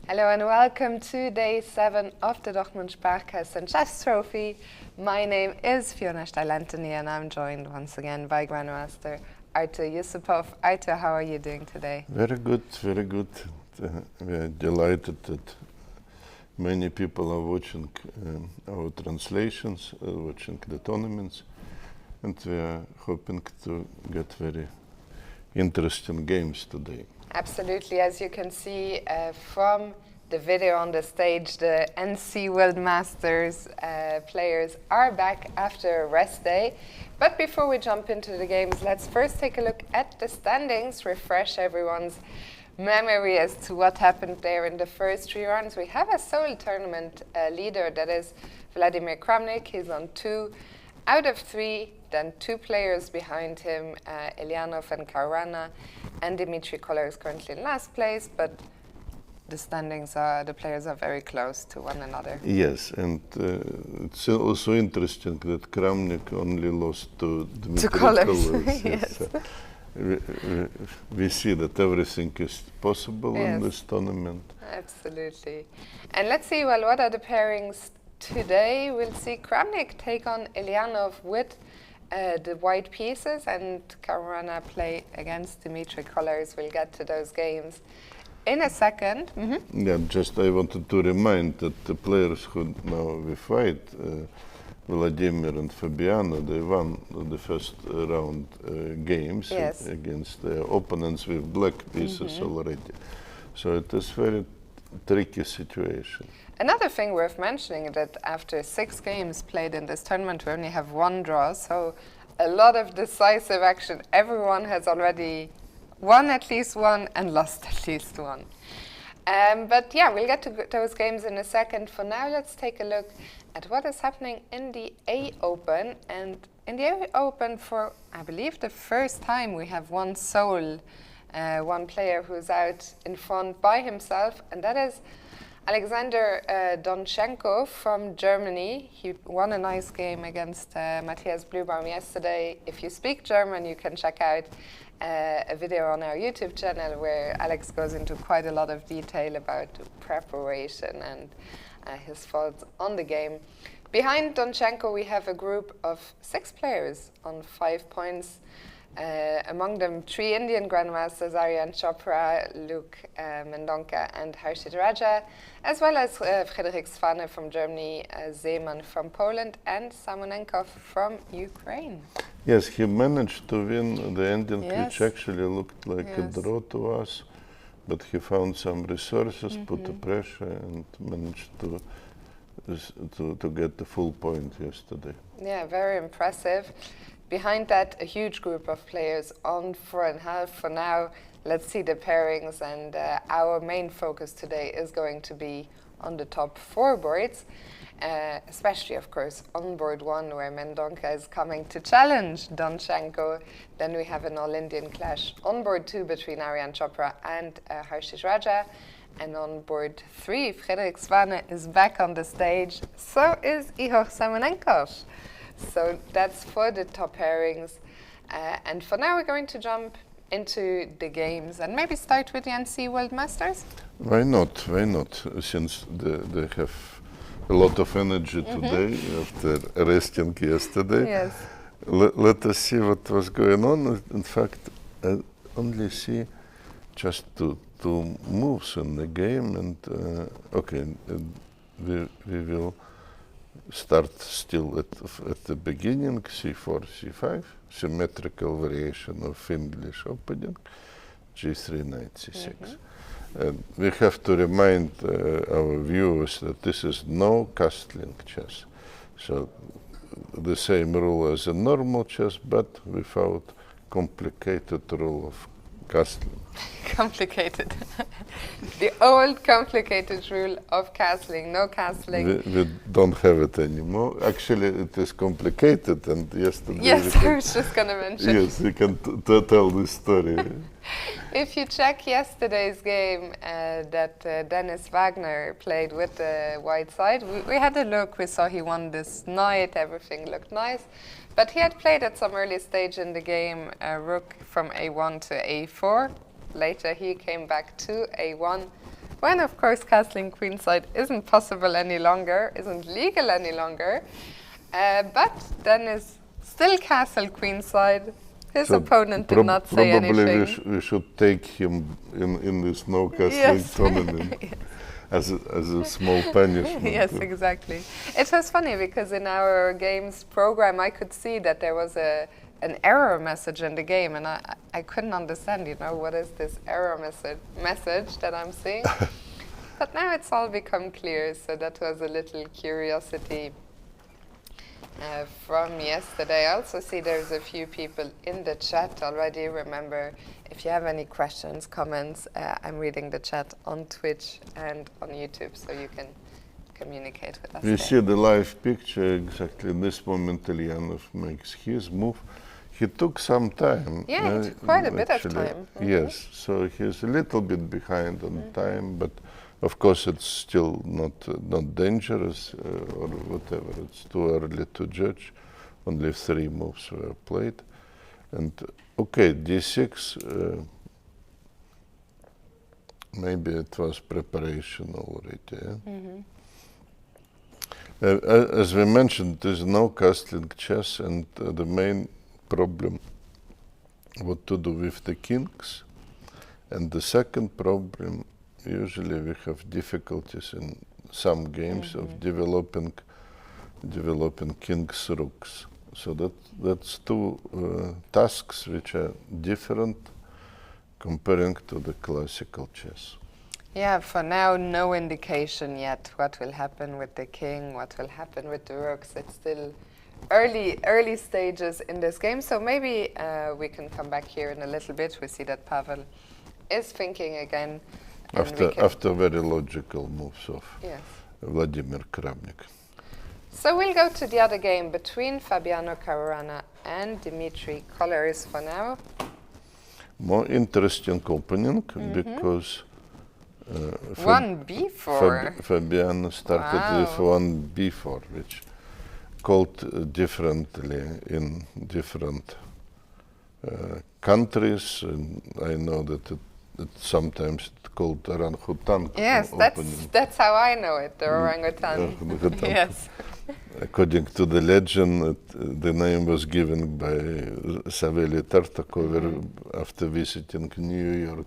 Hello and welcome to day 7 of the Dortmund Sparkassen Chess Trophy. My name is Fiona and I'm joined once again by Grandmaster GM Yusupov. Artur, how are you doing today? Very good, very good. We are delighted that many people are watching our translations, watching the tournaments, and we are hoping to get very interesting games today. Absolutely. As you can see from the video on the stage, the NC World Masters players are back after a rest day. But before we jump into the games, let's first take a look at the standings, refresh everyone's memory as to what happened there in the first 3 rounds. We have a sole tournament leader, that is Vladimir Kramnik. He's on 2 out of 3. Then 2 players behind him, Eljanov and Caruana, and Dmitrij Kollars currently in last place, but the standings are, the players are very close to one another. Yes, and it's also interesting that Kramnik only lost to Dmitrij Kollars. Yes. We see that everything is possible in this tournament. Absolutely. And let's see, well, what are the pairings today? We'll see Kramnik take on Eljanov with the white pieces, and Caruana play against Dmitrij Kollars. We'll get to those games in a second. Yeah, just I wanted to remind that the players who now we fight, Vladimir and Fabiano, they won the first round games against their opponents with black pieces already. So it is very tricky situation. Another thing worth mentioning that after 6 games played in this tournament, we only have 1 draw, so a lot of decisive action. Everyone has already won at least 1 and lost at least 1. But yeah, we'll get to those games in a second. For now, let's take a look at what is happening in the A Open. And in the A Open, for I believe the first time, we have one sole, one player who's out in front by himself, and that is Alexander Donchenko from Germany. He won a nice game against Matthias Blübaum yesterday. If you speak German, you can check out a video on our YouTube channel where Alex goes into quite a lot of detail about preparation and his thoughts on the game. Behind Donchenko, we have a group of 6 players on 5 points. Among them 3 Indian grandmasters, Aryan, Chopra, Mendonca and Harshit, as well as Frederik, Svane from Germany, Zeman from Poland and Samunenkov from Ukraine. Yes, he managed to win the ending, which actually looked like a draw to us, but he found some resources, put the pressure and managed to get the full point yesterday. Yeah, very impressive. Behind that, a huge group of players on 4.5 for now. Let's see the pairings, and our main focus today is going to be on the top 4 boards, especially, of course, on board 1, where Mendonca is coming to challenge Donchenko. Then we have an all-Indian clash on board 2 between Aryan, Chopra and Harshit. And on board 3, Frederik, Svane is back on the stage. So is Ihor Samunenkov. So that's for the top pairings. And for now, we're going to jump into the games and maybe start with the NC World Masters. Why not? Why not? Since they have a lot of energy today after resting yesterday. Yes. Let us see what was going on. In fact, I only see just 2 moves in the game, and we will start still at the beginning, c4, c5, symmetrical variation of English opening, g3, knight, c6. And we have to remind our viewers that this is no castling chess. So the same rule as a normal chess, but without complicated rule of castling. Complicated. The old complicated rule of castling, no castling. We don't have it anymore. Actually, it is complicated, and yesterday... Yes, I was just going to mention. Yes, we can tell this story. If you check yesterday's game that Dennis Wagner played with the white side, we had a look, we saw he won this knight, everything looked nice. But he had played at some early stage in the game rook from a1 to a4. Later he came back to a1, when of course castling queenside isn't possible any longer, isn't legal any longer, but then is still castle queenside. His opponent did not say anything. Probably we should take him in this no castling tournament. Yes. As a small punishment. Yes, exactly. It was funny because in our games program I could see that there was an error message in the game, and I couldn't understand, what is this error message that I'm seeing? But now it's all become clear, so that was a little curiosity from yesterday. I also see there's a few people in the chat already. Remember, if you have any questions, comments, I'm reading the chat on Twitch and on YouTube, so you can communicate with us. We see the live picture exactly in this moment. Eljanov makes his move. He took some time. Yeah, it took quite a bit of time. Yes, so he's a little bit behind on time, but of course it's still not dangerous or whatever. It's too early to judge. Only 3 moves were played. And okay, d6, maybe it was preparation already. Yeah? As we mentioned, there's no castling chess, and the main problem what to do with the kings. And the second problem, usually we have difficulties in some games of developing kings rooks. So that's 2 tasks which are different comparing to the classical chess. Yeah, for now, no indication yet what will happen with the king, what will happen with the rooks. It's still early stages in this game, so maybe we can come back here in a little bit. We see that Pavel is thinking again. After very logical moves of Vladimir Kramnik. So we'll go to the other game between Fabiano Caruana and Dmitrij Kollars for now. More interesting opening because one b4. Fabiano started with 1 b4, which called differently in different countries. And I know that it's sometimes called orangutan. Yes, that's how I know it, the orangutan. Yes. According to the legend, the name was given by Saveli Tartakover after visiting New York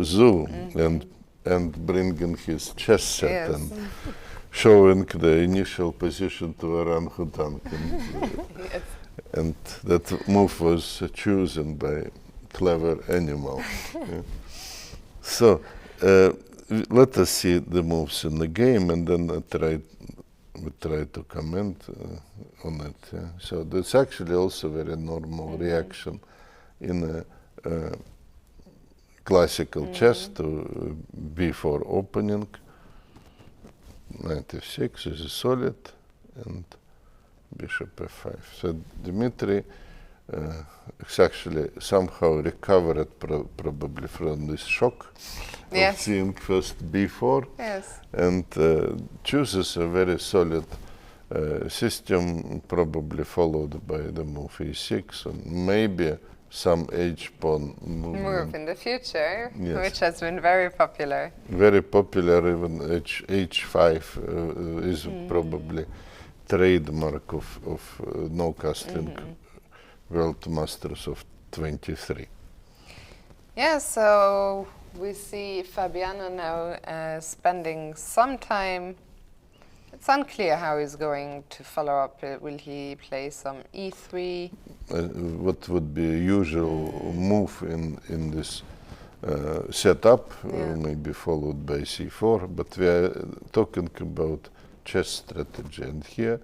Zoo and bringing his chess set and showing the initial position to orangutan. And that move was chosen by clever animal. So let us see the moves in the game, and then we try to comment on it. Yeah. So that's actually also very normal reaction in a classical chess to b4 opening. Knight f6 is a solid, and bishop f5. So Dmitrij actually somehow recovered probably from this shock of seeing first b4 and chooses a very solid system, probably followed by the move e6 and maybe some h-pawn move in the future, which has been very popular. Very popular, even h5 is probably trademark of no castling World Masters of 23. Yeah, so we see Fabiano now spending some time. It's unclear how he's going to follow up. Will he play some e3? What would be a usual move in this setup, maybe followed by c4, but we are talking about chess strategy, and here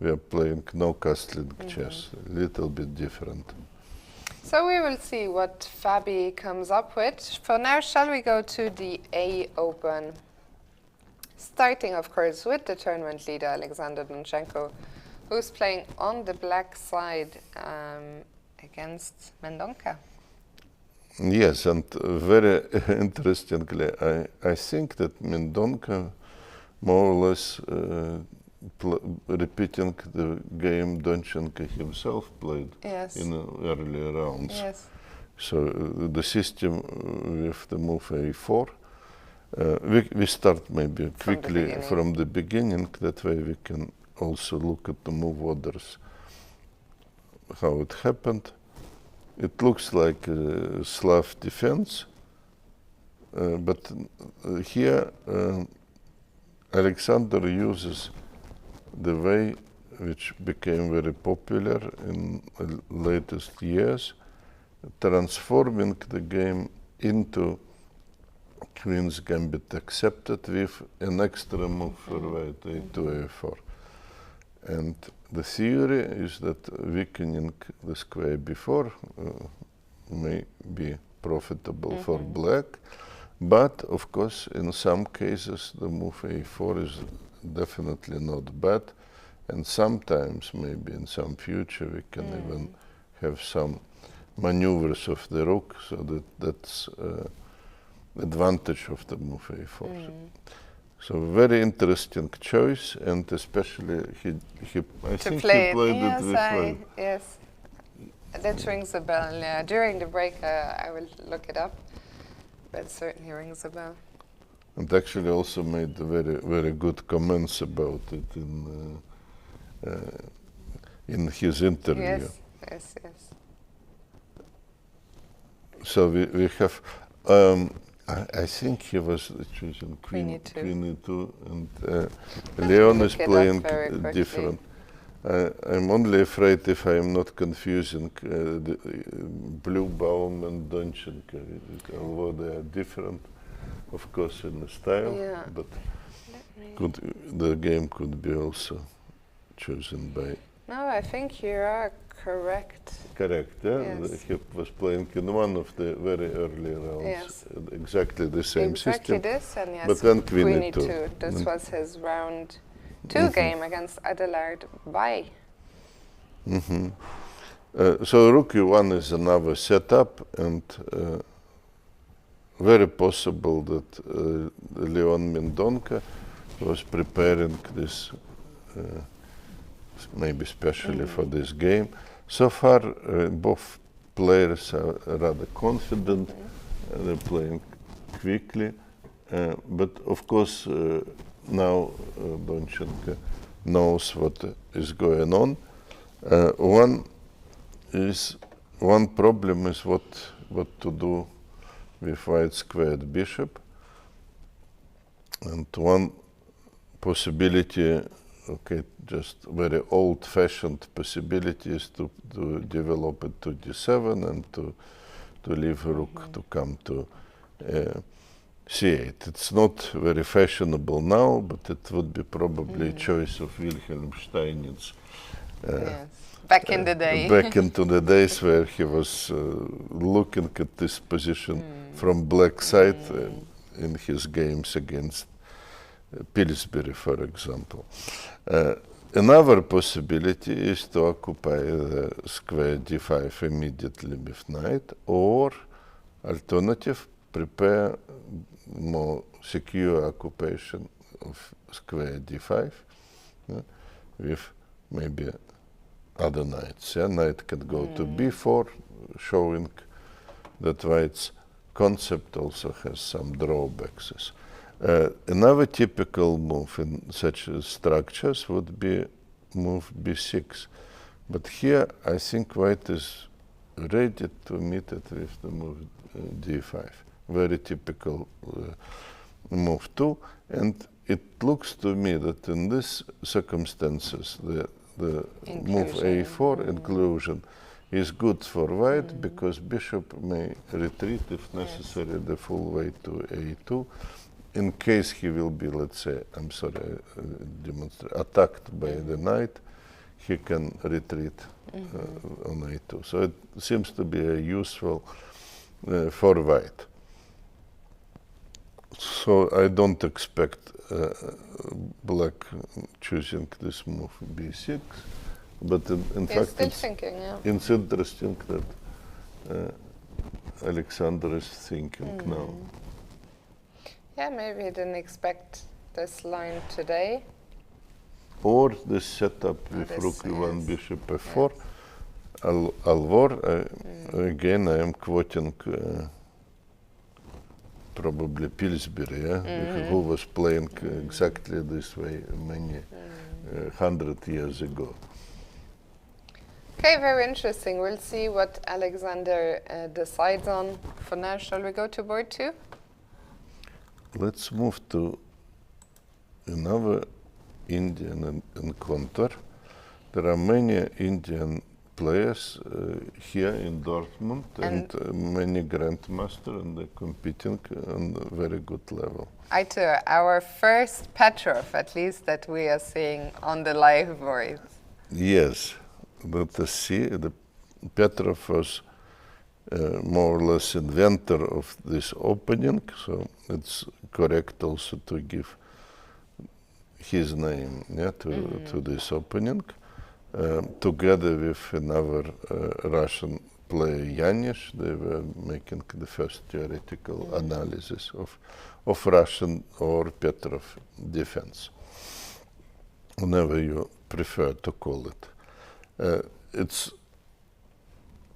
we are playing no castling chess, a little bit different. So we will see what Fabi comes up with. For now, shall we go to the A Open? Starting, of course, with the tournament leader, Alexander Donchenko, who's playing on the black side against Mendonca. Yes, and very interestingly, I think that Mendonca more or less repeating the game Donchenko himself played in earlier rounds. So the system with the move a4 We start maybe quickly beginning. from the beginning. That way we can also look at the move orders, how it happened. It looks like a Slav defense, but here Alexander uses the way which became very popular in the latest years, transforming the game into Queen's Gambit accepted with an extra move for white, a2, a4. And the theory is that weakening the square b4 may be profitable for black, but of course in some cases the move a4 is definitely not bad, and sometimes maybe in some future we can even have some maneuvers of the rook, so that's advantage of the move a4. So very interesting choice, and especially I think he played it with white. Yes, that rings a bell. Yeah, during the break I will look it up, but certainly rings a bell. And actually also made very good comments about it in his interview. Yes. So we have. I think he was choosing Queen e2, and Leon is playing different. I'm only afraid if I am not confusing the Blue Baum and Donchenko, although they are different, of course, in the style, but the game could be also chosen by. No, I think you are correct. Correct, yeah. Yes. He was playing in one of the very early rounds, exactly the same system. Exactly this, and yes, but then Queen e2. This was his round 2 game against Adelard Bai. So Rook e1 is another setup, and very possible that Leon Mendonca was preparing this maybe especially for this game. So far, both players are rather confident. They're playing quickly, but of course now Donchenko knows what is going on. One problem is what to do with white squared bishop, and one possibility, okay, just very old-fashioned possibility is to develop it to d7 and to leave a rook to come to c8. It's not very fashionable now, but it would be probably a choice of Wilhelm Steinitz. Back in the day. Back into the days where he was looking at this position from black side in his games against Pillsbury, for example. Another possibility is to occupy the square d5 immediately with knight, or alternative, prepare more secure occupation of square d5 with maybe other knights. Knight can go to b4, showing that white's concept also has some drawbacks. Another typical move in such structures would be move b6, but here I think white is ready to meet it with the move d5. Very typical move too, and it looks to me that in these circumstances the move a4 inclusion is good for white, because bishop may retreat if necessary the full way to a2. In case he will be, let's say, attacked by the knight, he can retreat on a2. So it seems to be useful for white. So I don't expect black choosing this move b6, but in fact it's interesting that Alexander is thinking now. Yeah, maybe he didn't expect this line today. Or this setup with rook e1, bishop f4. Alvor, again I am quoting probably Pillsbury, who was playing exactly this way many 100 years ago. Okay, very interesting. We'll see what Alexander decides on. For now, shall we go to board 2? Let's move to another Indian encounter. There are many Indian players here in Dortmund and many grandmasters, and they're competing on a very good level. Ihor, our first Petrov, at least, that we are seeing on the live boards. Yes, let us see. The Petrov was more or less inventor of this opening, so it's correct also to give his name to this opening. Together with another Russian player, Yanish, they were making the first theoretical analysis of Russian or Petrov defense, whatever you prefer to call it. It's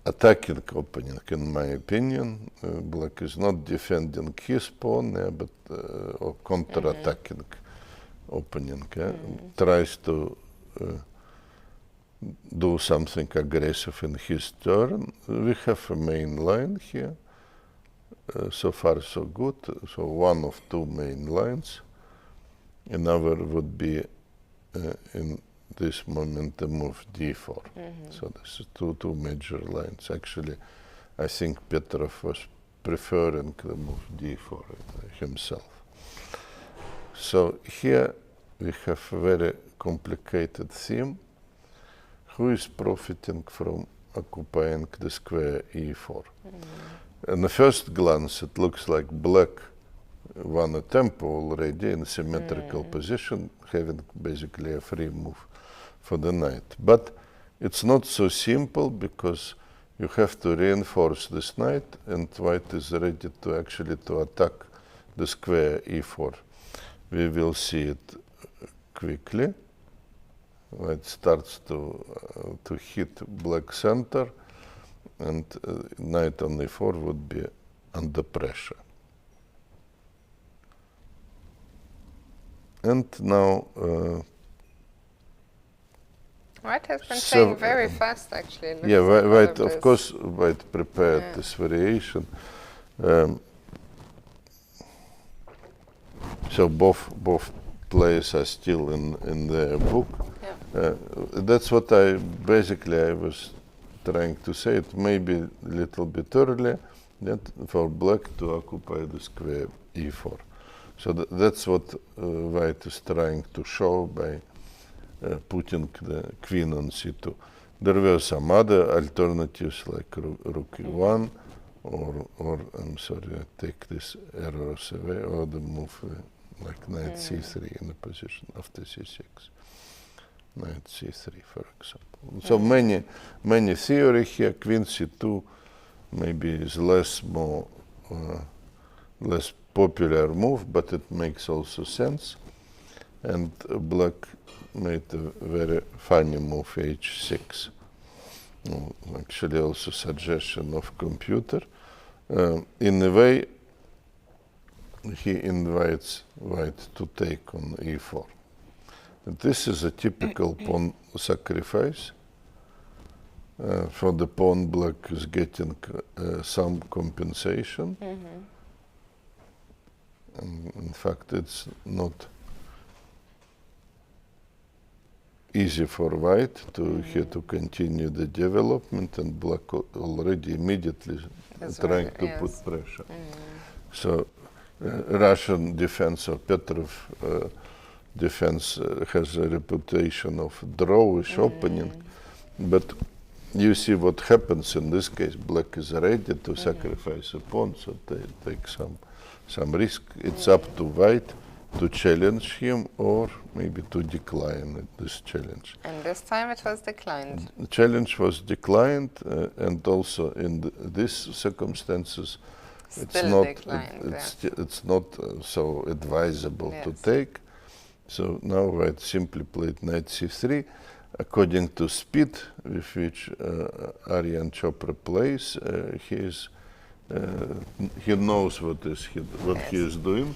attacking opening, in my opinion. Black is not defending his pawn, but or counter-attacking opening. Tries to do something aggressive in his turn. We have a main line here. So far, so good. So one of two main lines. Another would be in this moment the move d4. So this is two major lines. Actually, I think Petrov was preferring the move d4 himself. So here we have a very complicated theme. Who is profiting from occupying the square e4? In the first glance, it looks like black won a tempo already in symmetrical position, having basically a free move for the knight. But it's not so simple, because you have to reinforce this knight, and white is ready to actually attack the square e4. We will see it quickly. White starts to hit black center, and knight on e4 would be under pressure. And now White has been playing very fast, actually. Yeah, White, of course, White prepared this variation. So both players are still in their book. That's what I was trying to say. It may be a little bit early for black to occupy the square e4. So that's what White is trying to show by putting the queen on c2. There were some other alternatives like rook e1, or I'm sorry, I take this errors away, or the move like knight c3 in the position after c6. Knight c3, for example. So many theory here. Queen c2 maybe is less popular move, but it makes also sense. And black made a very funny move, h6. Actually, also suggestion of computer. In a way, he invites White to take on e4. This is a typical pawn sacrifice. For the pawn, black is getting some compensation. And in fact, it's not easy for White here to continue the development, and black already immediately trying to put pressure. So Russian defense or Petrov defense has a reputation of drawish opening, but you see what happens in this case. Black is ready to sacrifice a pawn, so they take some risk. It's up to White to challenge him, or maybe to decline this challenge. And this time it was declined. The challenge was declined, and also in these circumstances, it's not so advisable to take. So now White simply played knight c3. According to speed with which Aryan Chopra plays, he is he knows what he is doing,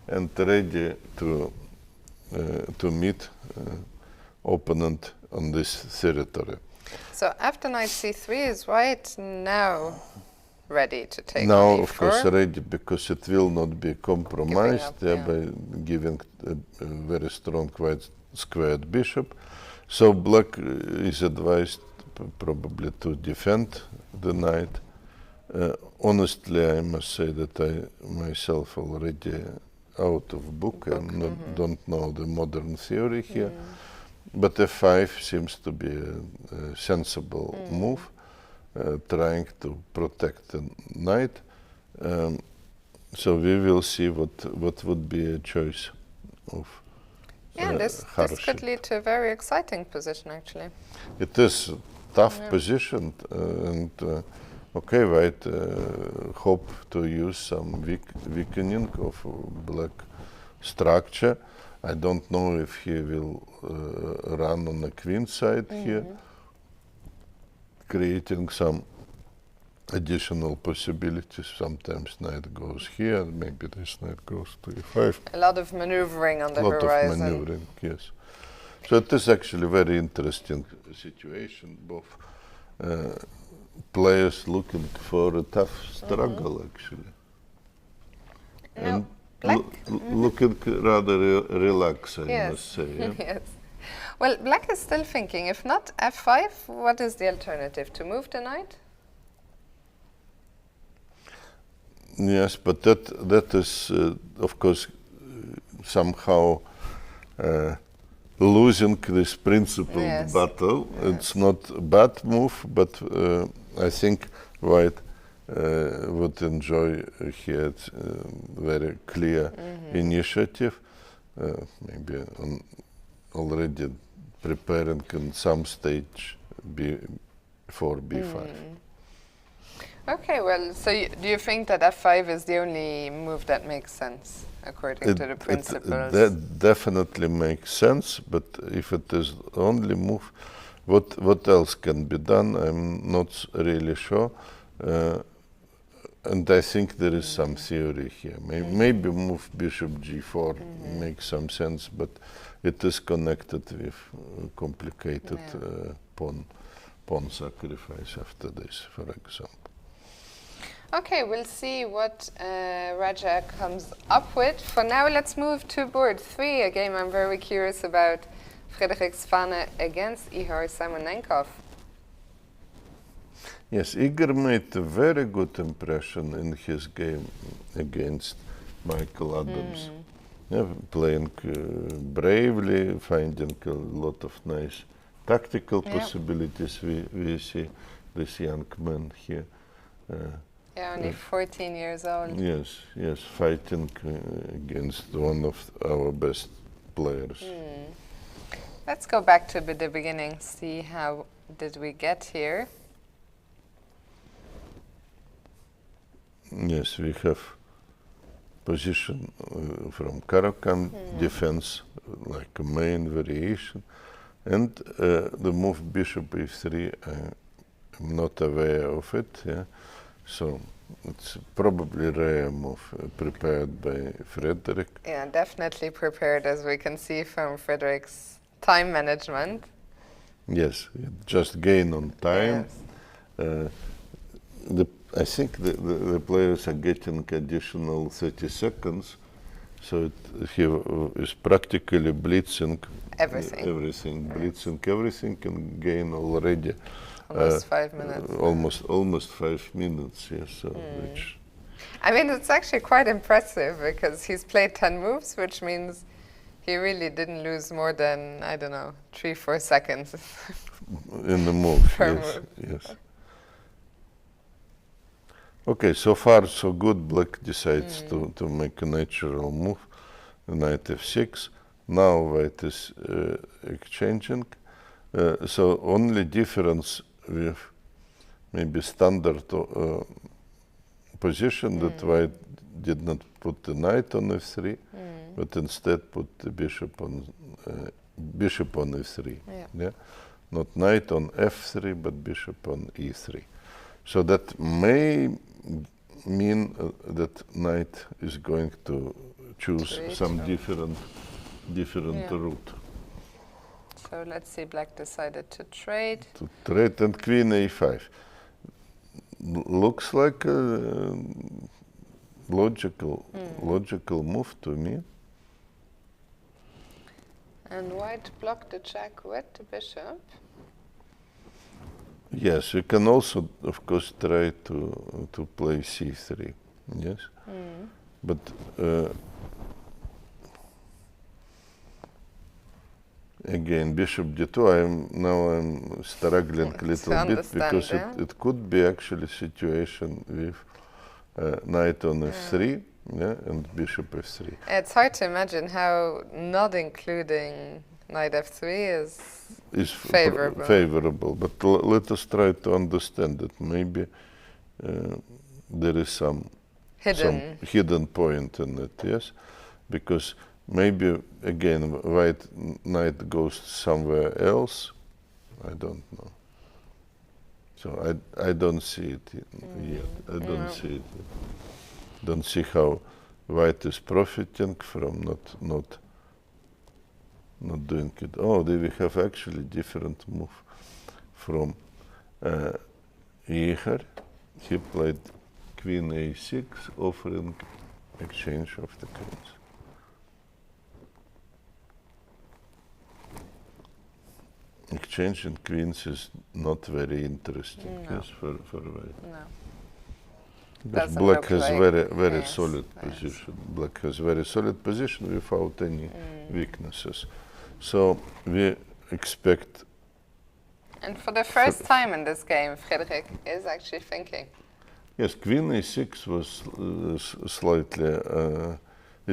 and ready to meet opponent on this territory. So after knight c3 is white now ready to take now, on e4? Of course, ready, because it will not be compromised by giving a very strong white squared bishop. So black is advised probably to defend the knight. Honestly, I must say that I myself already out of book and don't know the modern theory here. But f5 seems to be a sensible move, trying to protect the knight. So we will see what would be a choice of this could lead to a very exciting position, actually. It is a tough position, and okay, white hope to use some weakening of black structure. I don't know if he will run on the queen side here, creating some additional possibilities. Sometimes knight goes here, maybe this knight goes to e5. A lot of maneuvering on the horizon. A lot of maneuvering, yes. So it is actually a very interesting situation. Both players looking for a tough struggle, actually. And looking rather relaxed, I must say. Yeah? Yes. Well, black is still thinking, if not f5, what is the alternative? To move the knight? Yes, but that is, of course, somehow losing this principled battle. It's not a bad move, but I think white would enjoy here very clear initiative, maybe already preparing in some stage for b5. Okay, well, so do you think that f5 is the only move that makes sense, according to the principles? That definitely makes sense, but if it is the only move, what else can be done? I'm not really sure. And I think there is some theory here. Maybe move bishop g4 makes some sense, but it is connected with complicated pawn sacrifice after this, for example. Okay, we'll see what Raja comes up with. For now, let's move to board 3, a game I'm very curious about. Frederik Svane against Ihor Samunenkov. Yes, Ihor made a very good impression in his game against Michael Adams. Playing bravely, finding a lot of nice tactical possibilities. We see this young man here. Only 14 years old. Yes, fighting against one of our best players. Let's go back to the beginning, see how did we get here. Yes, we have position from Caro-Kann, defense like a main variation, and the move bishop e3, I'm not aware of it, so it's probably rare move prepared by Frederik. Yeah, definitely prepared, as we can see from Frederik's time management. Yes, just gain on time. I think the players are getting additional 30 seconds, so he is practically blitzing everything, blitzing everything, and gain already almost 5 minutes. Almost 5 minutes. Yes, so which. I mean, it's actually quite impressive because he's played 10 moves, which means he really didn't lose more than, I don't know, 3-4 seconds in the move. Yes. Okay, so far so good. Black decides to make a natural move, knight f6. Now white is exchanging. So only difference with maybe standard position that white did not put the knight on f3, but instead put the bishop on e3. Not knight on f3, but bishop on e3. So that may mean that knight is going to choose some different route. So let's see, black decided to trade. To trade, and queen a5. Looks like a logical move to me. And white blocked the check with the bishop. Yes, you can also, of course, try to play c3. Yes, but again, bishop d2. I'm struggling a little bit because it could be actually a situation with knight on f3, and bishop f3. It's hard to imagine how not including knight f3 is favorable. But let us try to understand it. Maybe there is some hidden point in it. Yes, because maybe again white knight goes somewhere else. I don't know. So I don't see it yet. I don't see it yet. Don't see how white is profiting from not doing it. Oh, we have actually different move from Ihor. He played queen a6, offering exchange of the queens. Exchanging queens is not very interesting, yes, for white. No. Because black has very solid position. Black has very solid position without any weaknesses. So we expect. And for the first time in this game, Frederik is actually thinking. Yes, queen a6 was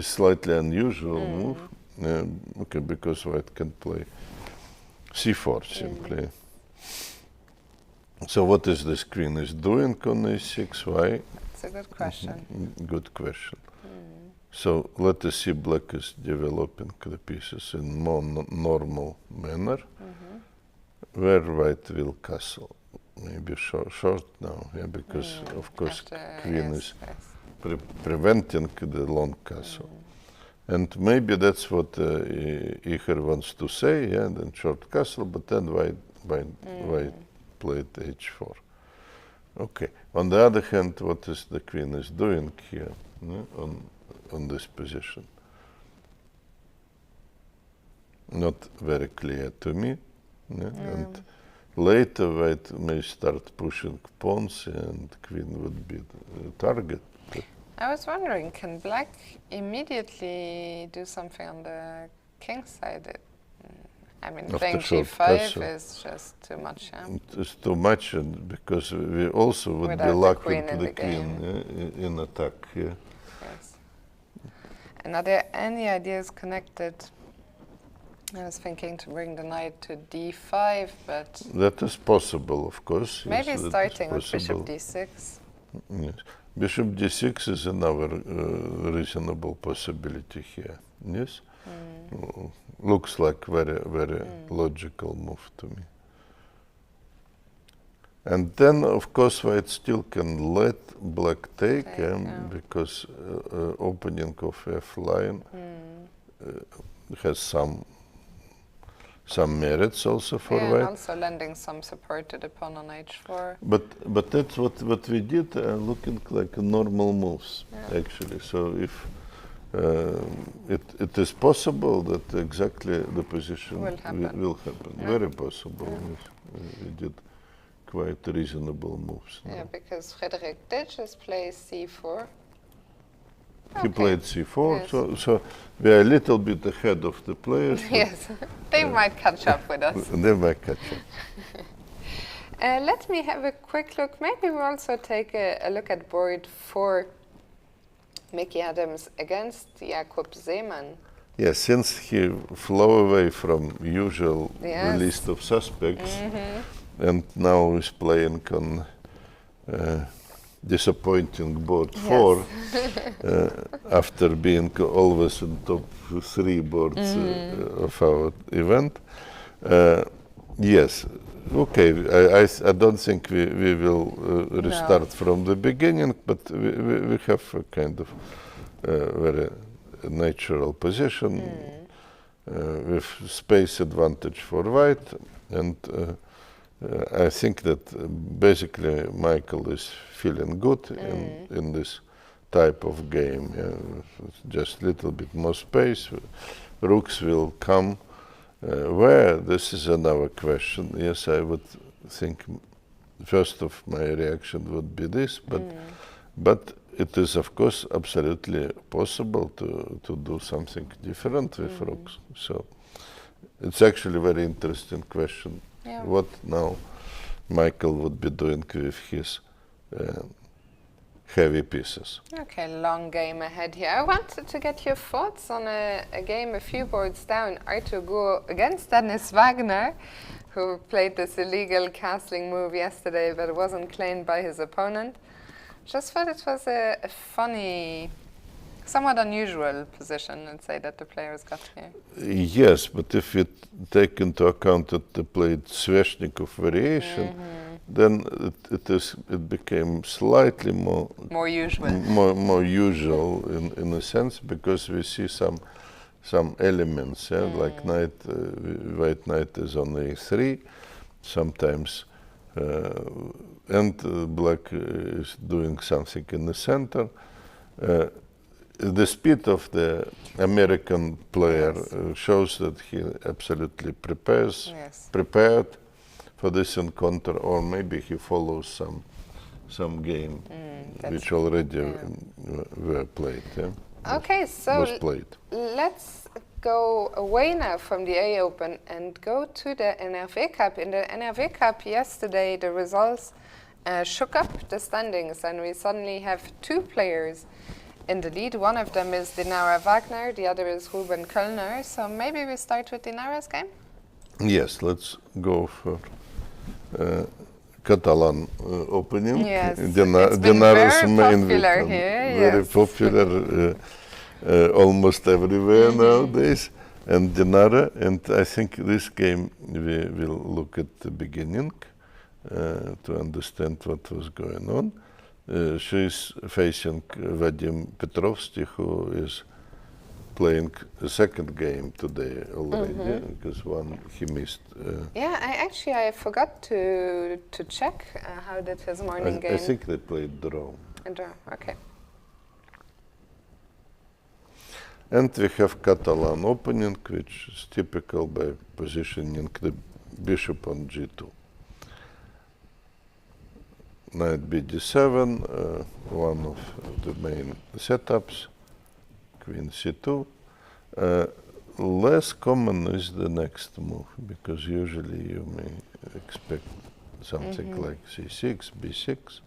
slightly unusual move. Okay, because white can play c4 simply. So what is this queen is doing on a6? Why? That's a good question. Good question. So let us see black is developing the pieces in more normal manner. Where white will castle? Maybe short now, because of course queen is preventing the long castle. And maybe that's what Ihor wants to say, then short castle, but then white played h4. Okay. On the other hand, what is the queen is doing here on this position? Not very clear to me. And later, white may start pushing pawns, and queen would be the target. I was wondering, can black immediately do something on the king side? I mean, playing g5 is just too much. It's too much, and because we also would be locking the queen in attack here. Yes. And are there any ideas connected? I was thinking to bring the knight to d5, but... That is possible, of course. Maybe starting with bishop d6. Yes. Bishop d6 is another reasonable possibility here. Yes? Looks like very logical move to me. And then, of course, white still can let black take, because opening of f line has some merits also for white. And also lending some support to the pawn on h4. But that's what we did, looking like normal moves, actually. So if it is possible that exactly the position will happen. Very possible. Yes. We did quite reasonable moves. Yeah, because Frederik did just play c4. He played c4, so we are a little bit ahead of the players. Yes, they might catch up with us. They might catch up. Let me have a quick look. Maybe we'll also take a look at board 4. Mickey Adams against Jakob Zeman. Yes, since he flew away from usual list of suspects, and now is playing on disappointing board 4, after being always in top 3 boards of our event. Yes. Okay. I don't think we will restart from the beginning, but we have a kind of very natural position with space advantage for white, and I think that basically Michael is feeling good in this type of game. Just a little bit more space. Rooks will come. Where? This is another question. Yes, I would think first of my reaction would be this, but it is of course absolutely possible to do something different with rooks. So it's actually a very interesting question. Yeah. What now Michael would be doing with his heavy pieces? Okay, long game ahead here. I wanted to get your thoughts on a game a few boards down, Artur Gur against Dennis Wagner, who played this illegal castling move yesterday but wasn't claimed by his opponent. Just thought it was a funny, somewhat unusual position, let's say, that the players got here. Yes, but if you take into account that they played Sveshnikov variation, then it became slightly more usual. more usual in a sense, because we see some elements, like knight, white knight is on a3, sometimes, and black is doing something in the center. The speed of the American player shows that he absolutely prepared for this encounter, or maybe he follows some game which already were played. Okay, so was played. Let's go away now from the A Open and go to the NRV Cup. In the NRV Cup yesterday, the results shook up the standings, and we suddenly have two players in the lead. One of them is Dinara Wagner, the other is Ruben Kölner. So maybe we start with Dinara's game? Yes, let's go for Catalan opening. Yes, it's been very popular here. Very popular almost everywhere nowadays. And Dinara, and I think this game we will look at the beginning to understand what was going on. She's facing Vadim Petrovsky, who is playing a second game today already, because one he missed. I forgot to check how did his morning game. I think they played draw. A draw, okay. And we have Catalan opening, which is typical by positioning the bishop on g2. Knight bd7, one of the main setups. Queen c2. Less common is the next move, because usually you may expect something like c6, b6,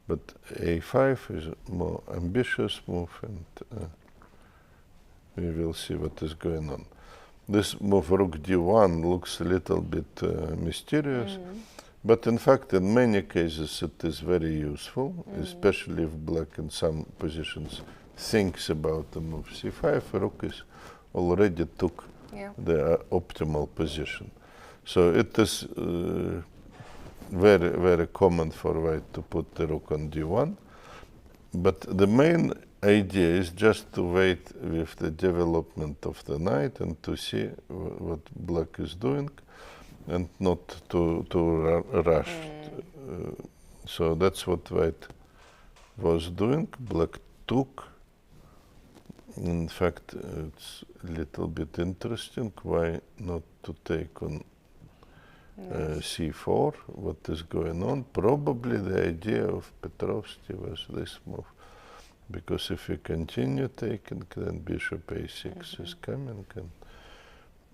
but a5 is a more ambitious move, and we will see what is going on. This move rook d1 looks a little bit mysterious, but in fact in many cases it is very useful, especially if black in some positions thinks about the move c5. Rook is already took the optimal position. So it is very, very common for white to put the rook on d1. But the main idea is just to wait with the development of the knight and to see what black is doing, and not to rush. So that's what white was doing. Black took. In fact, it's a little bit interesting. Why not to take on c4? What is going on? Probably the idea of Petrovsky was this move, because if we continue taking, then bishop a6 is coming, and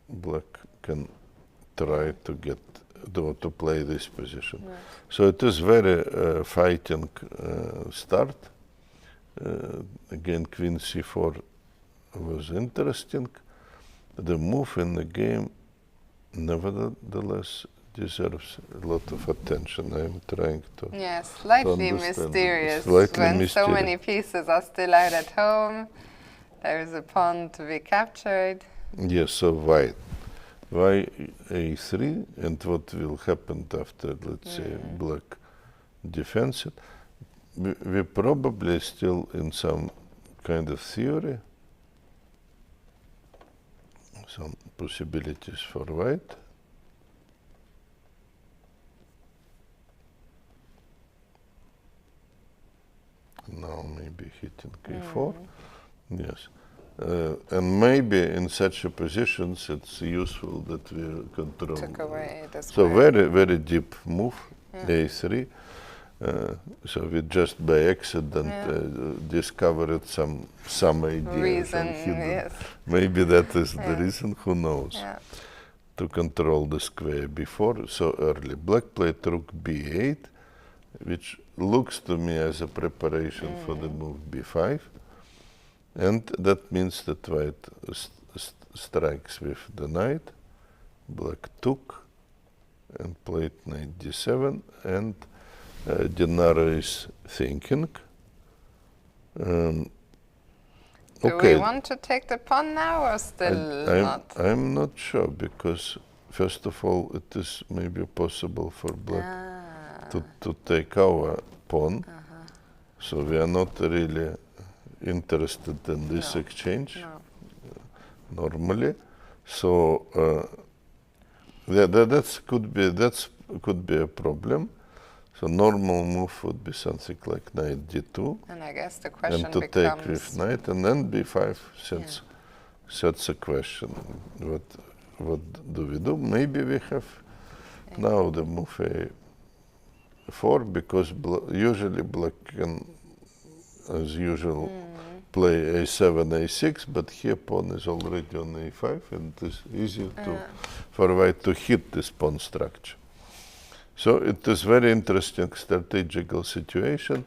black can try to get to play this position. So it is very fighting start. Again, queen c4 was interesting. The move in the game, nevertheless, deserves a lot of attention. I'm trying to slightly mysterious. So many pieces are still out at home. There is a pawn to be captured. Yes, so white why a3, and what will happen after, let's say, black defends it. We're probably still in some kind of theory, some possibilities for white. Now maybe hitting a4, yes. And maybe in such a positions it's useful that we control. Took away the So square. very deep move, a3. So we just by accident discovered some idea, Reason, some hidden. yes. Maybe that is the reason. Who knows? Yeah. To control the square before so early. Black played rook b8, which looks to me as a preparation for the move b5, and that means that white strikes with the knight. Black took and played knight d7, and Dinara is thinking. Do Okay, we want to take the pawn now or still not? I'm not sure, because first of all it is maybe possible for black to take our pawn. So we are not really interested in this exchange normally. So that could be a problem. So normal move would be something like knight d2, And I guess the question and to becomes... take with knight, and then b5 sets a question. What do we do? Maybe we have now the move a4, because usually black can, as usual, play a7, a6, but here pawn is already on a5, and it is easy for white to hit this pawn structure. So it is very interesting strategical situation.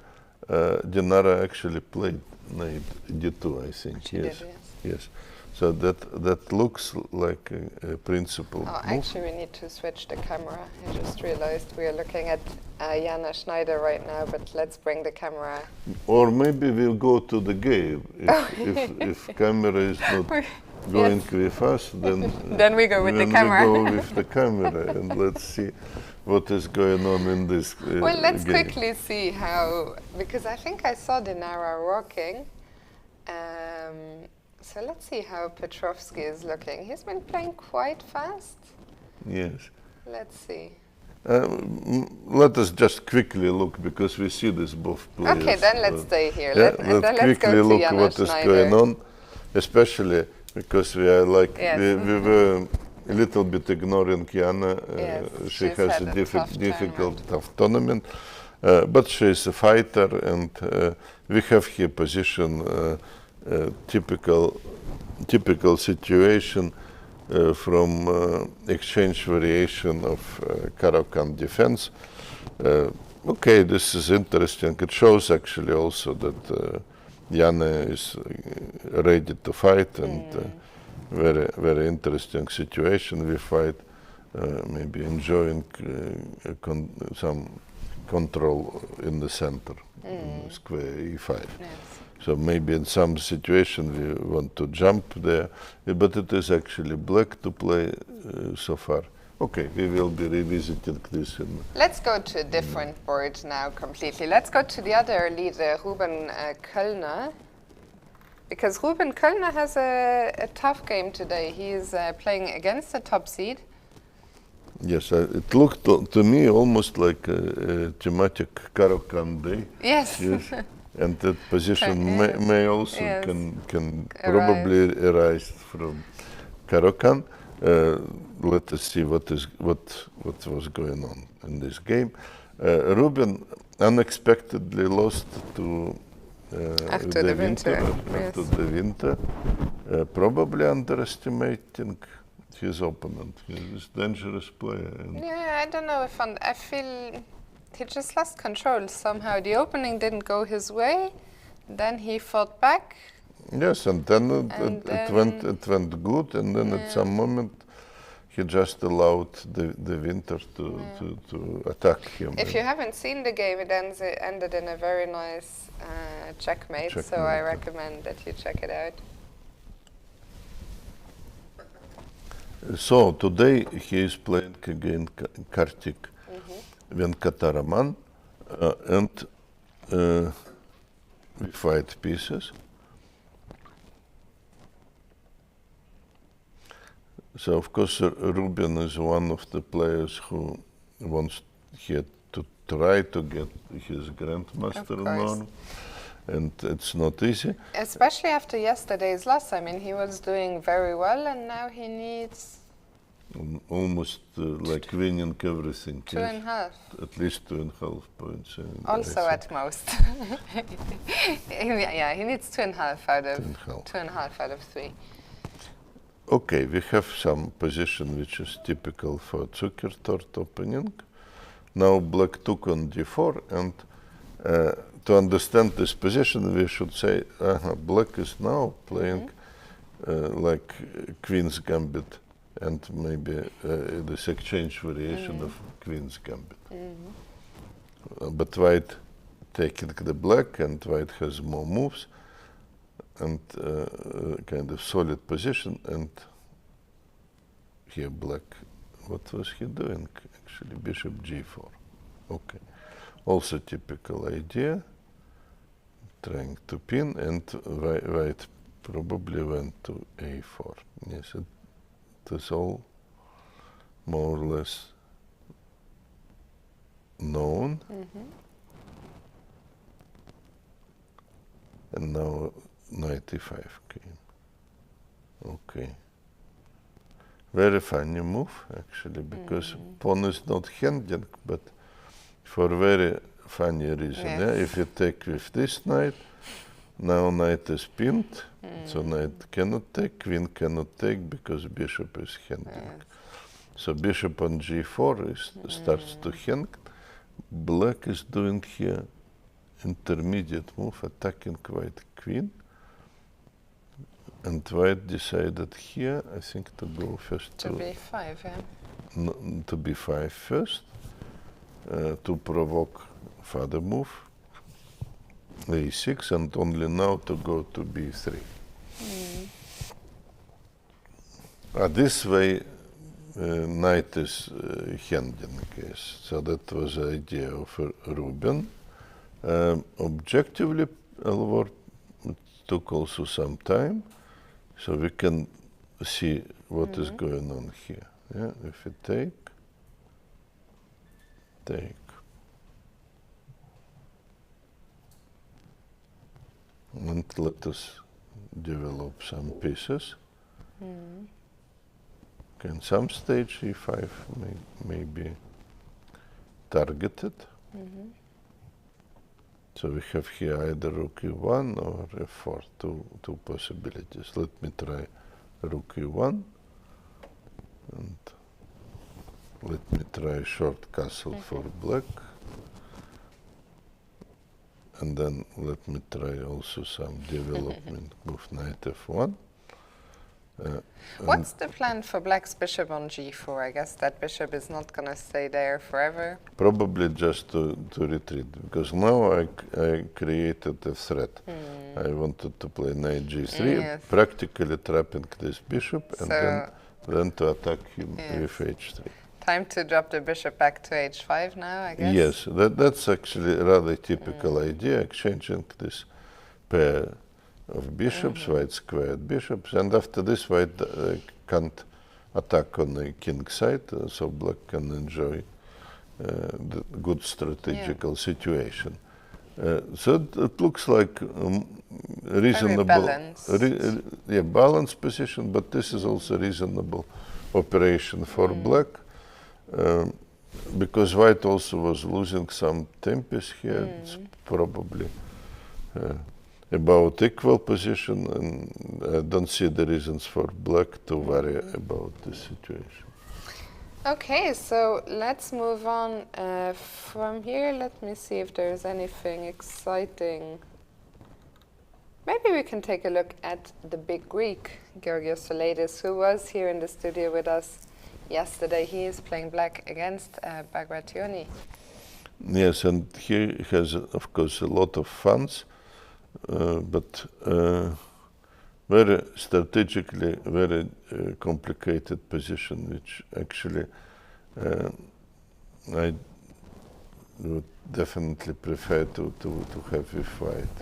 Dinara actually played knight d2, I think. She yes. did, Yes. So that looks like a principal Oh, move. actually, we need to switch the camera. I just realized we are looking at Jana Schneider right now, but let's bring the camera. Or maybe we'll go to the game. If camera is not going with us, then Then we go with the camera. We go with the camera, and let's see what is going on in this Well, let's game. quickly see how, because I think I saw Dinara walking. So let's see how Petrovsky is looking. He's been playing quite fast. Yes. Let's see. Let us just quickly look, because we see this both players. Okay, then let's stay here. Let's Then let's quickly go to look Jana what is Schneider. going on, especially because we are like, Yes. we were a little bit ignoring Jana. Yes, She she's has had a a tough difficult, tough tournament, but she is a fighter, and we have here position typical situation from exchange variation of Caro-Kann defense. Okay, this is interesting. It shows actually also that Jana is ready to fight, and very interesting situation. We fight, maybe enjoying some control in the center, in square e5. Yes. So maybe in some situation we want to jump there, but it is actually black to play so far. Okay, we will be revisiting this. Let's go to a different board now completely. Let's go to the other leader, Ruben Kölner. Because Ruben Kölner has a tough game today. He is playing against the top seed. Yes, it looked to me almost like a thematic Caro-Kann day. Yes. Yes. And that position may also can Arise. probably arise from Caro-Kann. Let us see what was going on in this game. Ruben unexpectedly lost to After the winter. After the winter, probably underestimating his opponent. He is a dangerous player. Yeah, I don't know if I feel he just lost control somehow. The opening didn't go his way. Then he fought back. Yes, and then it went good, and then at some moment he just allowed the winter to attack him. If you haven't seen the game, it ended in a very nice checkmate. So I recommend that you check it out. So today he is playing against Kartik Venkataraman and with white pieces. So of course Rubin is one of the players who wants here to try to get his grandmaster norm, and it's not easy. Especially after yesterday's loss. I mean, he was doing very well, and now he needs almost like winning everything. 2.5. At least 2.5 points. Also at most. Yeah, he needs 2.5 out of 2.5 out of 3. Okay, we have some position which is typical for Zuckertort opening. Now black took on d4, and to understand this position we should say black is now playing like Queen's Gambit and maybe this exchange variation of Queen's Gambit. But white taking the black, and white has more moves and kind of solid position, and here black, what was he doing actually? Bishop g4. Okay, also typical idea, trying to pin, and white probably went to a4. Yes, it is all more or less known. And now knight e5 came. Okay. Very funny move actually, because pawn is not handing, but for very funny reason. Yes. Yeah? If you take with this knight, now knight is pinned, so knight cannot take, queen cannot take because bishop is handing. So bishop on g4 starts to hang. Black is doing here intermediate move, attacking white queen. And white decided here, I think, to go first to b5, yeah. To b5 first, to provoke further move, a6, and only now to go to b3. This way, knight is handing, yes. So that was the idea of Rubin. Objectively, Elvor, it took also some time, so we can see what is going on here. Yeah, if we take, and let us develop some pieces. In some stage, e5 may be targeted. So we have here either rook e1 or f4, two possibilities. Let me try rook e1, and let me try short castle for black, and then let me try also some development move knight f1. What's the plan for black's bishop on g4? I guess that bishop is not going to stay there forever. Probably just to retreat, because now I created a threat. I wanted to play knight g3, practically trapping this bishop, and then to attack him with h3. Time to drop the bishop back to h5 now, I guess? Yes, that's actually a rather typical idea, exchanging this pair of bishops, white squared bishops, and after this white can't attack on the king side, so black can enjoy the good strategical situation. So it looks like reasonable, balanced position, but this is also reasonable operation for black, because white also was losing some tempers here. It's probably about equal position, and I don't see the reasons for black to worry about this situation. Okay, so let's move on from here. Let me see if there's anything exciting. Maybe we can take a look at the big Greek, Georgios Soulidis, who was here in the studio with us yesterday. He is playing black against Bagration. Yes, and he has, of course, a lot of fans. But very strategically very complicated position, which actually I would definitely prefer to have with white,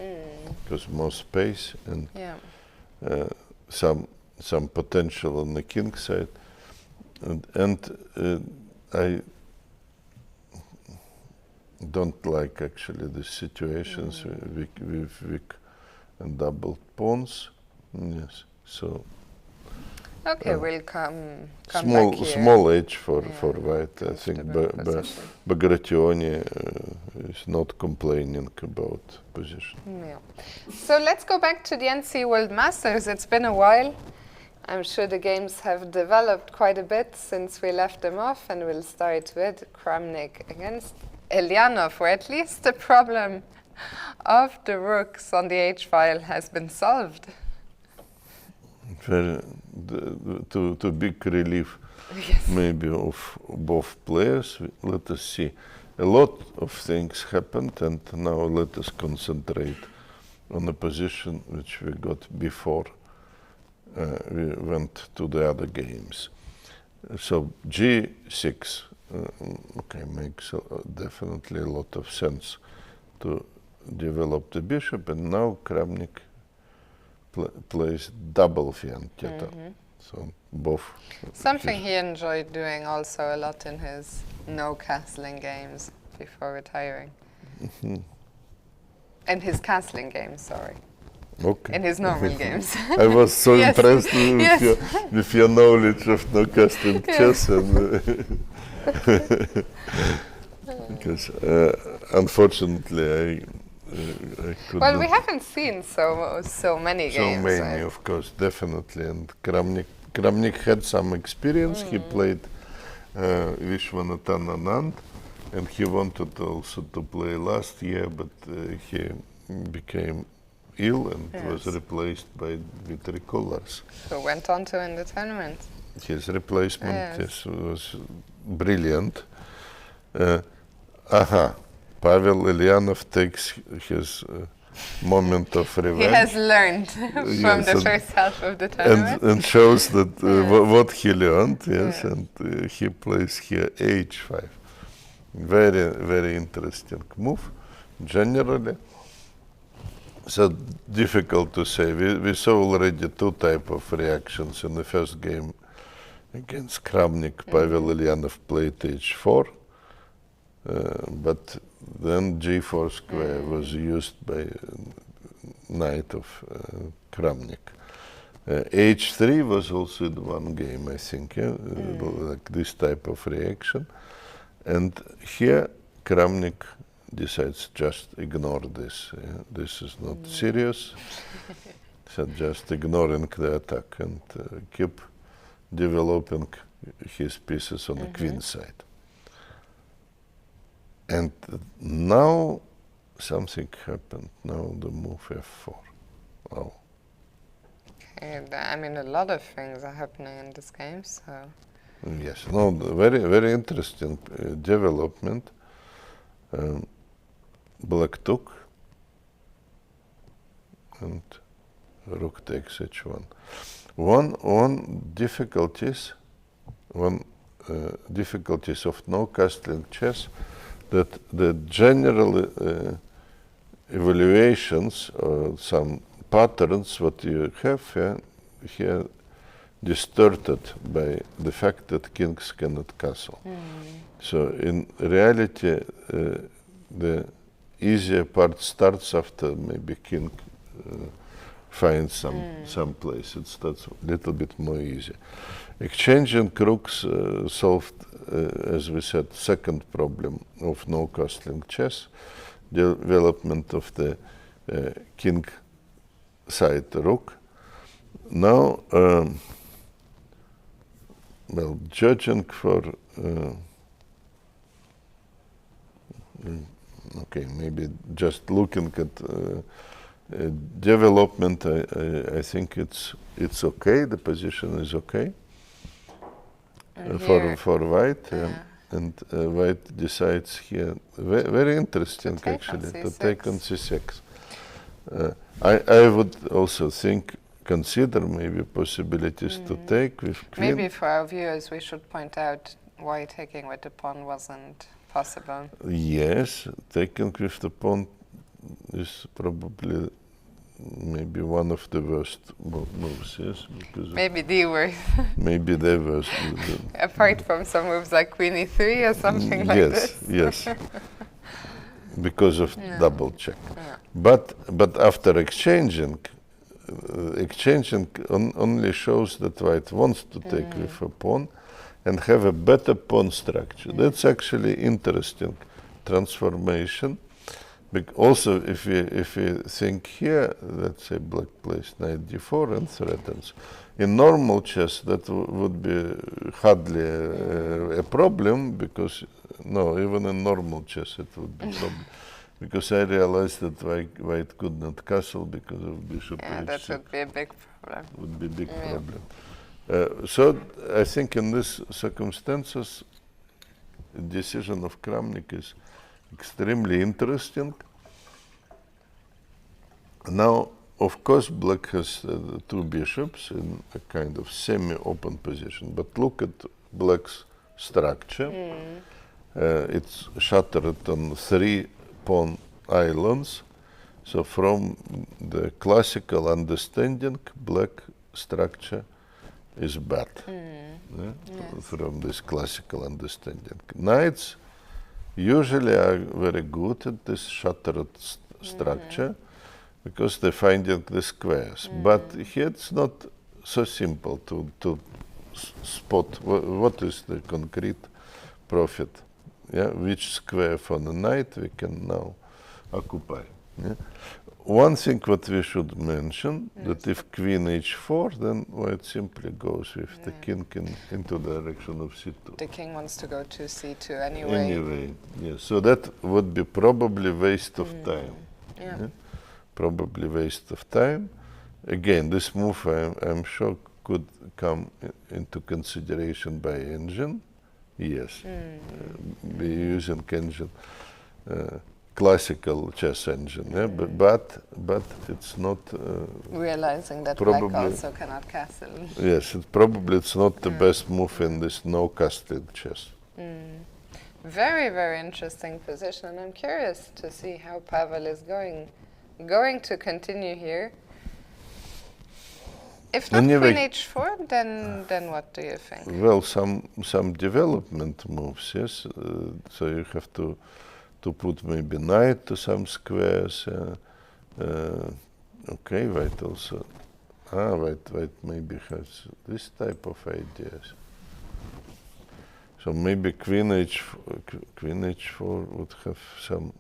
because more space and some potential on the king side, and I don't like actually the situations with weak and double pawns. Yes, so okay, we'll come small back here. small edge for white. I think position. Bagration is not complaining about position. Yeah. So let's go back to the NC World Masters. It's been a while. I'm sure the games have developed quite a bit since we left them off, and we'll start with Kramnik against Eljanov, where at least the problem of the rooks on the H-file has been solved. To big relief, Yes. maybe of both players. Let us see. A lot of things happened, and now let us concentrate on the position which we got before we went to the other games. So G6, okay, makes definitely a lot of sense to develop the bishop, and now Kramnik plays double fianchetto. So both. Something he enjoyed doing also a lot in his no-castling games before retiring. In his castling games, sorry. Okay. In his normal games. I was so Yes. impressed with, Yes. with your knowledge of no-casting chess, and because unfortunately I could Well, not. we haven't seen so many So games. many, of course, definitely. And Kramnik had some experience. He played Vishwanathan Anand, and he wanted also to play last year, but he became ill and was replaced by Dmitrij Kollars. So went on to win the tournament. His replacement Yes. was brilliant. Pavel Eljanov takes his moment of revenge. He has learned from Yes, the and- first half of the tournament. and shows that what he learned, yes, and he plays here H5. Very, very interesting move, generally. So difficult to say. We saw already two types of reactions in the first game against Kramnik. Pavel Eljanov played H4, but then G4 square was used by knight of Kramnik. H3 was also in one game, I think, like this type of reaction. And here Kramnik decides just ignore this. This is not serious. So just ignoring the attack and keep developing his pieces on the queen side. And now something happened. Now the move F4. Wow. I mean, a lot of things are happening in this game, so... Yes, no, very, very interesting development. Black took, and rook takes h1. One difficulties of no-castling chess, that the general evaluations or some patterns what you have here distorted by the fact that kings cannot castle. So in reality, the easier part starts after maybe king finds some place. It starts a little bit more easy. Exchanging rooks solved, as we said, second problem of no-castling chess, development of the king side rook. Now, well, judging for okay, maybe just looking at development, I think it's okay. The position is okay for white, and white decides here. Very interesting, actually, to take on c6. I would also think consider maybe possibilities to take with queen. Maybe for our viewers we should point out why taking with the pawn wasn't possible. Yes, taking with the pawn is probably maybe one of the worst moves, yes? Because Maybe the worst. maybe the worst. Apart from some moves like queen e3 or something like this. Yes, because of double check. Yeah. But after exchanging only shows that white wants to take with a pawn and have a better pawn structure. That's actually interesting transformation. Also, if we think here, let's say black plays knight d4 and threatens. In normal chess, that would be hardly a problem, because even in normal chess it would be problem. Because I realized that white could not castle because of bishop h6. That would be a big problem. Would be big problem. So I think in these circumstances, the decision of Kramnik is extremely interesting. Now, of course, black has two bishops in a kind of semi-open position, but look at black's structure. It's shattered on 3 pawn islands. So from the classical understanding, black structure is bad. From this classical understanding. Knights usually are very good at this shattered structure because they're finding the squares. But here it's not so simple to spot what is the concrete profit. Which square for the knight we can now occupy. One thing what we should mention, that if queen h4, then white simply goes with the king into the direction of c2. The king wants to go to c2 anyway. Yes. So that would be probably waste of time. Probably waste of time. Again, this move I'm sure could come into consideration by engine. Yes, we're using engine. Classical chess engine, but it's not realizing that black also cannot castle. Yes, it's not the best move in this no castling chess. Very, very interesting position, and I'm curious to see how Pavel is going to continue here. If not anyway, queen h4, then what do you think? Well, some development moves, yes. So you have to put maybe knight to some squares. Okay, white also. White maybe has this type of ideas. So maybe queen h4 would have some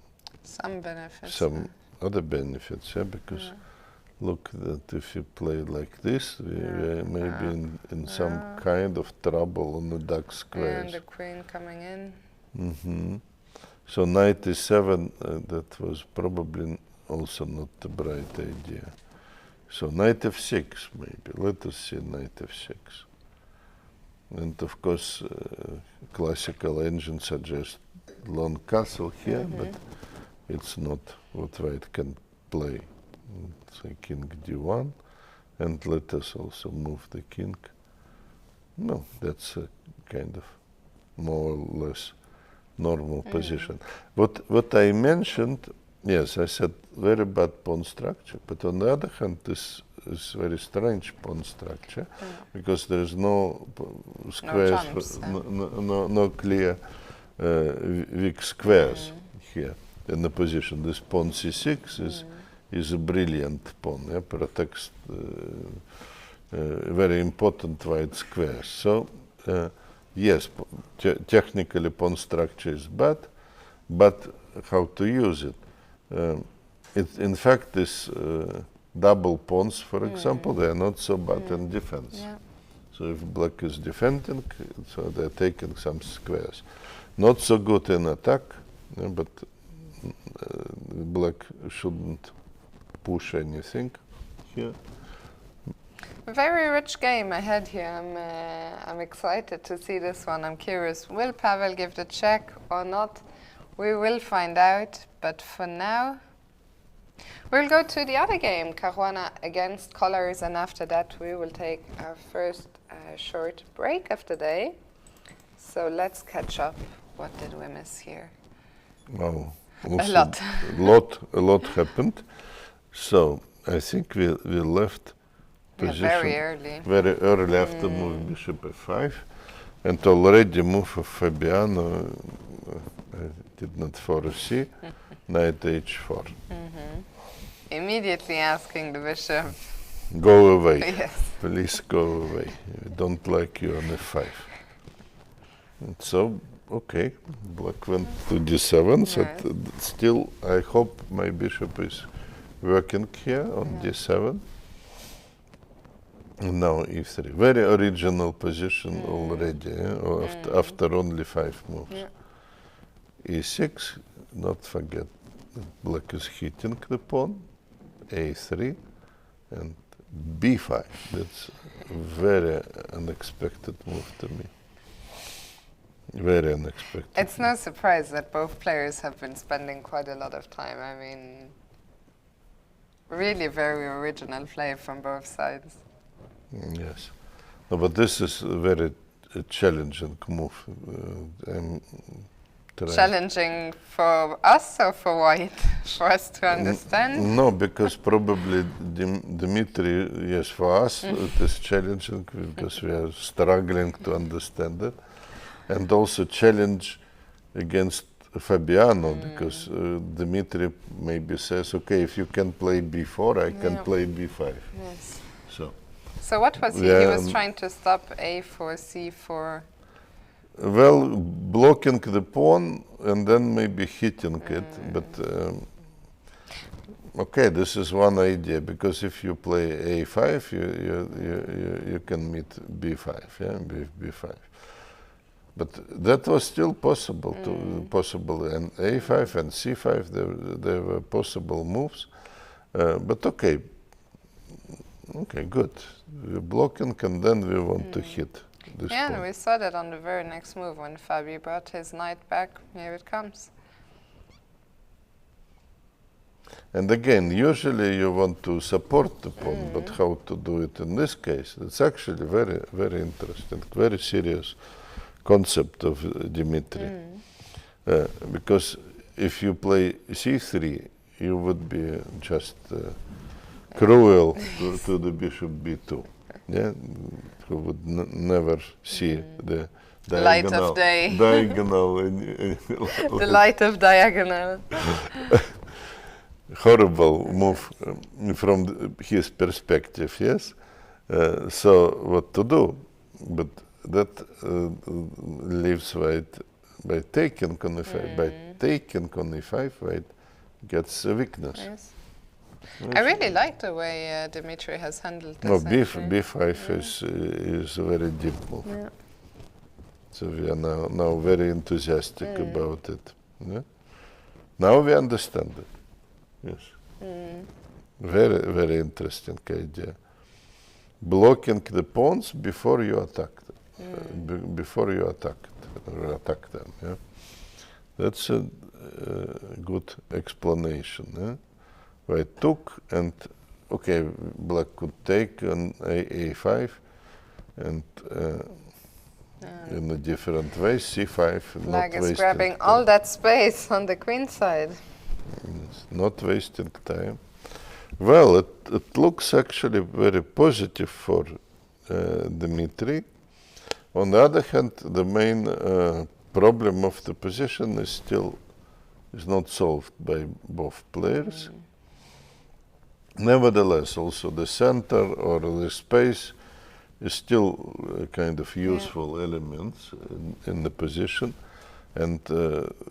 benefits. Some other benefits, because look that if you play like this, we maybe in some kind of trouble on the dark squares. And the queen coming in. So knight e7, that was probably also not a bright idea. So knight f6 maybe. Let us see knight f6. And of course, classical engine suggests long castle here, but it's not what white can play. So king d1, and let us also move the king. No, that's a kind of more or less normal position. What I mentioned, yes, I said very bad pawn structure, but on the other hand, this is very strange pawn structure because there is no squares, no clear weak squares here in the position. This pawn c6 is a brilliant pawn, protects very important white squares. So yes, technically pawn structure is bad, but how to use it? In fact, this double pawns, for example, they are not so bad in defense. So if black is defending, so they're taking some squares. Not so good in attack, but black shouldn't push anything here. Very rich game ahead here. I'm excited to see this one. I'm curious, will Pavel give the check or not? We will find out, but for now, We'll go to the other game, Caruana against Kollars, and after that we will take our first short break of the day. So let's catch up. What did we miss here? Well, a lot. a lot happened. So I think we left position very early after moving bishop f5, and already move of Fabiano I did not foresee. Knight h4. Immediately asking the bishop. Go away. Yes. Please go away. I don't like you on f5. And so, okay, black went to d7. So still, I hope my bishop is working here on d7. And now e3. Very original position already, or after only 5 moves. e6, not forget that black is hitting the pawn. a3 and b5. That's a very unexpected move to me. Very unexpected. It's no surprise that both players have been spending quite a lot of time. I mean, really very original play from both sides. Yes. No, but this is a very challenging move. Challenging for us or for white? For us to understand? No, because probably Dmitrij, yes, for us it is challenging because we are struggling to understand it. And also challenge against Fabiano because Dmitrij maybe says, okay, if you can play b4, I can play b5. Yes. So what was he? He was trying to stop a4, c4. Well, blocking the pawn and then maybe hitting it, but okay, this is one idea because if you play a5, you can meet b5, b5. But that was still possible, and a5 and c5 there were possible moves, but okay, good. We're blocking and then we want to hit. And we saw that on the very next move when Fabi brought his knight back. Here it comes. And again, usually you want to support the pawn, but how to do it in this case? It's actually very, very interesting, very serious concept of Dmitrij. Because if you play c3, you would be just cruel to the bishop b2. Who would never see the light of day. Diagonal. The light of diagonal. Horrible move from his perspective, yes? So what to do? But that leaves white by taking on e5. By taking on e5, white gets a weakness. Yes. I really like the way Dmitrij has handled this. No, b5 is a very deep move. So we are now very enthusiastic about it. Now we understand it. Yes. Very, very interesting idea. Blocking the pawns before you attack them. Before you attack them. That's a good explanation. White took, and okay, black could take on a5, and in a different way, c5. Black is grabbing all that space on the queen side. Yes, not wasting time. Well, it looks actually very positive for Dmitrij. On the other hand, the main problem of the position is not solved by both players. Nevertheless, also the center or the space is still a kind of useful elements in the position, and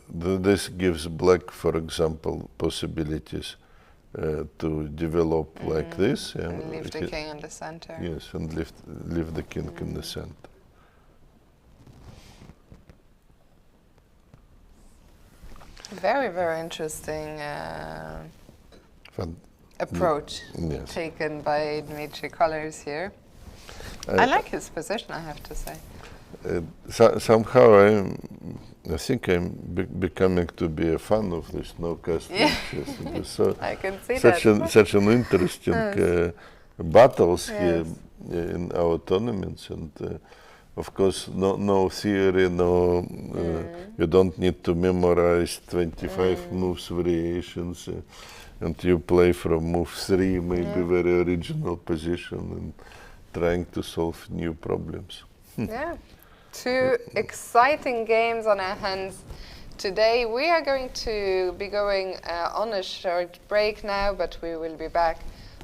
this gives black, for example, possibilities to develop like this. And leave the king in the center. Yes, and leave the king in the center. Very, very interesting approach taken by Dmitrij Kollars here. I like his position, I have to say. Somehow I'm I think I'm becoming to be a fan of this no-casting chess. It was so I can see such that. such an interesting battles Yes. here in our tournaments, and of course no theory, no you don't need to memorize 25 moves variations, and you play from move 3, maybe very original position, and trying to solve new problems. Yeah. 2 exciting games on our hands today. We are going to be going on a short break now, but we will be back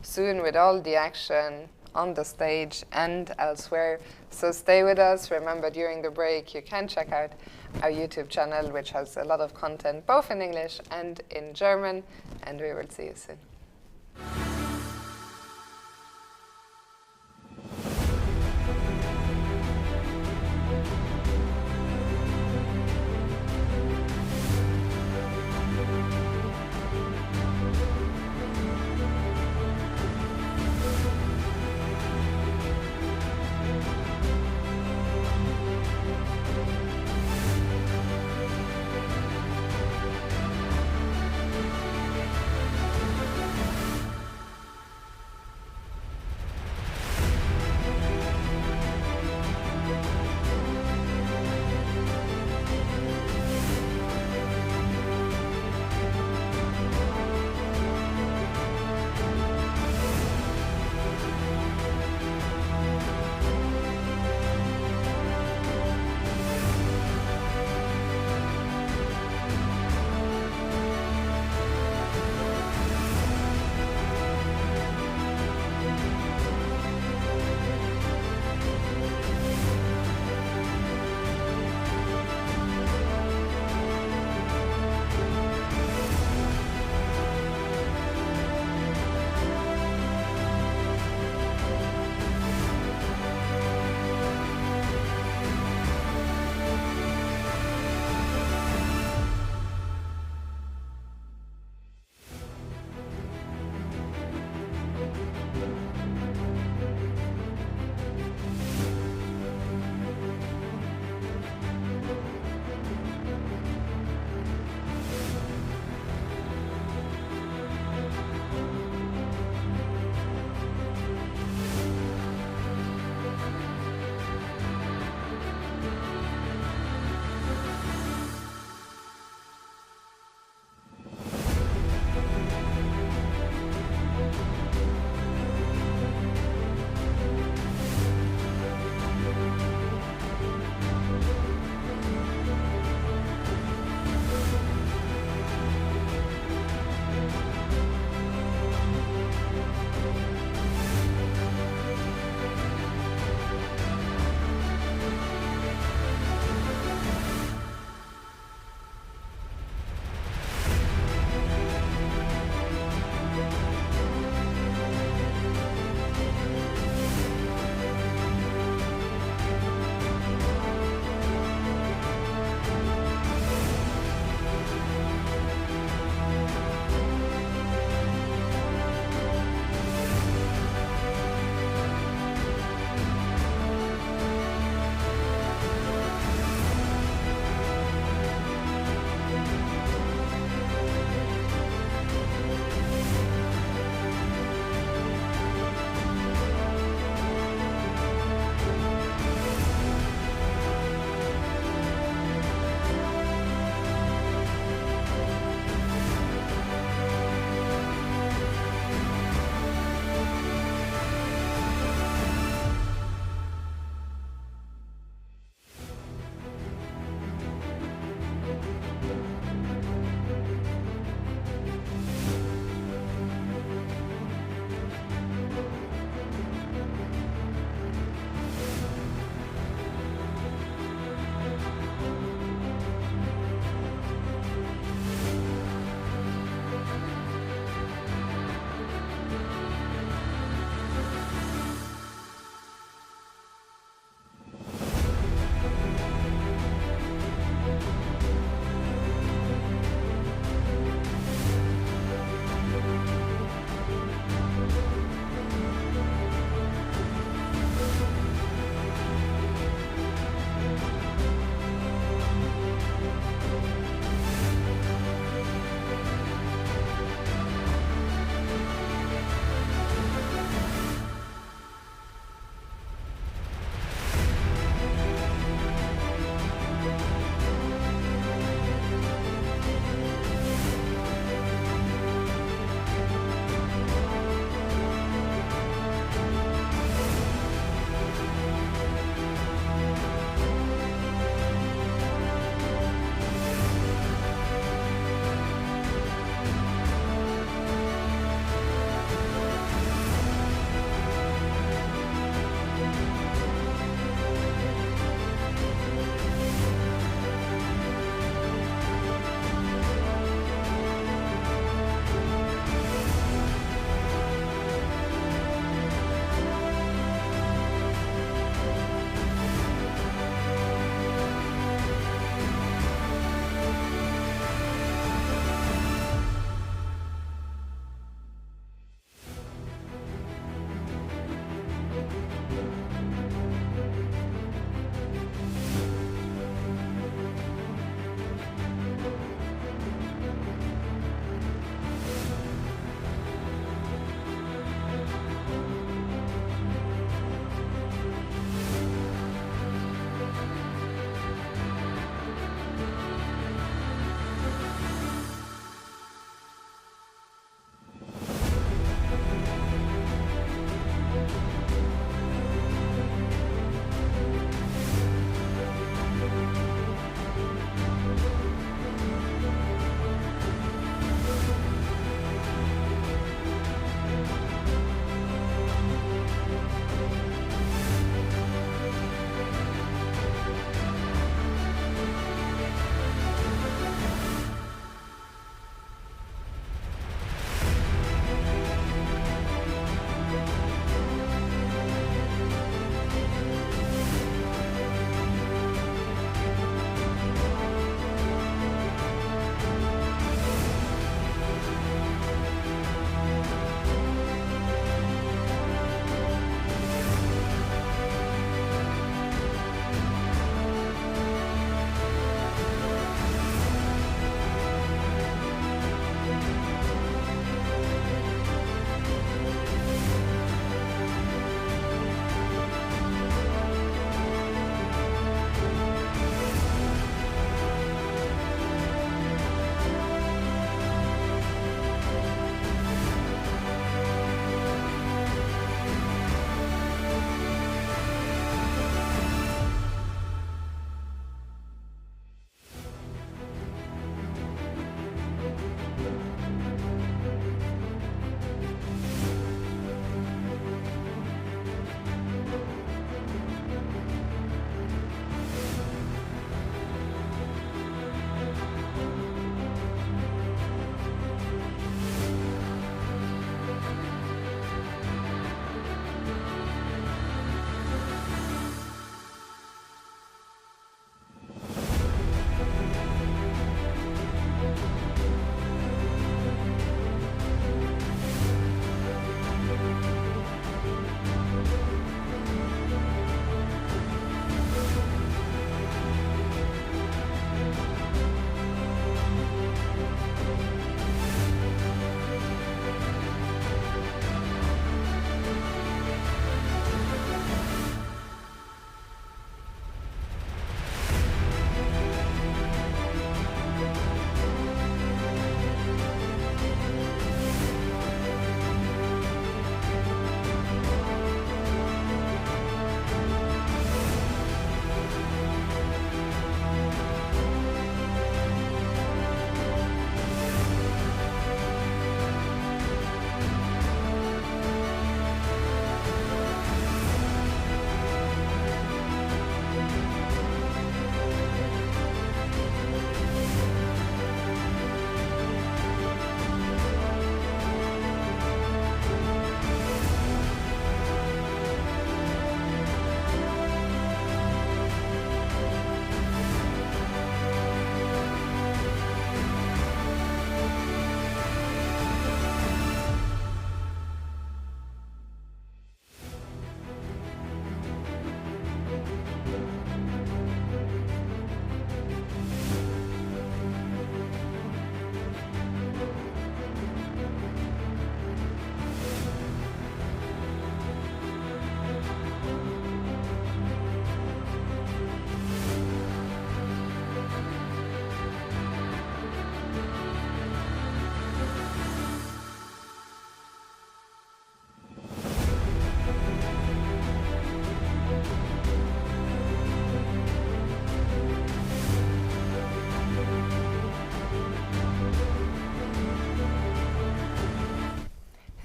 soon with all the action on the stage and elsewhere. So stay with us. Remember, during the break, you can check out our YouTube channel, which has a lot of content, both in English and in German, and we will see you soon.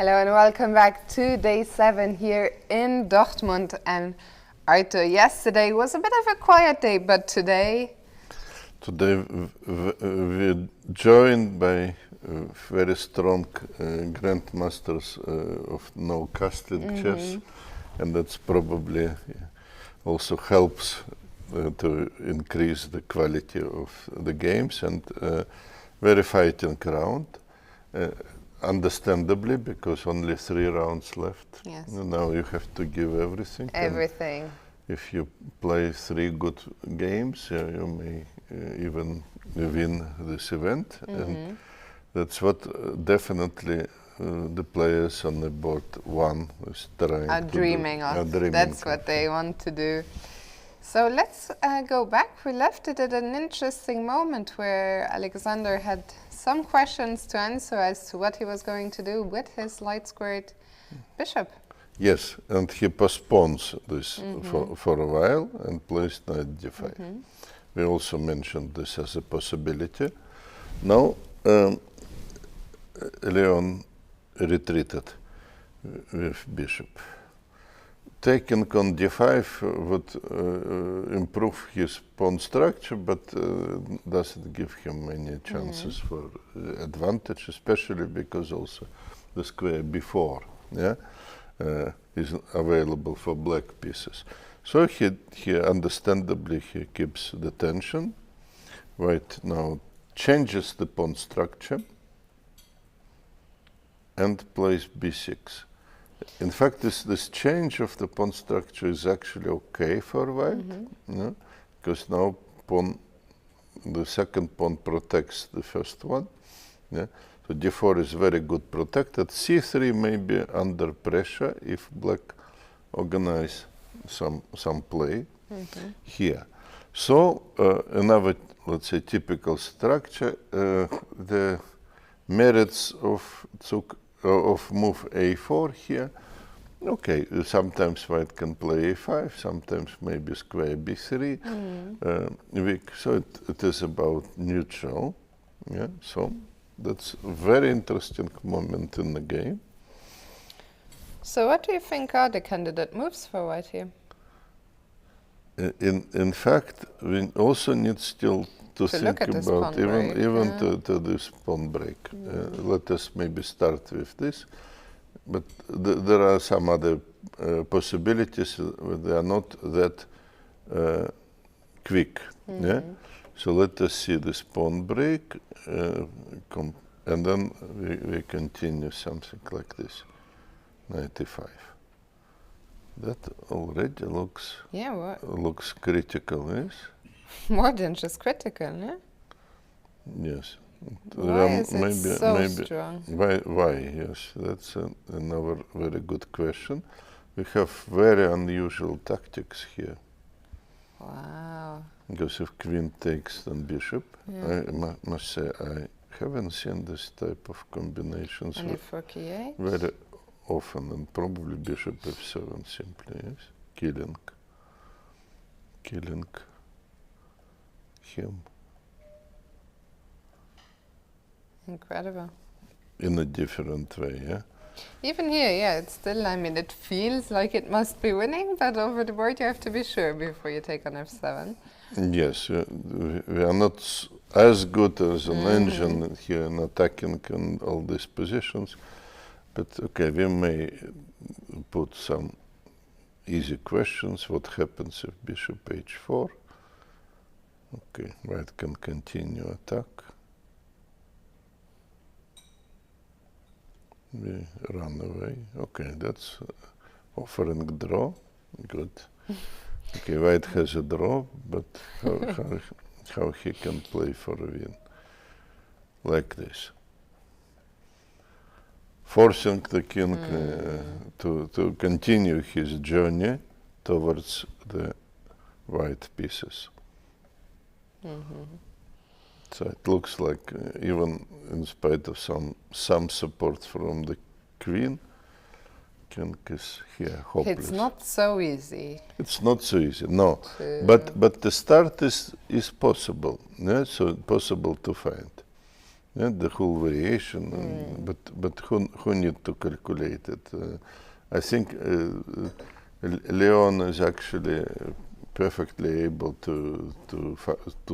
Hello and welcome back to day 7 here in Dortmund. And Arthur, yesterday was a bit of a quiet day, but today we're joined by very strong grandmasters of no casting chess, and that's probably also helps to increase the quality of the games, and very fighting round. Understandably, because only 3 rounds left. Yes. Now you have to give everything. everything. If you play 3 good games, you may even win this event. And that's what definitely the players on the board 1 is trying Are to dreaming do. of. Dreaming That's of. what they want to do. So let's go back. We left it at an interesting moment where Alexander had some questions to answer as to what he was going to do with his light squared bishop. Yes, and he postpones this for a while and plays knight d5. We also mentioned this as a possibility. Now, Leon retreated with bishop. Taking on d5 would improve his pawn structure, but doesn't give him many chances for advantage, especially because also the square b4 is available for black pieces. So he understandably he keeps the tension. White now changes the pawn structure and plays b6. In fact, this change of the pawn structure is actually okay for white, because now the second pawn protects the first one. Yeah? So d4 is very good protected. c3 may be under pressure if black organize some play here. So another, let's say, typical structure, the merits of move a4 here. Okay, sometimes white can play a5, sometimes maybe square b3. So it is about neutral. Yeah, so that's a very interesting moment in the game. So what do you think are the candidate moves for white here? In fact, we also need still to think about even to this pawn break. Let us maybe start with this, but there are some other possibilities. They are not that quick. Yeah. So let us see this pawn break, and then we continue something like this. 95. That already looks looks critical, yes? More than just critical, yeah? Yes. Why is it so strong? Why? Yes, that's another very good question. We have very unusual tactics here. Wow. Because if queen takes then bishop, I must say I haven't seen this type of combinations very often, and probably bishop f7 simply, yes? Killing him. Incredible. In a different way, yeah? Even here, yeah, it's still, I mean, it feels like it must be winning, but over the board you have to be sure before you take on f7. Yes, we are not as good as an engine here in attacking in all these positions, but okay, we may put some easy questions. What happens if bishop h4? Okay, white can continue attack. We run away. Okay, that's offering draw. Good. Okay, white has a draw, but how he can play for a win? Like this. Forcing the king to continue his journey towards the white pieces. So it looks like even in spite of some support from the queen, king is here hopeless. It's not so easy. It's not so easy, no. But the start is possible, yeah? So possible to find. Yeah, the whole variation, but who need to calculate it? I think Leon is actually perfectly able to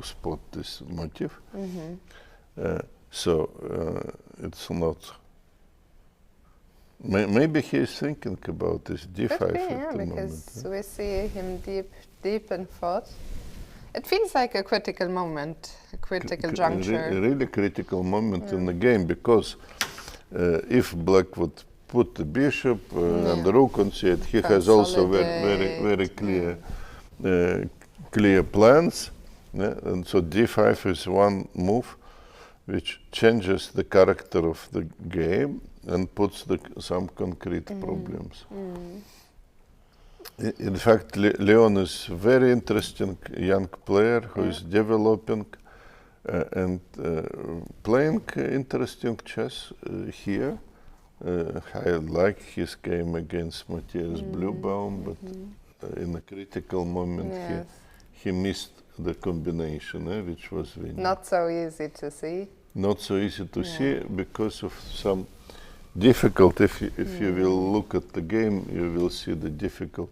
spot this motif. So it's not. Maybe he is thinking about this d5 Could be, at the because moment. we see him deep in thought. It feels like a critical moment, a critical juncture. Really critical moment in the game, because if Black would put the bishop and the rook on c8, he has also very clear clear plans, and so d5 is one move which changes the character of the game and puts some concrete problems. In fact, Leon is very interesting young player who is developing and playing interesting chess here. I like his game against Matthias Bluebaum, but in a critical moment he missed the combination, which was winning. Not so easy to see. Not so easy to see because of some difficult. If you will look at the game, you will see the difficult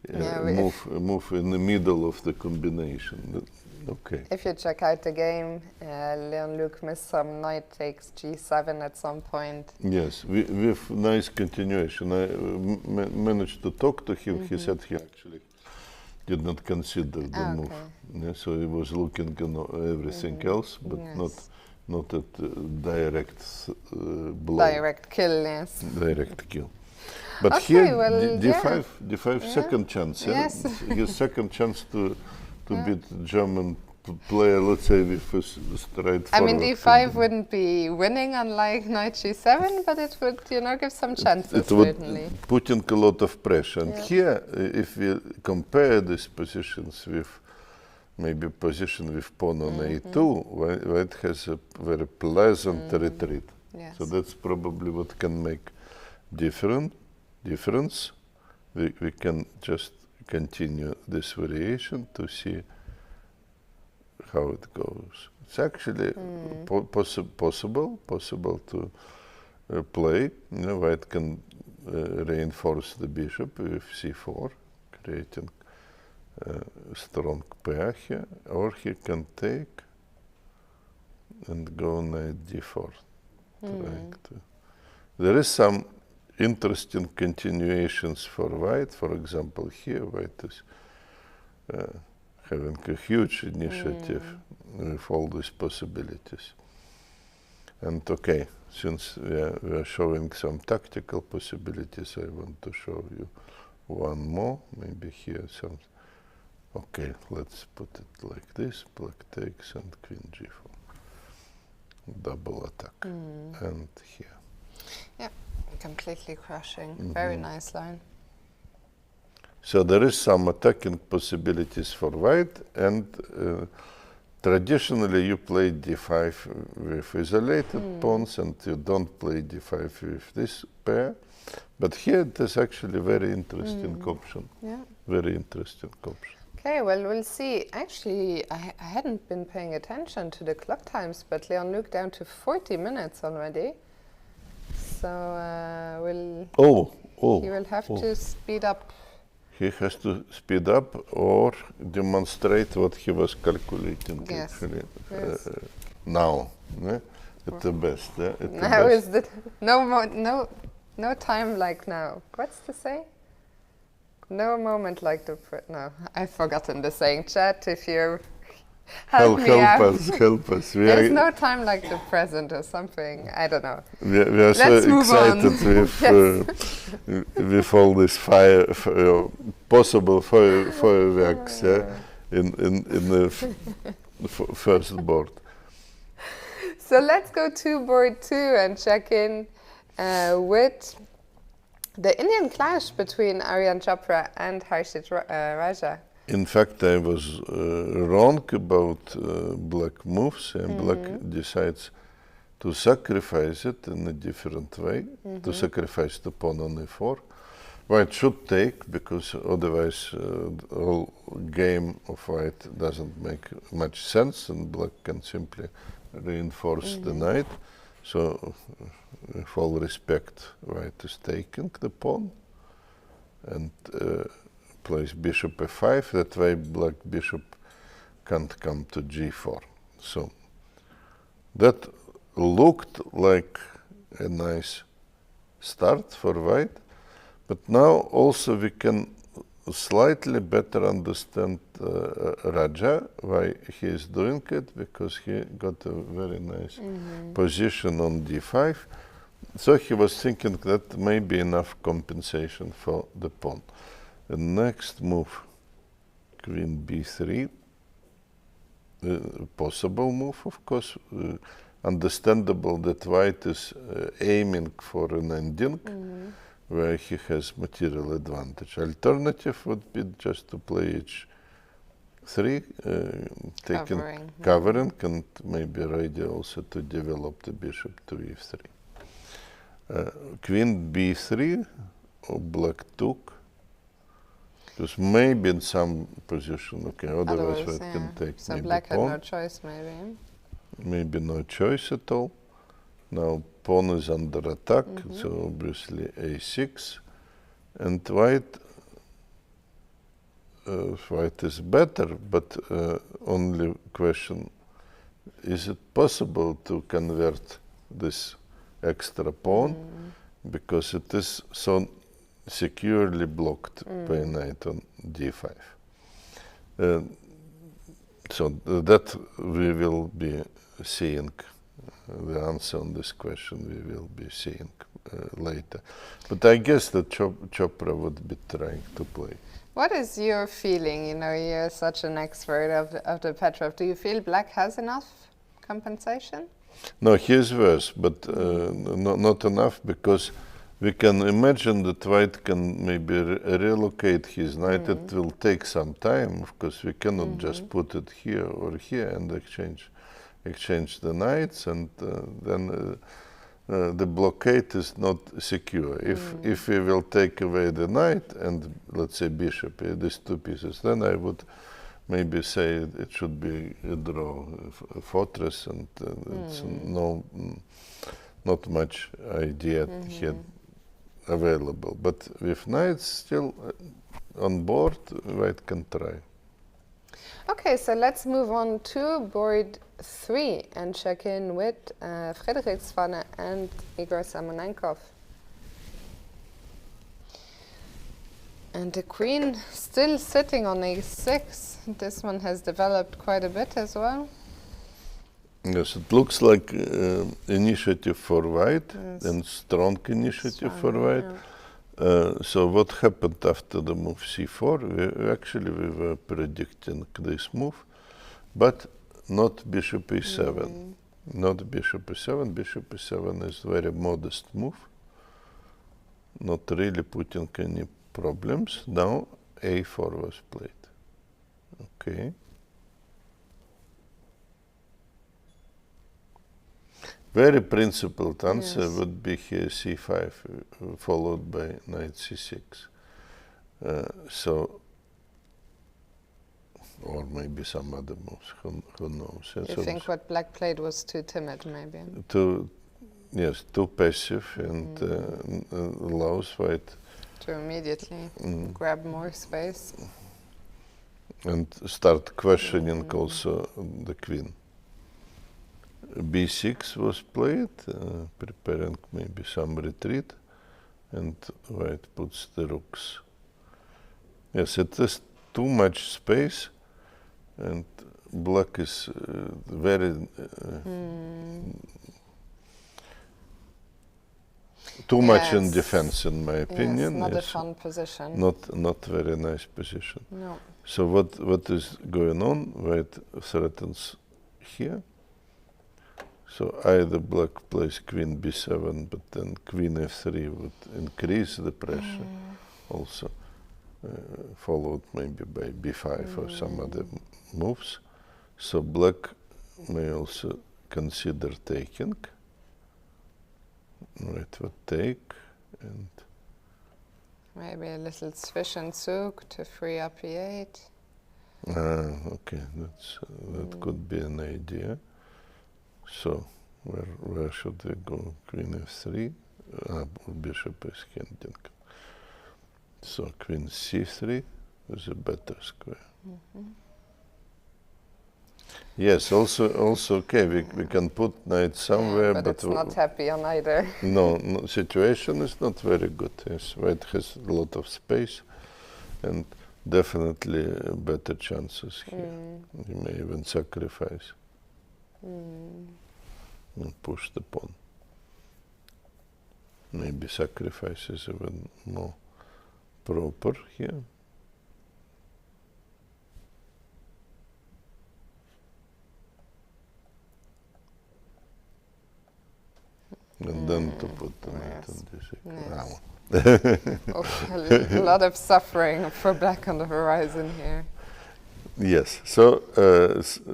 move in the middle of the combination. Okay. If you check out the game, Leon-Luc missed some knight takes g7 at some point. Yes, with nice continuation. I managed to talk to him. He said he actually did not consider the move. Yeah, so he was looking at everything else, but not at direct blow. Direct kill, yes. Direct kill. But here, d5 second chance. Yes. His second chance to beat German player, let's say, with a straight forward. I mean, d5 wouldn't be winning unlike knight g7, but it would, give some chances, it certainly. Would putting a lot of pressure. And here, if we compare these positions with maybe position with pawn on a2, White has a very pleasant retreat. Yes. So that's probably what can make difference. We can just continue this variation to see how it goes. It's actually possible to play. White can reinforce the bishop with c4, creating strong pair here, or he can take and go knight d4. There is some interesting continuations for White. For example, here White is having a huge initiative with all these possibilities. And okay, since we are showing some tactical possibilities, I want to show you one more. Maybe here some. Okay, let's put it like this: Black takes and Queen g4. Double attack. And here. Yeah, completely crushing. Very nice line. So there is some attacking possibilities for White, and traditionally you play d5 with isolated pawns, and you don't play d5 with this pair. But here it is actually a very interesting option. Yeah. Very interesting option. Okay, well, we'll see. Actually, I hadn't been paying attention to the clock times, but Leon-Luc down to 40 minutes already. So he will have to speed up. He has to speed up or demonstrate what he was calculating actually now. At the best. Now is the no time like now. What's the say? No moment like the no. I've forgotten the saying. Chat, if you help us. There's no time like the present or something. I don't know. We are so excited with all this possible fireworks in the first board. So let's go to board 2 and check in with the Indian clash between Aryan Chopra and Harshit Raja. In fact, I was wrong about Black moves, and Black decides to sacrifice it in a different way, to sacrifice the pawn on e4. White should take, because otherwise the whole game of white doesn't make much sense, and black can simply reinforce the knight. So, with all respect, white is taking the pawn and plays bishop f5. That way, black bishop can't come to g4. So, that looked like a nice start for white. But now also we can slightly better understand Raja, why he is doing it, because he got a very nice position on d5. So he was thinking that may be enough compensation for the pawn. The next move, queen b3, possible move, of course. Understandable that white is aiming for an ending where he has material advantage. Alternative would be just to play h3, covering, and maybe ready also to develop the bishop to e3. Queen b3, or black took, because maybe in some position, okay, otherwise white can take so maybe black pawn. had no choice, maybe. Maybe no choice at all. Now pawn is under attack, so obviously a6, and white is better, but only question, is it possible to convert this extra pawn, because it is so securely blocked by knight on d5. So that we will be seeing. The answer on this question we will be seeing later. But I guess that Chopra would be trying to play. What is your feeling? You know, you're such an expert of the Petrov. Do you feel black has enough compensation? No, he is worse, but not enough, because we can imagine that white can maybe relocate his knight. It will take some time, of course. We cannot just put it here or here and exchange the knights, and then the blockade is not secure. If we will take away the knight and, let's say, bishop, these two pieces, then I would maybe say it should be a draw, a fortress, and it's not much idea here available. But with knights still on board, white can try. Okay, so let's move on to board 3 and check in with Frederik, Svane and Ihor Samunenkov. And the queen still sitting on a6. This one has developed quite a bit as well. Yes, it looks like initiative for white, and strong initiative for white. So what happened after the move c4? We were predicting this move, but not bishop e7. Not bishop e7. Bishop e7 is very modest move, not really putting any problems. Now a4 was played. Okay. Very principled answer would be here c5, followed by knight c6. Or maybe some other moves, who knows. You think what black played was too timid, maybe? Too passive, and allows white to immediately grab more space. And start questioning also the queen. b6 was played, preparing maybe some retreat, and white puts the rooks. Yes, it is too much space, and black is very too much in defense, in my opinion. Not a fun position. Not very nice position. No. So what is going on? White threatens here. So either black plays queen b7, but then queen f3 would increase the pressure also, followed maybe by b5 or some other moves. So black may also consider taking. White would take, and Maybe a little Zwischenzug to free up e8. Okay, that could be an idea. So, where should we go? Queen f3. Bishop is handing. So, queen c3 is a better square. Yes, also okay, we can put knight somewhere, but it's not happy on either. no, situation is not very good. Yes, white has a lot of space and definitely better chances here. You may even sacrifice and push the pawn. Maybe sacrifice is even more proper here. And then to put the knight on d6. A lot of suffering for black on the horizon here. Yes, so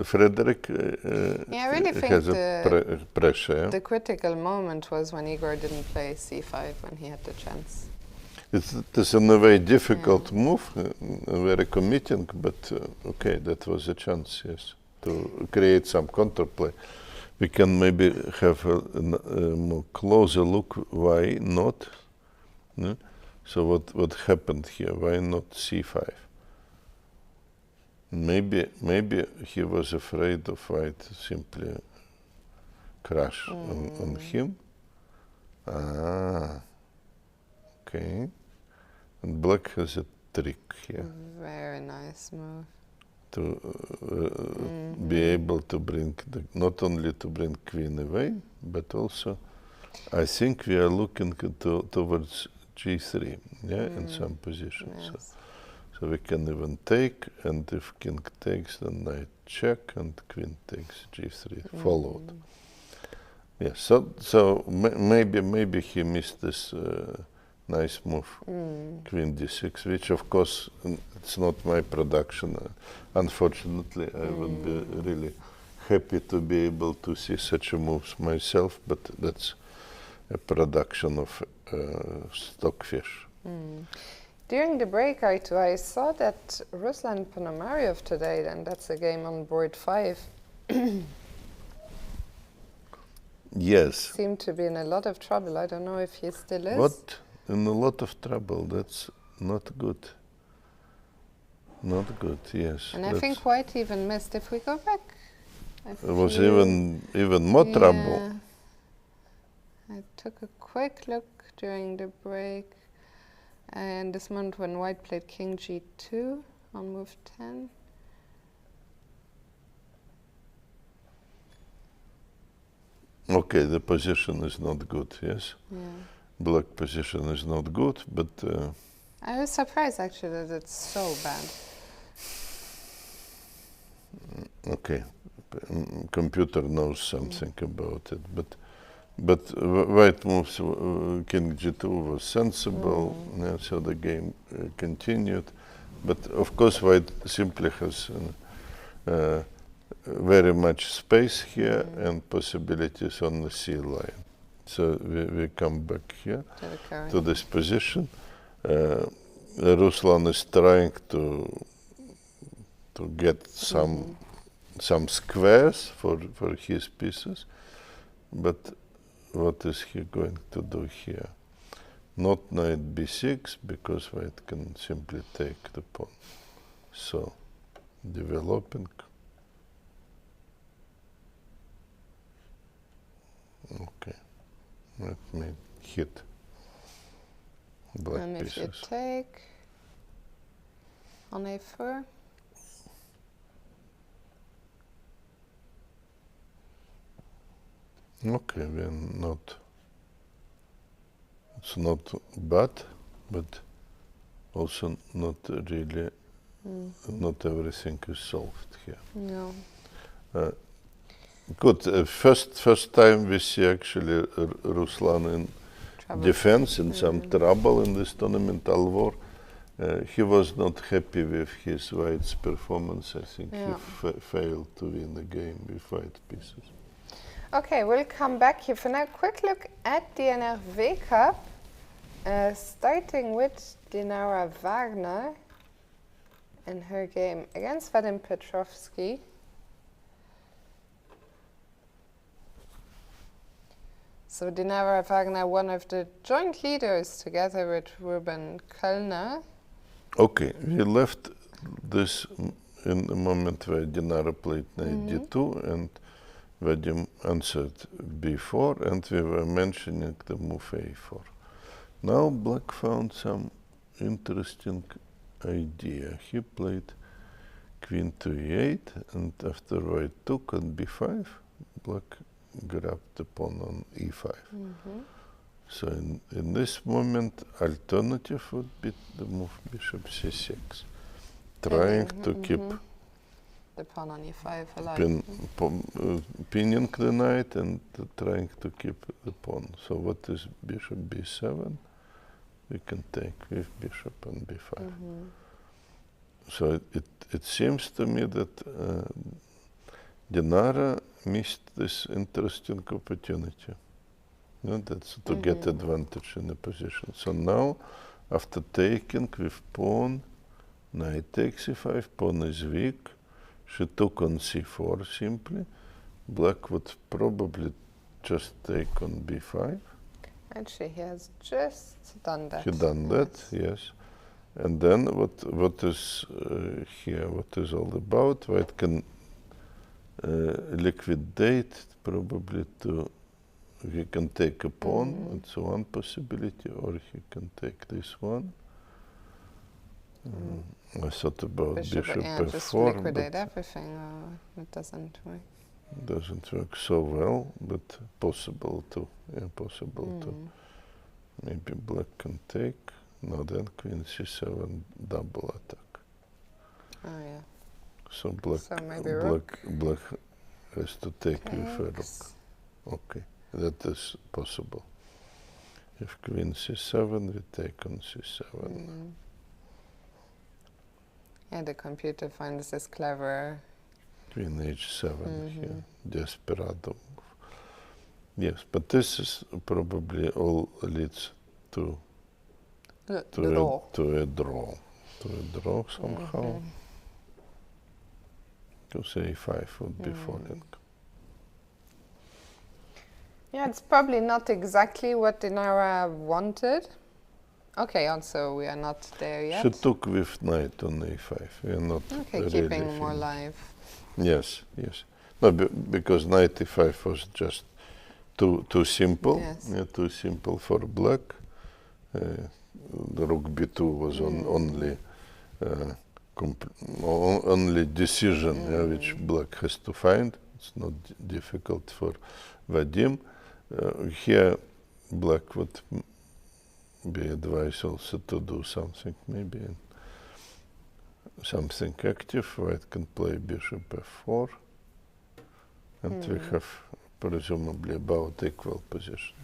Frederik I really think has a pressure. The critical moment was when Ihor didn't play c5 when he had the chance. It's in a way difficult move, very committing, but okay, that was a chance, yes, to create some counterplay. We can maybe have a more closer look. Why not? Yeah? So what happened here? Why not c5? Maybe he was afraid of white simply crash on him. Okay. And black has a trick here. Very nice move. To be able to bring, not only to bring queen away, but also, I think we are looking towards g3, yeah, in some positions. Yes. So we can even take, and if king takes, then knight check, and queen takes g3, followed. Yeah, so maybe he missed this nice move, queen d6, which of course it's not my production. Unfortunately, I would be really happy to be able to see such a moves myself, but that's a production of Stockfish. During the break, I saw that Ruslan Ponomariov today, and that's a game on board 5. Yes. Seemed to be in a lot of trouble. I don't know if he still is. What? In a lot of trouble. That's not good. Not good, yes. And I think white even missed. If we go back, it was even more trouble. I took a quick look during the break. And this moment when white played king g2 on move 10. Okay, the position is not good, yes? Yeah. Black position is not good, but... I was surprised actually that it's so bad. Okay, computer knows something about it, but white moves, king g2 was sensible, yeah, so the game continued. But of course white simply has very much space here and possibilities on the C line. So we come back here to this position. Ruslan is trying to get some squares for his pieces, but what is he going to do here? Not knight b6, because white can simply take the pawn. So, developing. Okay, let me hit black and pieces. if you take on a4. Okay, we're not. It's not bad, but also not really. Not everything is solved here. No. Good. First time we see actually Ruslan in defense, in some trouble in this tournament, Alvor. He was not happy with his white's performance. I think he failed to win the game with white pieces. Okay, we'll come back here for now. Quick look at the NRV Cup. Starting with Dinara Wagner in her game against Vadim Petrovsky. So Dinara Wagner, one of the joint leaders together with Ruben Kölner. Okay, we left this in the moment where Dinara played knight d2 and Vadim answered b4, and we were mentioning the move a4. Now black found some interesting idea. He played queen to e8, and after white took on b5, black grabbed the pawn on e5. So in this moment, alternative would be the move bishop c6, trying to keep the pawn on e5 alive. pinning the knight and trying to keep the pawn. So what is bishop b7? We can take with bishop on b5. So it seems to me that Dinara missed this interesting opportunity. That's to get advantage in the position. So now, after taking with pawn, knight takes e5, pawn is weak. She took on c4 simply. Black would probably just take on b5. Actually, he has just done that. He done that, yes. And then what is here? What is all about? White can liquidate probably to. He can take a pawn. It's one possibility, or he can take this one. I thought about bishop f4, just liquidate everything. It doesn't work. Doesn't work so well, but possible too. Yeah, possible too. Maybe black can take. No, then queen c7 double attack. Oh yeah. So black has to take with a rook. Okay, that is possible. If queen c7, we take on c7. Yeah, the computer finds this clever. Queen h7 here, desperado move. Yes, but this is probably all leads to a draw somehow. Because a5 would be falling. Yeah, it's probably not exactly what Dinara wanted. Okay, also we are not there yet. She took with knight on a5. We are not really keeping more live. Yes, yes. No, because knight e5 was just too simple. Yes. Yeah, too simple for black. The rook b2 was only decision which black has to find. It's not difficult for Vadim. Here, black would be advised also to do something, maybe something active. White can play bishop f4, and we have presumably about equal position.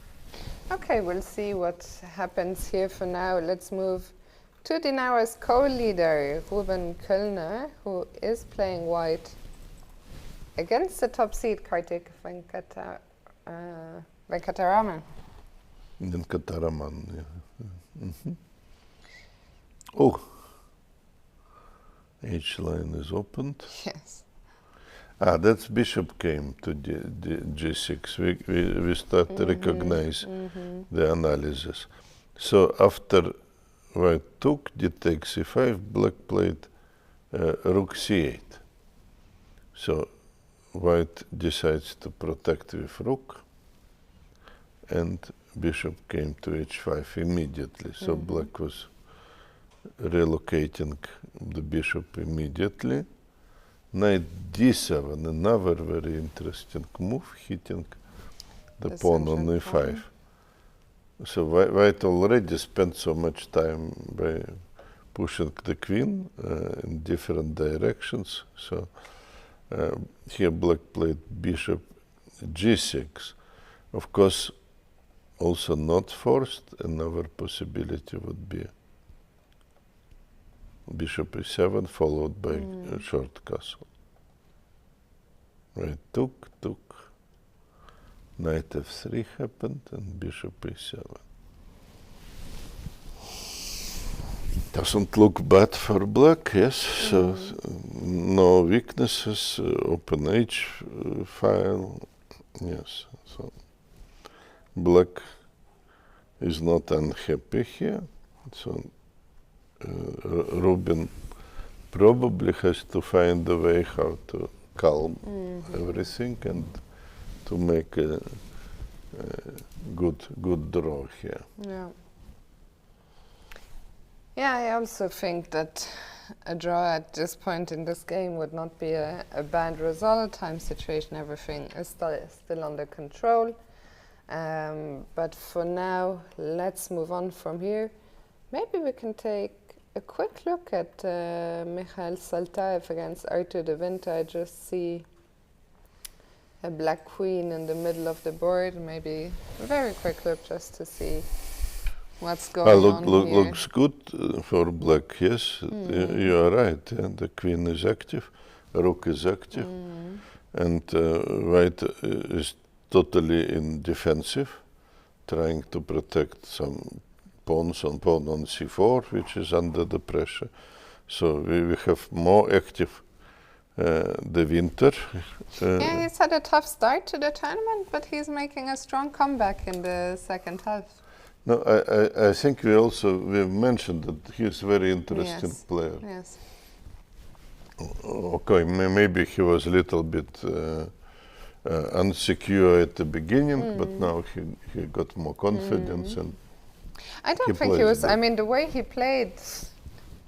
Okay, we'll see what happens here for now. Let's move to Dinara's co-leader, Ruben Kölner, who is playing white against the top seed, Kartik Venkataraman. Venkataraman, yeah. Oh, H line is opened. Yes. That's bishop came to g6. We start to recognize the analysis. So after white took, d takes c5, black played rook c8. So white decides to protect with rook, and bishop came to h5 immediately. So black was relocating the bishop immediately. Knight d7, another very interesting move, hitting the pawn on e5. So white already spent so much time by pushing the queen in different directions. So here black played bishop g6. Of course, also not forced. Another possibility would be bishop e7 followed by a short castle. Right, took. Knight f3 happened and bishop e7. Doesn't look bad for black, yes. So no weaknesses. Open H file, yes. So black is not unhappy here. So Rubin probably has to find a way how to calm everything and to make a good draw here. Yeah. Yeah, I also think that a draw at this point in this game would not be a bad result. Time situation, everything is still under control. But for now, let's move on from here. Maybe we can take a quick look at Mikhail Saltaev against Artur de Winter. I just see a black queen in the middle of the board. Maybe a very quick look just to see what's going on here. Looks good for black, yes. You are right. Yeah. The queen is active, rook is active, and white is totally in defensive, trying to protect some pawns on pawn on c4, which is under the pressure. So we have more active De Winter. Yeah, he's had a tough start to the tournament, but he's making a strong comeback in the second half. No, I think we've mentioned that he's a very interesting player. Yes. Okay, maybe he was a little bit unsecure at the beginning, but now he got more confidence and I don't think he was. I mean, the way he played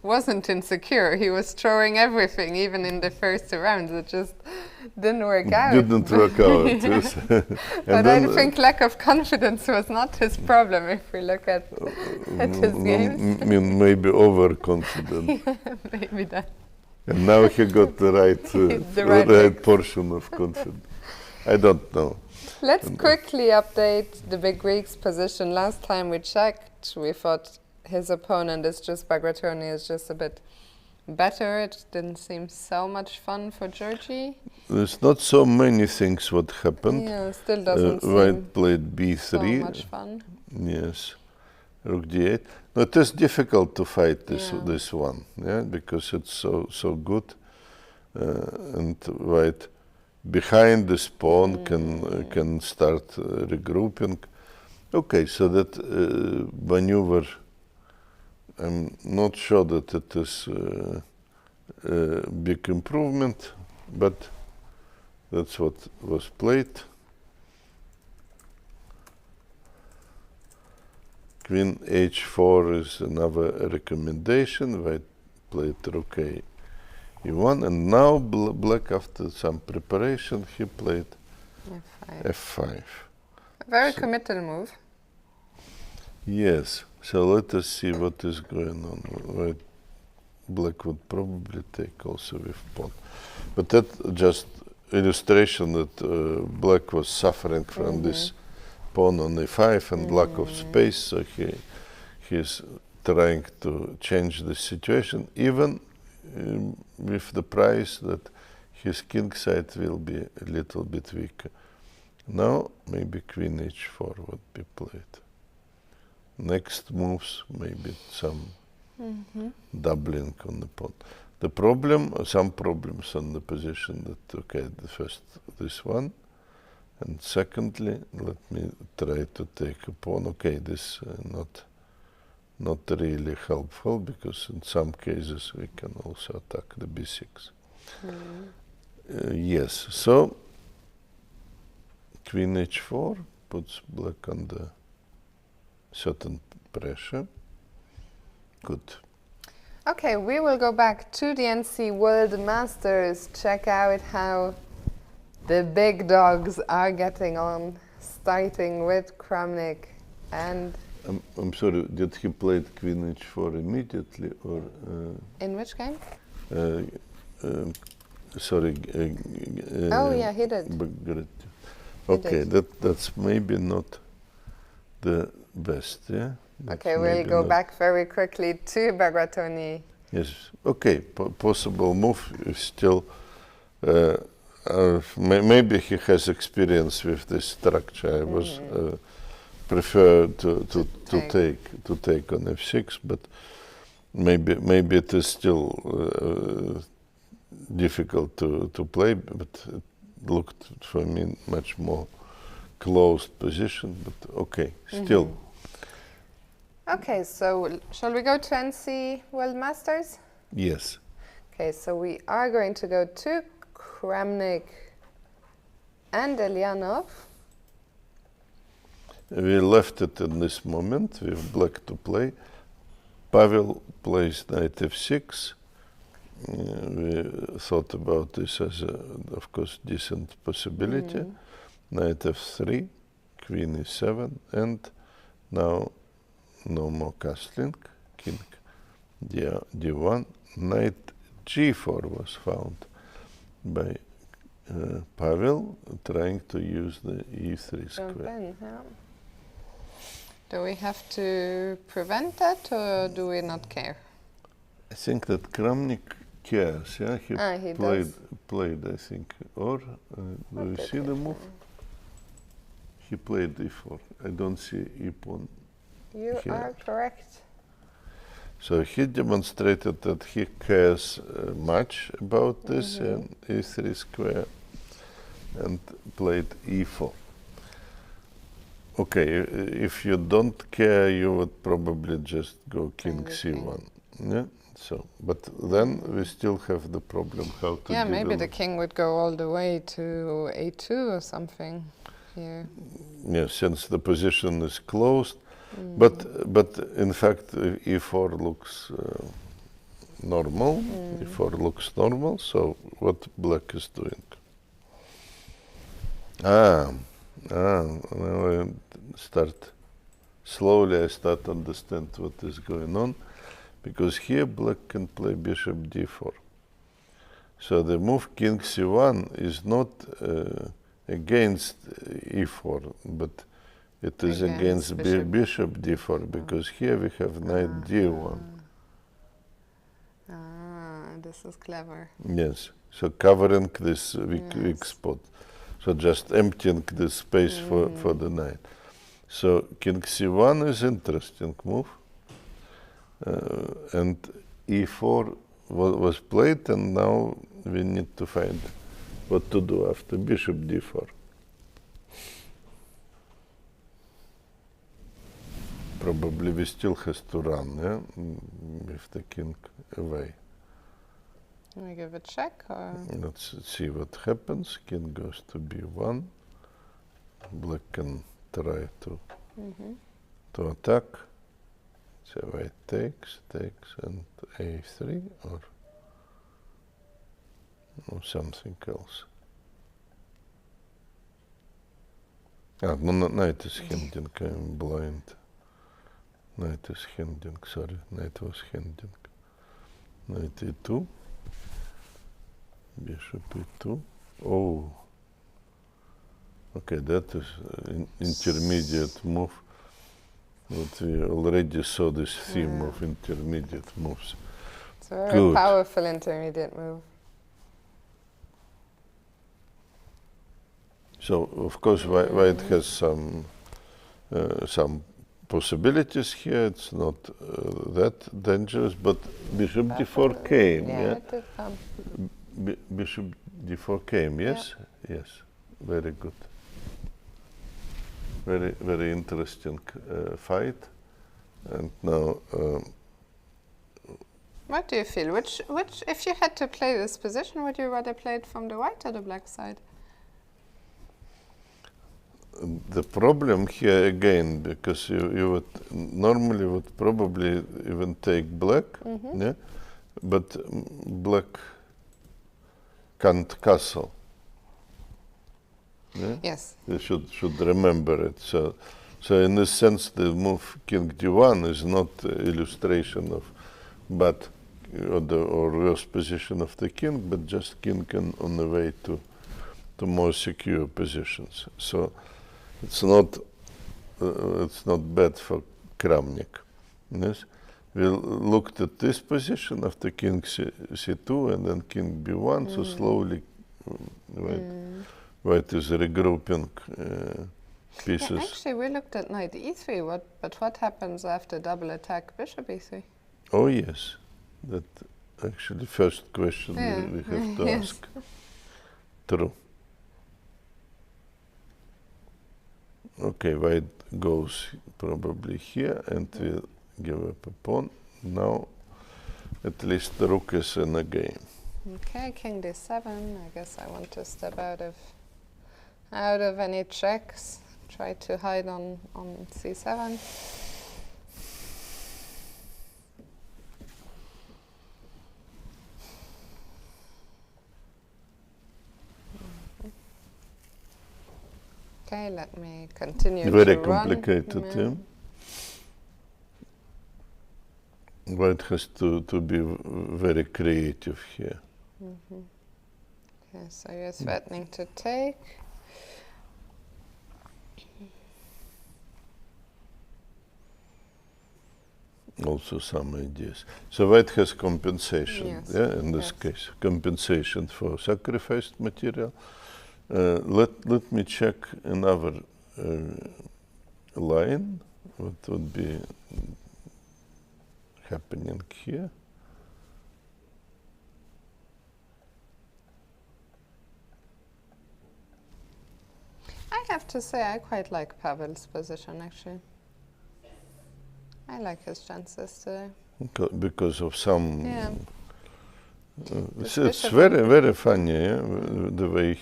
wasn't insecure. He was throwing everything, even in the first rounds. It just didn't work out. Didn't work out. Yes. But I think lack of confidence was not his problem if we look at his games. Maybe overconfident. Maybe that. And now he got the right portion of confidence. I don't know. Let's quickly update the big Greek's position. Last time we checked, we thought his opponent is just Bagratoni is just a bit better. It didn't seem so much fun for Georgi. There's not so many things what happened. Yeah, still doesn't seem White played b3. so much fun. Yes, rook d8. No, it is difficult to fight this one, yeah, because it's so good, and white behind this pawn can start regrouping. Okay, so that maneuver, I'm not sure that it is a big improvement, but that's what was played. Queen h4 is another recommendation. White played rook e1, and now black, after some preparation, he played f5. A very committed move. Yes. So let us see what is going on. White, black would probably take also with pawn, but that just illustration that black was suffering from this pawn on e5 and lack of space. So he's trying to change the situation, even with the price that his king side will be a little bit weaker. Now maybe queen h4 would be played. Next moves, maybe some doubling on the pawn. The problem, some problems on the position that, okay, the first this one, and secondly, let me try to take a pawn. Okay, this not really helpful, because in some cases we can also attack the b6. Yes, so queen h4 puts black under certain pressure. Good. Okay, we will go back to the NC World Masters, check out how the big dogs are getting on, starting with Kramnik and... I'm sorry, did he play queen h4 immediately, or... in which game? Sorry. Oh yeah, he did. Okay, that's maybe not the best, yeah? That's okay, we'll go back very quickly to Bagratoni. Yes, okay, possible move is still... maybe he has experience with this structure. I was prefer to take on f6, but Maybe it is still difficult to play, but it looked for me much more closed position. But okay, still. Okay, so shall we go to NC World Masters? Yes. Okay, so we are going to go to Kramnik and Eljanov. We left it in this moment with black to play. Pavel plays knight f6. We thought about this as a, of course, decent possibility. Knight f3, queen e7, and now no more castling. King d1. Knight g4 was found by Pavel, trying to use the e3 square. Do we have to prevent that, or do we not care? I think that Kramnik cares. Yeah, he played. I think, or do you see the move? He played e4. I don't see e pawn. You are correct. So he demonstrated that he cares much about this and e3 square, and played e4. Okay, if you don't care, you would probably just go king c1. Yeah. So, but then we still have the problem how to. Yeah, maybe the king would go all the way to a2 or something here. Yeah, since the position is closed, but in fact e4 looks normal. E4 looks normal. So what black is doing? Now I start slowly. I start to understand what is going on, because here black can play bishop d4. So the move king c1 is not against e4, but it is against bishop d4, because here we have knight d1. This is clever. Yes, so covering this weak spot. So just emptying the space for the knight. So king c1 is interesting move. And e4 was played, and now we need to find what to do after bishop d4. Probably we still has to run, yeah, with the king away. Can we give a check, or? Let's see what happens. King goes to b1. Black can try to attack. So white takes, and a3, or something else. No, knight is hinging. I'm blind. Knight is hinging. Sorry, knight was hinging. Knight e2. Bishop e2. Oh. Okay, that is an intermediate move. But we already saw this theme of intermediate moves. It's a very powerful intermediate move. So, of course, white has some possibilities here. It's not that dangerous, but bishop d4 came. Yeah, it did come. Bishop d4 came. Yes, yes, very good. Very, very interesting fight. And now, what do you feel? Which, if you had to play this position, would you rather play it from the white or the black side? The problem here again, because you would normally would probably even take black, yeah, but black can't castle. Yeah? Yes. You should remember it. So in this sense, the move king d1 is not illustration of bad or worse position of the king, but just king on the way to more secure positions. So it's not bad for Kramnik. Yes, we looked at this position after king c2 and then king b1. So slowly, white is regrouping pieces. Yeah, actually, we looked at knight e3. But what happens after double attack bishop e3? Oh yes, that actually first question Yeah. we have to Yes. ask. True. Okay, white goes probably here and we'll give up a pawn. Now at least the rook is in a game. Okay, king d7. I guess I want to step out of any checks. Try to hide on c7. Okay, let me continue Very to complicated, run. yeah. White has to be very creative here. Okay, so you're threatening to take. Also some ideas. So white has compensation, Yes. yeah, in this case. Compensation for sacrificed material. Let me check another line. What would be happening here? I have to say I quite like Pavel's position actually. I like his chances today. Because of some... Yeah. It's very, very funny, yeah, the way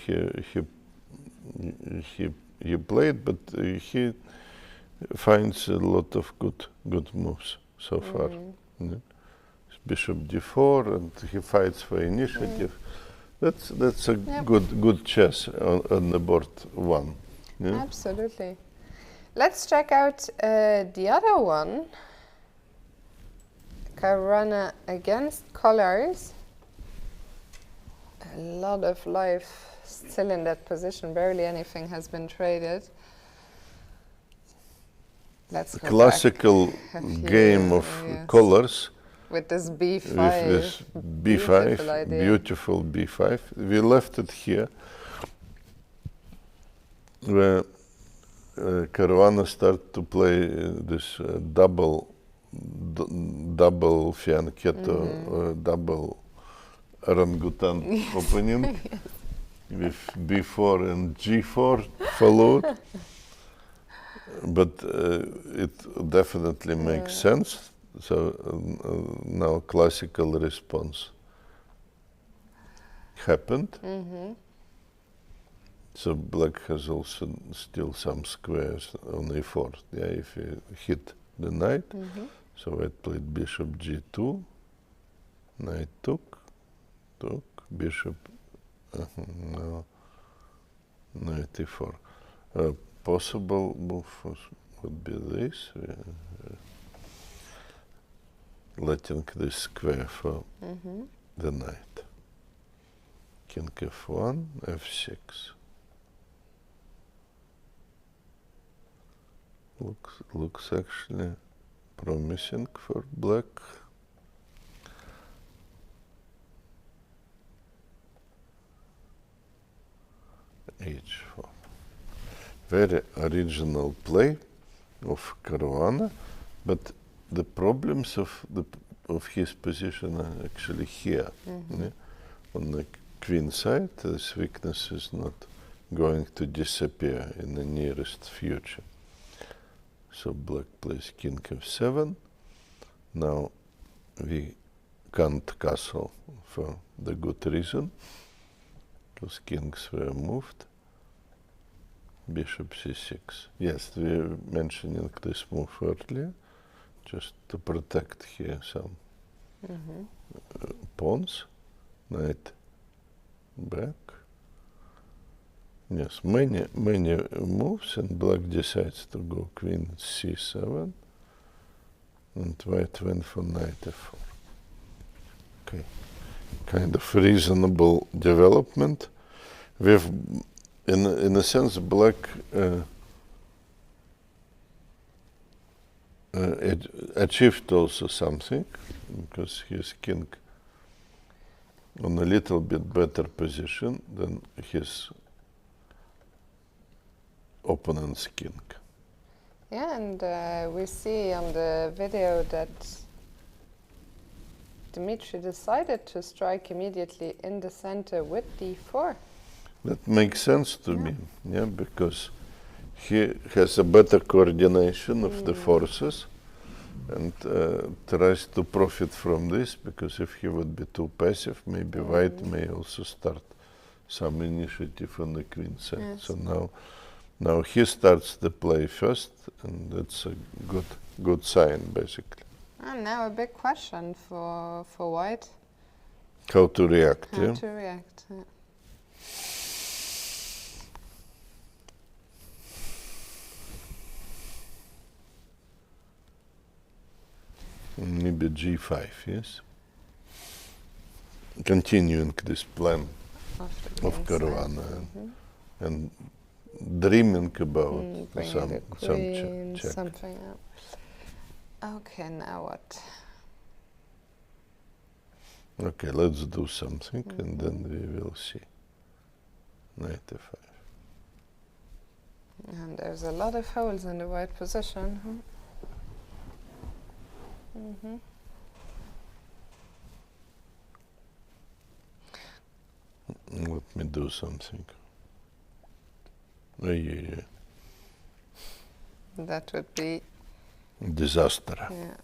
he played, but he finds a lot of good moves so far. Yeah. Bishop d4, and he fights for initiative. That's a good chess on the board one. Yeah? Absolutely. Let's check out the other one. Caruana against Kollars. A lot of life still in that position. Barely anything has been traded. Let's go Classical back. game of Kollars. With this b5. With this b5, beautiful b5. We left it here, where Caruana started to play this double fianchetto, double orangutan opening with b4 and g4 followed. But it definitely makes sense. So now classical response happened. So black has also still some squares on a4. Yeah, if you hit the knight. So white played bishop g2, knight took, bishop, no, knight e4. Possible move would be this. Letting this square for the knight. King f1, f6. Looks actually promising for black. h4. Very original play of Caruana, but the problems of his position are actually here. Yeah? On the queen side, this weakness is not going to disappear in the nearest future. So black plays king f7. Now we can't castle for the good reason, because kings were moved. Bishop c6. Yes, we were mentioning this move earlier, just to protect here some pawns. Knight back. Yes, many moves, and black decides to go queen c7, and white went for knight f4. Okay, kind of reasonable development. We've, in a sense, black achieved also something, because his king on a little bit better position than his opponent's king. Yeah, and we see on the video that Dmitrij decided to strike immediately in the center with d4. That makes sense to me, yeah, because he has a better coordination of the forces and tries to profit from this, because if he would be too passive, maybe white may also start some initiative on the queen side. Yes. So now he starts the play first, and that's a good sign, basically. And now a big question for white. How to react, How yeah? to react. Yeah. Maybe g5, yes? Continuing this plan of Caruana and dreaming about Bringing the some queen, check. something else. Okay, now what? Okay, let's do something and then we will see. Knight f5. And there's a lot of holes in the white position. Let me do something. Yeah. That would be, Disaster. yeah.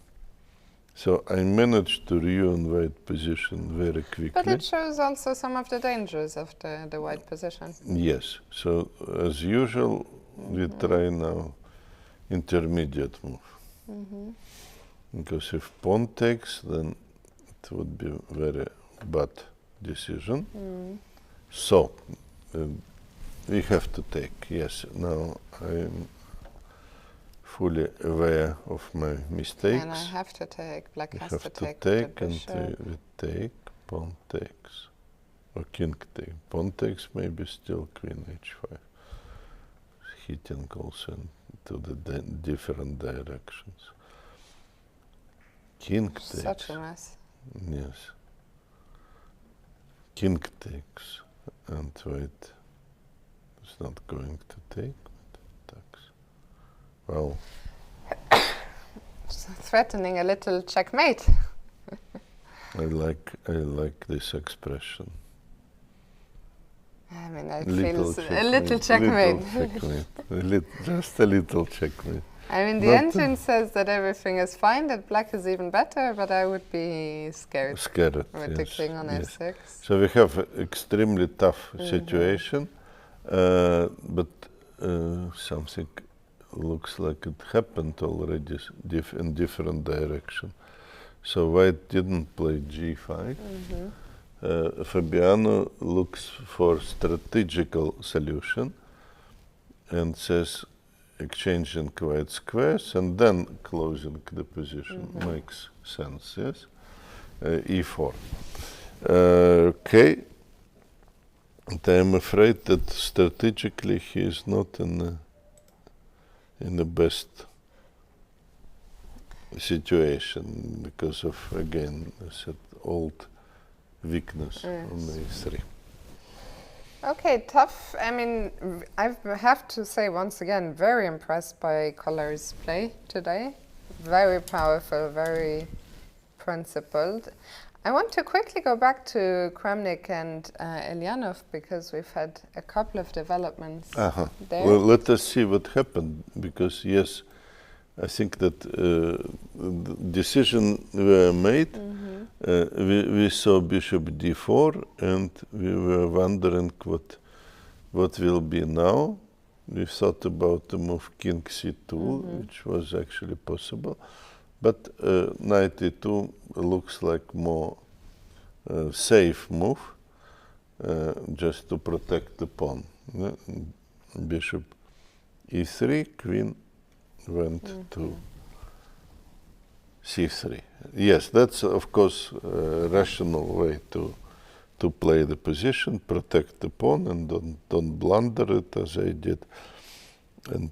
So I managed to ruin white position very quickly. But it shows also some of the dangers of the white position. Yes. So as usual, we try now intermediate move. Because if pawn takes, then it would be very bad decision. So we have to take. Yes. Now I'm fully aware of my mistakes. And I have to take. Black We has have to to take. take, the and bishop. we take, pawn takes, or king takes. Pawn takes, maybe still queen h5, hitting also into the different directions. King takes. Such a mess. Yes. King takes, and white is not going to take, but attacks. Well, So threatening a little checkmate. I like this expression. I mean, it Little feels a little checkmate. Just a little checkmate. I mean, the Not engine says that everything is fine, that black is even better, but I would be scared Scared, with the yes, king on yes. f6. So we have an extremely tough situation, but something looks like it happened already in different direction. So white didn't play g5. Fabiano looks for strategical solution and says exchanging white squares and then closing the position. Makes sense, yes? E4. Okay. And I'm afraid that strategically he is not in the best situation because of, again, I said, old weakness on A3. Okay, tough. I mean, I have to say once again, very impressed by Kollars' play today. Very powerful, very principled. I want to quickly go back to Kramnik and Eljanov because we've had a couple of developments there. Well, let us see what happened because, yes, I think that decision were made. We saw bishop d4 and we were wondering what will be now. We thought about the move king c2, which was actually possible. But knight e2 looks like more safe move, just to protect the pawn. Bishop e3, queen went to c3. Yes, that's of course a rational way to play the position, protect the pawn, and don't blunder it as I did, and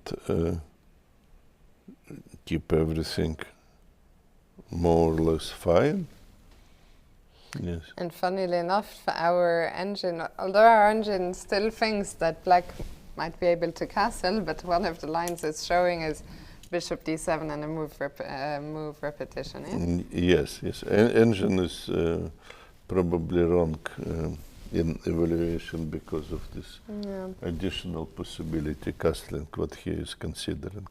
keep everything more or less fine. Yes. And funnily enough, our engine, although our engine still thinks that black might be able to castle, but one of the lines it's showing is bishop d7 and a move repetition. Yes. Engine is probably wrong in evaluation because of this additional possibility castling what he is considering.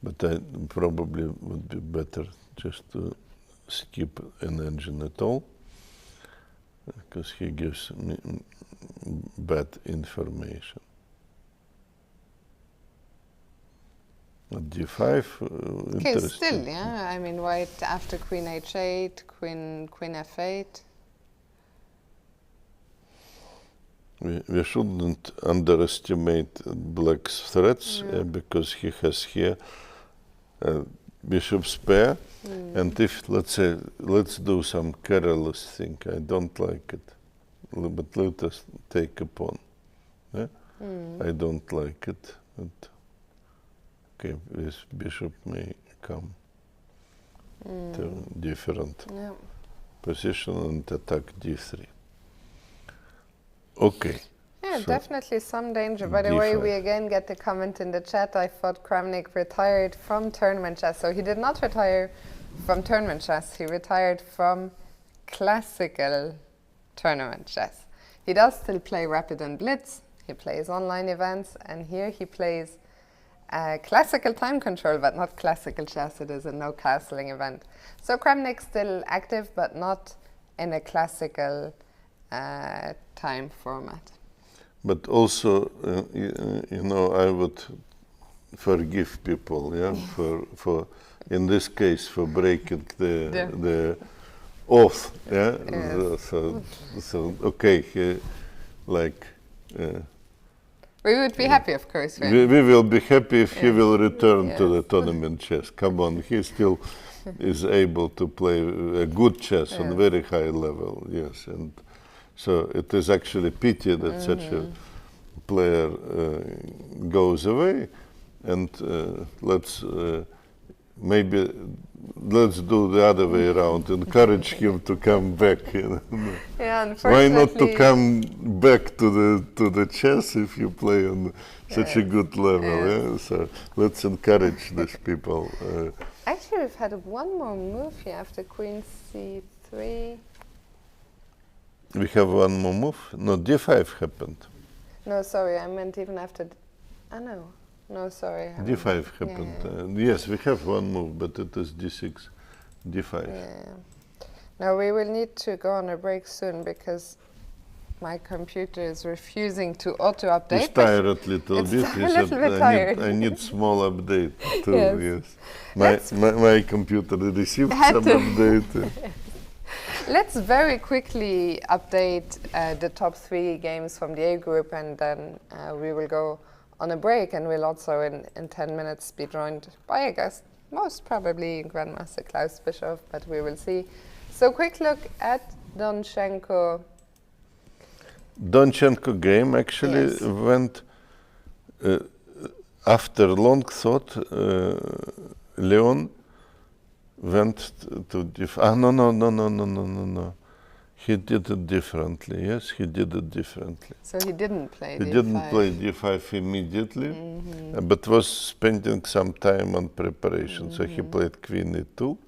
But I probably would be better just to skip an engine at all, because he gives me bad information. D5, okay, interesting. still, yeah. I mean, white after queen h8, queen f8. We shouldn't underestimate black's threats because he has here bishop's pair, and if, let's say, let's do some careless thing, I don't like it, but let us take a pawn. Yeah? I don't like it. Okay, this bishop may come to different position and attack d3. Okay. Yeah, so definitely some danger. By the way, we again get the comment in the chat. I thought Kramnik retired from tournament chess. So he did not retire from tournament chess. He retired from classical tournament chess. He does still play Rapid and Blitz. He plays online events. And here he plays classical time control, but not classical chess. It is a no castling event. So Kramnik's still active, but not in a classical time format. But also, you know, I would forgive people, for in this case, for breaking the oath, So okay, like. We would be happy, of course. We will be happy if he will return to the tournament chess. Come on, he still is able to play a good chess on very high level, and so it is actually pity that such a player goes away, and let's maybe let's do the other way around, encourage him to come back. Why not to come back to the chess if you play on such a good level? So let's encourage these people. Actually, we've had one more move here after queen c3. We have one more move? No, d5 happened. No, sorry, I meant even after... No, sorry. d5 happened. Yes, we have one move, but it is d6, d5. Yeah. Now, we will need to go on a break soon because my computer is refusing to auto-update. It's tired a little bit. I need small update too, My computer received some update. Let's very quickly update the top 3 games from the A group, and then we will go on a break, and we'll also in 10 minutes be joined by a guest, most probably Grandmaster Klaus Bischoff, but we will see. So quick look at Donchenko. Donchenko game actually went after long thought. Leon went to no. He did it differently. Yes, he did it differently. So he didn't play D5. He didn't play D5 immediately, but was spending some time on preparation. So he played Queen E2,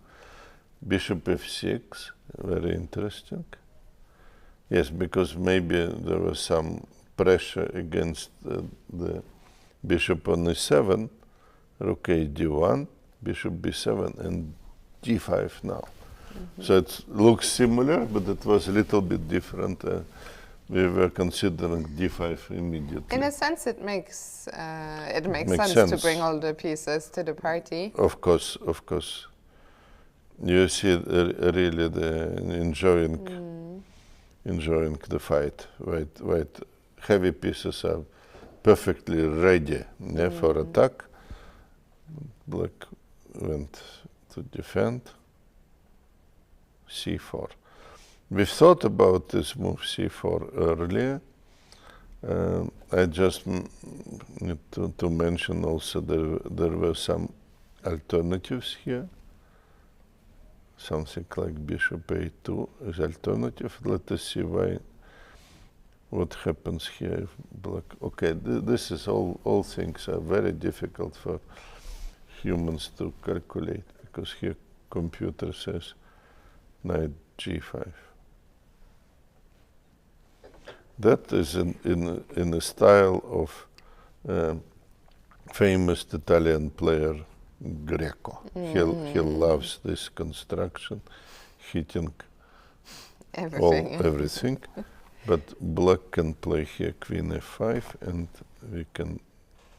Bishop F6, very interesting. Yes, because maybe there was some pressure against the Bishop on E7, Rook A D1, Bishop B7, and D5 now. So it looks similar, but it was a little bit different. We were considering D5 immediately. In a sense, it makes sense to bring all the pieces to the party. Of course. You see really enjoying the fight. White heavy pieces are perfectly ready for attack. Black went to defend. C4. We thought about this move C4 earlier. I just need to mention also there were some alternatives here. Something like Bishop A2 is alternative. Let us see what happens here if Black. Okay, this is all things are very difficult for humans to calculate, because here computer says knight g5. That is in the style of famous Italian player Greco. He loves this construction, hitting everything. But black can play here queen f5, and we can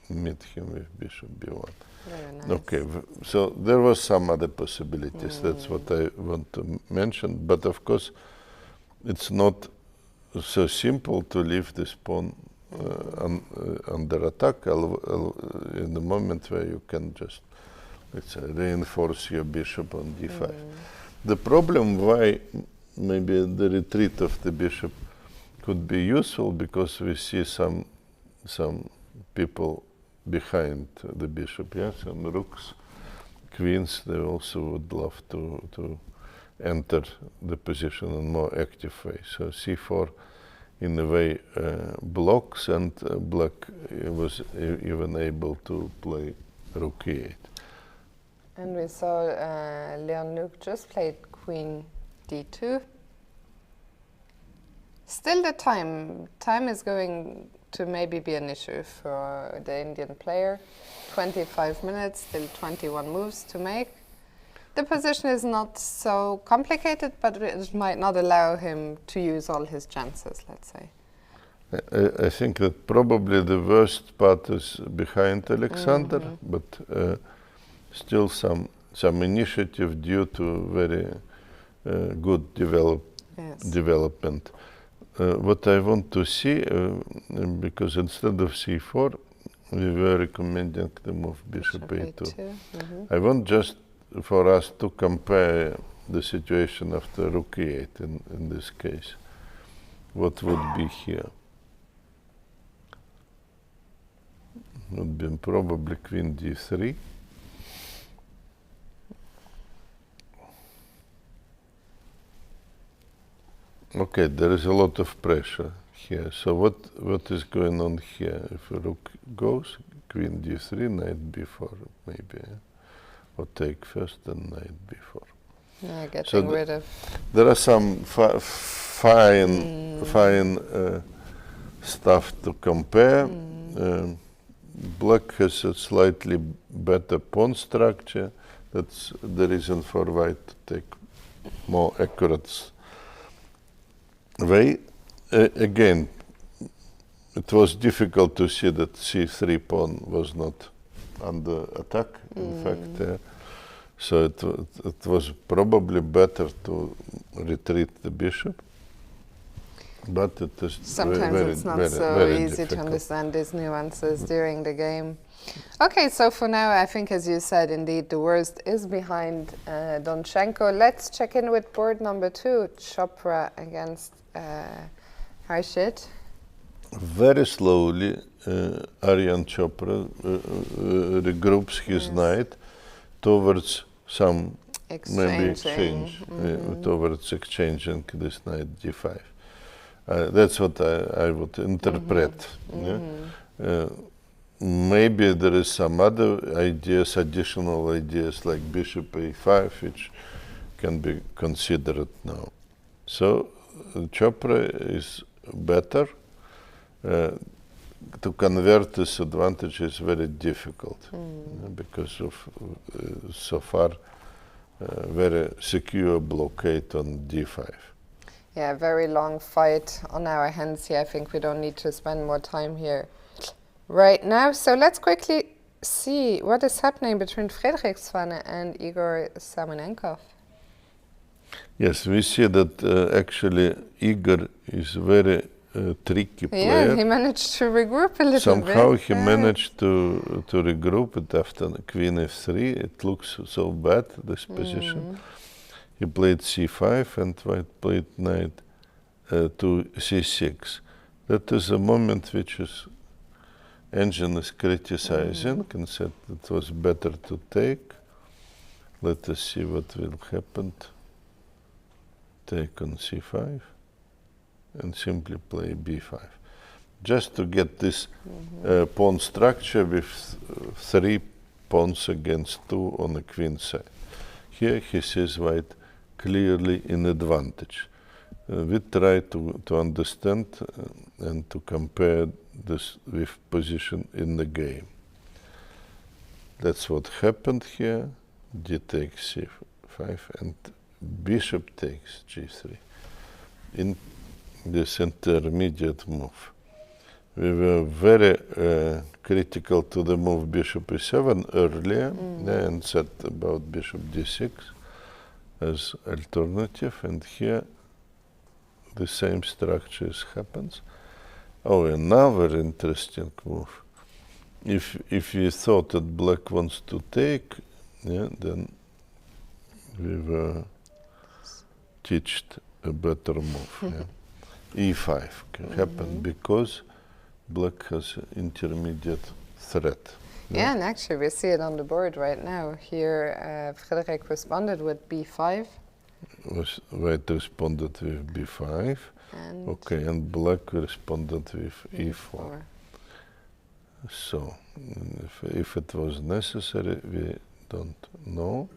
meet him with bishop b1. Very nice. Okay, so there was some other possibilities. That's what I want to mention. But of course, it's not so simple to leave this pawn under attack in the moment where you can just, let's say, reinforce your bishop on d5. The problem why maybe the retreat of the bishop could be useful, because we see some people behind the bishop, yes, some rooks, queens, they also would love to enter the position in a more active way. So c4 in a way blocks, and black was even able to play rook e8. And we saw Leon just played queen d2. Still the time is going to maybe be an issue for the Indian player. 25 minutes, still 21 moves to make. The position is not so complicated, but it might not allow him to use all his chances, let's say. I think that probably the worst part is behind Alexander, but still some initiative due to very good development. What I want to see, because instead of c4, we were recommending the move bishop a2. I want just for us to compare the situation after rook e8 in this case. What would be here? Would be probably queen d3. Okay, there is a lot of pressure here. So what is going on here? If a rook goes, queen d3, knight b4, maybe, or take first and knight b4. Yeah, getting rid of. There are some fine stuff to compare. Black has a slightly better pawn structure. That's the reason for white to take more accurate way. Again, it was difficult to see that c3 pawn was not under attack, in fact. So it was probably better to retreat the bishop. But it is sometimes very, it's not very, so very easy difficult to understand these nuances during the game. Okay, so for now, I think, as you said, indeed, the worst is behind Donchenko. Let's check in with board number 2, Chopra against Harshit. Very slowly, Aryan Chopra regroups his knight towards some maybe exchange, towards exchanging this knight d5. That's what I would interpret. Maybe there is some other ideas, additional ideas like bishop a5, which can be considered now. So Chopra is better. To convert this advantage is very difficult because of so far very secure blockade on d5. Yeah, very long fight on our hands here. I think we don't need to spend more time here right now. So let's quickly see what is happening between Frederik Svane and Ihor Samunenkov. Yes, we see that actually Ihor is very tricky player. Yeah, he managed to regroup a little Somehow bit. he managed to regroup it after queen f3. It looks so bad, this position. He played c5 and white played knight to c6. That is a moment which is engine is criticizing and said it was better to take. Let us see what will happen. Take on c5 and simply play b5. Just to get this pawn structure with 3 pawns against 2 on the queen side. Here he sees white clearly in advantage. We try to understand and to compare this with position in the game. That's what happened here. D takes c5 and bishop takes g3 in this intermediate move. We were very critical to the move bishop e7 earlier and said about bishop d6 as alternative, and here the same structure happens. Oh, another interesting move. If we thought that black wants to take, then we were teached a better move. E5 can happen because black has intermediate threat. Yeah, and actually we see it on the board right now. Here, Frederik responded with b5. White responded with b5. And okay, and black responded with e4. So, if it was necessary, we don't know.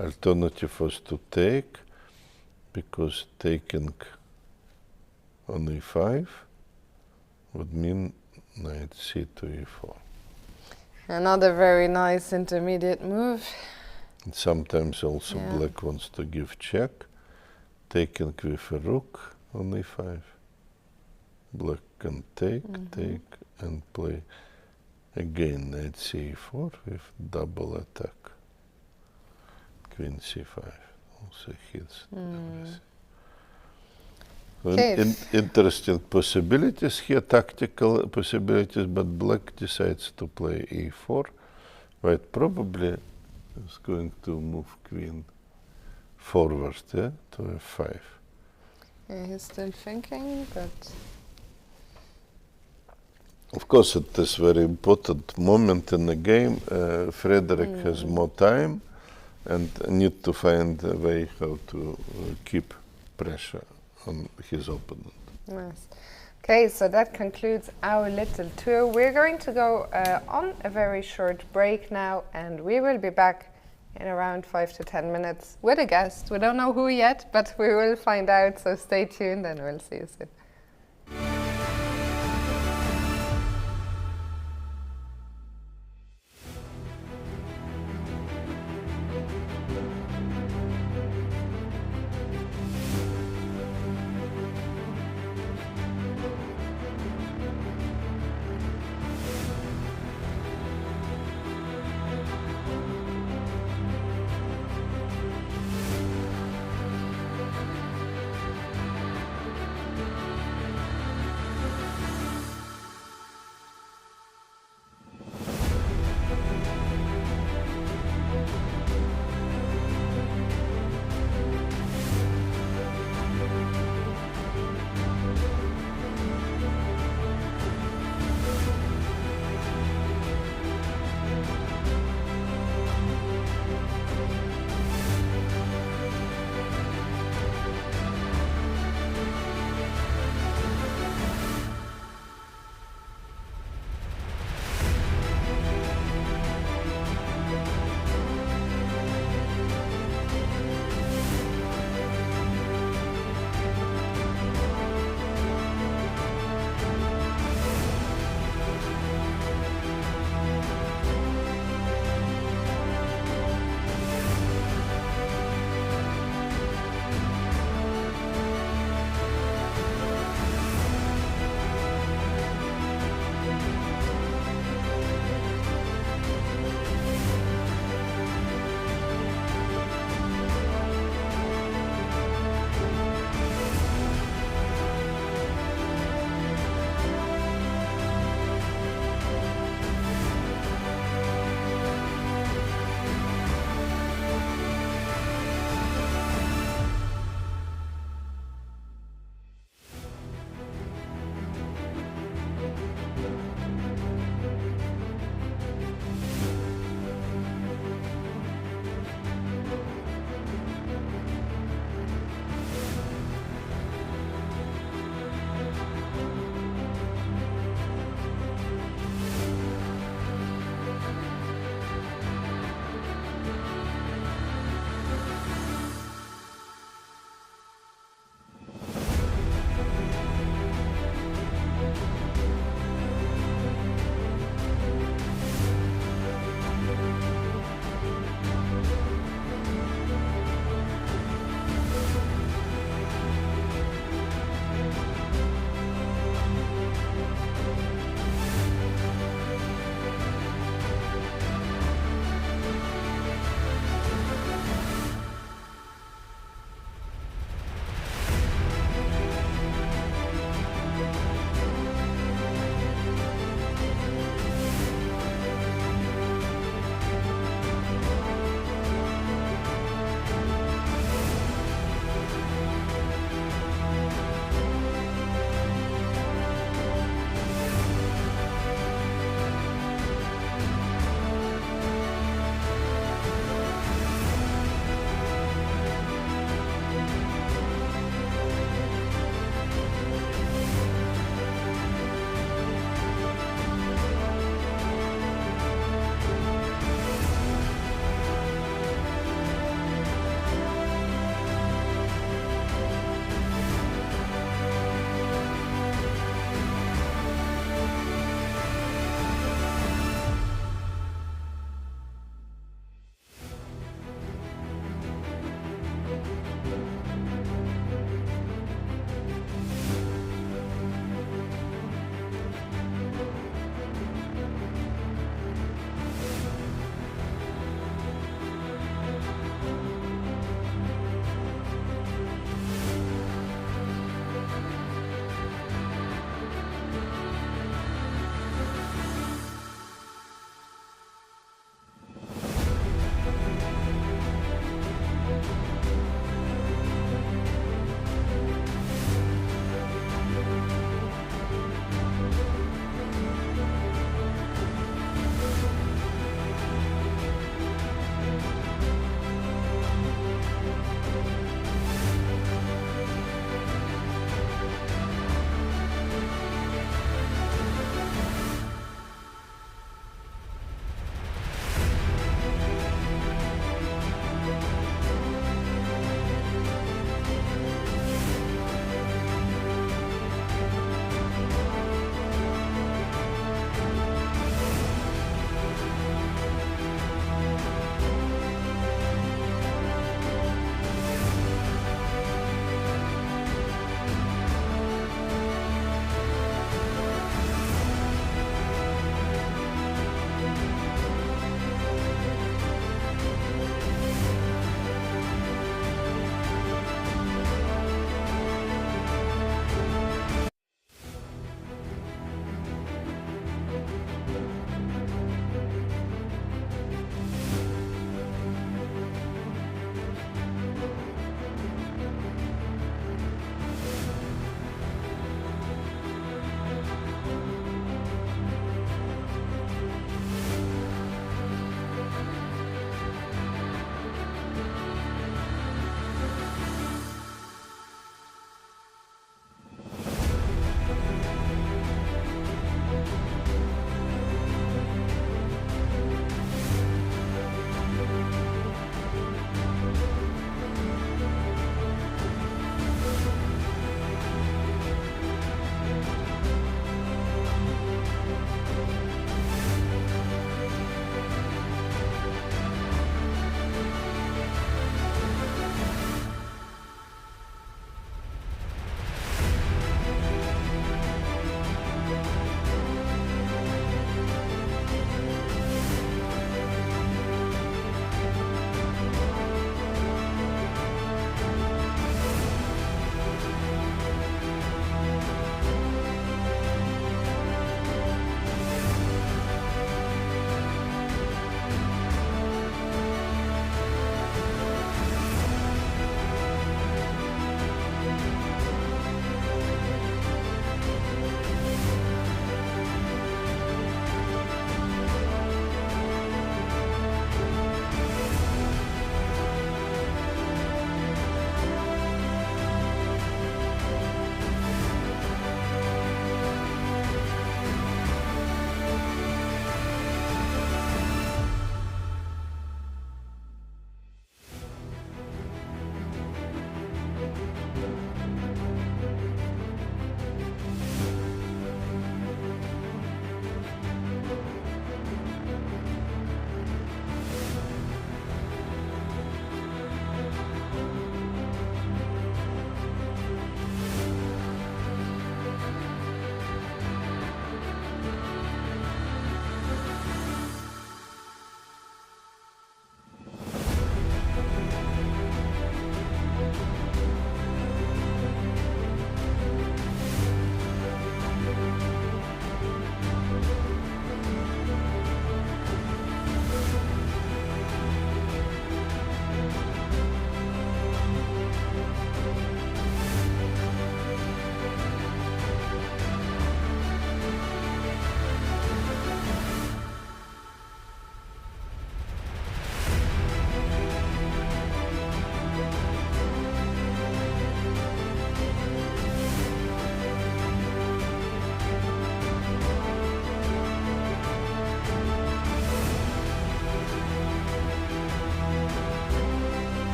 Alternative was to take, because taking on e5 would mean knight c to e4. Another very nice intermediate move. And sometimes also black wants to give check, taking with a rook on e5. Black can take, and play again knight c4 with double attack. Queen c5 also hits everything. Interesting possibilities here, tactical possibilities, but black decides to play e4. White probably is going to move queen forward, to f5. Yeah, he's still thinking, but... Of course, it is very important moment in the game. Frederik has more time and need to find a way how to keep pressure on his opponent. Nice. Okay, so that concludes our little tour. We're going to go on a very short break now, and we will be back in around 5 to 10 minutes with a guest. We don't know who yet, but we will find out, so stay tuned and we'll see you soon.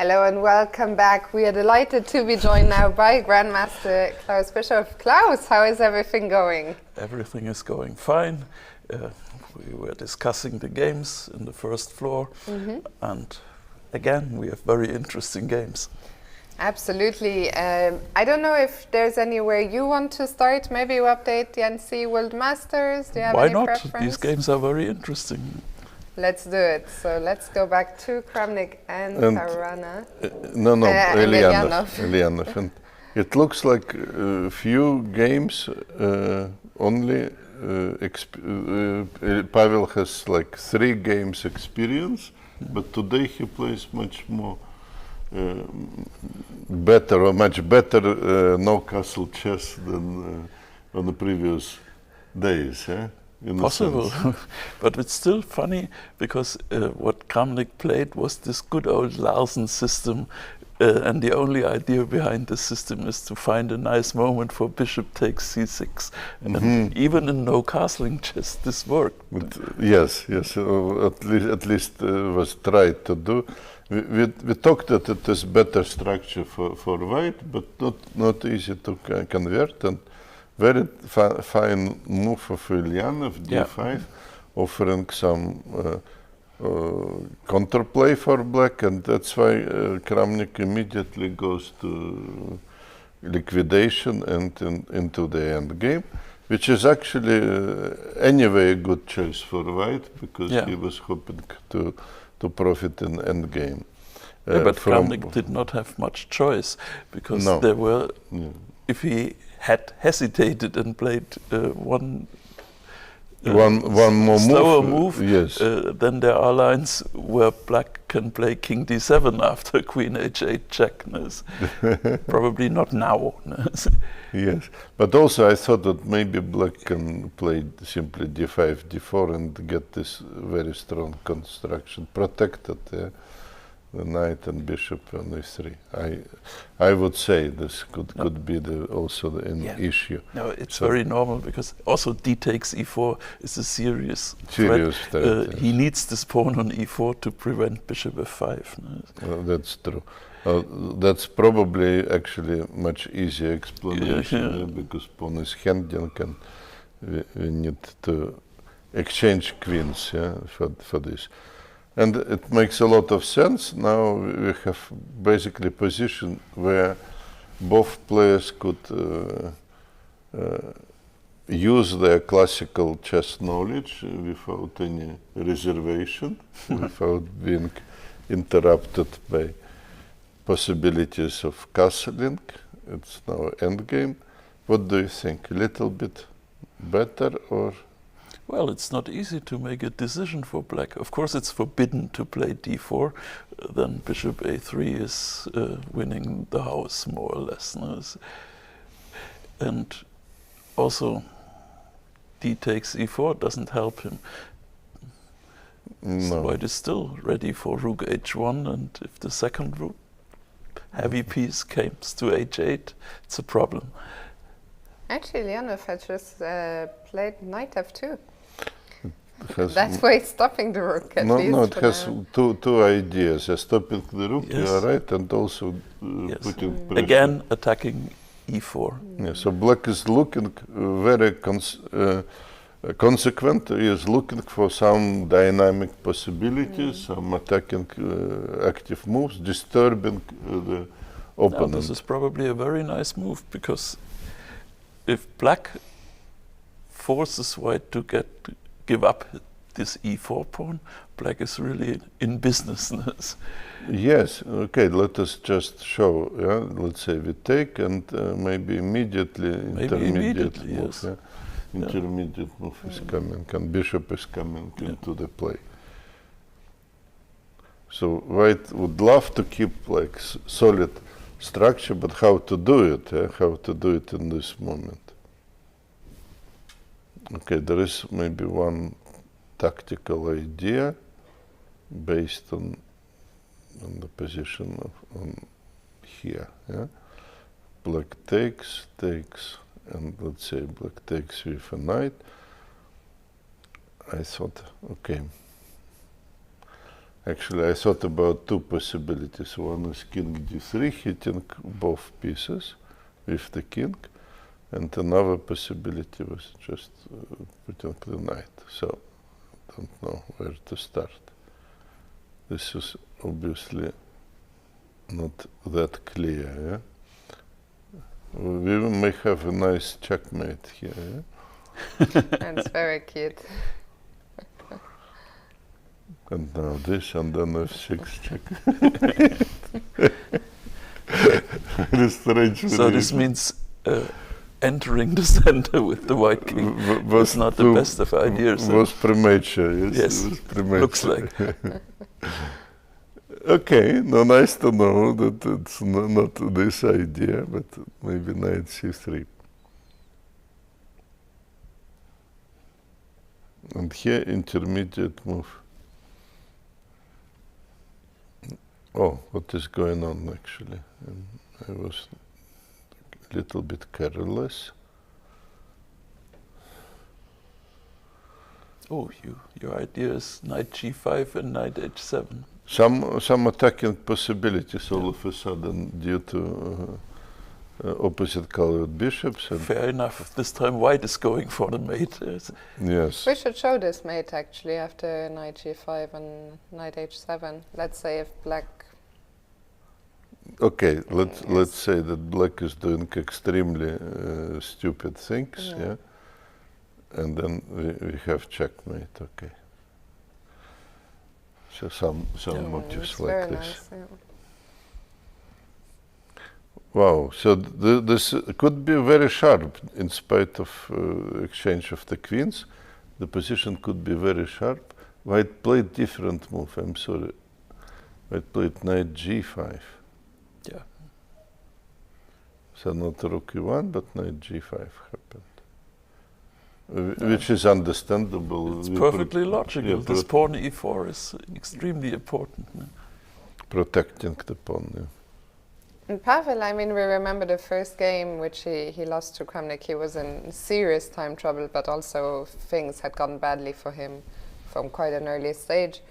Hello and welcome back. We are delighted to be joined now by Grandmaster Klaus Bischof. Klaus, how is everything going? Everything is going fine. We were discussing the games in the first floor, and again, we have very interesting games. Absolutely. I don't know if there's anywhere you want to start. Maybe you update the NC World Masters. Do you have Why any not? preference? These games are very interesting. Let's do it. So let's go back to Kramnik and Caruana. Eljanov. And it looks like a few games only. Pavel has like 3 games experience, but today he plays much more much better no castle chess than on the previous days. Possible, but it's still funny because what Kramnik played was this good old Larsen system, and the only idea behind the system is to find a nice moment for bishop takes c6. And even in no castling chess, this worked. Yes, at least was tried to do. We talked that it is better structure for white, but not easy to convert. And very fine move of Eljanov, d5, offering some counterplay for black, and that's why Kramnik immediately goes to liquidation and into the end game, which is actually anyway a good choice for white, because he was hoping to profit in end game. But Kramnik did not have much choice, because there were, if he had hesitated and played one more slower move, then there are lines where black can play king d7 after queen h8 check. Probably not now. Yes, but also I thought that maybe black can play simply d5, d4 and get this very strong construction protected. The knight and bishop on e3. I would say this could be also an issue. No, it's very normal, because also d takes e4 is a serious threat. He needs this pawn on e4 to prevent bishop f5. That's true. That's probably actually much easier explanation, because pawn is handing and we need to exchange queens for this. And it makes a lot of sense. Now we have basically a position where both players could use their classical chess knowledge without any reservation, without being interrupted by possibilities of castling. It's now endgame. What do you think? A little bit better, or? Well, it's not easy to make a decision for black. Of course, it's forbidden to play d4. Then bishop a3 is winning the house, more or less. And also, d takes e4 doesn't help him. So white is still ready for rook h1, and if the second rook heavy piece comes to h8, it's a problem. Actually, Eljanov had just played knight f2. That's why it's stopping the rook, at least. No, it has two ideas. Stopping the rook, you are right, and also putting pressure. Again, attacking e4. Yeah, so black is looking very consequent. He is looking for some dynamic possibilities, some attacking active moves, disturbing the opponent. Now, this is probably a very nice move, because if black forces white to give up this e4 pawn, black is really in business. Yes, okay, let us just show, let's say we take, and maybe immediately intermediate move. Yes. Intermediate move is coming, and bishop is coming into the play. So white would love to keep like solid structure, but how to do it? How to do it in this moment? Okay, there is maybe one tactical idea based on the position on here. Black takes, and let's say black takes with a knight. I thought, okay, Actually, I thought about two possibilities. One is king d3, hitting both pieces with the king, and another possibility was just putting the knight. So, don't know where to start. This is obviously not that clear. Yeah? We may have a nice checkmate here. Yeah? It's very cute. And now this, and then f6 check. So this means entering the center with the white king was not the best of ideas. Was premature, yes. Yes, it was premature. looks like. Okay, no, nice to know that it's not this idea, but maybe knight c3. And here, intermediate move. Oh, what is going on actually? I was a little bit careless. Oh, your idea is knight g5 and knight h7. Some attacking possibilities all of a sudden due to opposite colored bishops. And fair enough. This time white is going for the mate. yes. We should show this mate actually after knight g5 and knight h7. Let's say if black... Okay, let's say that black is doing extremely stupid things, yeah. And then we have checkmate, okay. So some motives like this. Nice, yeah. Wow, so this could be very sharp in spite of exchange of the queens. The position could be very sharp. White played different move, I'm sorry. White played knight g5. Yeah. So not rook e1, but knight g5 happened. Which is understandable. It's perfectly logical. This pawn e4 is extremely important. Protecting the pawn, yeah. And Pavel, I mean, we remember the first game which he lost to Kramnik. He was in serious time trouble, but also things had gone badly for him from quite an early stage.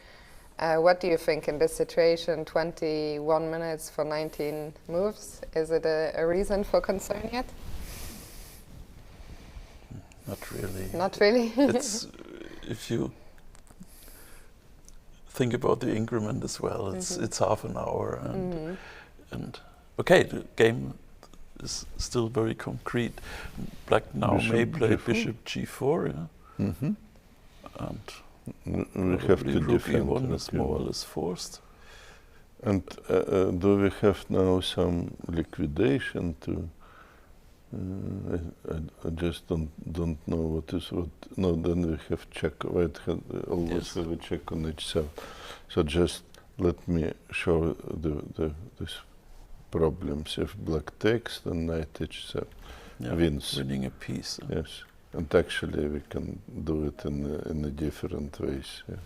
What do you think in this situation, 21 minutes for 19 moves? Is it a reason for concern yet? Not really. Not really? It's, if you think about the increment as well, it's half an hour. And okay, the game is still very concrete. Black now may play bishop g4, yeah? And we have to rook defend. e1 is more or less forced. And do we have now some liquidation to? I just don't know what is what. No, then we have check. White always have a check on h7. So just let me show these problems. If black takes, then knight h7 wins. Winning a piece. Yes, and actually we can do it in a different ways. Yeah.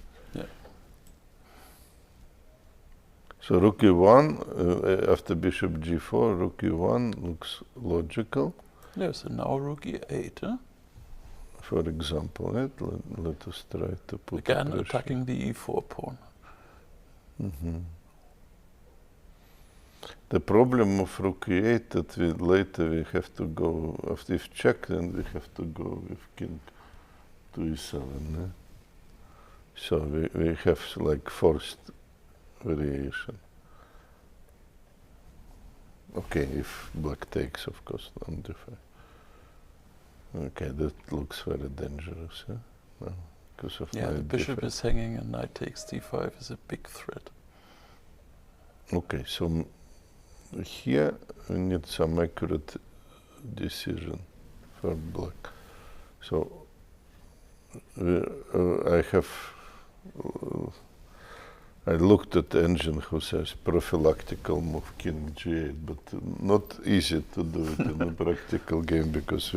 So rook e1 after bishop g4, rook e1 looks logical. Yes, and now rook e8. Huh? For example, let us try to put again attacking the e4 pawn. The problem of rook e8 that later we have to go after if check, then we have to go with king to e7. Eh? So we have like forced variation. Okay, if black takes, of course, undefend. Okay, that looks very dangerous, yeah? No, because of the bishop is hanging and knight takes d5 is a big threat. Okay, so here we need some accurate decision for black. So I looked at the engine who says prophylactical move king g8, but not easy to do it in a practical game because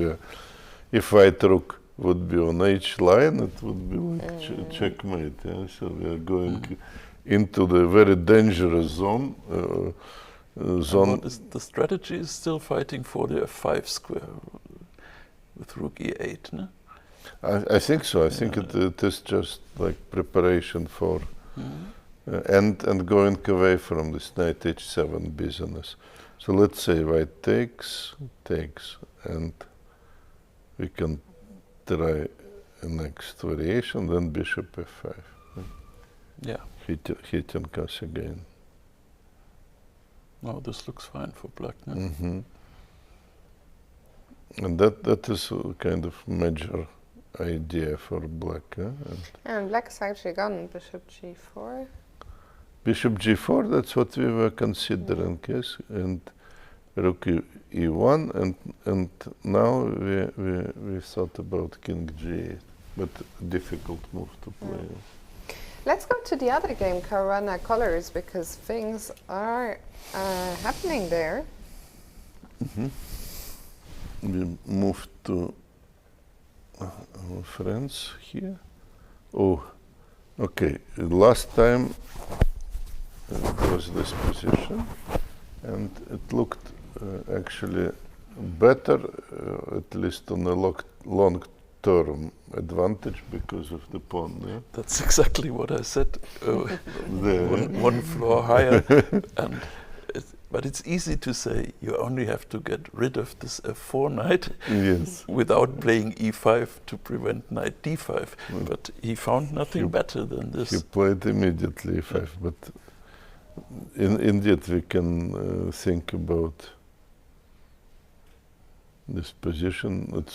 if white rook would be on h line, it would be like checkmate. Yeah? So we are going into the very dangerous zone. What is the strategy is still fighting for the f5 square with rook e8, no? I think so. I think it is just like preparation for and going away from this knight h7 business. So let's say white takes, and we can try a next variation, then bishop f5. Yeah. Hitting us again. No, this looks fine for black. No? Mm-hmm. And that is a kind of major idea for black. And black has actually gone bishop g4. Bishop g4, that's what we were considering, yes, and rook e1, and now we thought about king g8, but difficult move to play. Let's go to the other game, Caruana Kollars, because things are happening there. Mm-hmm. We moved to our friends here. Oh, okay. Last time it was this position, and it looked actually better, at least on a long-term advantage because of the pawn. Yeah? That's exactly what I said. One floor higher, and but it's easy to say you only have to get rid of this f4 knight, yes, without playing e5 to prevent knight d5. But he found nothing better than this. He played immediately e5, but indeed we can think about this position. It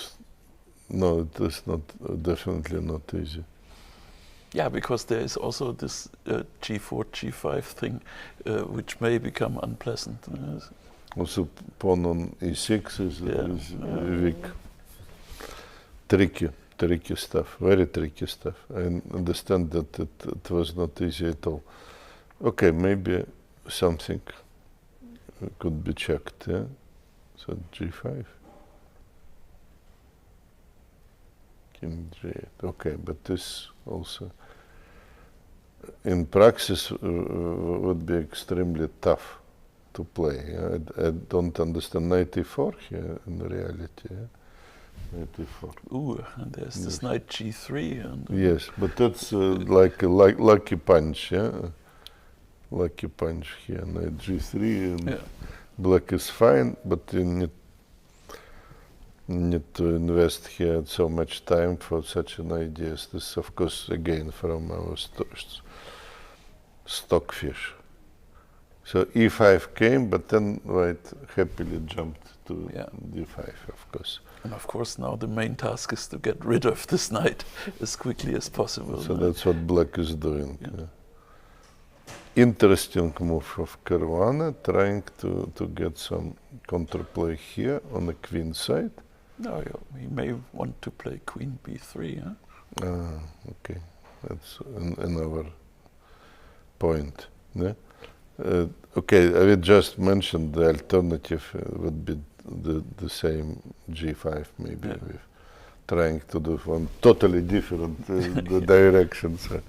is not definitely not easy. Yeah, because there is also this g4, g5 thing, which may become unpleasant. Also, pawn on e6 is weak. Tricky stuff, very tricky stuff. I understand that it was not easy at all. Okay, maybe something could be checked, yeah? So g5. King g8, okay, but this also in practice would be extremely tough to play. Yeah? I don't understand knight e4 here in reality. Yeah? Knight e4. Ooh, and there's this knight g3. And yes, but that's like a lucky punch, yeah? Lucky punch here, knight g3, and black is fine, but you need to invest here so much time for such an idea. This, of course, again from our stockfish. So e5 came, but then white happily jumped to d5, of course. And of course, now the main task is to get rid of this knight as quickly as possible. So that's what black is doing. Yeah. Interesting move of Caruana, trying to get some counterplay here on the queen side. No, he may want to play queen b3. Okay, that's another point. Yeah? Okay, I just mentioned the alternative would be the same g5, maybe, with trying to do one totally different direction. So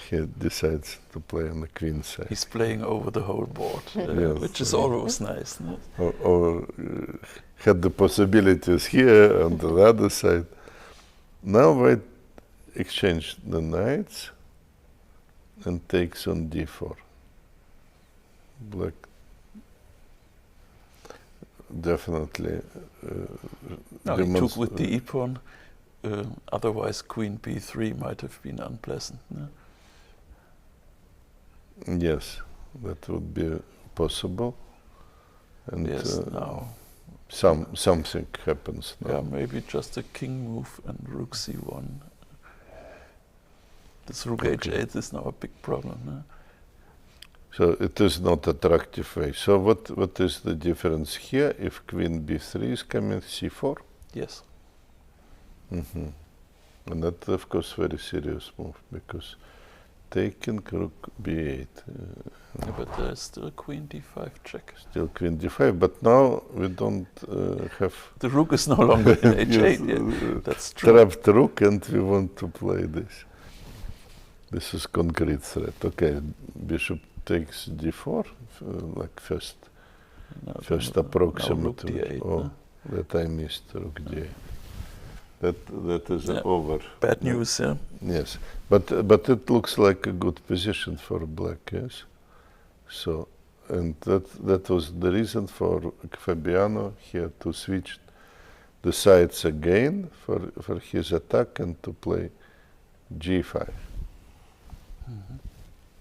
he decides to play on the queen side. He's playing over the whole board, which is always nice. No? Or had the possibilities here on the other side. Now white exchanged the knights and takes on d4. Black definitely no, he took with the e-pawn. Otherwise, queen b3 might have been unpleasant. No? Yes, that would be possible. And yes, now something happens now. Yeah, maybe just a king move and rook c1. This rook h8 is now a big problem. No? So it is not attractive way. So what is the difference here? If queen b3 is coming, c4? Yes. Mm-hmm. And that, of course, very serious move, because taking rook b8. But there's still queen d5 check. Still queen d5, but now we don't have... The rook is no longer in h8. That's true. Trapped rook, and we want to play this. This is concrete threat. Okay, bishop takes d4, like first approximate. Rook d8. Oh, that I missed, rook d8. That is over. Bad news, yeah. Yes, but it looks like a good position for black, yes. So, and that was the reason for Fabiano here to switch the sides again for his attack and to play g5.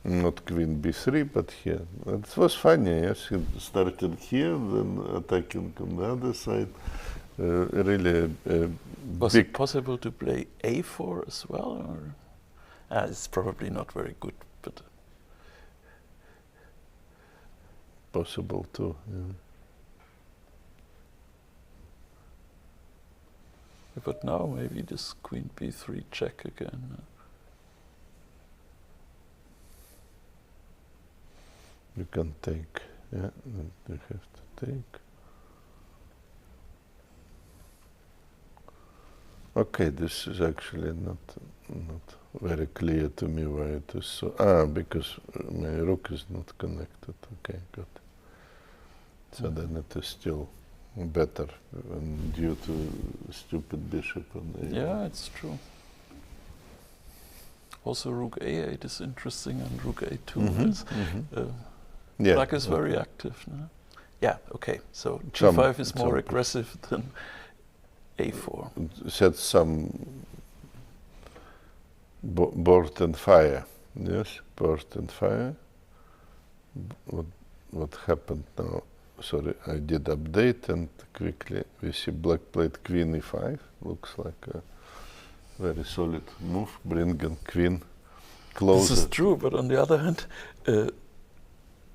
Not queen b3, but here. It was funny, yes. He started here, then attacking on the other side. Really Was big. it possible to play a4 as well? Or? It's probably not very good, but Possible too, yeah. But now maybe this queen b3 check again. You can take, yeah, you have to take. Okay, this is actually not very clear to me why it is so. Because my rook is not connected. Okay, good. So then it is still better due to stupid bishop on a8. Yeah, it's true. Also, rook a8 is interesting, and rook a2 is. Yeah, Black is very active. No? Yeah. Okay. So Some- g5 is more some- aggressive than a4. Set some board and fire. Yes, board and fire. What happened now? Sorry, I did update and quickly we see black played queen e5. Looks like a very solid move, bringing queen closer. This is true, but on the other hand,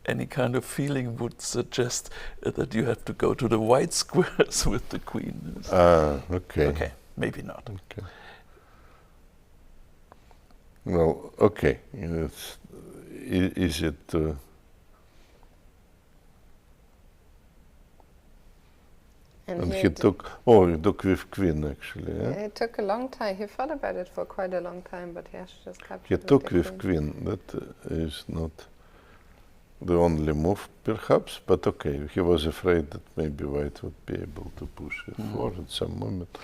any kind of feeling would suggest that you have to go to the white squares with the queen. Okay. Okay, maybe not. Okay. Well, okay. Is it? And he took. Oh, he took with queen actually. Yeah. It took a long time. He thought about it for quite a long time, but he has just captured. He with took the with queen. That is not the only move, perhaps. But okay, he was afraid that maybe white would be able to push f4 at some moment,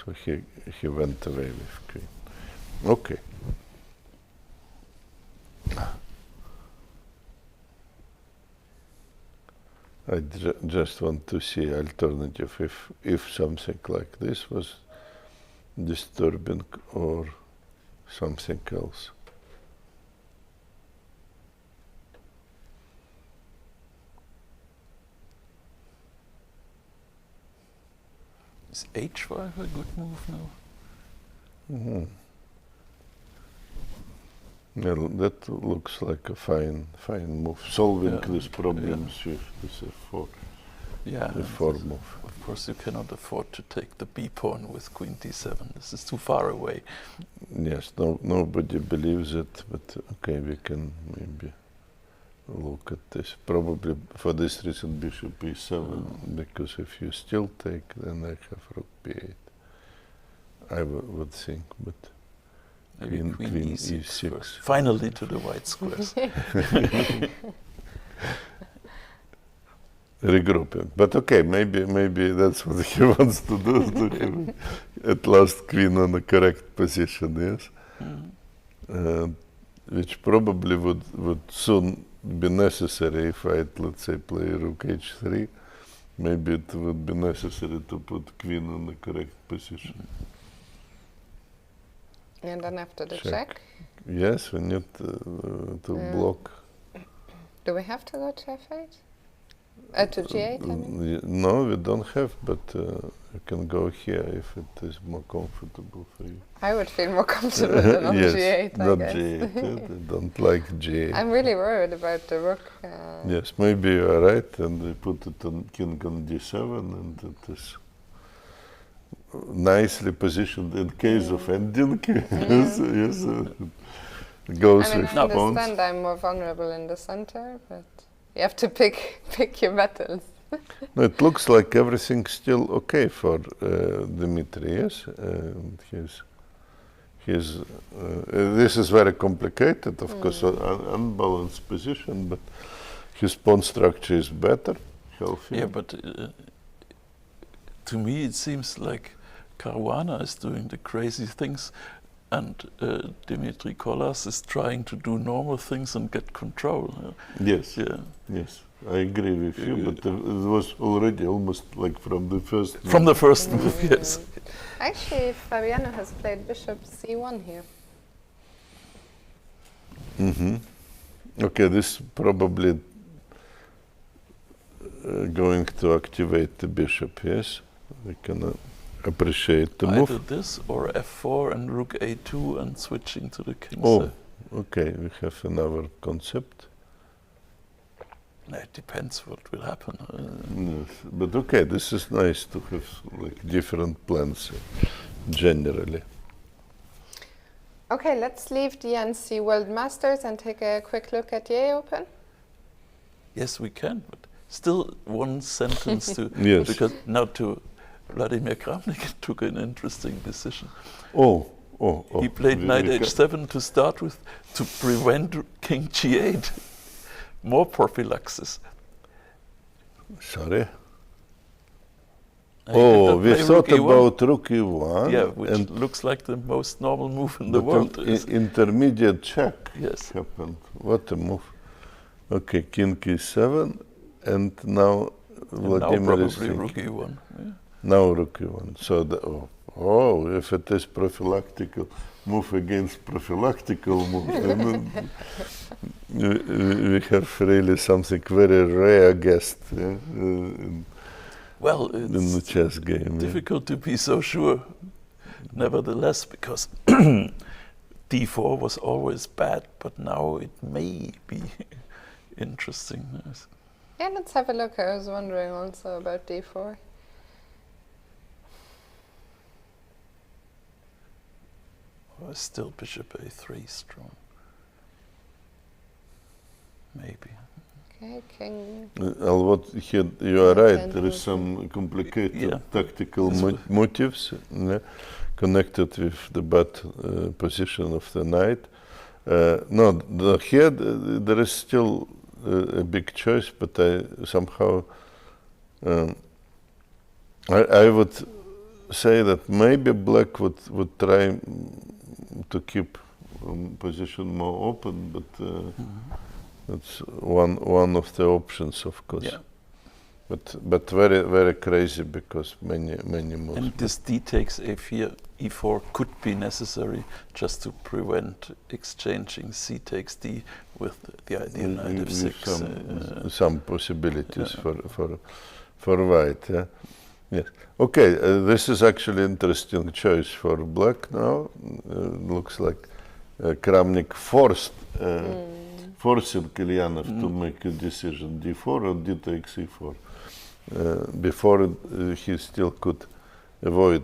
so he went away with queen. Okay. I just want to see alternative if something like this was disturbing or something else. Is h5 a good move now? Well, that looks like a fine move, solving these problems with this f4. Yeah, f4 move. Of course, you cannot afford to take the b pawn with queen d7. This is too far away. Yes, nobody believes it, but okay, we can maybe look at this. Probably for this reason, bishop e7, because if you still take, then I have rook b8. I would think, but Maybe queen e6 e6. first. Finally to the white squares. Regrouping, but okay, maybe that's what he wants to do, to have at last queen on the correct position, yes, which probably would soon be necessary if I'd, let's say, play rook h3. Maybe it would be necessary to put queen on the correct position. And then after the check, Yes, we need to block. do we have to go to f8? To g8, I mean? No, we don't have, but you can go here if it is more comfortable for you. I would feel more comfortable than on Yes, g8, I not guess. g8. They don't like g8. I'm really worried about the rook. Yes, maybe you are right, and they put it on king on d7, and it is nicely positioned in case of ending. Yes, goes I mean, with I pawns. understand I'm more vulnerable in the center, but you have to pick your battles. No, it looks like everything's still okay for Dmitrij. Yes, this is very complicated, of course, an unbalanced position, but his pawn structure is better, healthy. Yeah, but to me it seems like Caruana is doing the crazy things, and Dmitrij Kollars is trying to do normal things and get control. Yes. Yeah. Yes. I agree with you, but it was already almost like from the first From the first move, yes. Actually, Fabiano has played bishop c1 here. Okay, this probably going to activate the bishop, yes? We can appreciate the move. Either this or f4 and rook a2 and switching to the king. Oh, okay, we have another concept. It depends what will happen. Yes, but okay, this is nice to have like different plans generally. Okay, let's leave the NC World Masters and take a quick look at the Open. Yes, we can, but still one sentence to Yes. because now to Vladimir Kramnik took an interesting decision. Oh. He played knight h7 to start with to prevent king g8. More prophylaxis. Sorry. He did not We play thought rook e1. about rook e1. Yeah, which and looks like the most normal move in the but world. intermediate check Yes. happened. What a move. Okay, king e7, and now Vladimir now is probably rook thinking. e1. Yeah. Now rook e1. So, if it is prophylactical move against prophylactical move, then we have really something very rare guest Well, in the it's chess game. difficult to be so sure, nevertheless, because d4 was always bad, but now it may be interesting. Yes. Yeah, let's have a look. I was wondering also about d4. Still bishop a3 strong. Maybe. Okay, king. You are right, there is some complicated tactical motives connected with the bad position of the knight. Here there is still a big choice, but I somehow I would say that maybe black would try to keep position more open, but that's one of the options, of course. Yeah. But very, very crazy because many moves. And this d takes e4 could be necessary just to prevent exchanging c takes d with the idea knight f6. Some possibilities for white. Yeah. Yes. Okay. This is actually interesting choice for black now. Looks like Kramnik forcing Eljanov to make a decision d4 or d takes e4. Before he still could avoid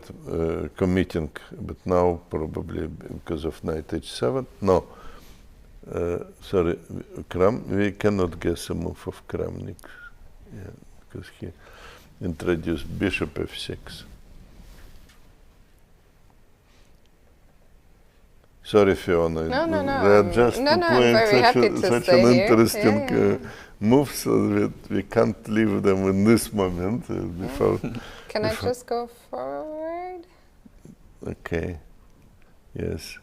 committing, but now probably because of knight h7. No, sorry, we cannot guess a move of Kramnik, because he introduced bishop f6. Sorry, Fiona. No. They are just playing such an interesting move, so that we can't leave them in this moment before. Can I just go forward? Okay. Yes.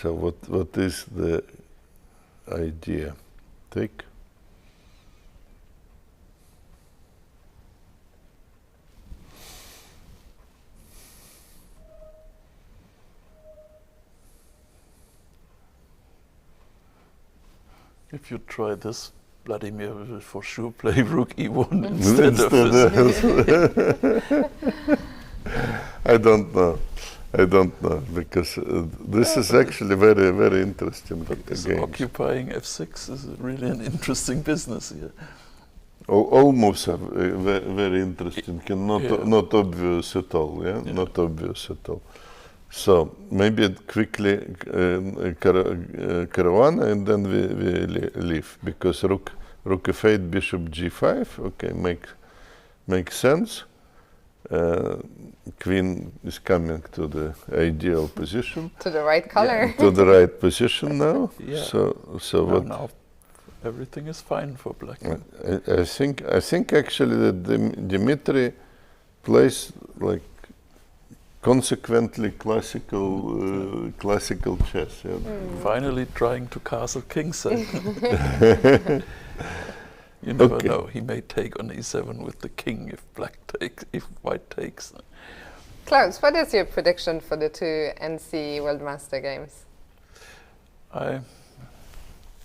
So what is the idea? Take. If you try this, Vladimir will for sure play rook e1 instead of this. I don't know, because this is actually very, very interesting. But this occupying f6 is really an interesting business here. All moves are very, very interesting and not obvious at all. Yeah, not obvious at all. So maybe quickly Caruana, and then we leave, because rook f8, bishop g5. Okay, makes sense. Queen is coming to the ideal position. To the right color. Yeah, to the right position now. Yeah. So what? Now everything is fine for black. I think actually that Dmitrij plays like consequently classical chess. Yeah. Finally trying to castle king7. You never know. He may take on e7 with the king if white takes. Klaus, what is your prediction for the two NC World Master Games? I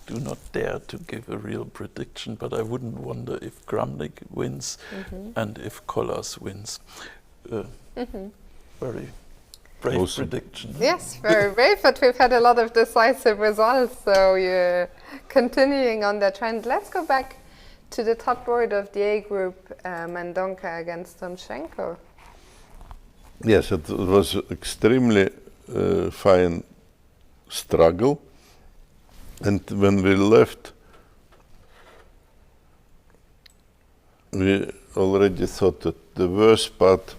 do not dare to give a real prediction, but I wouldn't wonder if Kramnik wins and if Kollars wins. Very brave prediction. Yes, very brave, but we've had a lot of decisive results, so you're continuing on the trend. Let's go back to the top board of the A group, Mendonca against Donchenko. Yes, it was extremely fine struggle. And when we left, we already thought that the worst part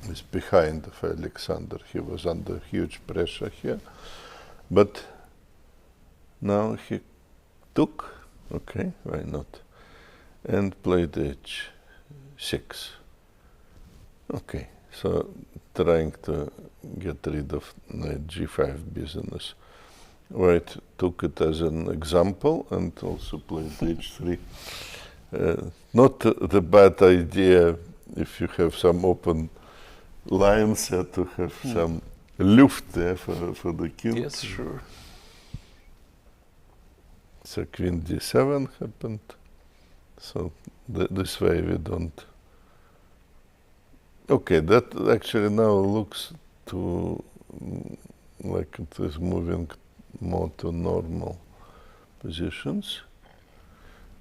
is behind of Alexander. He was under huge pressure here. But now he took, okay, why not, and played h6. Okay, so trying to get rid of knight g5 business. White took it as an example and also played h3. Not the bad idea if you have some open lines to have some luft there for the king. Yes, sure. So queen d7 happened. So this way we don't. Okay, that actually now looks to like it is moving more to normal positions.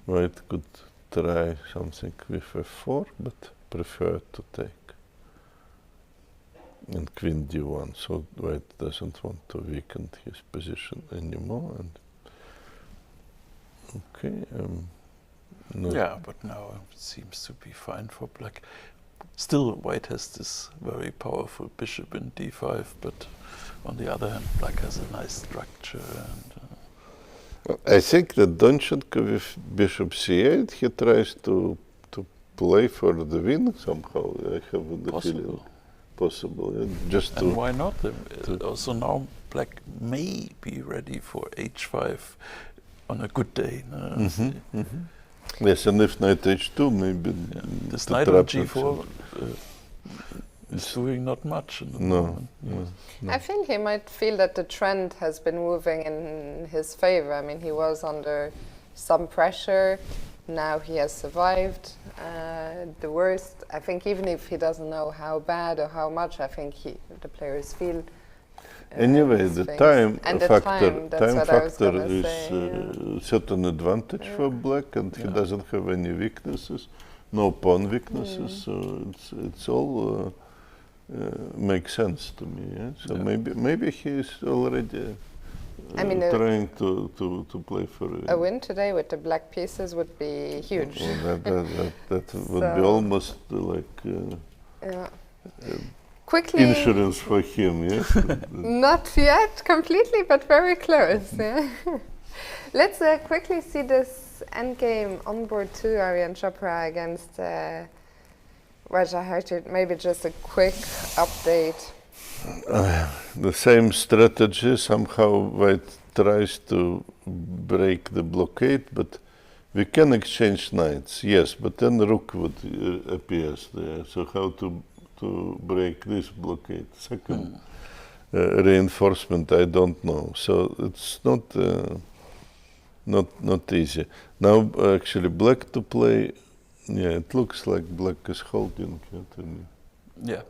White could try something with f4, but prefer to take. And queen d1, so white doesn't want to weaken his position anymore. And okay, yeah, but now it seems to be fine for black. Still, white has this very powerful bishop in d5, but on the other hand, black has a nice structure. And I think that Donchenko with bishop c8, he tries to play for the win somehow. I have the feeling possible. Yeah? Just and why not? Also now black may be ready for h5 on a good day. Yes, and if knight h2, maybe this knight on g4 is doing not much. No. I think he might feel that the trend has been moving in his favor. I mean, he was under some pressure. Now he has survived the worst. I think even if he doesn't know how bad or how much, I think the players feel. Anyway, the time factor is say, certain advantage for black, and he doesn't have any weaknesses, no pawn weaknesses. So it's all makes sense to me. Yeah? So maybe he is already trying to play for a win today with the black pieces would be huge. Well, that would be almost like. Quickly, insurance for him, yes? Not yet completely, but very close. Yeah. Let's quickly see this endgame on board 2, Aryan Chopra against Raja Harshit. Maybe just a quick update. The same strategy. Somehow white tries to break the blockade, but we can exchange knights, yes, but then rook would appears there. So how to break this blockade? Second reinforcement, I don't know. So it's not easy. Now actually black to play, it looks like black is holding to me. Yeah.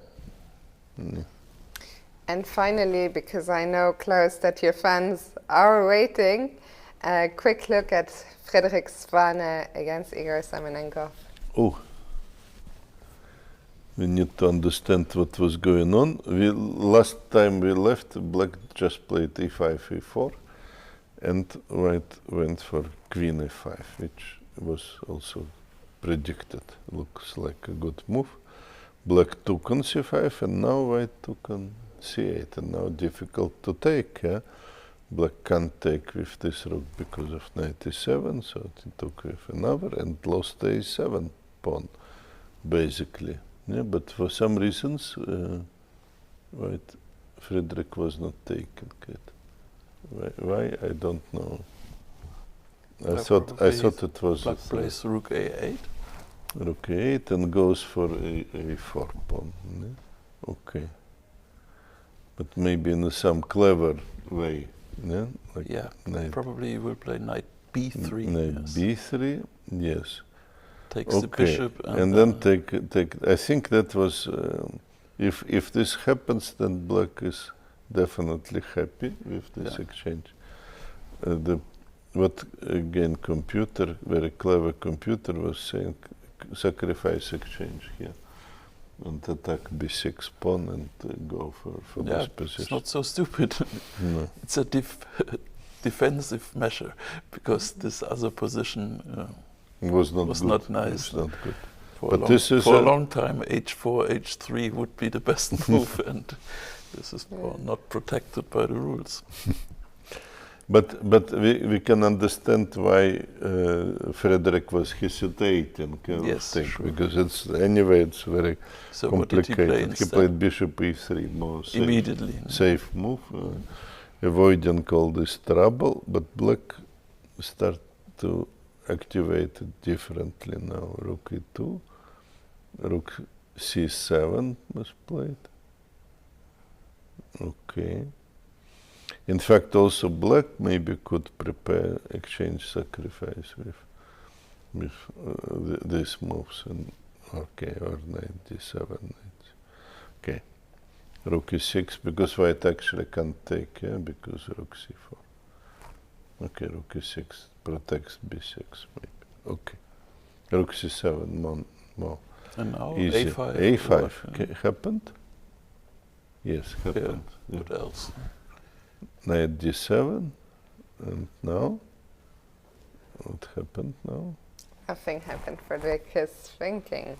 And finally, because I know, Klaus, that your fans are waiting, a quick look at Frederik Svane against Ihor Samunenkov. Oh. We need to understand what was going on. Last time we left, black just played e5, e4, and white went for queen e5, which was also predicted. Looks like a good move. Black took on c5, and now white took on c8, and now difficult to take. Yeah? Black can't take with this rook because of knight e7, so he took with another and lost the e7 pawn. basically. Yeah, but for some reasons, Frederik was not taken. Why? I don't know. I thought it was Black plays rook a8. Rook a8 and goes for a4 pawn. Yeah? Okay. But maybe in some clever way. Yeah, like probably he will play knight b3. Knight b3, yes. Takes the bishop and then take. I think that was if this happens, then black is definitely happy with this exchange. What again? Very clever computer was saying sacrifice exchange here and attack b6 pawn and go for this position. It's not so stupid. No. It's a defensive measure because this other position was not nice. It's not good. For a long time, h4, h3 would be the best move, and this is not protected by the rules. But we can understand why Frederik was hesitating, because it's very complicated. He played bishop e3, more safe move, avoiding all this trouble. But black start to activate it differently now. Rook e2, rook c7 was played. Okay. In fact, also black maybe could prepare exchange sacrifice with these moves and or knight d7. Okay, rook e6 because white actually can't take, because rook c4. Okay, rook e6 protects b6 maybe. Okay, rook c7 more. And now easy. a5 happened. Yes, happened. Yeah. What else? Knight d7, and now? What happened now? Nothing happened. Frederik is thinking.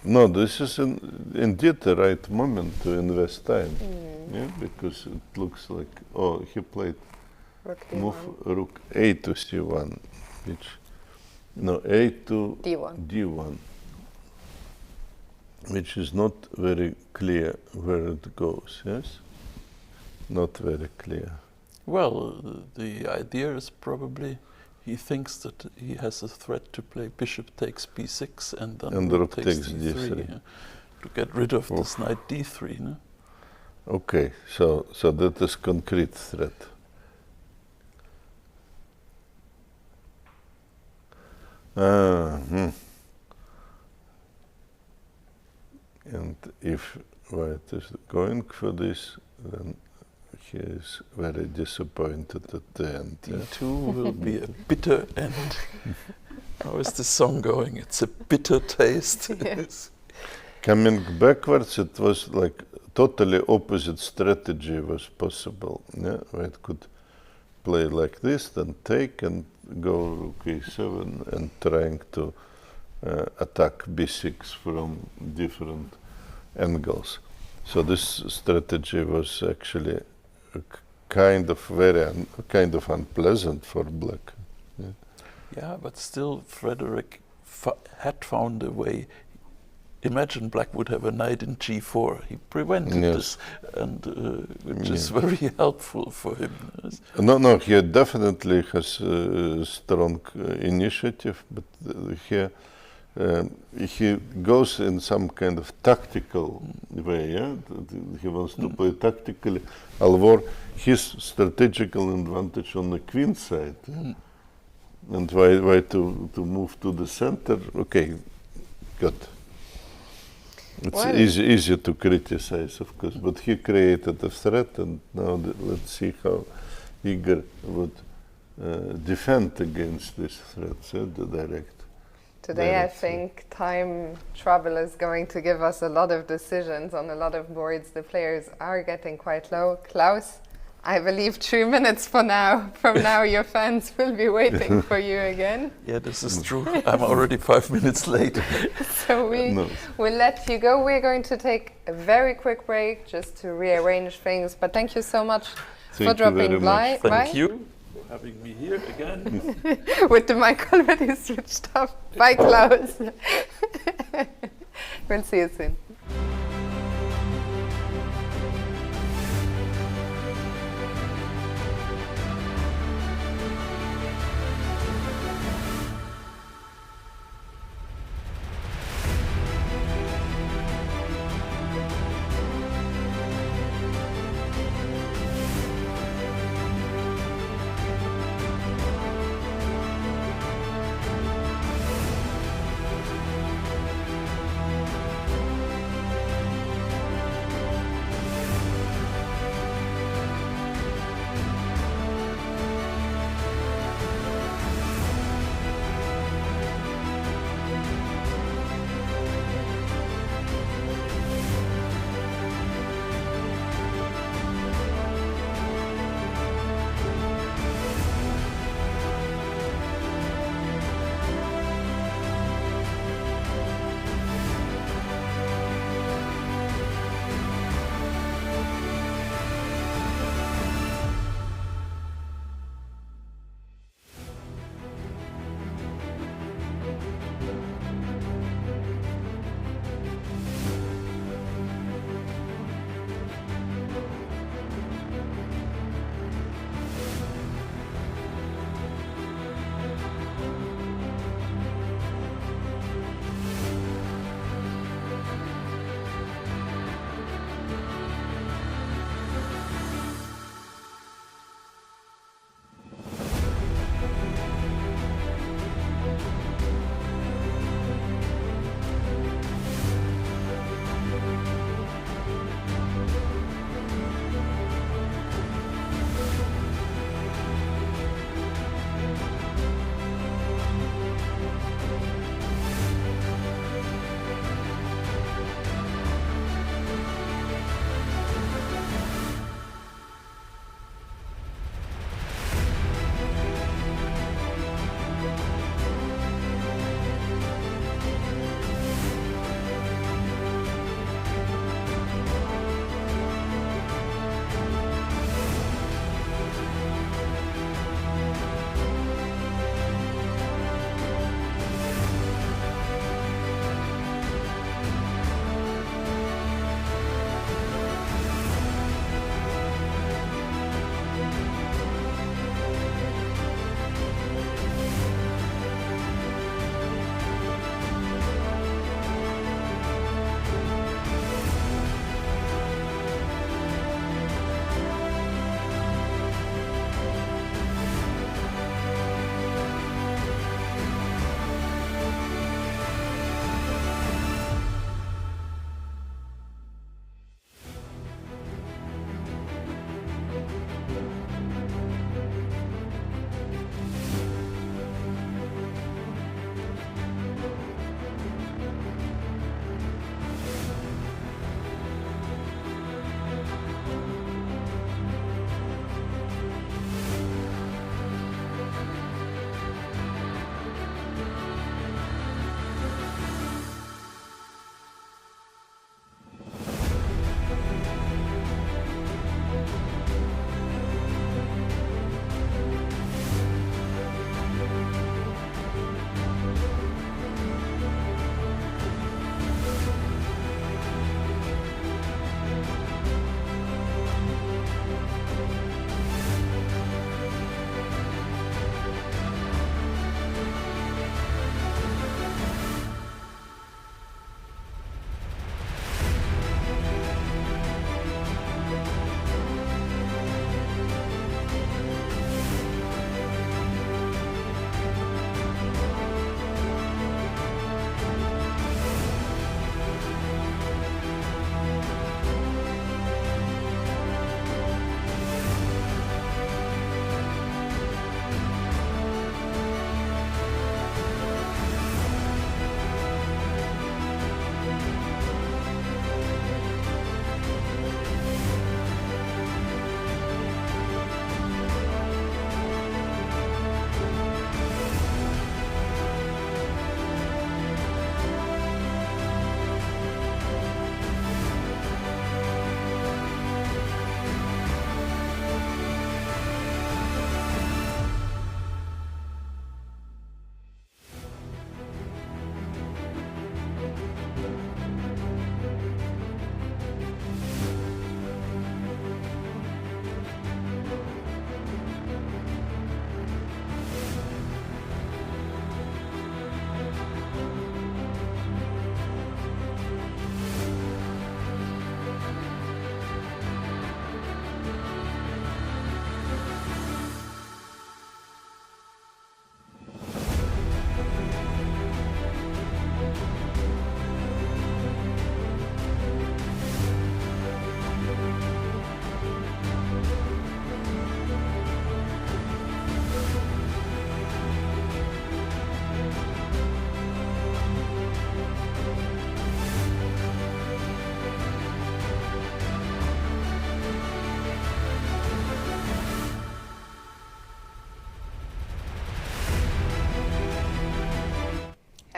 No, this is indeed the right moment to invest time. Because it looks like, he played rook a to c1, a to d1, which is not very clear where it goes, yes? Not very clear. Well, the idea is probably he thinks that he has a threat to play bishop takes b6 and then rook takes d3 to get rid of this knight d3. No? Okay, so that is concrete threat. And if white is going for this, then he is very disappointed at the end. D2 will be a bitter end. How is the song going? It's a bitter taste. Yes. Coming backwards, it was like totally opposite strategy was possible. White could play like this, then take and go rook a7 and trying to attack b6 from different angles. So this strategy was actually kind of unpleasant for black. Yeah, but still Frederik had found a way. Imagine black would have a knight in g4. He prevented this, and which is very helpful for him. No, he definitely has strong initiative, but here he goes in some kind of tactical way. He wants to play tactically, although his strategical advantage on the queen side. And why to move to the center? Okay, good. It's easy to criticize, of course, but he created a threat, and now let's see how Ihor would defend against this threat, the direct. Today I think time trouble is going to give us a lot of decisions on a lot of boards. The players are getting quite low. Klaus, I believe 3 minutes from now your fans will be waiting for you again. Yeah, this is true. I'm already 5 minutes late. So we'll let you go. We're going to take a very quick break just to rearrange things. But thank you so much for dropping by. Thank you for having me here again. With the mic already switched off. Bye, Klaus. We'll see you soon.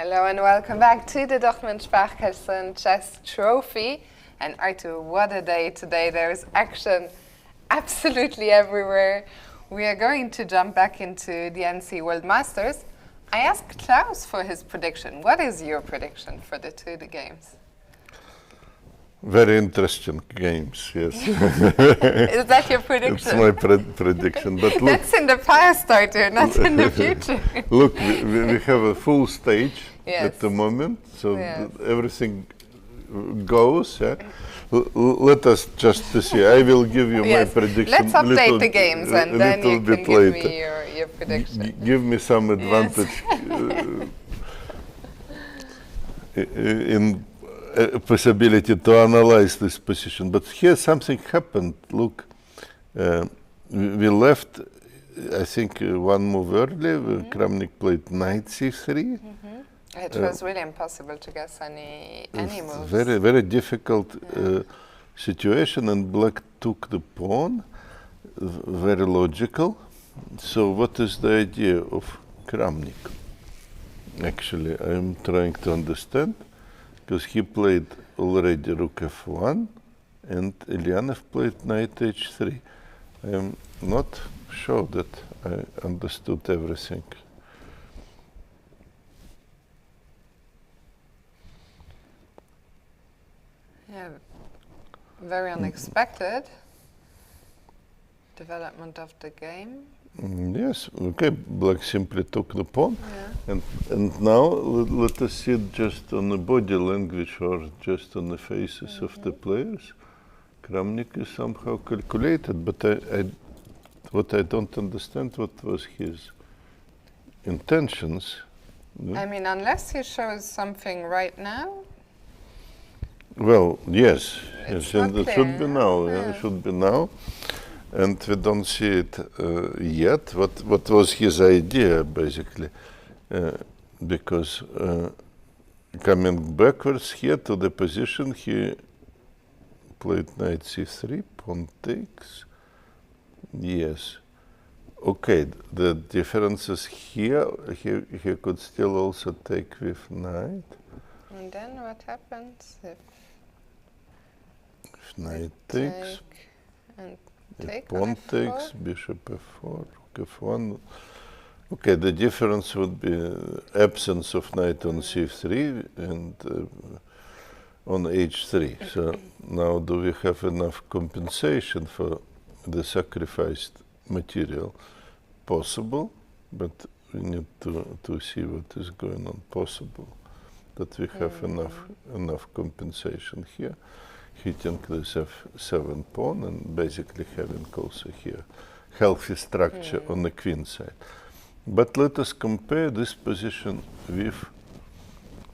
Hello and welcome back to the Dortmund Sparkassen Chess Trophy. And Arthur, what a day today. There is action absolutely everywhere. We are going to jump back into the NC World Masters. I asked Klaus for his prediction. What is your prediction for the two games? Very interesting games, yes. Is that your prediction? It's my prediction. But look, that's in the past, Arthur, not in the future. Look, we have a full stage yes. at the moment, so yes. Everything goes. Yeah? Let us just to see. I will give you yes. my prediction. Let's update the games and then you can give me your prediction. Give me some advantage in possibility to analyze this position. But here something happened. Look, we left, I think, one move early. Kramnik played knight c3. It was really impossible to guess any moves. Very, very difficult situation, and black took the pawn. Very logical. So what is the idea of Kramnik? Actually, I'm trying to understand, because he played already rook f1, and Eljanov played knight h3. I am not sure that I understood everything. Yeah, very unexpected development of the game. Yes, okay, black simply took the pawn. Yeah. And now let us see it just on the body language or just on the faces of the players. Kramnik is somehow calculated, but what I don't understand, what was his intentions. I mean, unless he shows something right now. Well, yes, it's and it should be now. Yeah. It should be now. And we don't see it yet. What was his idea, basically? Because coming backwards here to the position, he played knight c3, pawn takes. Yes. Okay, the difference is here. He could still also take with knight. And then what happens if knight takes? And pawn takes, bishop f4, rook f1. Okay, the difference would be absence of knight on c3 and on h3. So now do we have enough compensation for the sacrificed material? Possible, but we need to see what is going on. Possible that we have enough compensation here. Hitting this f7 pawn and basically having also here healthy structure on the queen side. But let us compare this position with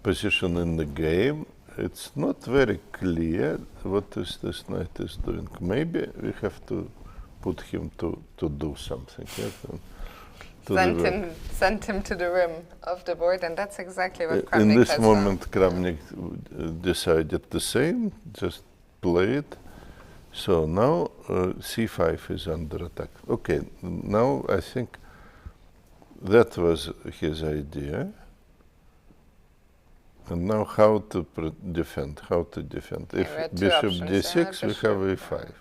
position in the game. It's not very clear what is this knight is doing. Maybe we have to put him to do something. Send him to the rim of the board, and that's exactly what Kramnik has in this done. moment, Kramnik decided the same, just play it. So now c5 is under attack. Okay, now I think that was his idea. And now how to defend, If bishop d6, we have a5.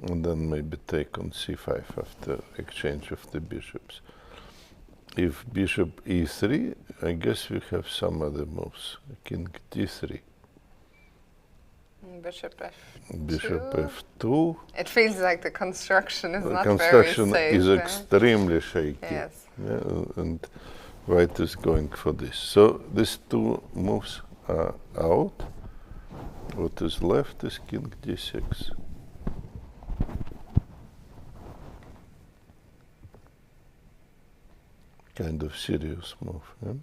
And then maybe take on c5 after exchange of the bishops. If bishop e3, I guess we have some other moves. King d3. Bishop f2. Bishop f2. It feels like the construction is not construction very safe. is extremely shaky. Yes. Yeah, and white is going for this. So these two moves are out. What is left is king d6. Kind of serious move. Yeah?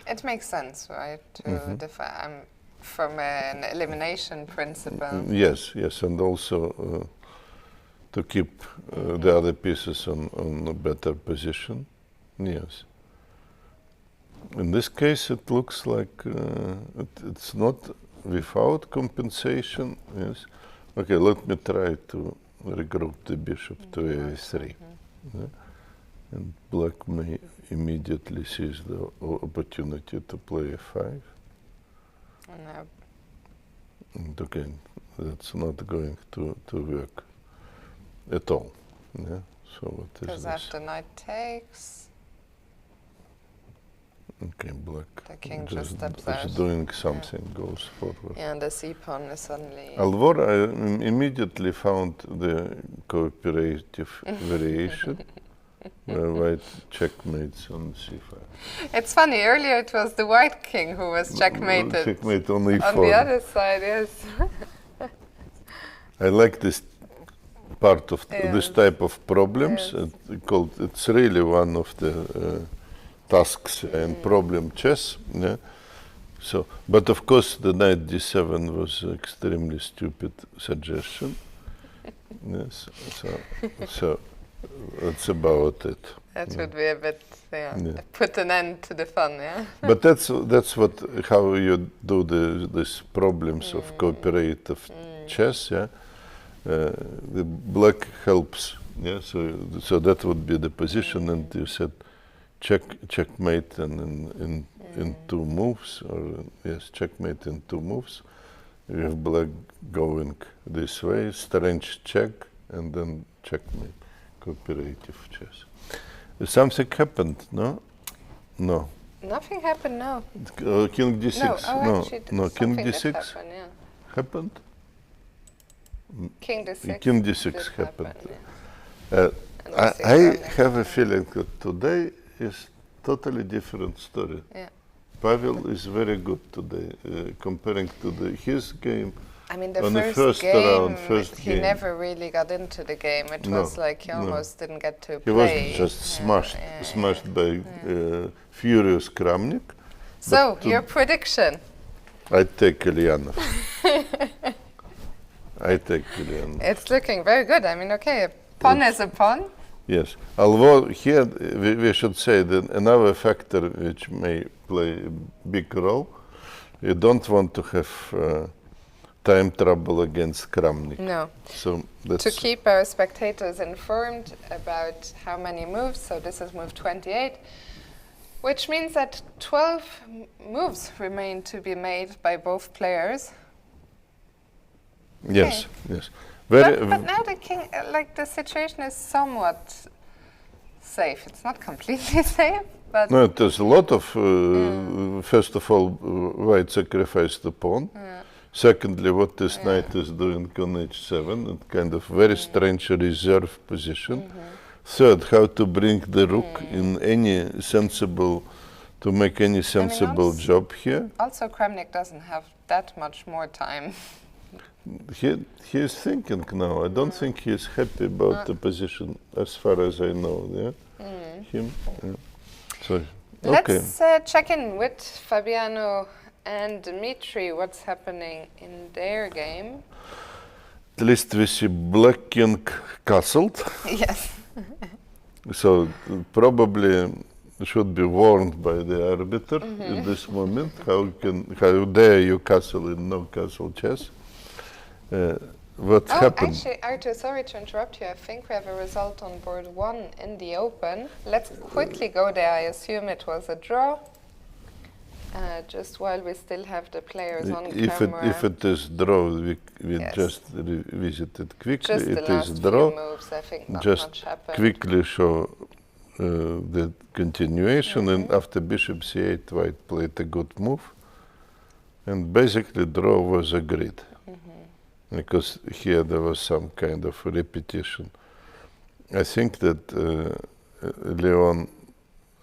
It makes sense, right? To define from an elimination principle. Yes, and also to keep the other pieces on a better position. Yes. In this case, it looks like it's not without compensation. Yes. Okay, let me try to regroup the bishop to a3. Yeah? And black may immediately sees the opportunity to play f5. No. And again, that's not going to work at all. Yeah. So what is Because this? after knight takes, Okay, black. the king just steps out. Is doing something, goes forward. Yeah, and the c-pawn is suddenly... Alvor, I immediately found the cooperative variation where white checkmates on c5. It's funny, earlier it was the white king who was checkmated. Checkmate on e4. On the other side, yes. I like this part of Yes. this type of problems. Yes. It's really one of the tasks in problem chess. Yeah. So, but of course, the knight d7 was an extremely stupid suggestion. Yes. So that's about it. That would be a bit, put an end to the fun, yeah. But that's how you do these problems of cooperative chess. Yeah. The black helps. Yeah. So that would be the position, and you said checkmate and in 2 moves, or yes, checkmate in 2 moves. You have black going this way, strange check, and then checkmate. Cooperative chess. Something happened, no? No. Nothing happened, no. King d6. No, King something did d6 happen, yeah. happened. King d6. King d6 did happened. yeah. I have a feeling that today is totally different story. Yeah. Pavel is very good today, comparing to his game. I mean, the on first the game, he game. never really got into the game. It was like he almost didn't get to He play. was just smashed by furious Kramnik. So, your prediction? I take Eljanov. I take Eljanov. It's looking very good. I mean, okay, a pawn is a pawn. Yes. Although here we should say that another factor which may play a big role, you don't want to have time trouble against Kramnik. No. So that's To keep our spectators informed about how many moves, so this is move 28, which means that 12 moves remain to be made by both players. yes, yes. But now the king, like the situation is somewhat safe. It's not completely safe, but... No, there's a lot of, first of all, white sacrificed the pawn. Secondly, what this knight is doing on h7, and kind of very strange reserve position. Third, how to bring the rook in any sensible, to make any sensible job here. Also, Kramnik doesn't have that much more time. He is thinking now. I don't think he is happy about the position, as far as I know. Yeah, him. Yeah. So, okay. Let's check in with Fabiano and Dmitrij. What's happening in their game? At least we see black king castled. Yes. So probably should be warned by the arbiter in this moment. How dare you castle in no castle chess? What happened? Actually, Arthur, sorry to interrupt you. I think we have a result on board 1 in the open. Let's quickly go there. I assume it was a draw. Just while we still have the players on camera. If it is draw, we Yes. just revisit it quickly. Just the It last is few draw. moves, I think not Just much happened. quickly show the continuation, and after bishop c8, white played a good move, and basically draw was agreed, because here there was some kind of repetition. I think that Leon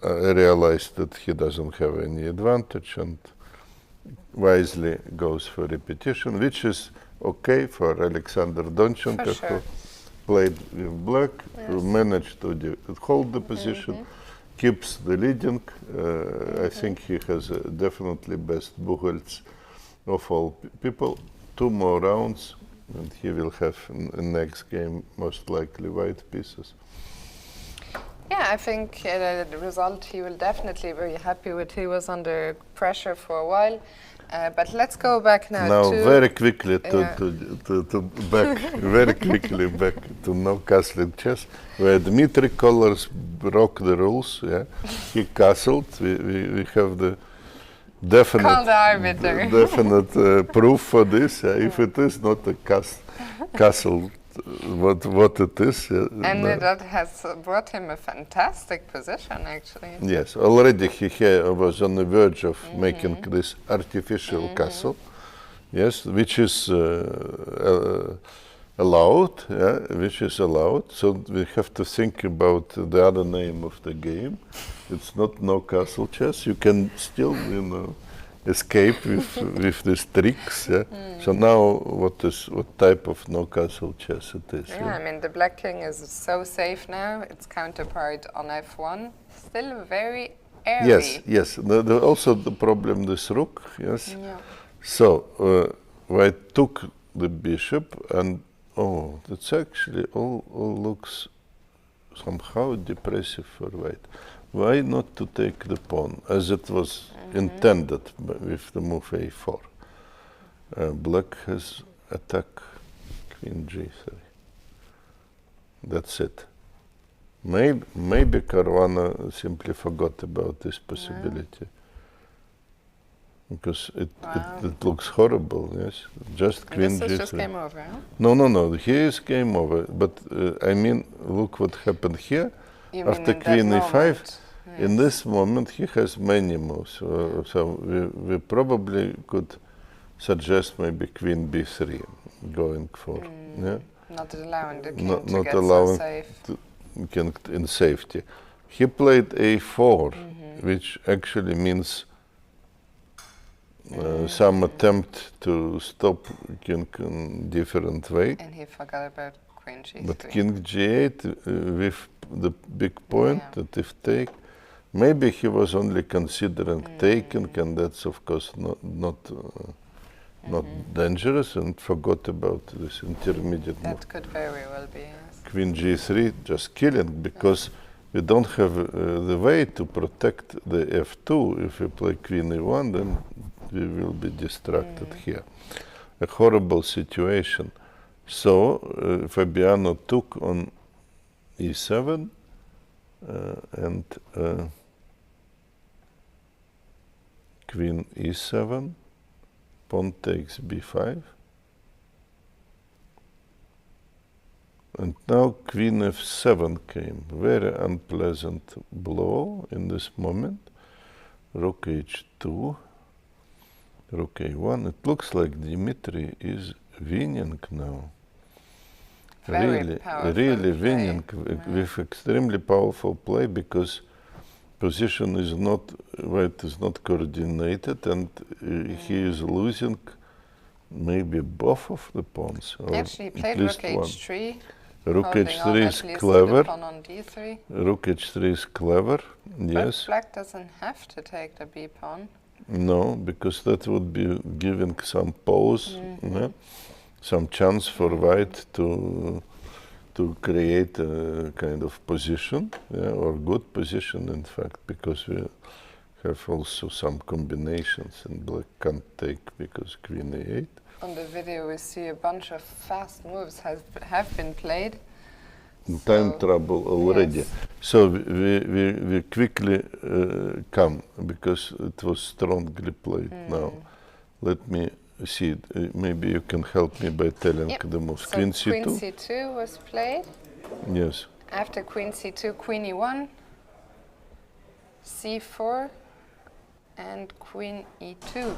realized that he doesn't have any advantage and wisely goes for repetition, which is okay for Alexander Donchenko, For sure. who played with black, who managed to hold the position, keeps the leading. I think he has definitely best buchholz of all people. 2 more rounds, and he will have in next game most likely white pieces. Yeah, I think the result he will definitely be happy with. He was under pressure for a while. But let's go back now to... very quickly to back, very quickly back to no castling chess, where Dmitrij Kollars broke the rules. Yeah, he castled. We have the definite proof for this. If it is not a castle, what it is. And that has brought him a fantastic position, actually. Yes, already he was on the verge of making this artificial castle. Yes, which is allowed. Yeah, which is allowed. So we have to think about the other name of the game. It's not no castle chess. You can still, escape with these tricks. Yeah. So now, what type of no castle chess it is? Yeah, I mean the black king is so safe now. Its counterpart on f1 still very airy. Yes. Also the problem this rook. Yes. Yeah. So white took the bishop, and that's actually all looks somehow depressive for white. Why not to take the pawn, as it was intended with the move a4? Black has attack queen g3. That's it. Maybe Caruana simply forgot about this possibility. Because it looks horrible, yes. Just queen This g3. is just game over, huh? No, here is game over. But I mean, look what happened here. After queen e5, in this moment he has many moves. So we probably could suggest maybe queen b3 going for. Yeah? Not allowing the king to not get allowing so safe. king in safety. He played a4, which actually means some attempt to stop king in different way. And he forgot about queen g3. But king g8 with the big point that if take, maybe he was only considering taking, and that's of course not dangerous, and forgot about this intermediate move. That could very well be, yes. Queen g3 just killing, because we don't have the way to protect the f2. If we play queen e1, then we will be distracted here. A horrible situation. So Fabiano took on e7 and queen e7, pawn takes b5, and now queen f7 came. Very unpleasant blow in this moment. Rook h2, rook a1. It looks like Dmitrij is winning now. Really winning with extremely powerful play, because position is not, white is not coordinated, and he is losing maybe both of the pawns. Actually, he played rook h3. Rook h3 is clever. Pawn on d3. Rook h3 is clever, yes. But black doesn't have to take the b pawn. No, because that would be giving some pause, some chance for white to create a kind of position, or good position in fact, because we have also some combinations, and black can't take because queen a8. On the video we see a bunch of fast moves have been played. Time trouble already. Yes. So we quickly come, because it was strongly played now. Let me see, maybe you can help me by telling the moves. So Queen c2? Queen c2 was played. Yes. After queen c2, queen e1, c4, and queen e2.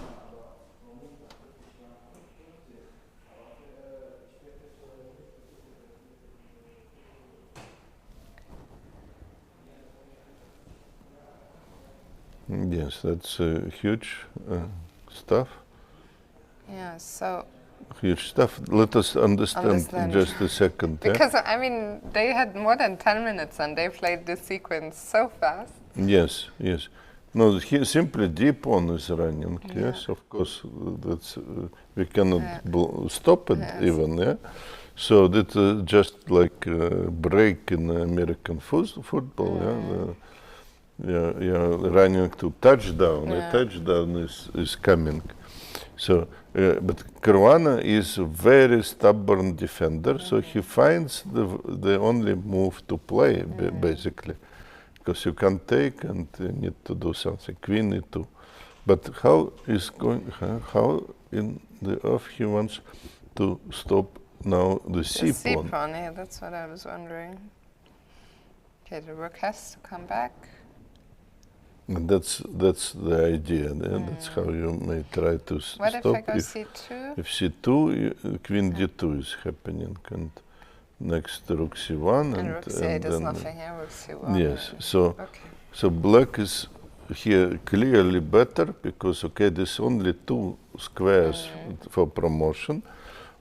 Yes, that's huge stuff. Yeah, so... Huge stuff. Let us understand just a second. Because, I mean, they had more than 10 minutes and they played this sequence so fast. Yes. No, he simply d pawn is running. Yes, of course, that's we cannot stop it even. So that's just like a break in American football. Running to touchdown. A touchdown is coming. So, but Caruana is a very stubborn defender, so he finds the only move to play, basically. Because you can't take and you need to do something. Queen e2. But how how in the off he wants to stop now the c pawn? C pawn, yeah, that's what I was wondering. Okay, the rook has to come back. And that's the idea. That's how you may try to stop. What if I go c2? If c2, queen d2 is happening, and next rook c1, And rook c8 is nothing here, rook c1. Yes, so Okay. so black is here clearly better because there's only two squares for promotion.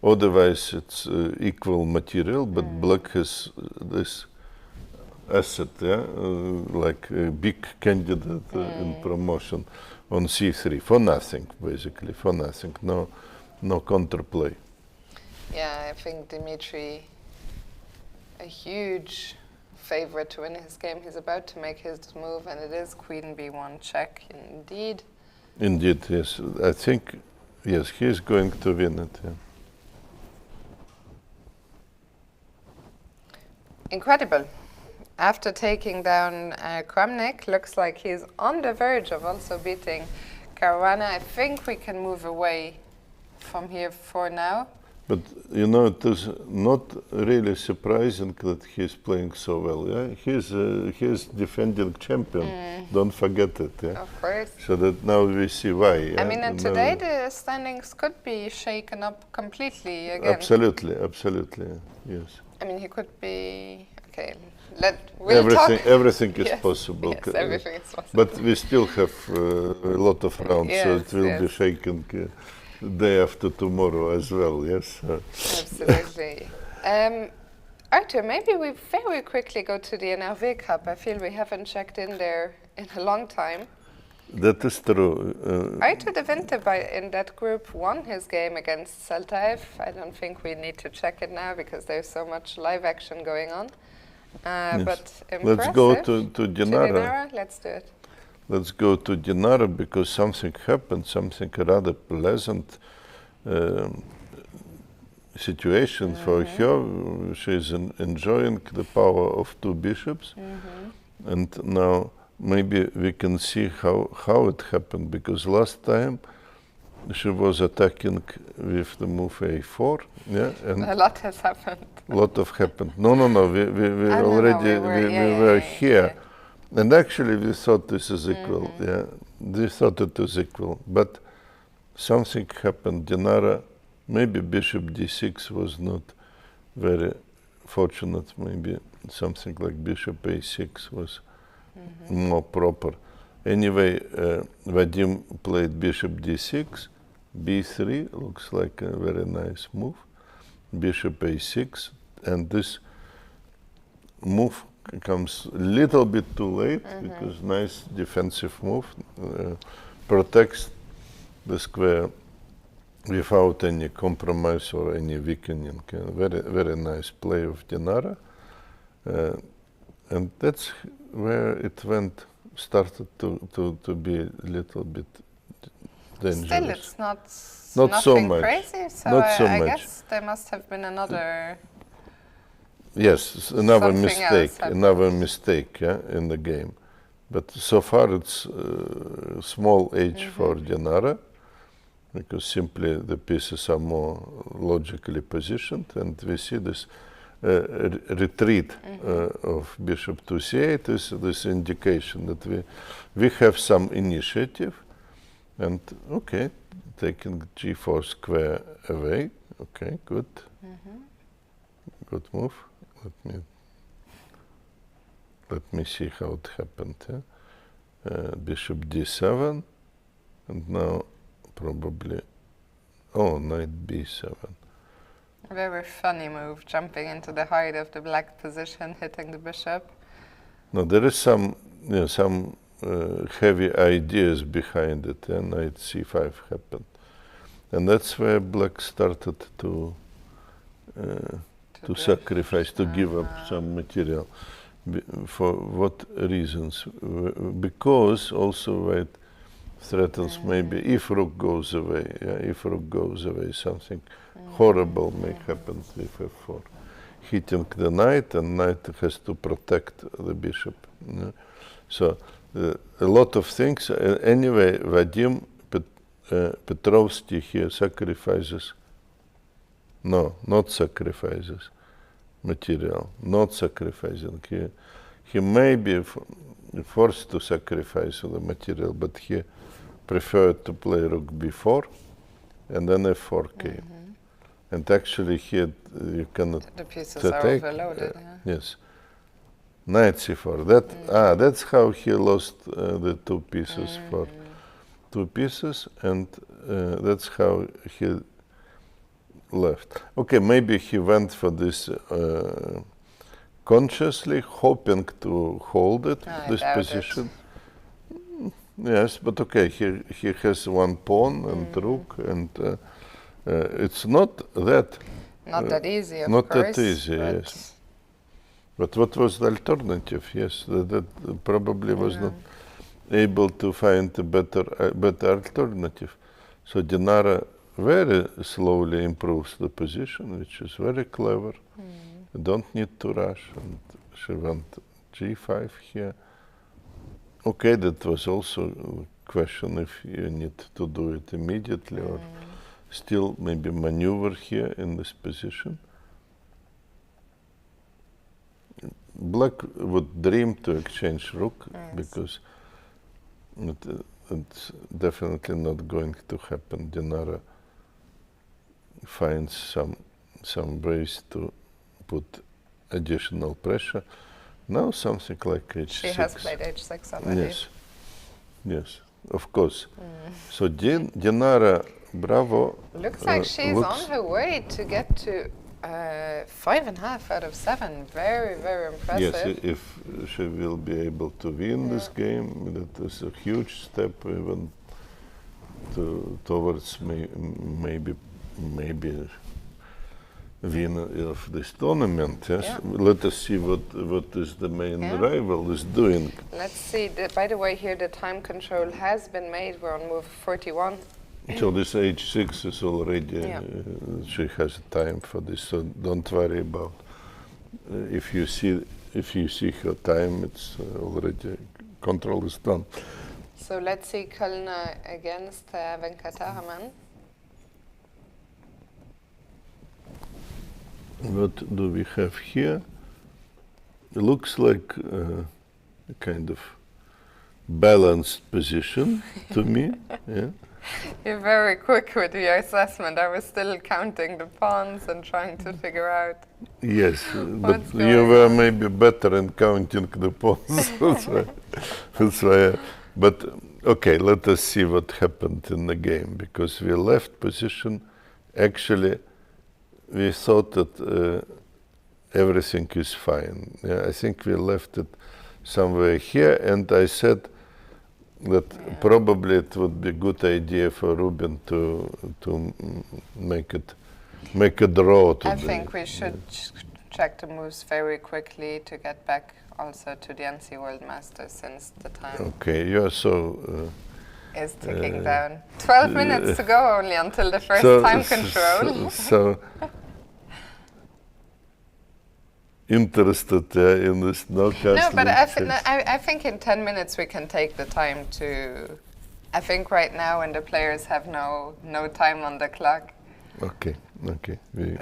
Otherwise, it's equal material, but black has this asset, like a big candidate in promotion on c3 for nothing, basically for nothing. No counterplay. Yeah, I think Dmitrij, a huge favorite to win his game. He's about to make his move, and it is queen b1 check, indeed. Indeed, yes. I think, yes, he's going to win it. Yeah. Incredible. After taking down Kramnik, looks like he's on the verge of also beating Caruana. I think we can move away from here for now. But it is not really surprising that he's playing so well. Yeah, he's defending champion. Don't forget it. Yeah, of course. So that now we see why. Yeah? I mean, and today the standings could be shaken up completely again. Absolutely, yes. I mean, he could be okay. Everything is yes, possible. Yes, everything is possible. But we still have a lot of rounds, so it will be shaken. Day after tomorrow as well, yes. Absolutely. Arthur, maybe we very quickly go to the NRV Cup. I feel we haven't checked in there in a long time. That is true. Arthur de Winter in that group won his game against Saltaev. I don't think we need to check it now because there's so much live action going on. Yes. But impressive. Let's go to Dinara. Let's do it. Let's go to Dinara because something happened, something rather pleasant situation for her. She's enjoying the power of two bishops. And now maybe we can see how it happened, because last time she was attacking with the move a4. Yeah, and a lot has happened. Lot of happened. No, we already were here. Yeah. And actually we thought this is equal, we thought it was equal, but something happened. Dinara, maybe bishop d6 was not very fortunate, maybe something like bishop a6 was more proper. Anyway, Vadim played bishop d6, b3, looks like a very nice move, bishop a6, and this move comes a little bit too late because nice defensive move, protects the square without any compromise or any weakening. Very nice play of Dinara, and that's where it started to be a little bit dangerous. Still, it's not so nothing much. crazy. So Not so I much. guess there must have been another. Yes, another Something mistake in the game. But so far it's small h for Dinara, because simply the pieces are more logically positioned, and we see this retreat of bishop to c8 is this indication that we have some initiative, and taking g4 square away, good. Good move. Let me see how it happened. Bishop d7, and now probably knight b7. A very funny move, jumping into the heart of the black position, hitting the bishop. No, there is some heavy ideas behind it, and knight c5 happened, and that's where black started to sacrifice, to give up some material. For what reasons? Because also white threatens maybe if rook goes away. If rook goes away, something horrible may happen with f4. Hitting the knight, and knight has to protect the bishop. So a lot of things. Anyway, Vadim Petrovsky here sacrifices. No, not sacrifices material. Not sacrificing. He may be forced to sacrifice the material, but he preferred to play rook b4, and then f4 came. And actually here you cannot The pieces take, are overloaded. yes. Knight c4. That's how he lost the two pieces for 2 pieces, and that's how he left. Okay, maybe he went for this consciously, hoping to hold it, this position. Yes, but okay, he has one pawn and rook, and it's not that easy, of not course. that easy, yes. But what was the alternative? Yes, that probably was not able to find a better alternative. So Dinara very slowly improves the position, which is very clever. You don't need to rush, and she went g5 here. Okay, that was also a question if you need to do it immediately or still maybe maneuver here in this position. Black would dream to exchange rook because it's definitely not going to happen. Dinara finds some ways to put additional pressure. Now something like h6. She has played h6 already. Yes, of course. So Dinara, bravo. Looks like she's on her way to get to 5.5 out of 7. Very, very impressive. Yes, if she will be able to win this game, that is a huge step even towards maybe winner of this tournament. Yes, let us see what is the main rival is doing. Let's see. By the way, here the time control has been made. We're on move 41. So this h6 is already, she has time for this, so don't worry about if you see her time, it's already, control is done. So let's see Kollnar against Venkataraman. What do we have here? It looks like a kind of balanced position to me. Yeah. You're very quick with your assessment. I was still counting the pawns and trying to figure out. Yes, but you were maybe better in counting the pawns. That's why. But okay, let us see what happened in the game, because we left position. Actually, we thought that everything is fine. Yeah, I think we left it somewhere here, and I said that probably it would be a good idea for Rubin to make a draw today. I think we should check the moves very quickly to get back also to the NC World Masters, since the time you are so is ticking down. 12 minutes to go only until the first time control. So interested in this knockout. No, but I think in 10 minutes we can take the time to. I think right now when the players have no time on the clock. Okay. We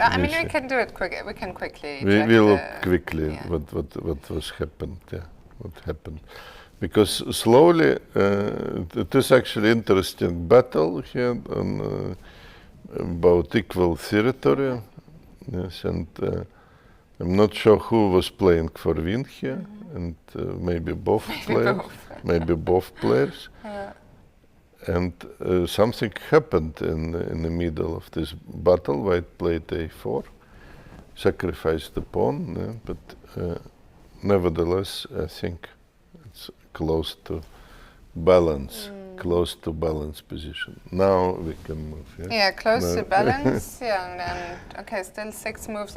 can do it quick. We can quickly. We look quickly what was happened. Yeah, what happened, because slowly it is actually interesting battle here on about equal territory. Yes, and I'm not sure who was playing for win here, and maybe both players, maybe both players. And something happened in the middle of this battle. White played a4, sacrificed the pawn, but nevertheless, I think it's close to balance, position. Now we can move. Yeah, close to balance. And then still 6 moves.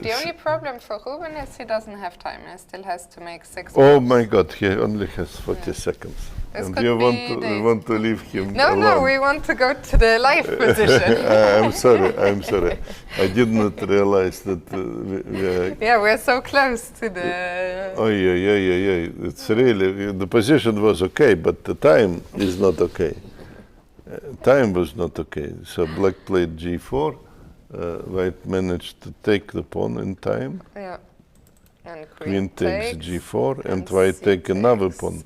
The only problem for Ruben is he doesn't have time. He still has to make 6 moves. Oh my God, he only has 40 seconds. This And could you be want to leave him No, alone. no, we want to go to the live position. I'm sorry. I did not realize that we are... Yeah, we're so close to the... Oh, yeah. It's really... The position was okay, but the time is not okay. Time was not okay. So black played g4. White managed to take the pawn in time. Yeah. And Queen takes g4, and and white take another takes, pawn.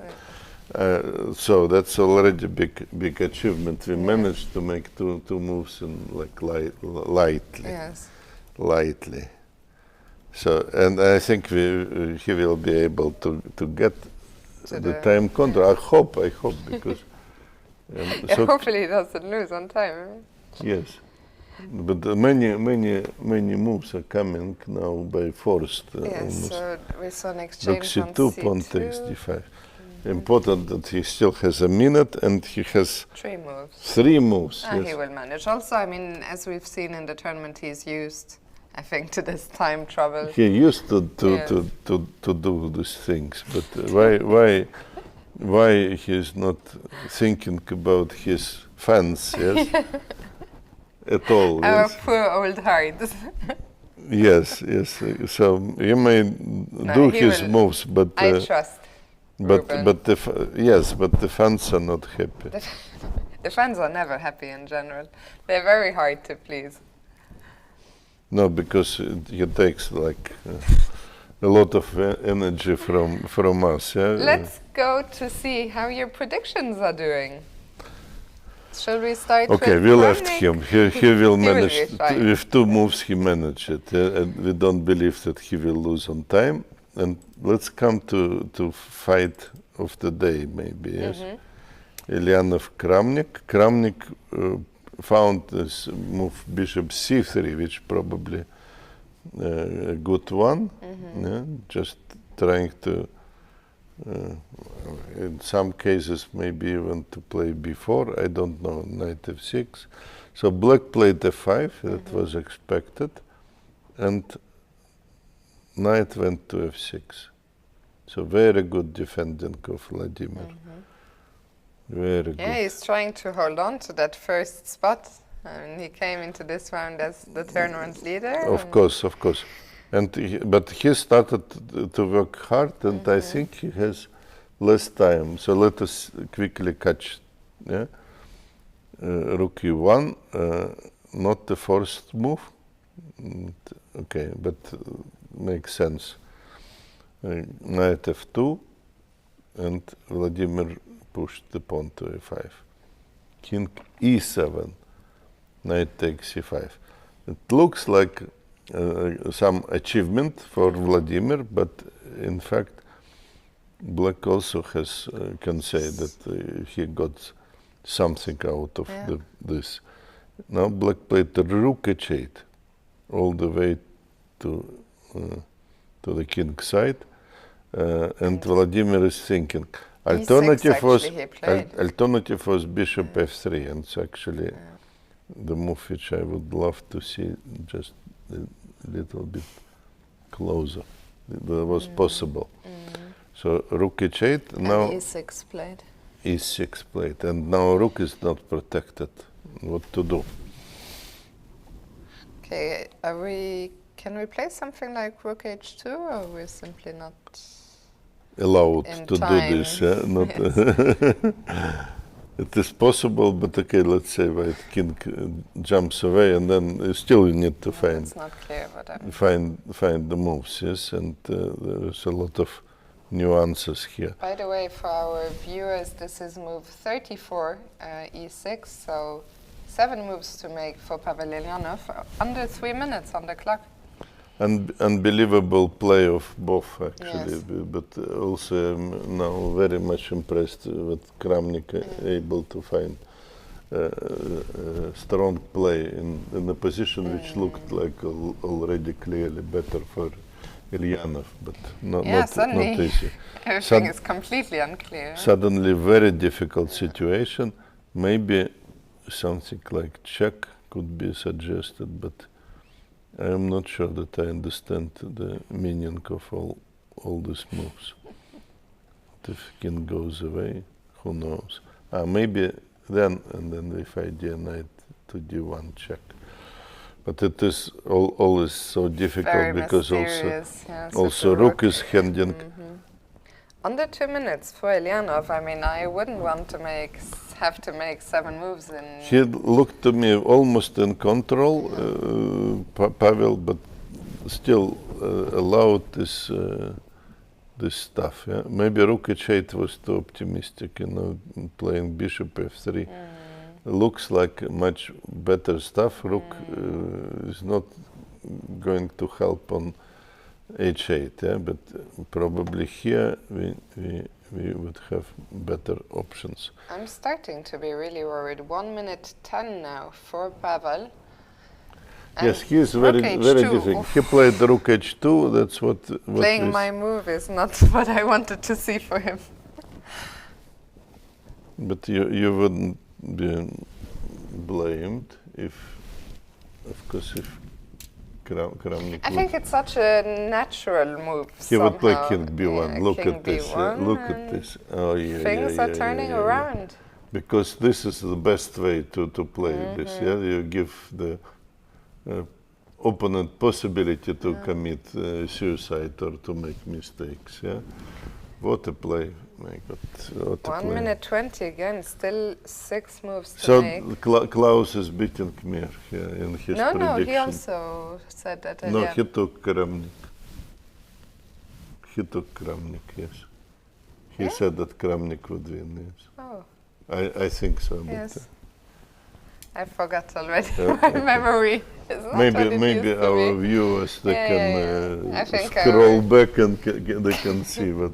So that's already big achievement. We managed to make two moves in like lightly. Yes. Lightly. So, and I think he will be able to get To the the- time control. I hope because Yeah, so hopefully he doesn't lose on time. yes, but many moves are coming now by forced. Yes, Almost. so we saw an Rook exchange on c2, c2. pawn takes d5. Important that he still has a minute and he has 3 moves. 3 moves. He Yes. will manage. Also, I mean, as we've seen in the tournament, he's used, I think, to this time trouble. He used to do these things, but why he's not thinking about his fans? Yes, at all. Our Yes. poor old hearts. Yes. So he may do he his will- moves, but I trust. Ruben. but the fans are not happy. The fans are never happy in general. They're very hard to please. No, because he takes like a lot of energy from us. Yeah. Let's go to see how your predictions are doing. Shall we start Okay, with we left Kramnik? him. He will He will manage. be fine. With 2 moves, he managed it. And we don't believe that he will lose on time. And let's come to fight of the day, maybe. Yes. Eljanov, Kramnik. Kramnik found this move bishop c3, which probably a good one. Yeah? Just trying to. In some cases, maybe even to play b4, I don't know, knight f6. So black played f5, that was expected, and knight went to f6. So very good defending of Vladimir. Very good. Yeah, he's trying to hold on to that first spot. And he came into this round as the tournament leader. Of course. And but he started to work hard, and I think he has less time. So let us quickly catch. Yeah, rook e1, not the first move. Okay, but makes sense. Knight f2, and Vladimir pushed the pawn to a5. King e7, knight takes c5. It looks like some achievement for Vladimir, but in fact, black also has can say that he got something out of this. Now black played the rook h8 all the way to the king side, and Vladimir is thinking. Alternative was bishop f3, and it's actually the move which I would love to see just a little bit closer. That was possible. So rook h8 now. And e6 played. e6 played, and now rook is not protected. What to do? Okay, can we play something like rook h2, or we're simply not Allowed in to time? do this? Yeah? Not. It is possible, but okay. Let's say white king jumps away, and then still you need to find It's not clear, but find the moves. Yes, and there is a lot of nuances here. by the way, for our viewers, this is move 34, e6, so 7 moves to make for Pavel Eljanov, under 3 minutes on the clock. Unbelievable play of both, actually, Yes. but also I'm now very much impressed with Kramnik able to find strong play in a position which looked like already clearly better for Eljanov, but not Suddenly easy. everything is completely unclear. Suddenly very difficult situation. Maybe something like check could be suggested, but I am not sure that I understand the meaning of all these moves. If king goes away, Who knows? Maybe then, and then we fight d knight to d1 check. But it is always so difficult Very because mysterious, yes, also with the rook is handing. Under 2 minutes for Eljanov. I mean, I wouldn't want to have to make 7 moves in. He looked to me almost in control, Pavel, but still allowed this stuff. Yeah? Maybe rook h8 was too optimistic, playing bishop f3. Looks like much better stuff. Rook is not going to help on h8, yeah? But probably here we would have better options. I'm starting to be really worried. 1 minute 10 now for Pavel. Yes, he is very different. He played rook h2. That's what playing my move is not what I wanted to see for him. But you wouldn't be blamed if, of course, if Kramnik. I think it's such a natural move. He would play king Yeah, b1. Look king at this. B1 Look at this. Oh yeah. Things are turning around. Because this is the best way to play this. Yeah, you give the opponent possibility to commit suicide or to make mistakes. Yeah. What a play! My God, what a 1 play. minute 20 again. Still 6 moves to make. So Klaus is beating Mir in his prediction. No, he also said that. No, he took Kramnik. He took Kramnik, yes. He said that Kramnik would win, yes. Oh. I think so. Yes. But, I forgot already. My memory is not what it maybe used to our be. viewers they I can think scroll back and they can see what.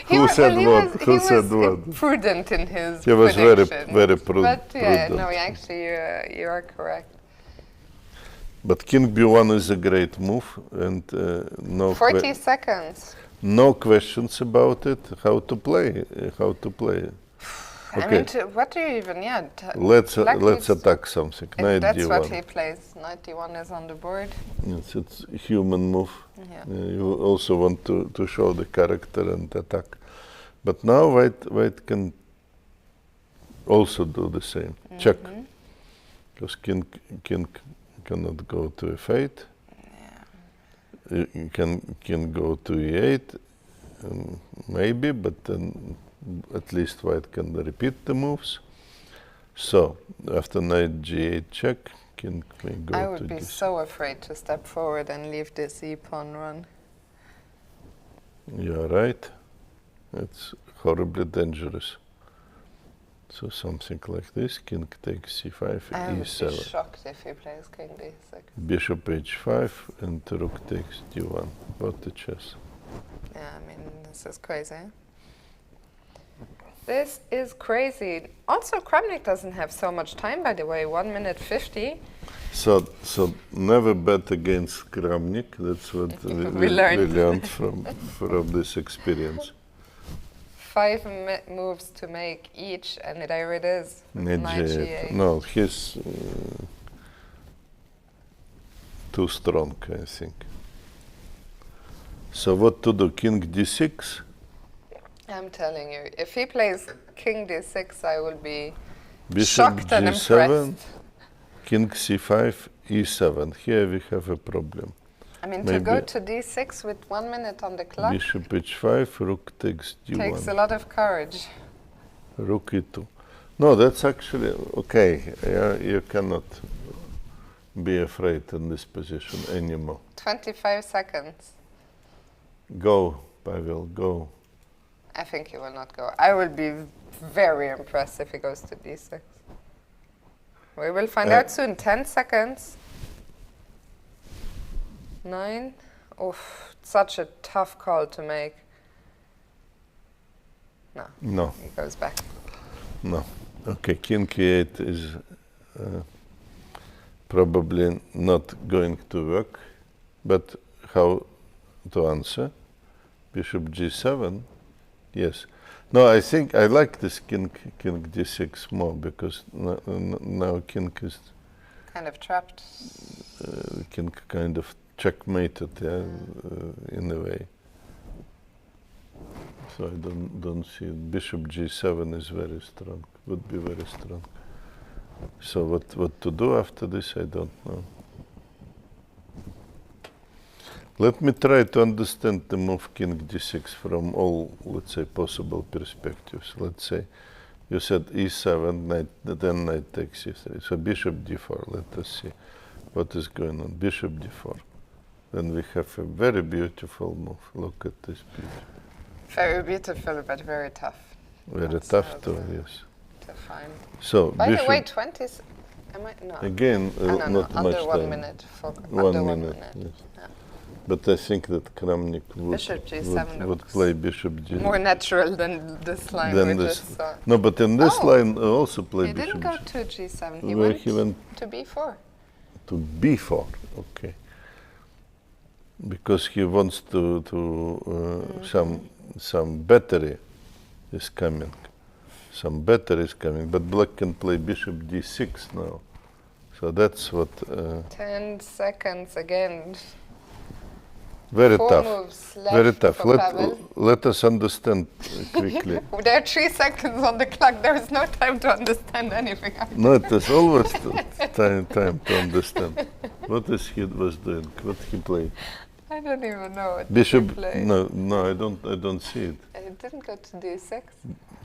Who said what? Who said what? Prudent in his He was prediction. very prudent. But yeah, no, actually, you are correct. But king b1 is a great move, and no 40 seconds. no questions about it. How to play? I Okay. mean, what do you even? Yeah. Let's attack something. If Knight that's d1. what he plays. Knight d1 is on the board. Yes, it's a human move. Yeah. You also want to show the character and attack. But now white can also do the same. Check. Because king cannot go to f8. Yeah. Can go to e8, maybe, but then at least white can repeat the moves. So after knight g8 check, king may go to I would be d6. so afraid to step forward and leave this e-pawn run. You're right. It's horribly dangerous. So something like this, king takes c5, I would e7. be shocked if he plays king d6. Bishop h5 and rook takes d1. What a chess. Yeah, I mean, this is crazy. This is crazy. Also, Kramnik doesn't have so much time, by the way. 1 minute 50. So never bet against Kramnik. That's what We learned. from this experience. 5 moves to make each, and there it is. Knight Knight g8. g8. No, he's too strong, I think. So what to do? King d6? I'm telling you, if he plays king d6, I will be Bishop shocked and g7, impressed. king c5, e7. Here we have a problem. I mean, to go to d6 with 1 minute on the clock Bishop h5, rook takes d1. takes a lot of courage. Rook e2. No, that's actually okay. You cannot be afraid in this position anymore. 25 seconds. Go, Pavel, go. I think he will not go. I will be very impressed if he goes to d6. We will find out soon. 10 seconds. 9. Oof, such a tough call to make. No. He goes back. No. Okay, king e8 is probably not going to work. But how to answer? Bishop g7. Yes. No, I think I like this king d6 more because now king is Kind of trapped. king kind of checkmated, in a way. So I don't see it. Bishop g7 is very strong, would be very strong. So what to do after this, I don't know. Let me try to understand the move king d6 from all, let's say, possible perspectives. Let's say you said e7, knight, then knight takes e3. So bishop d4, let us see what is going on. Bishop d4. Then we have a very beautiful move. Look at this beauty. Very beautiful, but very tough. Very That's tough too, yes. To find. So By bishop, the way, 20s. Am I? No. again, No, not under much 1 time. minute. For One under 1 minute, minute. yes. Yeah. But I think that Kramnik Bishop g7 would looks play bishop g. more natural than this line Than we this. just saw. No, but in this Oh. line also play He bishop didn't go g. to g7. He Where went, he went to b4. to b4. Okay. Because he wants to some battery is coming. Some battery is coming, but black can play bishop d6 now. So that's what 10 seconds again. very 4 tough. moves left Very tough. for Pavel. Let us understand quickly. There are 3 seconds on the clock. There is no time to understand anything. No, it is always time to understand. What is he was doing? What he played? I don't even know what Bishop. he played. No, I don't see it. It didn't go to d6.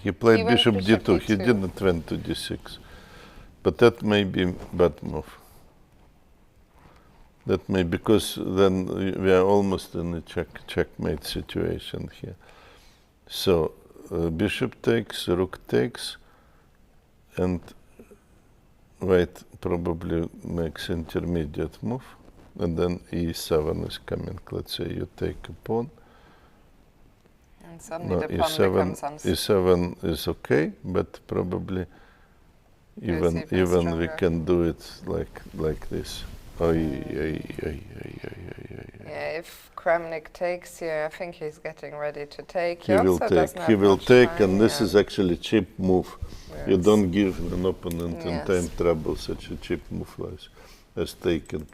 He played He went bishop bishop d2. He d2. didn't went to d6. But that may be bad move. That may, because then we are almost in a checkmate situation here. So bishop takes, rook takes, and white probably makes intermediate move, and then e7 is coming. Let's say you take a pawn. And suddenly No, the pawn becomes e7 is okay, but probably even even we stronger. can do it like this. Yeah, if Kramnik takes here, I think he's getting ready to take. He will also take. doesn't He have will much take, time, and this yeah. is actually cheap move. You Yes. don't give an opponent in Yes. time trouble such a cheap move as taking.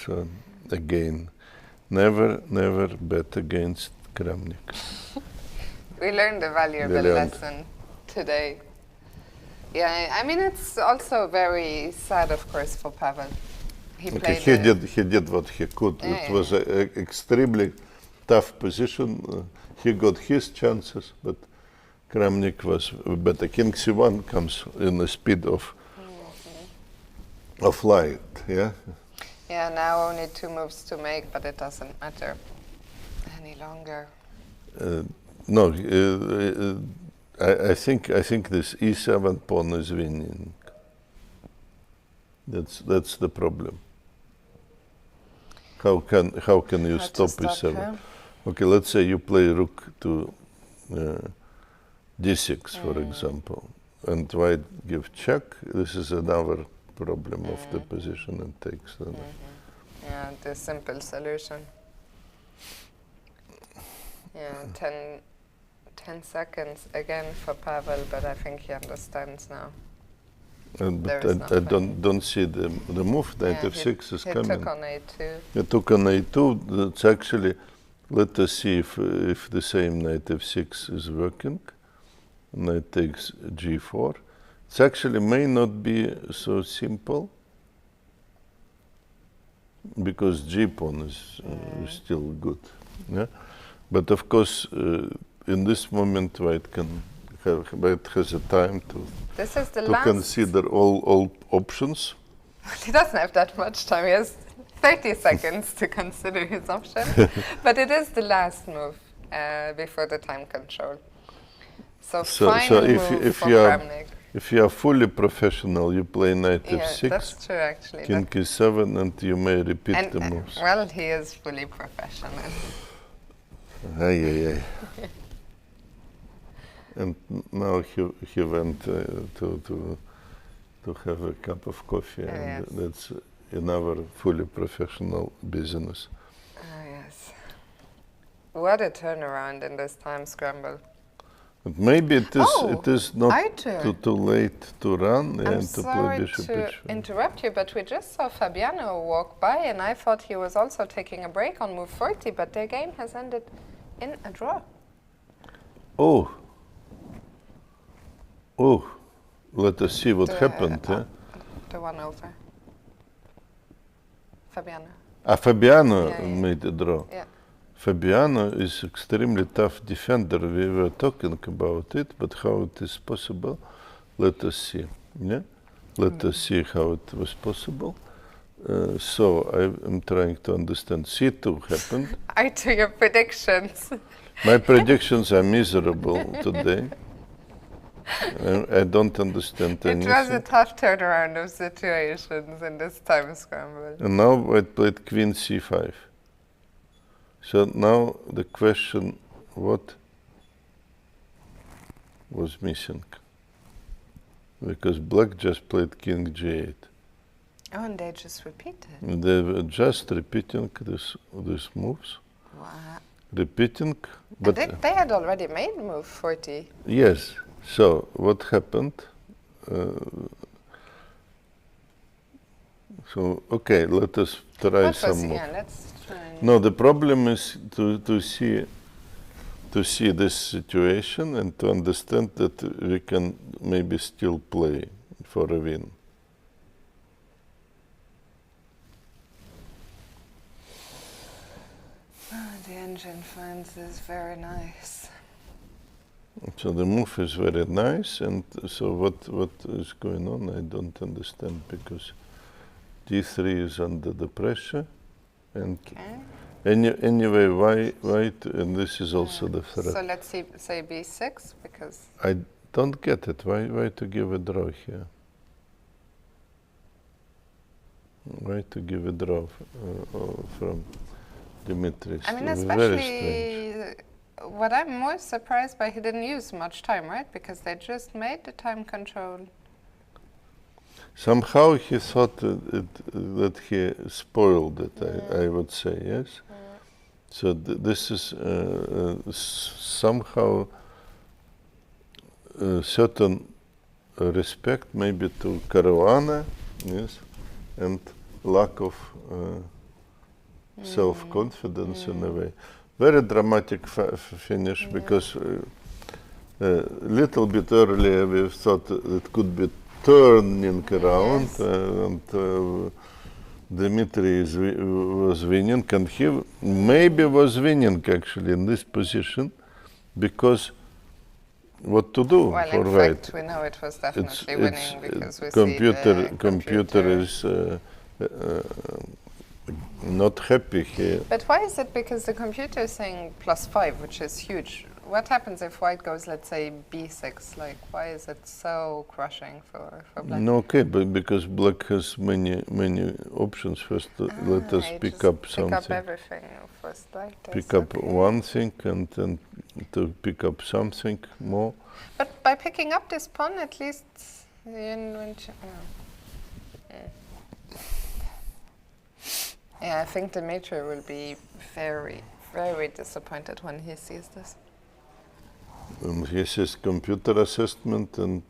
So again, never bet against Kramnik. We learned a valuable Brilliant. lesson today. Yeah, I mean, it's also very sad, of course, for Pavel. He Okay, played he did what he could. Yeah, It was an extremely tough position. He got his chances, but Kramnik was better. King c1 comes in the speed of light. Yeah. Yeah, now only 2 moves to make, but it doesn't matter any longer. No, I think this e7 pawn is winning. That's the problem. How can you How to stop stop e7? him? Okay, let's say you play rook to d6, for example, and white give check. This is another problem of the position and takes. Yeah, the simple solution. Yeah, 10 seconds again for Pavel, but I think he understands now. But There is I nothing. don't see the move. Knight Yeah, f6 is he coming. took on a2. He took on a2. That's actually, let us see if the same knight f6 is working. Knight takes g4. It actually may not be so simple, because g pawn is still good. Yeah? But of course, in this moment, white has a time This is the to last. consider all options. He doesn't have that much time. He has 30 seconds to consider his option. But it is the last move before the time control. So final move for Kramnik. if you are fully professional, you play knight Yeah, f6, that's true actually. king e7, and you may repeat And, the moves. well, he is fully professional. And now he went to have a cup of coffee, and Yes. that's another fully professional business. Yes. What a turnaround in this time scramble. But maybe it is not I-turn. too late to run I'm and to play sorry bishop to h5. interrupt you, but we just saw Fabiano walk by, and I thought he was also taking a break on move 40, but their game has ended in a draw. Oh, let us see what happened. The one over. Fabiano. Fabiano Yeah. made a draw. Yeah. Fabiano is extremely tough defender. We were talking about it, but how it is possible, let us see. Yeah, let us see how it was possible. So I am trying to understand. C2 happened. I do your predictions. My predictions are miserable today. I don't understand anything. It was a tough turnaround of situations in this time scramble. And now I played Queen C5. So now the question, what was missing? Because Black just played King G8. Oh, and they just repeated. They were just repeating these moves. Wow. Repeating, But but they had already made move 40. yes. So what happened? So okay, let us try some more. Yeah, let's try. No, the problem is to see this situation and to understand that we can maybe still play for a win. The engine finds this very nice. So the move is very nice, and so what is going on? I don't understand, because D3 is under the pressure, and anyway, why? And this is also the threat. So let's say B6, because I don't get it. Why to give a draw here? Why to give a draw from Dmitrij? I mean, Very especially strange. what I'm more surprised by, he didn't use much time, right? Because they just made the time control. Somehow he thought that he spoiled it, I would say, yes? So this is somehow certain respect maybe to Caruana, yes, and lack of self-confidence in a way. Very dramatic finish, because a little bit earlier we thought it could be turning around, and Dmitrij was winning, and he maybe was winning actually in this position, because what to do Well, for in white? fact, we know it was definitely winning, because we computer, see the computer is not happy here. But why is it? Because the computer is saying +5, which is huge. What happens if white goes, let's say, B6? Like, why is it so crushing for black? No, okay, but because black has many options. First, let us pick up something. Pick up everything first, like this. Pick up one thing and then to pick up something more. But by picking up this pawn, at least yeah, I think Dmitrij will be very, very disappointed when he sees this. He says computer assessment and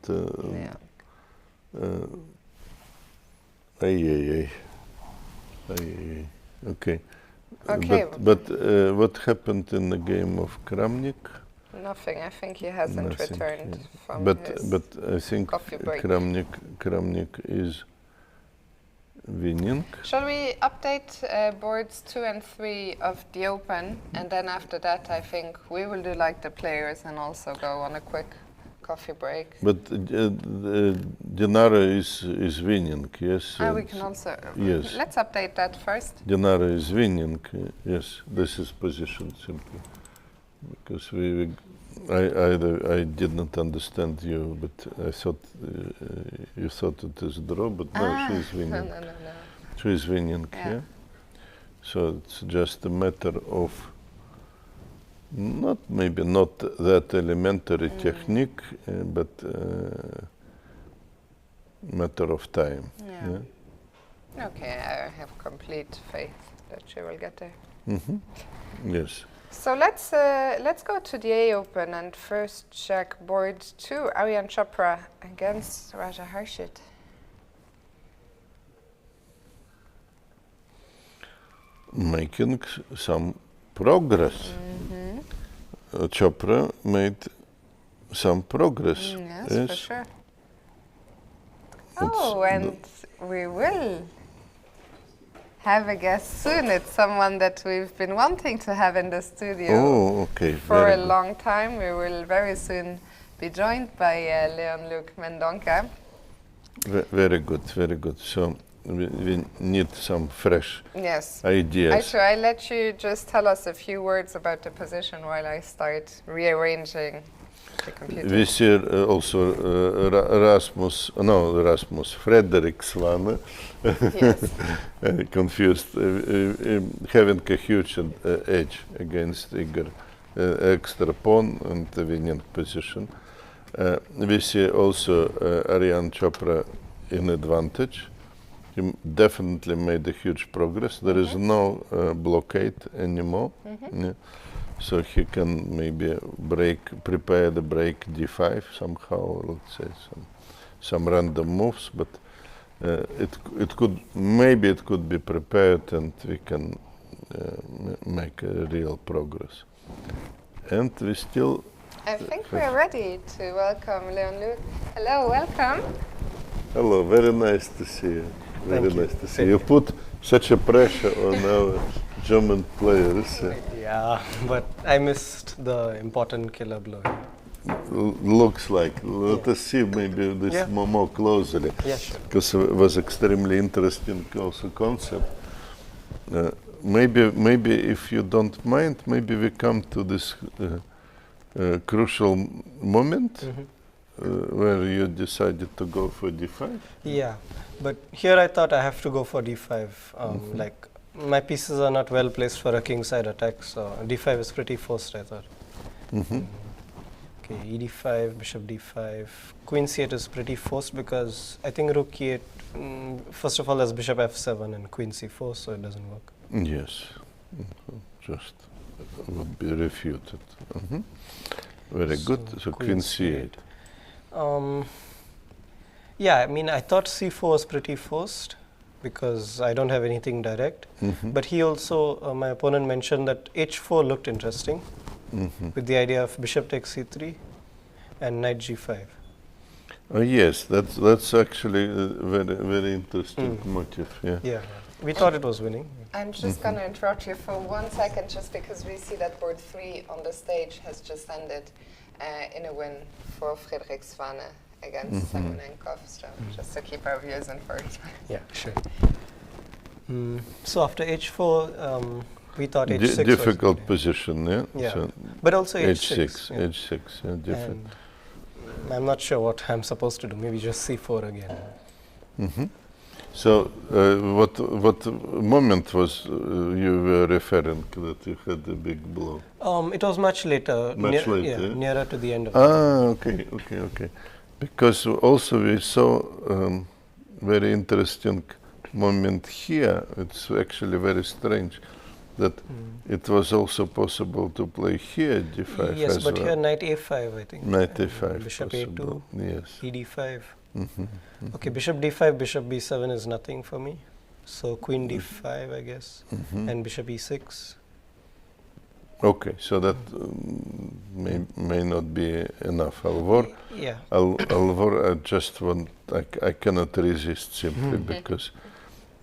okay. Okay. But what happened in the game of Kramnik? Nothing. I think he hasn't returned from his But I think coffee break. Kramnik is winning. Shall we update boards 2 and 3 of the Open, and then after that I think we will do like the players and also go on a quick coffee break. But Dinara is winning, yes? We can also... Yes. Let's update that first. Dinara is winning, yes. This is position simply. Because I did not understand you, but I thought you thought it is a draw, but no, she is winning. No. She is winning, yeah. So it's just a matter of maybe not that elementary technique, but matter of time. Yeah. Okay, I have complete faith that she will get there. Yes. So let's go to the A Open and first check board 2, Aryan Chopra against Raja Harshit. Making some progress. Chopra made some progress. Yes, for sure. Oh, and we will have a guest soon. It's someone that we've been wanting to have in the studio for a long time. We will very soon be joined by Leon-Luc Mendonca. Very good, very good. So we need some fresh ideas. Actually, I'll let you just tell us a few words about the position while I start rearranging the computer. We see also Frederik Svane, confused, having a huge edge against Ihor, extra pawn and the winning position. We see also Aryan Chopra in advantage. He definitely made a huge progress. There is no blockade anymore. So he can maybe prepare the break d5 somehow, let's say some random moves, but it could be prepared and we can make a real progress. And we still... I think we're ready to welcome Leon-Luc. Hello, welcome. Hello, very nice to see you. Very nice to see you. You put such a pressure on our German players. Yeah, but I missed the important killer blow. Looks like. Let us see maybe this more closely. Yeah, sure. Because it was extremely interesting also concept. Maybe if you don't mind, maybe we come to this crucial moment where you decided to go for d5. Yeah, but here I thought I have to go for d5. Like my pieces are not well placed for a kingside attack, so d5 is pretty forced, I thought. Okay, ed5, bishop d5. Queen c8 is pretty forced because I think rook e8, first of all, there's bishop f7 and queen c4, so it doesn't work. Yes, just would be refuted. Very good. So queen c8. Yeah, I mean, I thought c4 was pretty forced because I don't have anything direct. But he also, my opponent mentioned that h4 looked interesting with the idea of bishop takes c3 and knight g5. Oh yes, that's actually a very interesting motive. Yeah, we thought it was winning. I'm just going to interrupt you for 1 second, just because we see that board 3 on the stage has just ended in a win for Frederik Svane against Samunenkov. So just to keep our viewers informed. Yeah, sure. So after h4, we thought h6 difficult was position, yeah. Yeah, So but also h6. Yeah. H6, yeah, different. And I'm not sure what I'm supposed to do. Maybe just c4 again. So, what moment was you were referring that you had a big blow? It was much later. Much later. Yeah, nearer to the end of okay. Because also we saw very interesting moment here. It's actually very strange that it was also possible to play here d5 yes, as but well. here knight a5, I think. Knight a5. Bishop possible. a2. Yes. ed5. Okay, bishop d5, bishop b7 is nothing for me. So queen d5, I guess, and bishop e6. Okay, so that may not be enough. Alvor, Yeah. Alvor, I just want, I cannot resist simply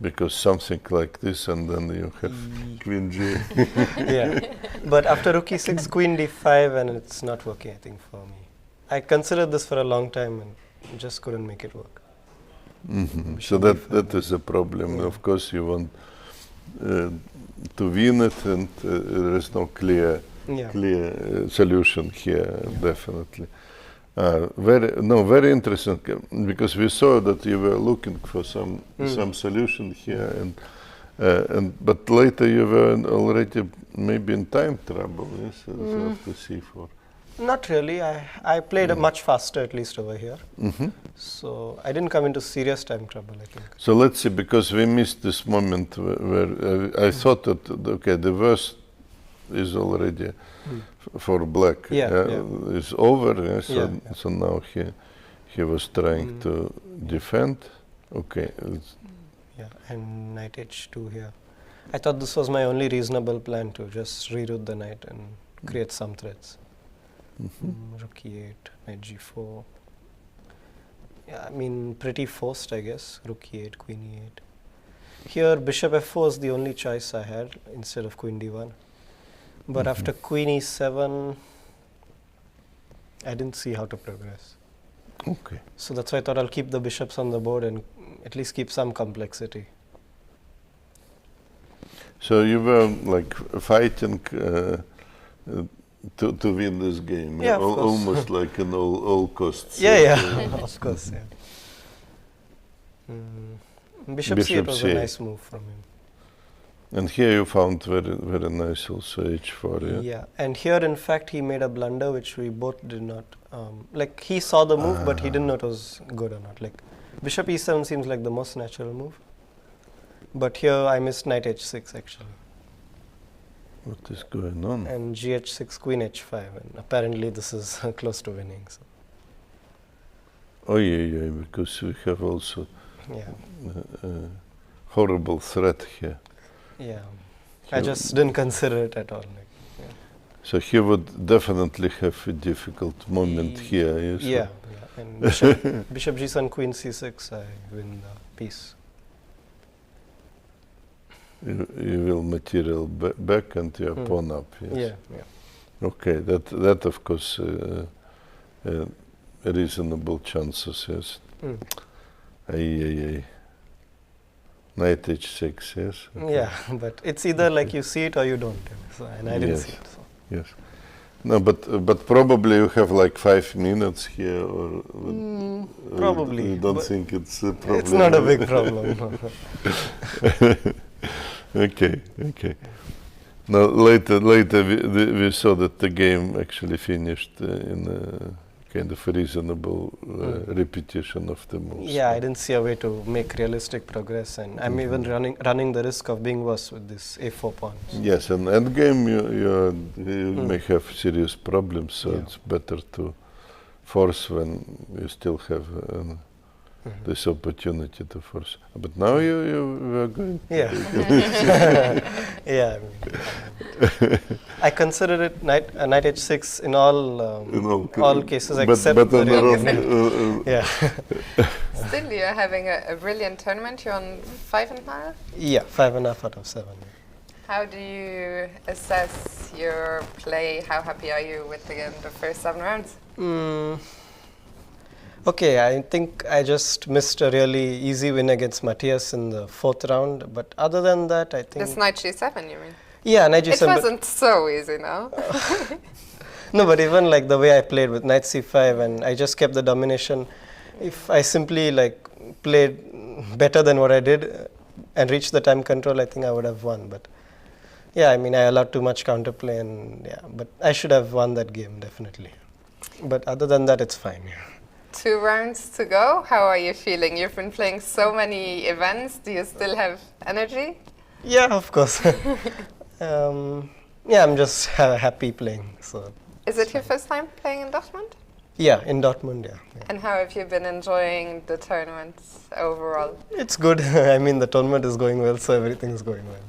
because something like this and then you have queen g. Yeah, but after rook e6, queen d5, and it's not working, I think, for me. I considered this for a long time and just couldn't make it work. So that is a problem. Yeah. Of course, you want to win it, and there is no clear solution here. Definitely, very interesting because we saw that you were looking for some solution here, and but later you were already maybe in time trouble. Yes, after c4. Not really. I played much faster, at least over here. So I didn't come into serious time trouble, I think. So let's see, because we missed this moment where I thought that, okay, the worst is already for black. Is over. Yeah, so now he was trying to defend. Okay. Yeah, and knight h2 here. I thought this was my only reasonable plan, to just reroute the knight and create some threats. Rook e8, knight g4. Yeah, I mean, pretty forced, I guess. Rook e8, queen e8. Here, bishop f4 is the only choice I had instead of queen d1. But after queen e7, I didn't see how to progress. Okay. So that's why I thought I'll keep the bishops on the board and at least keep some complexity. So you were like fighting to win this game, yeah, almost like an all costs. Yeah, of course, yeah. Bishop c8 was a nice move from him. And here you found very nice also h4, Yeah, and here in fact he made a blunder which we both did not, like he saw the move but he didn't know it was good or not. Like bishop e7 seems like the most natural move. But here I missed knight h6 actually. What is going on? And gh6, queen h5, and apparently this is close to winning. So. Oh yeah, because we have also horrible threat here. Yeah, I just didn't consider it at all. Like, So he would definitely have a difficult moment here. Yes? Yeah, and bishop g7, queen c6, I win the piece. You will material back and your pawn up. Yes. Yeah. Okay, that of course reasonable chances. Yes. Knight h6. Yes. Okay. Yeah, but it's either like you see it or you don't. So, and I didn't see it. So. Yes. No, but probably you have like 5 minutes here, or probably. You don't think it's a problem? It's not a big problem. Okay. Now later we saw that the game actually finished in a kind of reasonable repetition of the moves. Yeah, I didn't see a way to make realistic progress, and I'm even running the risk of being worse with this a4 pawn. Yes, and endgame you may have serious problems, so it's better to force when you still have this opportunity to force. But now you are going. Yeah. Yeah. I consider it knight h6 in all cases except the yeah. Still, you're having a brilliant tournament. You're on 5.5. Yeah, 5.5 out of 7. How do you assess your play? How happy are you with the first 7 rounds? Okay, I think I just missed a really easy win against Matthias in the 4th round. But other than that, I think... This knight g7, you mean? Yeah, knight g7. It wasn't so easy, no? No, but even like the way I played with knight c5 and I just kept the domination, if I simply like played better than what I did and reached the time control, I think I would have won. But yeah, I mean, I allowed too much counterplay and but I should have won that game, definitely. But other than that, it's fine. Yeah. 2 rounds to go. How are you feeling? You've been playing so many events. Do you still have energy? Yeah, of course. Yeah, I'm just happy playing. So. Is it your first time playing in Dortmund? Yeah, in Dortmund, yeah. And how have you been enjoying the tournaments overall? It's good. I mean, the tournament is going well, so everything is going well.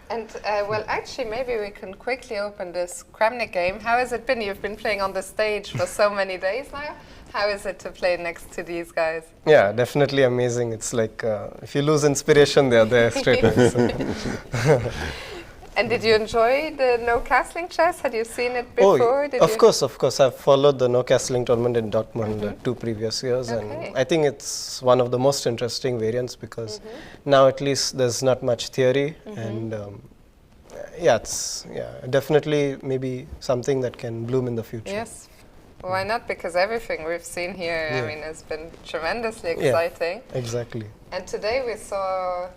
And, well, actually, maybe we can quickly open this Kramnik game. How has it been? You've been playing on the stage for so many days now. How is it to play next to these guys? Yeah, definitely amazing. It's like, if you lose inspiration, they're there straight away. So. And did you enjoy the no-castling chess? Had you seen it before? Of course. I've followed the no-castling tournament in Dortmund 2 previous years. And I think it's one of the most interesting variants because now at least there's not much theory. And it's definitely maybe something that can bloom in the future. Yes. Why not? Because everything we've seen here, I mean, has been tremendously exciting. Yeah, exactly. And today we saw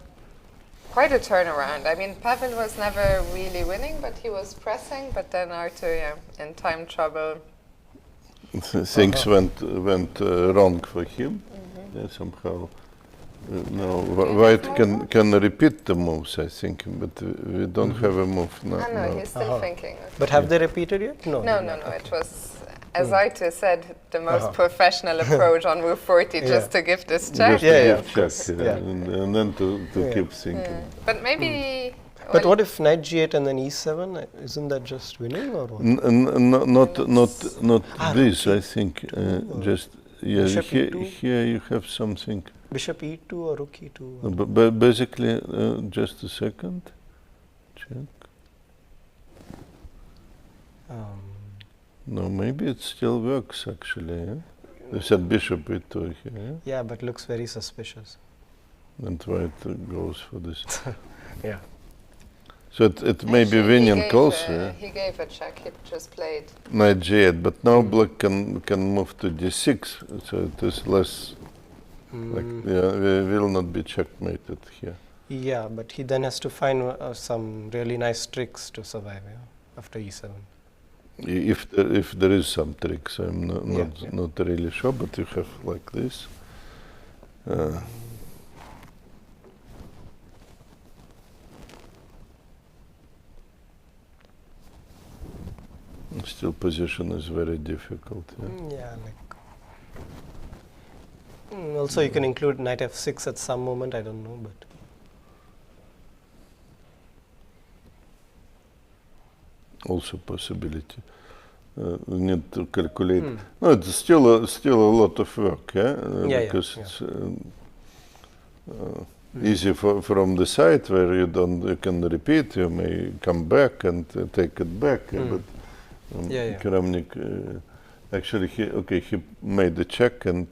quite a turnaround. I mean, Pavel was never really winning, but he was pressing. But then Arthur, in time trouble. Things went wrong for him. Somehow No, White can repeat the moves, I think, but we don't have a move now. I know, he's still thinking. But have they repeated yet? No. No. It was, as Aite said, the most professional approach on move 40, just to give this check. Just to give check, and then to keep thinking. But maybe... But what if knight g8 and then e7? Isn't that just winning or what? Not this, I think. Just here you have something. Bishop e2 or rook e2? But basically, just a second. Check. No, maybe it still works actually. Yeah? They said bishop e2 here. Yeah, but looks very suspicious. And White goes for this. Yeah. So it may be winning also. He gave a check, he just played knight g8, but now black can move to d6, so it is less like, we will not be checkmated here. Yeah, but he then has to find some really nice tricks to survive after e7. If there is some tricks, I'm not really sure, but you have like this. Still position is very difficult. Also you can include knight f6 at some moment, I don't know, but also possibility. We need to calculate. No, it's still a lot of work, because it's easy from the side where you can repeat. You may come back and take it back, but Kramnik actually he made the check and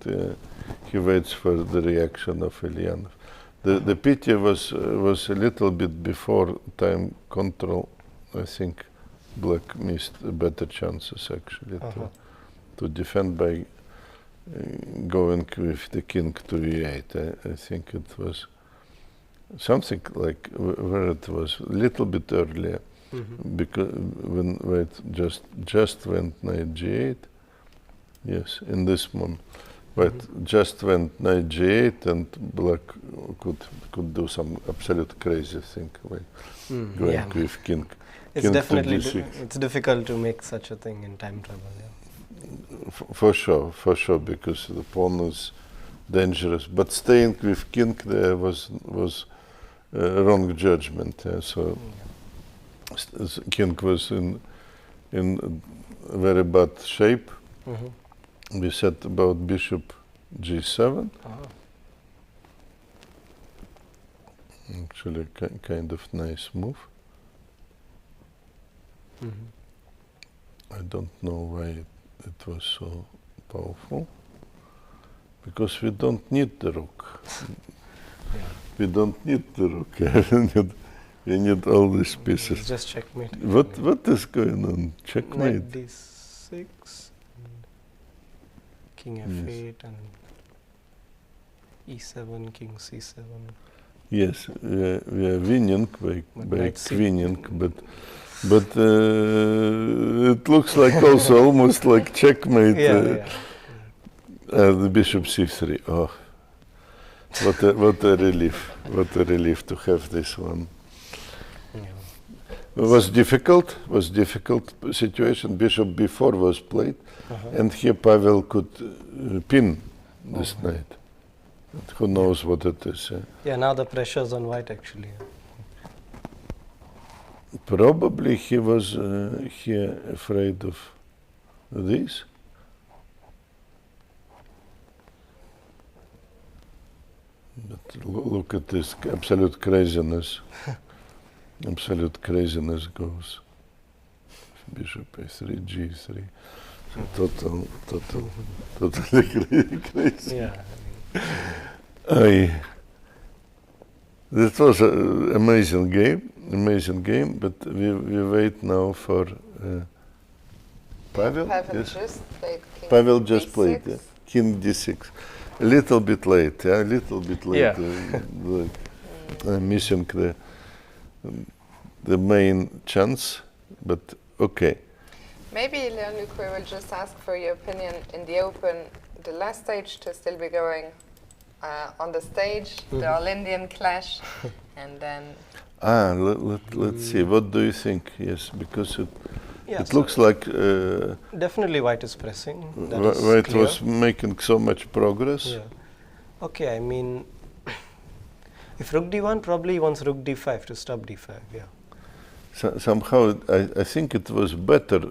he waits for the reaction of Eljanov. The pity was a little bit before time control. I think black missed better chances actually to defend by going with the king to e8. I think it was something like where it was a little bit earlier. Because when White just went knight g8, yes, in this moment, White just went knight g8, and black could do some absolute crazy thing, like going with king. It's definitely it's difficult to make such a thing in time travel. For sure, because the pawn is dangerous. But staying with king there was wrong judgment. So. King was in very bad shape. We said about bishop g7. Actually, kind of nice move. I don't know why it was so powerful. Because we don't need the rook. We don't need the rook. We need all these pieces. It's just checkmate. What is going on? Checkmate. Knight d6, king f8, and e7, king c7. Yes, we are winning by queening, but it looks like also almost like checkmate. The bishop c3. Oh, what a relief! What a relief to have this one. It was difficult situation. Bishop b4 was played, and here Pavel could pin this knight. But who knows what it is? Now the pressure's on White actually. Probably he was here afraid of this. But look at this absolute craziness. Absolute craziness goes. Bishop a3, g3. So totally crazy. This was an amazing game, but we wait now for Pavel. Pavel just played king d6. A little bit late, missing the main chance, but okay. Maybe, Leon-Luc, we will just ask for your opinion in the open. The last stage to still be going on the stage, the All-Indian clash, and then... Let's see. What do you think? Yes, because Yeah, it so looks like definitely white is pressing. That is White clear. was making so much progress. Yeah. Okay, I mean, if rook d1, probably he wants rook d5 to stop d5. Yeah. Somehow, I think it was better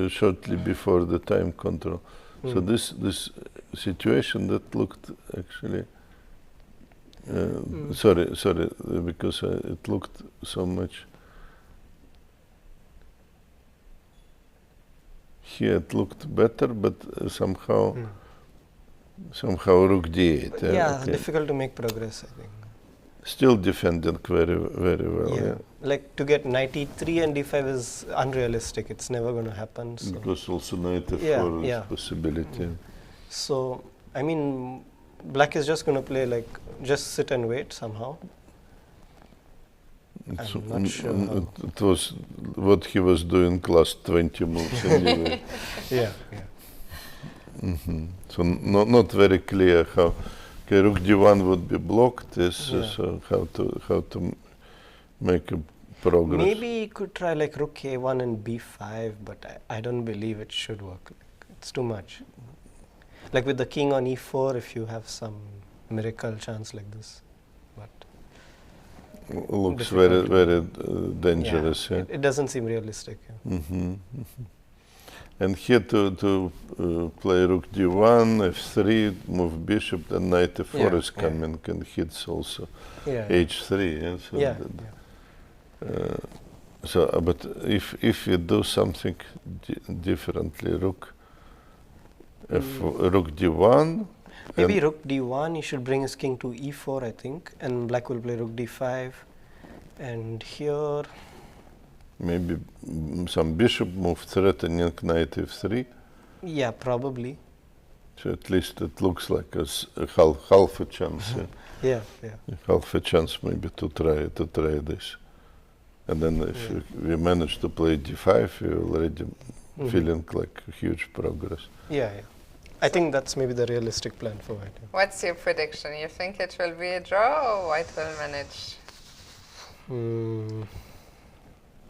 shortly before the time control. So this situation that looked actually. Sorry, because it looked so much. Here it looked better, but somehow rook d8. Yeah, okay. difficult to make progress, I think. Still defending very well. Yeah. Like to get knight e3 and d5 is unrealistic. It's never going to happen. So. Because also knight f4 is possibility. So, I mean, black is just going to play like just sit and wait somehow. I'm not sure. It was what he was doing last 20 moves anyway. Yeah. So not very clear how. Okay, rook d1 would be blocked. So how to make a progress. Maybe you could try like rook a1 and b5, but I don't believe it should work. It's too much. Like with the king on e4, if you have some miracle chance like this, but looks very dangerous. Yeah. It doesn't seem realistic. Yeah. And here to play rook d1, f3, move bishop, then knight f4 is coming and hits also h3. So, but if you do something differently, rook d1. Maybe rook d1, he should bring his king to e4, I think, and black will play rook d5. And here... Maybe some bishop move threatening knight f3. Yeah, probably. So at least it looks like a half a chance. Yeah. Half a chance maybe to try this. And then if we manage to play d5, you're already feeling like huge progress. Yeah. I think that's maybe the realistic plan for white. What's your prediction? You think it will be a draw or white will manage?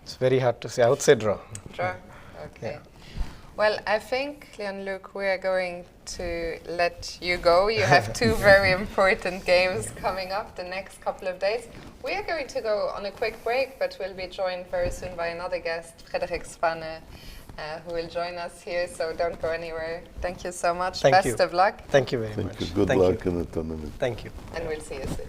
It's very hard to say. I would say draw. Draw? Okay. Yeah. Well, I think, Leon-Luc, we are going to let you go. You have two very important games coming up the next couple of days. We are going to go on a quick break, but we'll be joined very soon by another guest, Frederik, Svane, who will join us here, so don't go anywhere. Thank you so much. Best of luck. Thank you very much. Good luck in the tournament. Thank you. And we'll see you soon.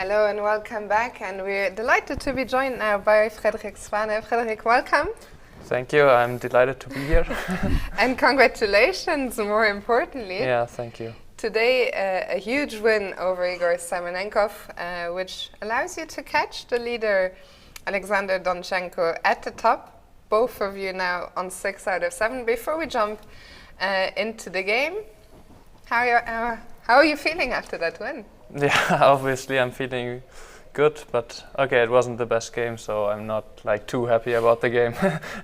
Hello and welcome back, and we're delighted to be joined now by Frederik Svane. Frederik, welcome. Thank you, I'm delighted to be here. And congratulations, more importantly. Yeah, thank you. Today, a huge win over Ihor Samunenkov, which allows you to catch the leader, Alexander Donchenko, at the top. Both of you now on 6 out of 7. Before we jump into the game, how are you feeling after that win? Yeah, obviously I'm feeling good, but okay, it wasn't the best game, so I'm not like too happy about the game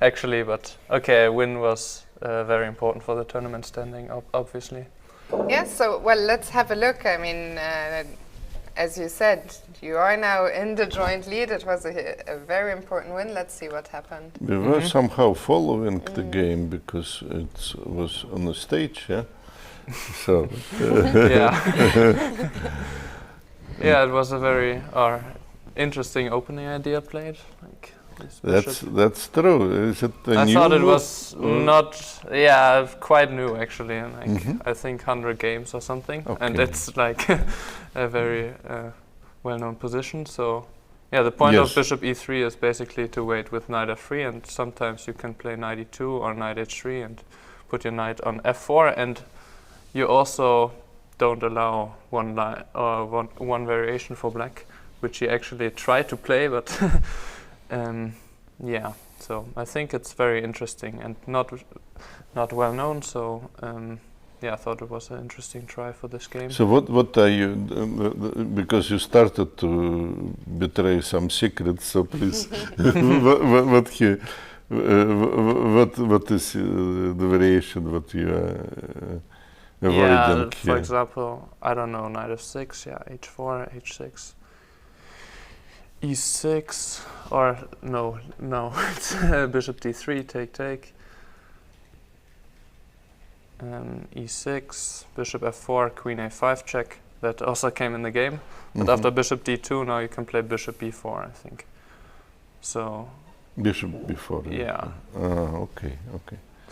actually, but okay, a win was very important for the tournament standing, obviously. Yes, so well, let's have a look. I mean, as you said, you are now in the joint lead. It was a very important win. Let's see what happened. We were somehow following the game because it was on the stage, yeah? So Yeah. Yeah, it was a very interesting opening idea played. Like that's true. Is it a I new thought it look, was or- not, quite new actually. Like I think 100 games or something, and Okay. it's like a very well-known position. So yeah, the point Yes. of bishop e3 is basically to wait with knight f3, and sometimes you can play knight e2 or knight h3 and put your knight on f4, and you also don't allow one variation for black, which he actually tried to play, but yeah. So I think it's very interesting and not well known. So yeah, I thought it was an interesting try for this game. So what are you? Because you started to betray some secrets. So please, what is the variation? What you are avoiding for here? example, I don't know, knight f6, yeah, h4, h6, e6, or no, it's bishop d3, take, e6, bishop f4, queen a5 check. That also came in the game, but after bishop d2, now you can play bishop b4, I think. So Bishop before. yeah. Okay.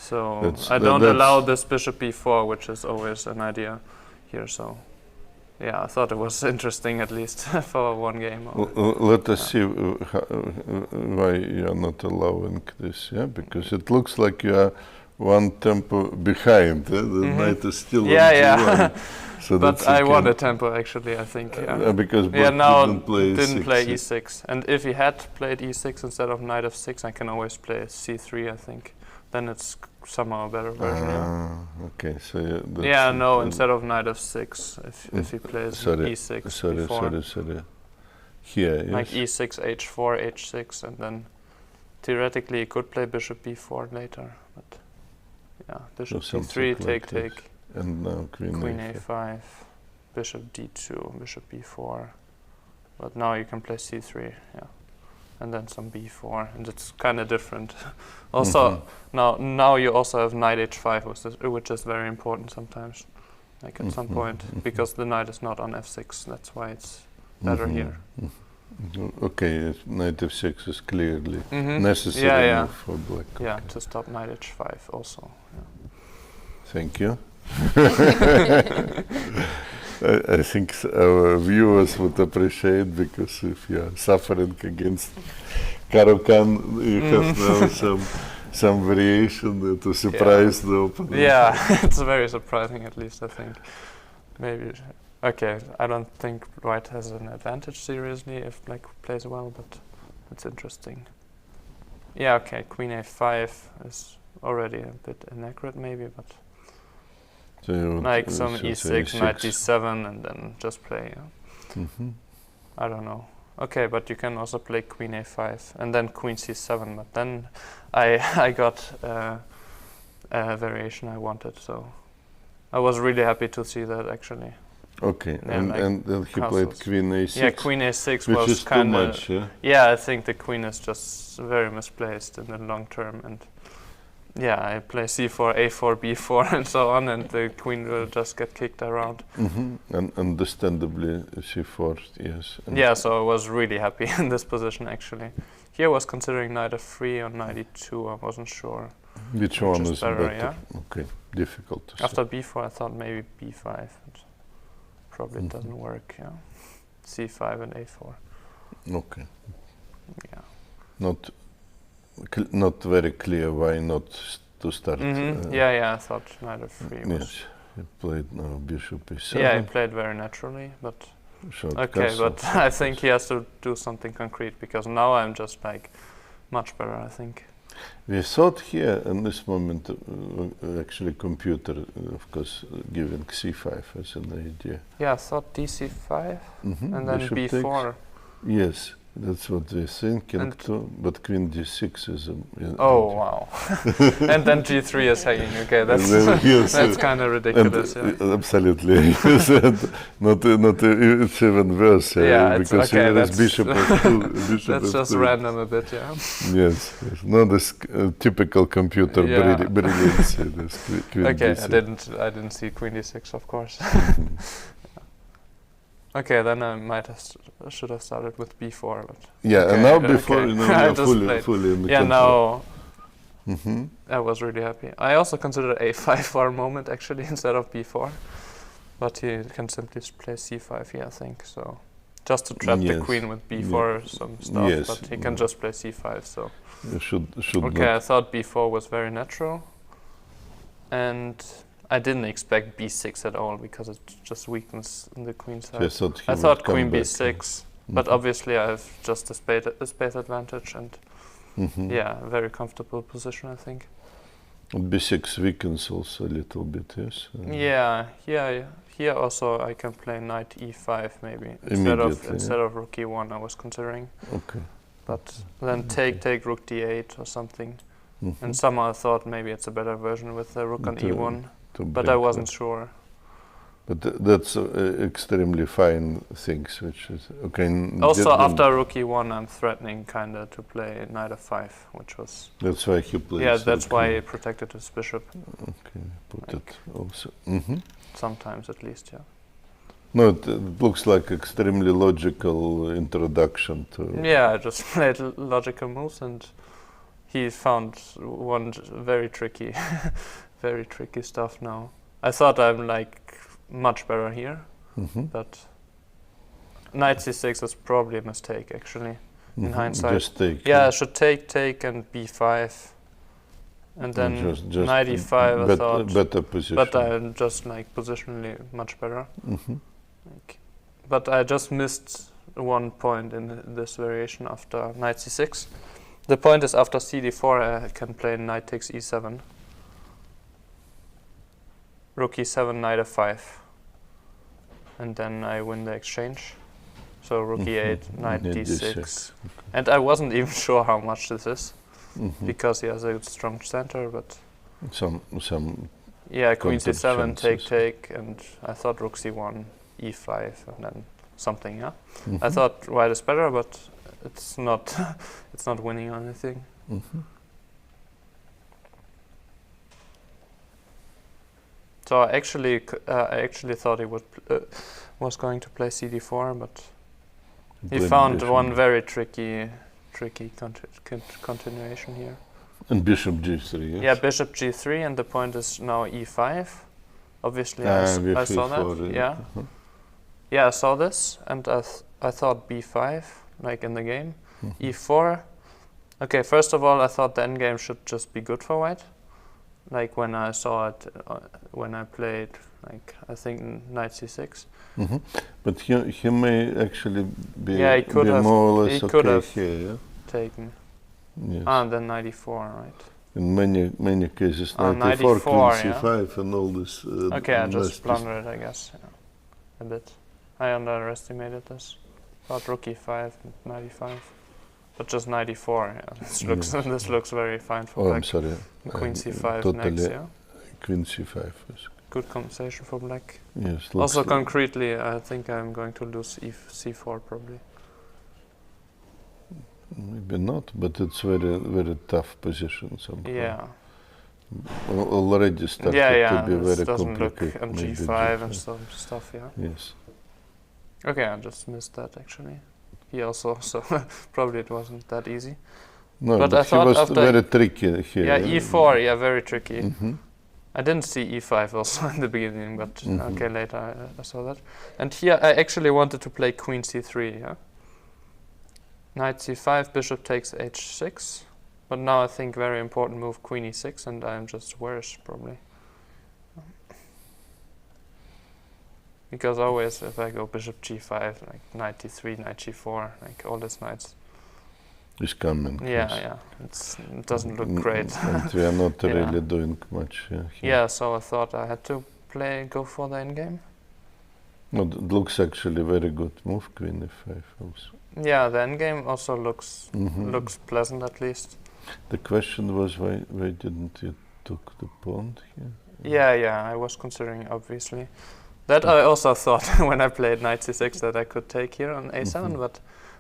So That's- I don't that's- allow this bishop b4, which is always an idea here. So yeah, I thought it was interesting at least for one game. Let us see why you are not allowing this. Yeah, because it looks like you are one tempo behind. The knight is still on Yeah. G1. So But that's I okay. won a tempo actually, I think. Yeah. Because Yeah, Black now didn't play play E6. e6. And if he had played e6 instead of knight f6, I can always play c3, I think. Then it's somehow a better version. Yeah. Okay, so that's Yeah, no, instead of knight f6, if he plays sorry, e6 sorry, before. sorry. Here, yes. Like e6, h4, h6, and then theoretically he could play bishop b4 later. But yeah, bishop something c3, like take, this. And now queen a5, bishop d2, bishop b4. But now you can play c3, yeah. And then some b4, and it's kind of different. Also, now you also have knight h5, which is very important sometimes, like at some point, because the knight is not on f6. That's why it's better here. Okay, knight f6 is clearly Mhm. necessary Yeah. move for black. Yeah, Okay. to stop knight h5 also. Yeah. Thank you. I think our viewers would appreciate, because if you are suffering against Caruana, you have now some variation to surprise the opponent. Yeah, it's very surprising, at least I think. Maybe. Okay, I don't think white has an advantage seriously if black plays well, but it's interesting. Yeah, okay, queen a5 is already a bit inaccurate maybe, but So you like some should say e6, knight E6. d7, and then just play. I don't know. Okay, but you can also play queen a5 and then queen c7, but then I got a variation I wanted, so I was really happy to see that actually. Okay, Yeah, like and then he played castles. queen a6. Yeah, queen a6 which was is too kind of. much, yeah? Yeah, I think the queen is just very misplaced in the long term, and yeah, I play c4, a4, b4, and so on, and the queen will just get kicked around. And understandably, c4, yes. And Yeah, so I was really happy in this position actually. Here I was considering knight f3 or knight e2, I wasn't sure. Which one is is better, better? yeah? Okay, difficult to After say. b4 I thought maybe b5, but probably it doesn't work, yeah. c5 and a4. Okay. Yeah. Not very clear why not to start. Yeah, I thought knight f3 was... Yes, he played now bishop e7. Yeah, he played very naturally, but... Short Okay, castle, but I think he has to do something concrete, because now I'm just like much better, I think. We thought here in this moment, actually computer, of course, giving c5 as an idea. Yeah, I thought dc5 and then Bishop b4. takes. Yes, that's what we're thinking And too. But queen d6 is Oh wow! And then g3 is hanging. Okay, that's yes, that's kind of ridiculous. Yeah. Absolutely. not it's even worse. Yeah, it's because okay. That's bishop f2. Bishop That's just f2. random a bit. Yeah. Yes, no, this typical computer Yeah. brilliancy. This queen Okay, d6. I didn't see queen d6, of course. Okay, then I should have started with b4. But Yeah, okay, and now before okay. you know, I you're just fully played. in the Yeah, control. now I was really happy. I also considered a5 for a moment actually instead of b4, but he can simply play c5 here, I think. So just to trap the Yes. queen with b4 some stuff, Yes. but he can just play c5. So You should okay, not. I thought b4 was very natural, and I didn't expect b6 at all because it just weakens in the queen side. I thought queen b6, but obviously I have just a space advantage, and yeah, a very comfortable position, I think. b6 weakens also a little bit, yes? Yeah, here also I can play knight e5 maybe instead of rook e1 I was considering. Okay. But then take rook d8 or something. And somehow I thought maybe it's a better version with the rook on e1, but I wasn't sure. But that's extremely fine things, which is okay. Also, after rook e1, I'm threatening kind of to play knight f5, which was... That's why he plays. Yeah, that's why he protected his bishop. Okay, put Like it also. Sometimes, at least, yeah. No, it looks like extremely logical introduction to... Yeah, I just played logical moves, and he found one very tricky, very tricky stuff now. I thought I'm like much better here, but knight c6 was probably a mistake actually, in hindsight. Just take. Yeah, I should take and b5, and then just knight e5 I thought, better position. but I'm just like positionally much better. Like, but I just missed one point in this variation after knight c6. The point is after cd4 I can play knight takes e7. Rook e7, knight f5, and then I win the exchange. So rook e8, knight d6, and I wasn't even sure how much this is, because he has a strong center. But some yeah, queen c7, chances. take, and I thought rook c1, e5, and then something. Yeah, I thought white is better, but it's not. It's not winning anything. So I actually thought he was going to play cd4, but he found one very tricky continuation here. And bishop g3, yes? Yeah, bishop g3, and the point is now e5. Obviously, I saw that. Yeah, yeah, I saw this, and I thought b5, like in the game. e4. Okay, first of all, I thought the endgame should just be good for white. Like when I saw it, when I played, like I think knight c6. But he may actually be, he could have, more or less he could okay have here, yeah? taken. Yes. And then knight e4, right? In many cases, knight e4, e4, queen yeah. c5, and all this. Okay, I just blundered, I guess, a bit. I underestimated this. Thought rook e5, knight e5. But just knight e4, yeah. This looks very fine for black. I'm sorry. Queen c5 totally next, yeah. Queen c5 is Good compensation for black. yes. Also concretely, I think I'm going to lose c4 probably. Maybe not, but it's very tough position somehow. Yeah. Already started to be this very doesn't complicated. look on maybe g5 and some stuff, yeah. Yes. Okay, I just missed that actually. He also, so probably it wasn't that easy. No, But but I he thought was after very tricky here. Yeah, e4, yeah, very tricky. I didn't see e5 also in the beginning, but okay, later I saw that. And here I actually wanted to play queen c3, yeah? Knight c5, bishop takes h6. But now I think very important move, queen e6, and I'm just worse, probably. Because always if I go bishop g5, like knight d3, knight g4, like all these knights. Is coming. Yeah. It doesn't look great. And we are not Yeah. really doing much here. Yeah, so I thought I had to go for the endgame. No, it looks actually very good move, queen e5 also. Yeah, the endgame also looks pleasant at least. The question was why didn't you took the pawn here? Yeah, I was considering obviously. That I also thought when I played knight c6 that I could take here on a7, but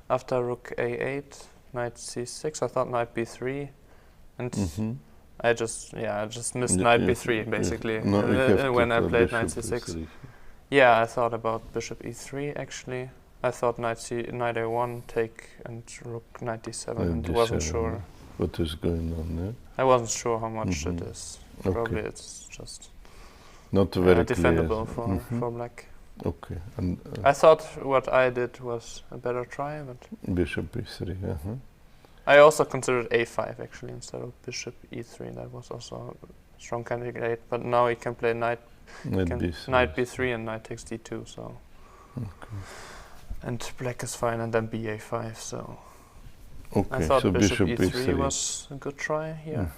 after rook a8, knight c6, I thought knight b3, and I just missed knight b3 basically when I played knight c6. Yeah, I thought about bishop e3 actually. I thought knight a1 take and rook knight d7 and wasn't sure. What is going on there? I wasn't sure how much it is. Probably it's just not very defendable clear. for black. Okay. And I thought what I did was a better try, but bishop e3. I also considered a5 actually instead of bishop e3. That was also a strong candidate. But now he can play knight b3 and knight takes d2. So and black is fine, and then ba5. So I thought so bishop e3 was a good try here.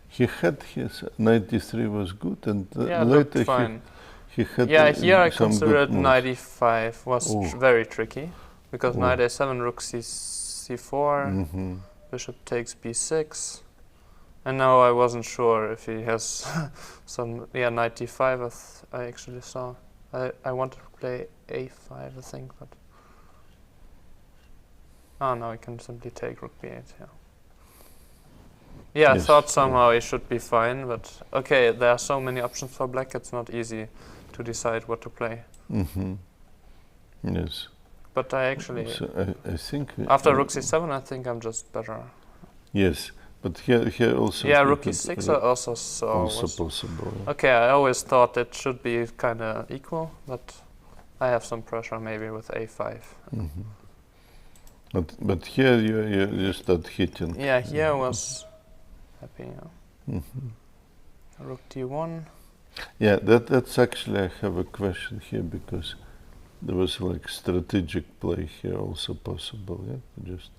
He had his knight d3 was good, and later fine. He had here I some considered good knight e5 was very tricky because knight a7, rook c4, bishop takes b6, and now I wasn't sure if he has some knight d5. I actually saw. I wanted to play a5, I think, but no, I can simply take rook b8. Yeah, I thought somehow it should be fine, but okay, there are so many options for black, it's not easy to decide what to play. Yes. But I actually, I think after rook c7, I think I'm just better. Yes, but here also. Yeah, rook e6 I also saw also possible. Okay, I always thought it should be kind of equal, but I have some pressure maybe with a5. But here you start hitting. Yeah, here was happy. Rook d1. Yeah, that's actually I have a question here because there was like strategic play here also possible. Yeah, just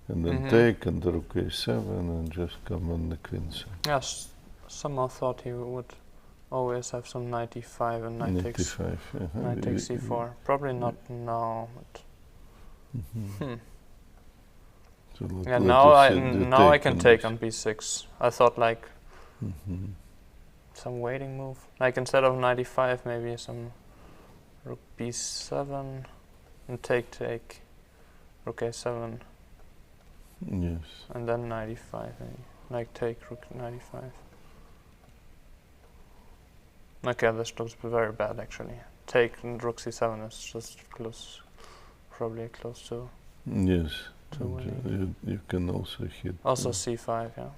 and then take and rook a7 and just come on the queen side. Yes, somehow thought he would always have some knight e5 and knight takes knight takes c4. Probably not now, but. So yeah, now I can take on b6. I thought like some waiting move, like instead of knight e5, maybe some rook b7 and take rook a7. Yes. And then knight e5, maybe. Like take rook knight e5. Okay, this looks very bad actually. Take and rook c7 is just close, probably close to. Yes. To winning. You can also hit. Also c5, yeah.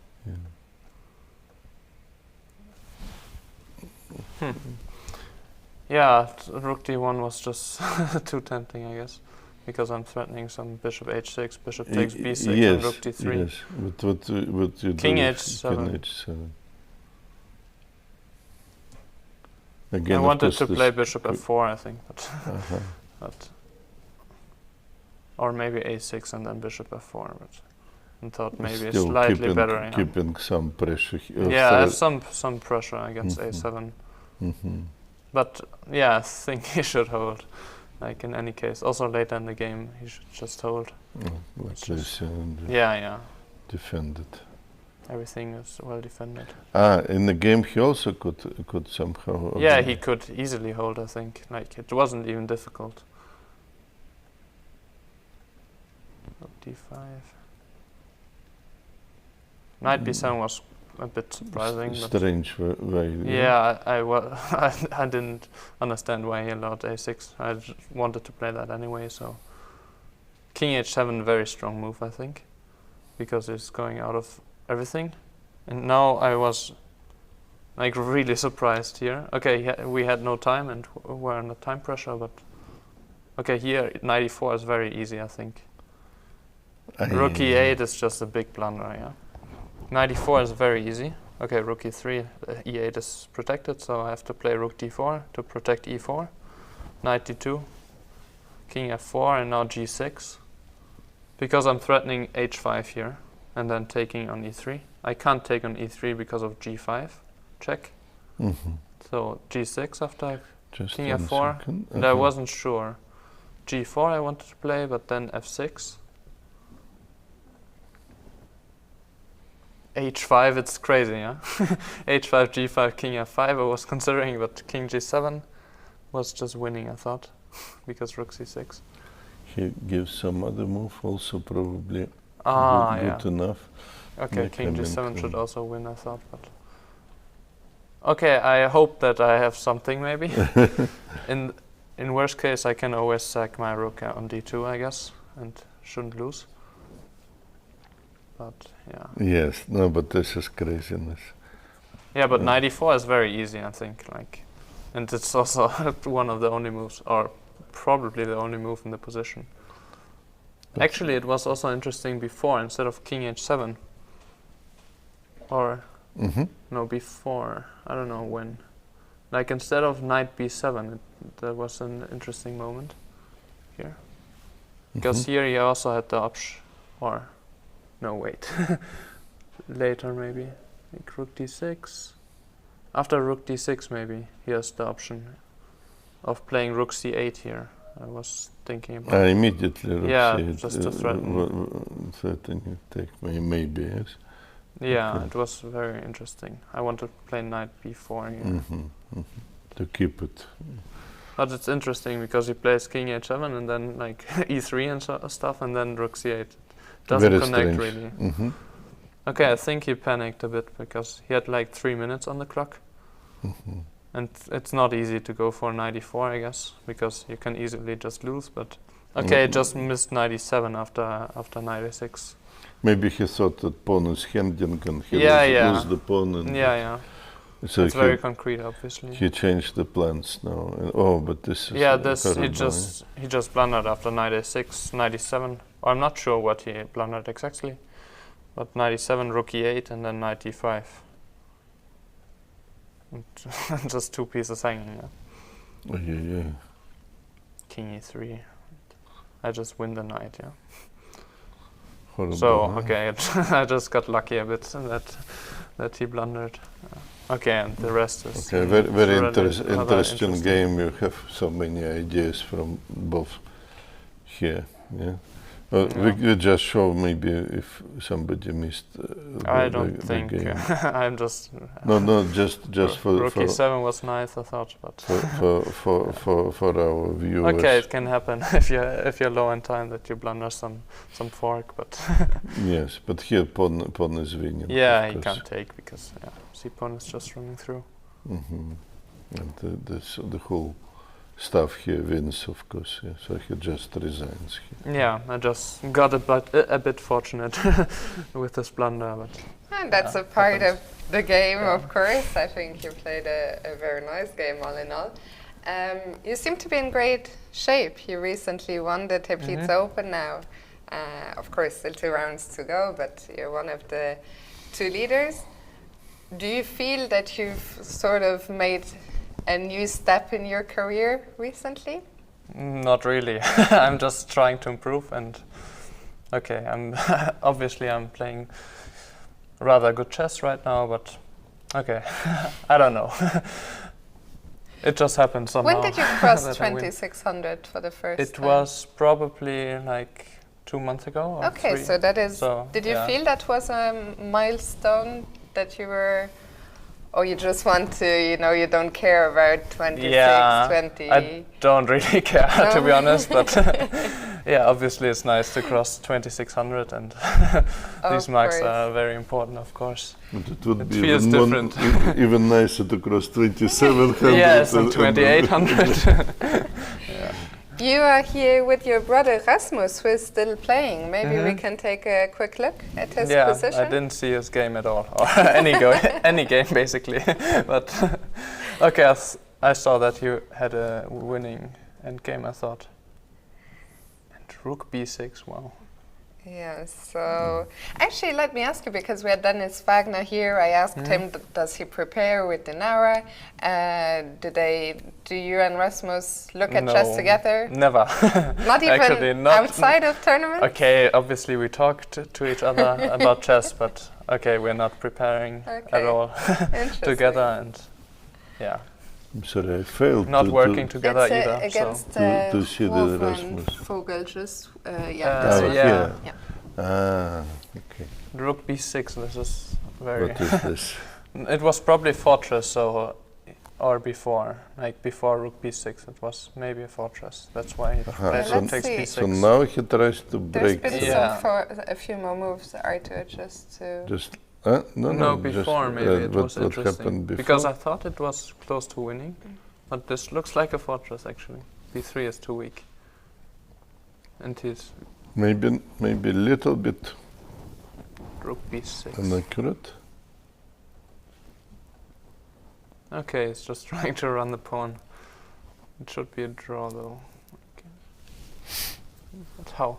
Yeah, rook d1 was just too tempting, I guess, because I'm threatening some bishop h6, bishop takes b6, and rook d3. Yes, but what you King do h7. King h7. Again, I wanted to play bishop f4, I think, but or maybe a6 and then bishop f4, but I thought maybe it's slightly better. Keeping some pressure here. Yeah, I have some pressure against a7. But yeah, I think he should hold. Like in any case, also later in the game, he should just hold. Yeah. Defend it. Everything is well defended. In the game he also could somehow. Yeah, he could easily hold. I think. Like it wasn't even difficult. Rook d5. Knight b7 was a bit surprising. Strange way. Yeah, I didn't understand why he allowed a6. I just wanted to play that anyway, so. King h7, very strong move, I think, because it's going out of everything. And now I was like really surprised here. Okay, we had no time and we're under time pressure, but okay, here 94 is very easy, I think. Rook e8 is just a big blunder, yeah. 94 is very easy. Okay, rook e3, e8 is protected, so I have to play rook d4 to protect e4. Knight d2, king f4, and now g6. Because I'm threatening h5 here, and then taking on e3. I can't take on e3 because of g5, check. So g6 after king f4, and I wasn't sure. g4 I wanted to play, but then f6. h5, it's crazy, yeah? h5, g5, king f5 I was considering, but king g7 was just winning, I thought, because rook c6. He gives some other move also probably good enough. Okay, king g7 should also win, I thought, but... Okay, I hope that I have something maybe. In worst case, I can always sack my rook on d2, I guess, and shouldn't lose. But yeah. Yes, no, but this is craziness. Yeah, but 94 is very easy, I think. Like, and it's also one of the only moves, or probably the only move in the position. Actually, it was also interesting before, instead of king h7. Or, no, before, I don't know when. Like, instead of knight b7, there was an interesting moment here. Because here he also had the option, or, no, wait, later maybe, like rook d6. After rook d6 maybe, he has the option of playing rook c8 here. I was thinking about immediately rook c8. Just to threaten. Threaten you take maybe, yes. Yeah, it was very interesting. I wanted to play knight b4 here. To keep it. But it's interesting because he plays king h7 and then like e3 and stuff, and then rook c8. Doesn't very connect strange. really. Okay, I think he panicked a bit because he had like 3 minutes on the clock. And it's not easy to go for 94, I guess, because you can easily just lose, but okay, just missed 97 after 96. Maybe he thought that pawn is handing and he lose the pawn. And so it's very concrete, obviously. He changed the plans now. But this is he just blundered after 96, 97. Or I'm not sure what he blundered exactly, but 97, rook e8, and then knight e5. Just two pieces hanging. King e3. I just win the knight, yeah. Horrible, so okay, I just got lucky a bit that he blundered. Okay, and the rest is very interesting game. You have so many ideas from both here. Yeah. We just show maybe if somebody missed. I don't think. The game. I'm just. No, just for. Rook e7 was nice, I thought, but. for our viewers. Okay, it can happen if you're low in time that you blunder some fork, but. Yes, but here pawn is winning. Yeah, he can't take because c-pawn is just running through. And the whole stuff here wins, of course. Yeah. So he just resigns here. Yeah, I just got a bit fortunate with this blunder, but. And that's a part of the game, of course. I think you played a very nice game, all in all. You seem to be in great shape. You recently won the Teplice Open now. Of course, still 2 rounds to go, but you're one of the 2 leaders. Do you feel that you've sort of made a new step in your career recently? Not really. I'm just trying to improve, and okay, I'm obviously I'm playing rather good chess right now, but okay, I don't know. It just happened somehow. When did you cross 2600 for the first time? It was probably like 2 months ago. Or okay, 3. so that is. So, did you feel that was a milestone that you were? Or you just want to, you don't care about 26, 20? I don't really care, to be honest, but yeah, obviously it's nice to cross 2600, and these marks are very important, of course. But it would be feels different. Even nicer to cross 2700. Yes, and 2800. You are here with your brother Rasmus, who is still playing. Maybe we can take a quick look at his position. I didn't see his game at all, or any game basically. But okay, I saw that you had a winning endgame, I thought. And rook b6, wow. Yeah, so actually let me ask you, because we had Dennis Wagner here, I asked him, does he prepare with Dinara? Do you and Rasmus look at chess together? Never. Not even actually, outside of tournaments? Okay, obviously we talk to each other about chess, but okay, we're not preparing at all together, and yeah. I'm sorry, I failed not working together either. Against to see the Rasmus. Vogel just, here. Okay. Rook b6, this is very... What is this? It was probably fortress, so, or before, like before rook b6, it was maybe a fortress. That's why he played rook takes b6. So now he tries to break. There's been for a few more moves, Arthur, just to... Just no, before just, maybe it was what interesting. Happened before? Because I thought it was close to winning, but this looks like a fortress actually. b3 is too weak. And he's... Maybe a little bit rook b6. inaccurate. Okay, he's just trying to run the pawn. It should be a draw though. Okay. But how?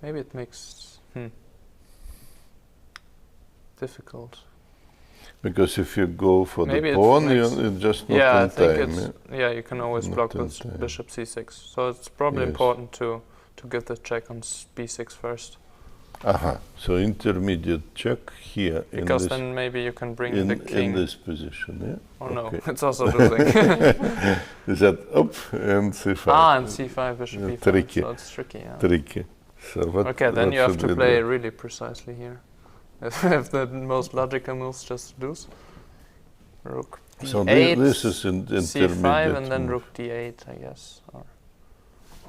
Maybe it makes difficult. Because if you go for Maybe the pawn, you're just not I in think time. yeah, you can always Not block in with time. bishop c6. So it's probably important to give the check on b6 first. So intermediate check here. Because in this, then maybe you can bring the king. in this position, yeah? Oh no, it's also losing. Is that up and c5? And c5, bishop b5. Tricky. So it's tricky, yeah. Tricky. So Okay, then you have to play really precisely here. If the most logical moves just lose. Rook b8, so this is intermediate. c5 and then move. rook d8, I guess. Or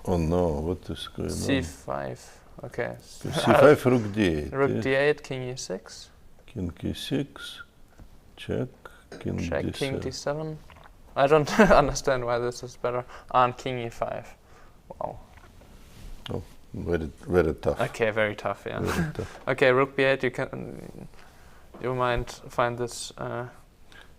Oh no, what is going on? c5, okay. c5, rook d8. Rook yeah? d8, king e6. King e6, check, king Check, d7. king d7. I don't understand why this is better. And king e5. Wow. Oh, very tough. Okay, very tough, yeah. Very tough. Okay, rook b8, you might find this...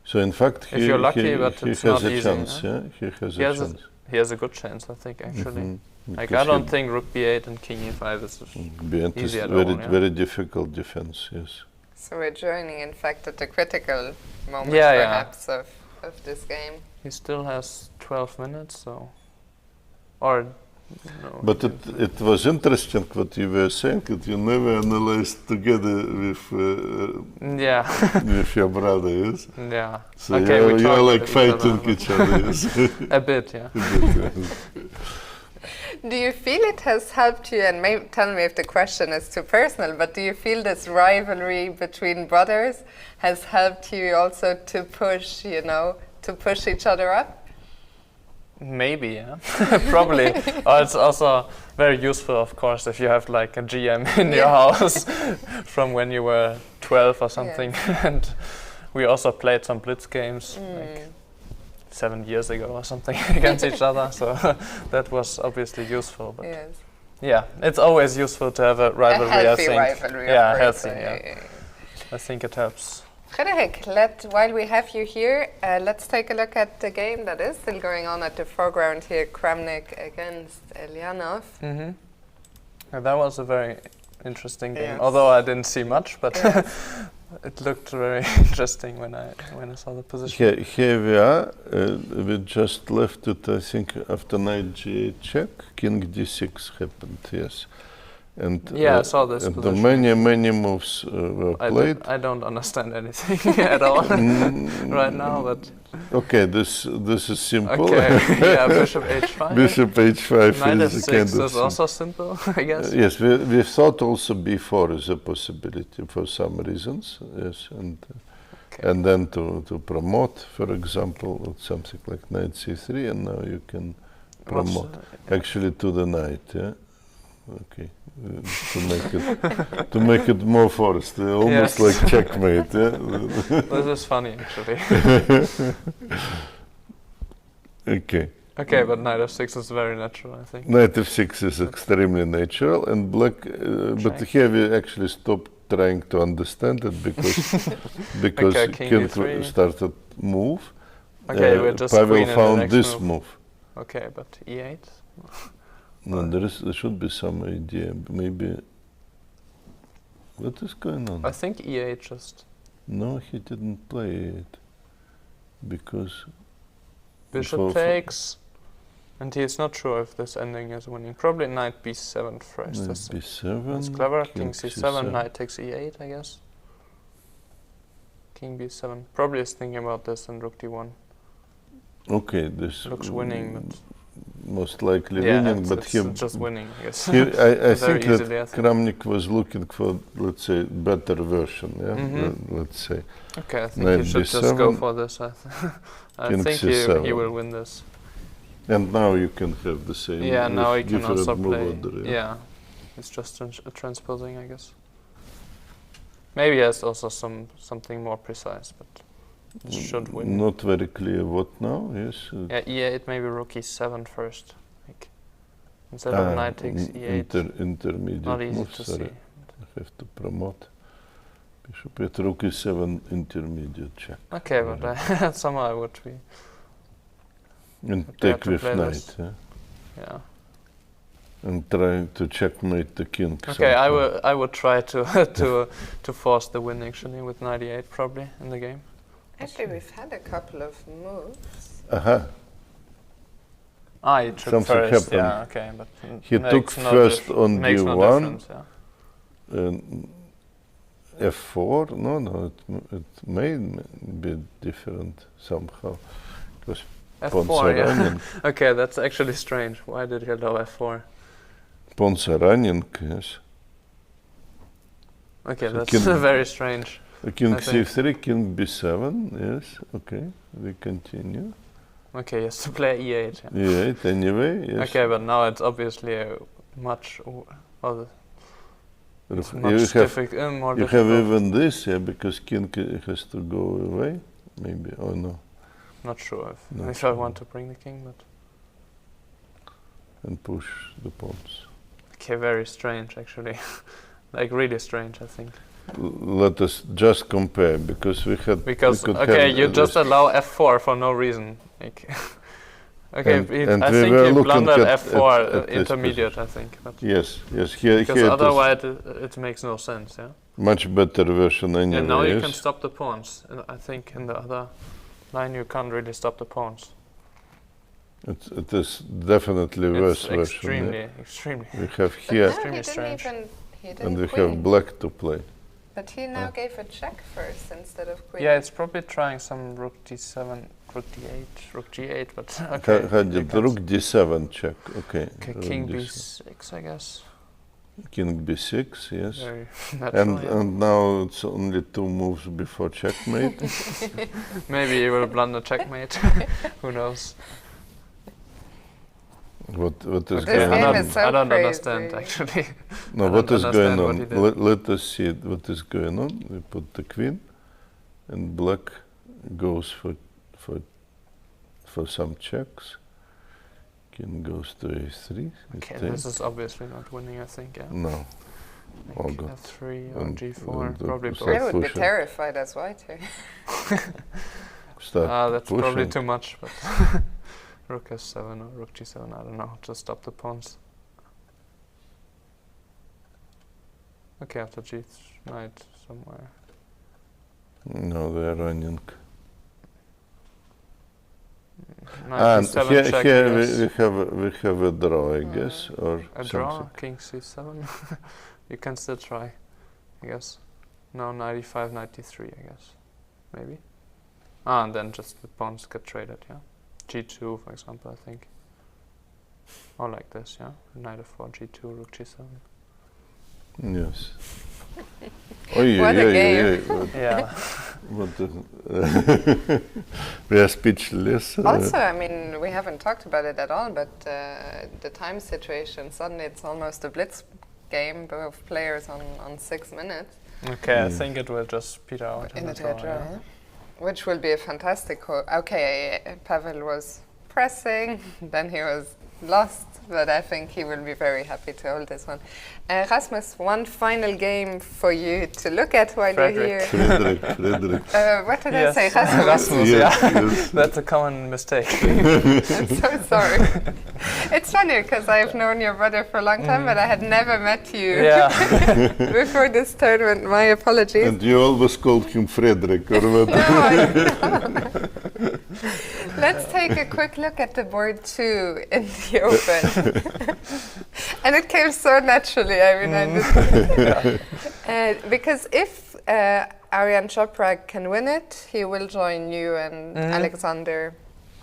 So in fact, if you're lucky, but he it's has not a easy, chance, yeah? He has He a has chance. He has a good chance, I think, actually. Like, Because I don't think rook b8 and king e5 is B8 is easy at all, yeah. very difficult defense, yes. So we're joining, in fact, at the critical moment, Yeah, perhaps, of this game. He still has 12 minutes, so... Or... No, But it was interesting what you were saying, that you never analyzed together with with your brother, yes? Yeah. So Okay, you're like with each fighting other. each other, yes? A bit, yeah. Do you feel it has helped you, and maybe tell me if the question is too personal, but do you feel this rivalry between brothers has helped you also to push, to push each other up? Maybe, yeah. Probably. It's also very useful, of course, if you have like a GM in your house from when you were 12 or something. And we also played some blitz games like 7 years ago or something against each other. So that was obviously useful. But yeah, it's always useful to have a rivalry, a healthy I think. rivalry, yeah, of course. healthy, yeah. I think it helps. Frederik, while we have you here, let's take a look at the game that is still going on at the foreground here, Kramnik against Eljanov. Yeah, that was a very interesting game, although I didn't see much, but it looked very interesting when I saw the position. Here we are, we just left it, I think, after knight g8 check, king d6 happened, yes. And I saw this and position. many moves were played. I don't understand anything at all right now, but... Okay, this is simple. Okay, yeah, bishop h5. Bishop h5 knight is f6 kind of is also simple, I guess. Yes, we thought also b4 is a possibility for some reasons, yes, and then to promote, for example, with something like knight c3, and now you can promote actually to the knight, yeah. Okay, to make it more forced, almost like checkmate. Yeah? This is funny, actually. Okay. Okay, but knight f6 is very natural, I think. Knight f6 is extremely natural, and black. But Check. here we actually stopped trying to understand it because Okay, king king d3. started move. Okay, we're just Pavel queen in the found next this move. move. Okay, but e8. No, there should be some idea. Maybe. What is going on? I think e8 just. No, he didn't play it because Bishop takes, and he's not sure if this ending is winning. Probably knight b7 first. knight That's b7. clever. king King c7, knight takes e8, I guess. King b7. Probably is thinking about this and rook d1. Okay, this Looks winning, but most likely yeah, winning, it's, but it's he just winning, I guess. I Very think easily, that I think. Kramnik was looking for, let's say, better version. Yeah, Mhm. let's say. Okay, I think Knight he should just go b7, for this. I king think c7. he will win this. And now you can have the same. Yeah, with now he can different also move play. order, Yeah, it's just transposing, I guess. Maybe he has also something more precise, but this should win. Not very clear what now. Yes. Yeah, e8, maybe rook e7 first. Like, instead of knight takes e8. Intermediate Not easy move. to Sorry, see. I have to promote. Bishop 8, rook e7, intermediate check. Okay, but somehow I would be. And Prepare take to with play knight. this. Yeah? Yeah. And trying to checkmate the king. Okay, somehow. I would try to to force the win actually with knight e8 probably in the game. Actually, we've had a couple of moves. Aha. Ah, he took Something first. happened. Yeah, okay, but He makes took no first on makes no d1. difference, yeah. F4. No, it may be different somehow. Because F4, yeah. Okay, that's actually strange. Why did he allow F4? pawns are running. Yes. Okay, So that's king- very strange. King I think- c3, king b7. Yes. Okay. We continue. Okay, he has to play e8. Yeah. E8 anyway. Yes. Okay, but now it's obviously a much well, it's You much have more you have difficult. even this, yeah, because king has to go away. Maybe. Oh no. Not sure Not if sure. I want to bring the king, but And push the pawns. okay, very strange actually. Like really strange, I think. Let us just compare because we had. Because we could okay, have you this- just allow F4 for no reason. Like, okay, And I we think were he looking blundered at F4 this intermediate, I think. But Yes. Here. because Here it is otherwise it makes no sense, yeah. much better version anyway. And now you yes? can stop the pawns. And I think in the other line you can't really stop the pawns. It is definitely worse It's version. extremely, Yeah? extremely. We have But here, now he didn't strange. even. He didn't and we queen. have black to play. But he now gave a check first instead of queen. Yeah, it's probably trying some rook d7, rook d8, rook g8, but okay. Had you the can rook d7 check. Okay. Okay, rook king d7. b6, I guess. King b6. Yes. Very natural. yeah. And now it's only 2 moves before checkmate. Maybe he will blunder checkmate. Who knows? What is This going game on? is so I don't crazy. understand actually. No, I what don't is going understand what on? he did. Let us see what is going on. We put the queen, and black goes for some checks. King goes to a3. we Okay, take. this is obviously not winning, I think. Yeah. No. Oh, Like God. f3 or And- g4, and the probably start I both. would be pushing. terrified as white here. Start That's probably pushing. too much, but rook s7 or rook g7, I don't know, just stop the pawns. Okay, after g knight somewhere. No, they are running. Knight And d7 here, check, here yes. we have a draw, I guess, or A something. draw, king c7. You can still try, I guess. No, knight e5, knight d3, I guess. Maybe. Ah, and then just the pawns get traded, yeah. g2, for example, I think. Or like this, yeah. Knight f4, g2, rook g7. Yes. Oh, yeah, What a yeah, game. yeah, yeah. Yeah. We are speechless. Also, I mean, we haven't talked about it at all, but the time situation, suddenly it's almost a blitz game, both players on 6 minutes. Okay, I think it will just peter out In a a draw, yeah. yeah. Which will be a fantastic Okay, Pavel was pressing, then he was lost, but I think he will be very happy to hold this one. Rasmus, one final game for you to look at while Frederik. you're here. Frederik. What did I say? Rasmus? Rasmus, Yes, yeah. yes. That's a common mistake. I'm so sorry. It's funny because I've known your brother for a long time, but I had never met you Yeah. before this tournament. My apologies. And you always called him Frederik, or what? Let's take a quick look at the board 2 in the Open. And it came so naturally, I mean, I didn't. Because if Aryan Chopra can win it, he will join you and Alexander.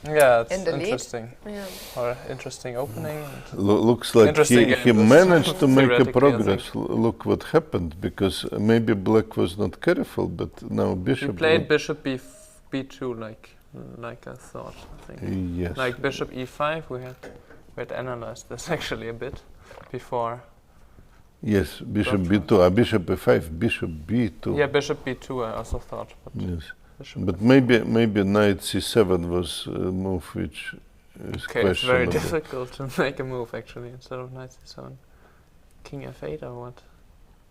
Yeah, it's In the lead? interesting. Yeah. Or interesting opening. Looks like Interesting he game, managed to make a theoretically, I progress. Look what happened, because maybe black was not careful, but now We bishop. played bishop b2 like I thought, I think. Yes. Like bishop e5, we had analyzed this actually a bit before. Yes, bishop b2, bishop e5, bishop b2. Yeah, bishop b2 I also thought. But Yes. bishop But maybe knight c7 was a move which is okay, it's very questionable. difficult to make a move actually instead of knight c7. King f8 or what?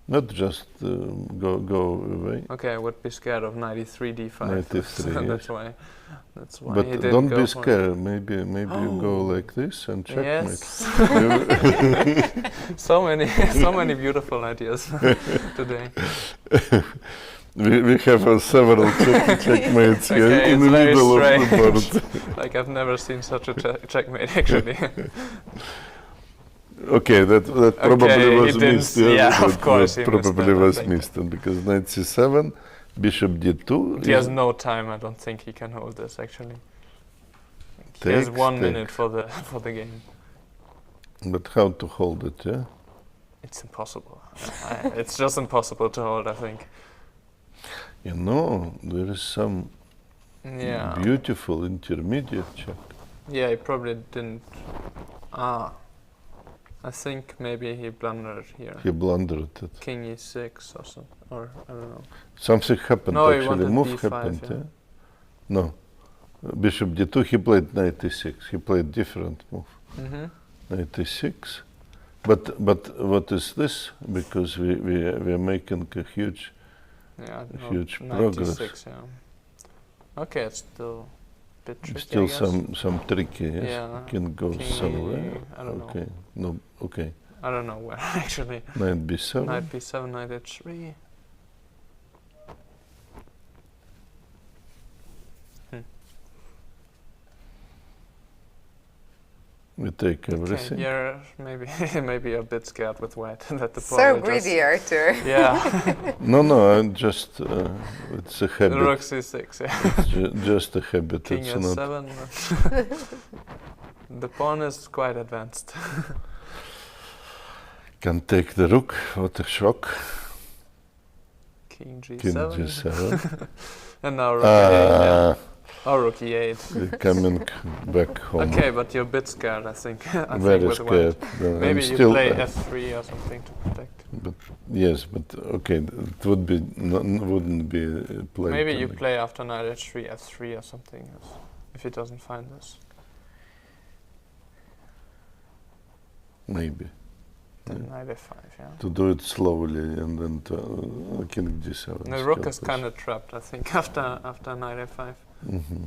Not just go away. Okay, I would be scared of knight e3 d5. Knight e3, That's why. That's why. he But didn't don't go be for it. scared. Maybe you go like this and checkmate. Yes. so many beautiful ideas today. We have several checkmates here Okay, in it's the very middle of the strange. board. Like I've never seen such a checkmate actually. Okay, that probably Okay, was he didn't missed. yeah, that- of course that he missed probably that, I was think. missed, and because knight c7, bishop d2. He has no time. I don't think he can hold this actually. He has Take, 1 take. minute for the game. But how to hold it? Yeah. It's impossible. It's just impossible to hold. I think. You know, there is some Yeah. beautiful intermediate check. Yeah, he probably didn't. I think maybe he blundered here. He blundered it. King e6 or something, or I don't know. Something happened No, he actually. wanted Move d5, happened. yeah. Yeah. No. Bishop d2. He played knight e6. He played different move. Mm-hmm. Knight e6. But what is this? Because we are making a huge. Yeah, no, Huge 96, progress. yeah. Okay, it's still a bit tricky. I Still guess. some tricky. Yes. Yeah. Can go King somewhere. I don't know. Okay. No. Okay. I don't know where actually. Knight b7. Knight b7, knight h3. We take Okay, everything. you're maybe a bit scared with white that the pawn So will greedy, just, Arthur. Yeah, No. I'm just. It's a habit. rook c6. Yeah. It's just a habit. King It's not. s7. The pawn is quite advanced. Can take the rook. What a shock. King g7. King g7. And now rook e8. Yeah. Ah, Oh, rook e8. we're coming back home. Okay, but you're a bit scared, I think. I Very think with scared. white. No, Maybe I'm you still, play f3 or something to protect. But yes, but okay, it would be wouldn't be a play. Maybe to you make. play after knight h3, f3 or something if he doesn't find this. Maybe Then knight f5, yeah. to do it slowly and then to, king d7. The rook is kind of trapped, I think, after knight f5. Mm-hmm.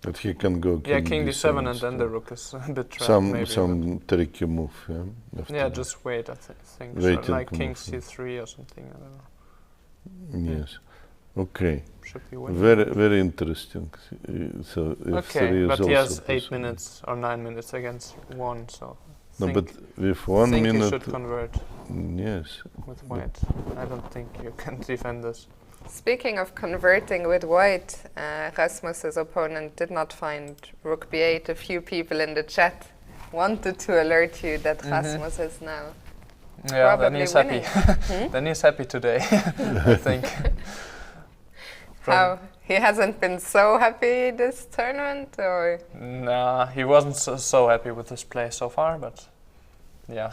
But he can go. Yeah, king d7 and then still. the rook is a bit trapped. maybe, Some tricky move. Yeah. After yeah, that. just wait. I think Waiting like king move, yeah. c3 or something. I don't know. Yes. Okay. Should be winning. Very interesting. So if Okay, but is he also has 8 possible. minutes or 9 minutes against 1, so No, think, but with 1 think you minute. should convert Yes. with white. I don't think you can defend this. Speaking of converting with white, Rasmus's opponent did not find rook b8. A few people in the chat wanted to alert you that Rasmus is now Yeah, then probably he's winning. happy. Then he's happy today, I think. How? He hasn't been so happy this tournament, or? Nah, he wasn't so happy with his play so far, but yeah,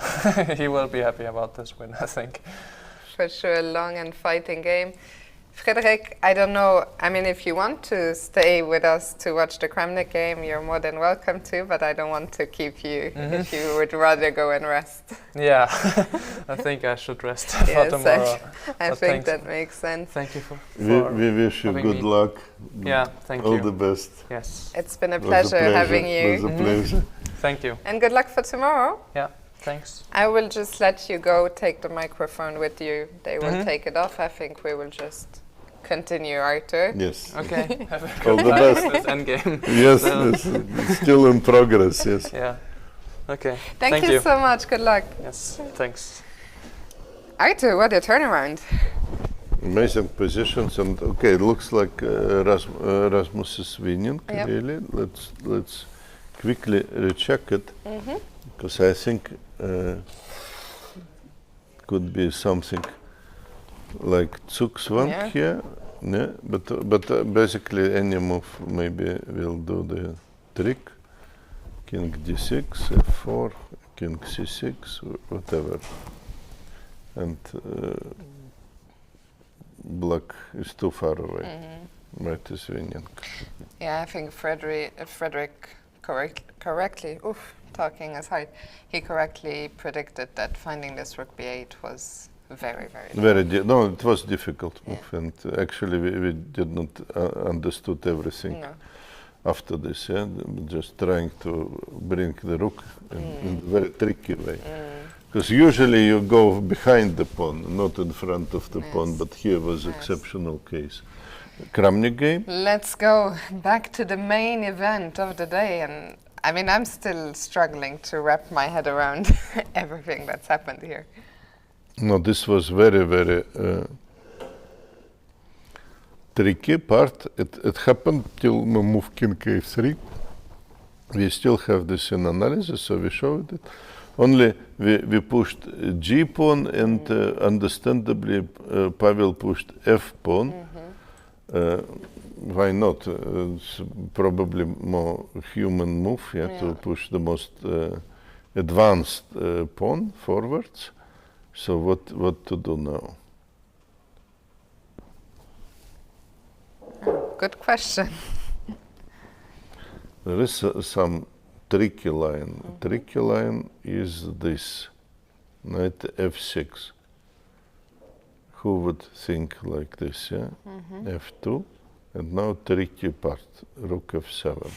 he will be happy about this win, I think. For sure, a long and fighting game. Frederik, I don't know, I mean, if you want to stay with us to watch the Kramnik game, you're more than welcome to, but I don't want to keep you if you would rather go and rest. Yeah, I think I should rest for Yes, tomorrow. I But think thanks. that makes sense. Thank you for We wish you having good me. luck. Yeah, thank All you. the best. Yes, It's been a Was pleasure having Was you. a pleasure. thank you. And good luck for tomorrow. Yeah, thanks. I will just let you go, take the microphone with you. They will take it off. I think we will just continue, Arthur. Yes. Okay, have a All good the time best. with this endgame. Yes, yes. It's still in progress, yes. Yeah, okay. Thank you so much. Good luck. Yes, thanks. Arthur, what a turnaround. Amazing positions, and okay, it looks like Rasmus is winning, Yep. really. Let's quickly recheck it, because I think could be something like Zug-Swan here, yeah, but basically any move maybe will do the trick. King d6, f4, king c6, whatever. And black is too far away. White is winning. Yeah, I think Frederik correctly, talking aside, he correctly predicted that finding this rook b8 was very, very No, it was difficult move, and actually we did not understood everything after this. Yeah, just trying to bring the rook in a very tricky way. Because usually you go behind the pawn, not in front of the pawn, but here was exceptional case. Kramnik game? Let's go back to the main event of the day, and I mean, I'm still struggling to wrap my head around everything that's happened here. No, this was very, very tricky part. It happened till we moved king a3. We still have this in analysis, so we showed it. Only we pushed g pawn, and understandably Pavel pushed f pawn. Why not? It's probably more human move, to push the most advanced pawn forwards. So what to do now? Good question. There is some tricky line. Tricky line is this, knight f6. Who would think like this, f2, and now tricky part, rook f7.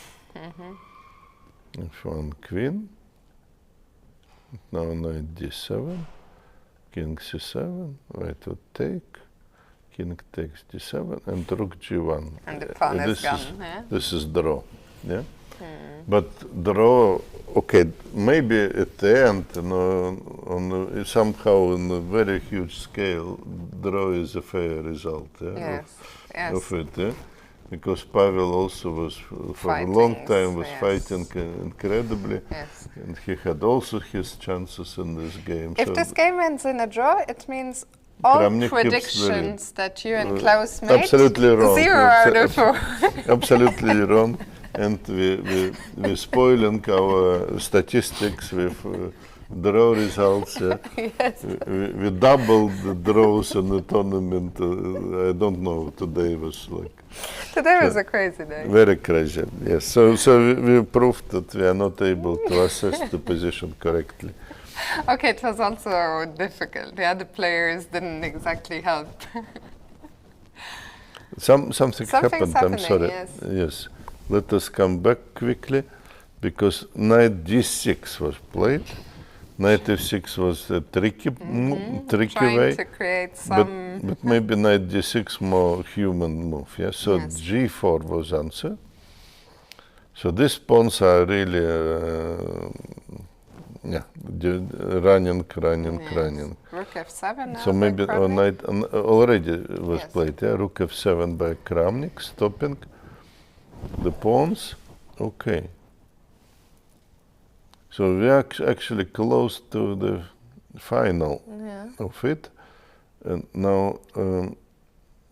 F1 queen, now knight d7, king c7, white would take, king takes d7, and rook g1. And the pawn is gone, This is draw, But draw, okay, maybe at the end, somehow on a very huge scale, draw is a fair result of it. Because Pavel also was, for a long time, was fighting incredibly, and he had also his chances in this game. If this game ends in a draw, it means all Kramnik predictions that you and Klaus made, absolutely wrong. 0 out of 4. Absolutely wrong. And we're spoiling our statistics with draw results. We doubled the draws in the tournament. I don't know, today was like... Today was a crazy day. Very crazy, yes. So we proved that we are not able to assess the position correctly. Okay, it was also difficult. The players didn't exactly help. Something happened, I'm sorry. Yes. Let us come back quickly, because knight d6 was played. Knight f6 was a tricky Trying way. to create some... But maybe knight d6 more human move, So g4 was answer. So these pawns are really running. Rook f7 now. So maybe knight already was played, Rook f7 by Kramnik, stopping the pawns. Okay. So we are actually close to the final of it. And now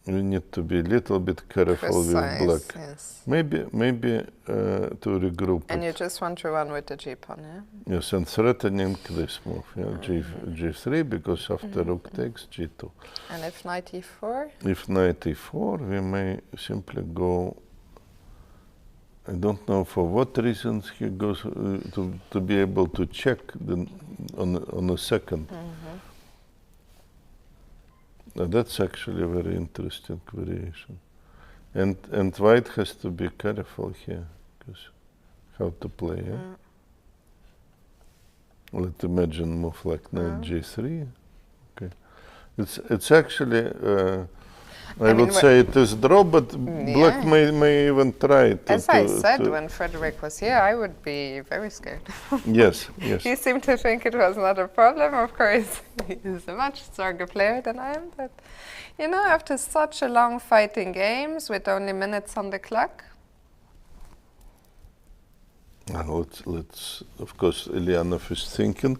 we need to be a little bit careful with black. Yes. Maybe to regroup And it. you just want to run with the g-pawn, yeah? Yes, and threatening this move, yeah, g3, because after rook takes g2. And if knight e4? If knight e4, we may simply go. I don't know for what reasons he goes to be able to check on the second. That's actually a very interesting variation, and white has to be careful here, because how to play. Yeah? Let's imagine move like knight g3. Okay, it's actually. I would say it is draw, but black may even try to. As I said when Frederik was here, I would be very scared. Yes. He seemed to think it was not a problem. Of course, he's a much stronger player than I am. But you know, after such a long fighting games with only minutes on the clock. Let's. Of course, Eljanov is thinking.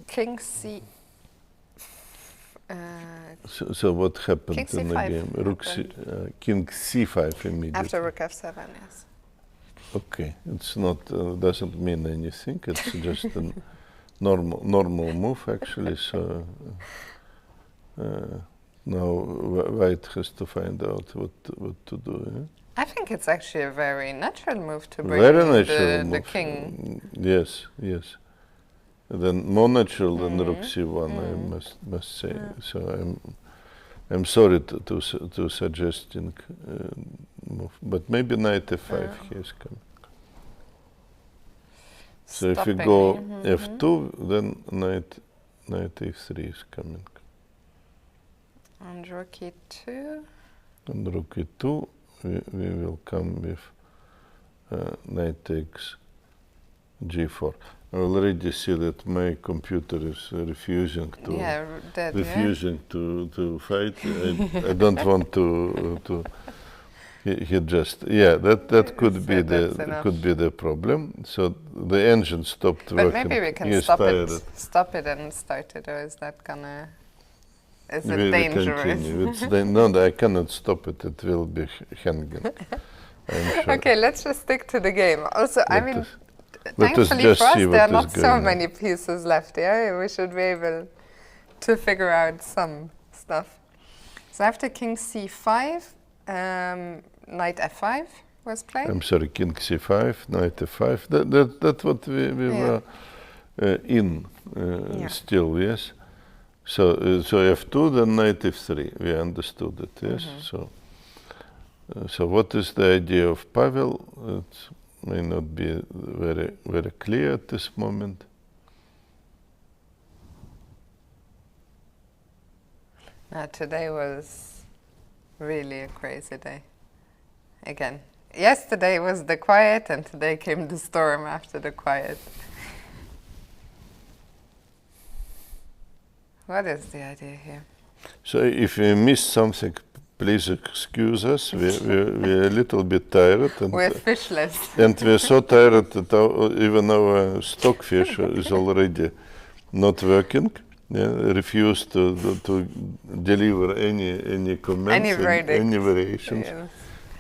King c. So what happened King in the c5 game? Rook King c5 immediately. After rook f7, yes. Okay, it's not doesn't mean anything. It's just a normal move actually. So now white has to find out what to do. Yeah? I think it's actually a very natural move to bring the king. Yes. Then more natural than rook c1, I must say. So I'm sorry to suggesting move, but maybe knight f5 here is coming. So if you go f2, then knight e3 is coming. And rook e2. And rook e2, we will come with knight takes g4. I already see that my computer is refusing to fight. I don't want to. He just that could be the problem. So the engine stopped working. But maybe we can stop it and start it, or is that gonna? Is it dangerous? No, I cannot stop it. It will be hanging. Sure. Okay, let's just stick to the game. Also, thankfully for us, there are not so many pieces left. Yeah, we should be able to figure out some stuff. So after King c5, knight f5 was played. I'm sorry, King c5, knight f5. That's what we were in still. Yes. So f2, then knight f3. We understood it. Yes. So what is the idea of Pavel? It may not be very clear at this moment. Today was really a crazy day. Again, yesterday was the quiet, and today came the storm after the quiet. What is the idea here? So if we missed something, please excuse us. We're a little bit tired. And we're fishless. And we're so tired that even our stockfish is already not working. Refused to deliver any comments, any variations. Yes.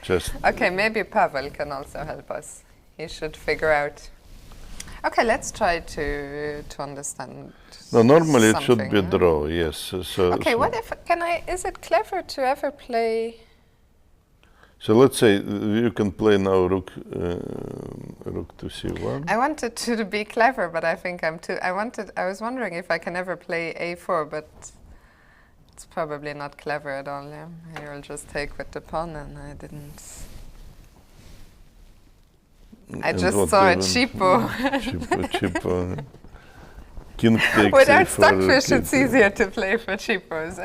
Just okay, maybe Pavel can also help us. He should figure out. Okay, let's try to understand. No, normally it should be draw. Yes. Okay, what if is it clever to ever play? So let's say you can play now rook to c1. I wanted to be clever, but I think I'm too. I was wondering if I can ever play a4, but it's probably not clever at all. Yeah, I will just take with the pawn, and I didn't. I just saw a cheapo. cheapo. King takes without stockfish, it's easier to play for cheapos.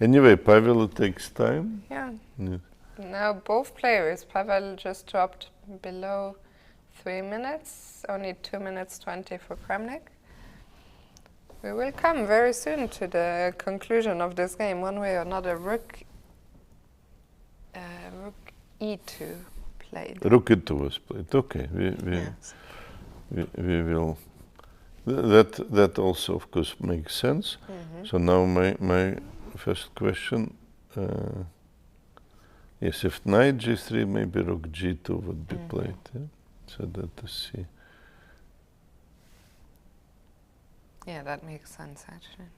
Anyway, Pavel takes time. Yeah. Now both players, Pavel just dropped below 3 minutes, only 2 minutes 20 for Kramnik. We will come very soon to the conclusion of this game, one way or another. Rook e2 played. Rook e2 was played. Okay, we will That also, of course, makes sense. So now my first question, yes, if knight g3, maybe rook g2 would be played. Yeah? So that to see. Yeah, that makes sense actually.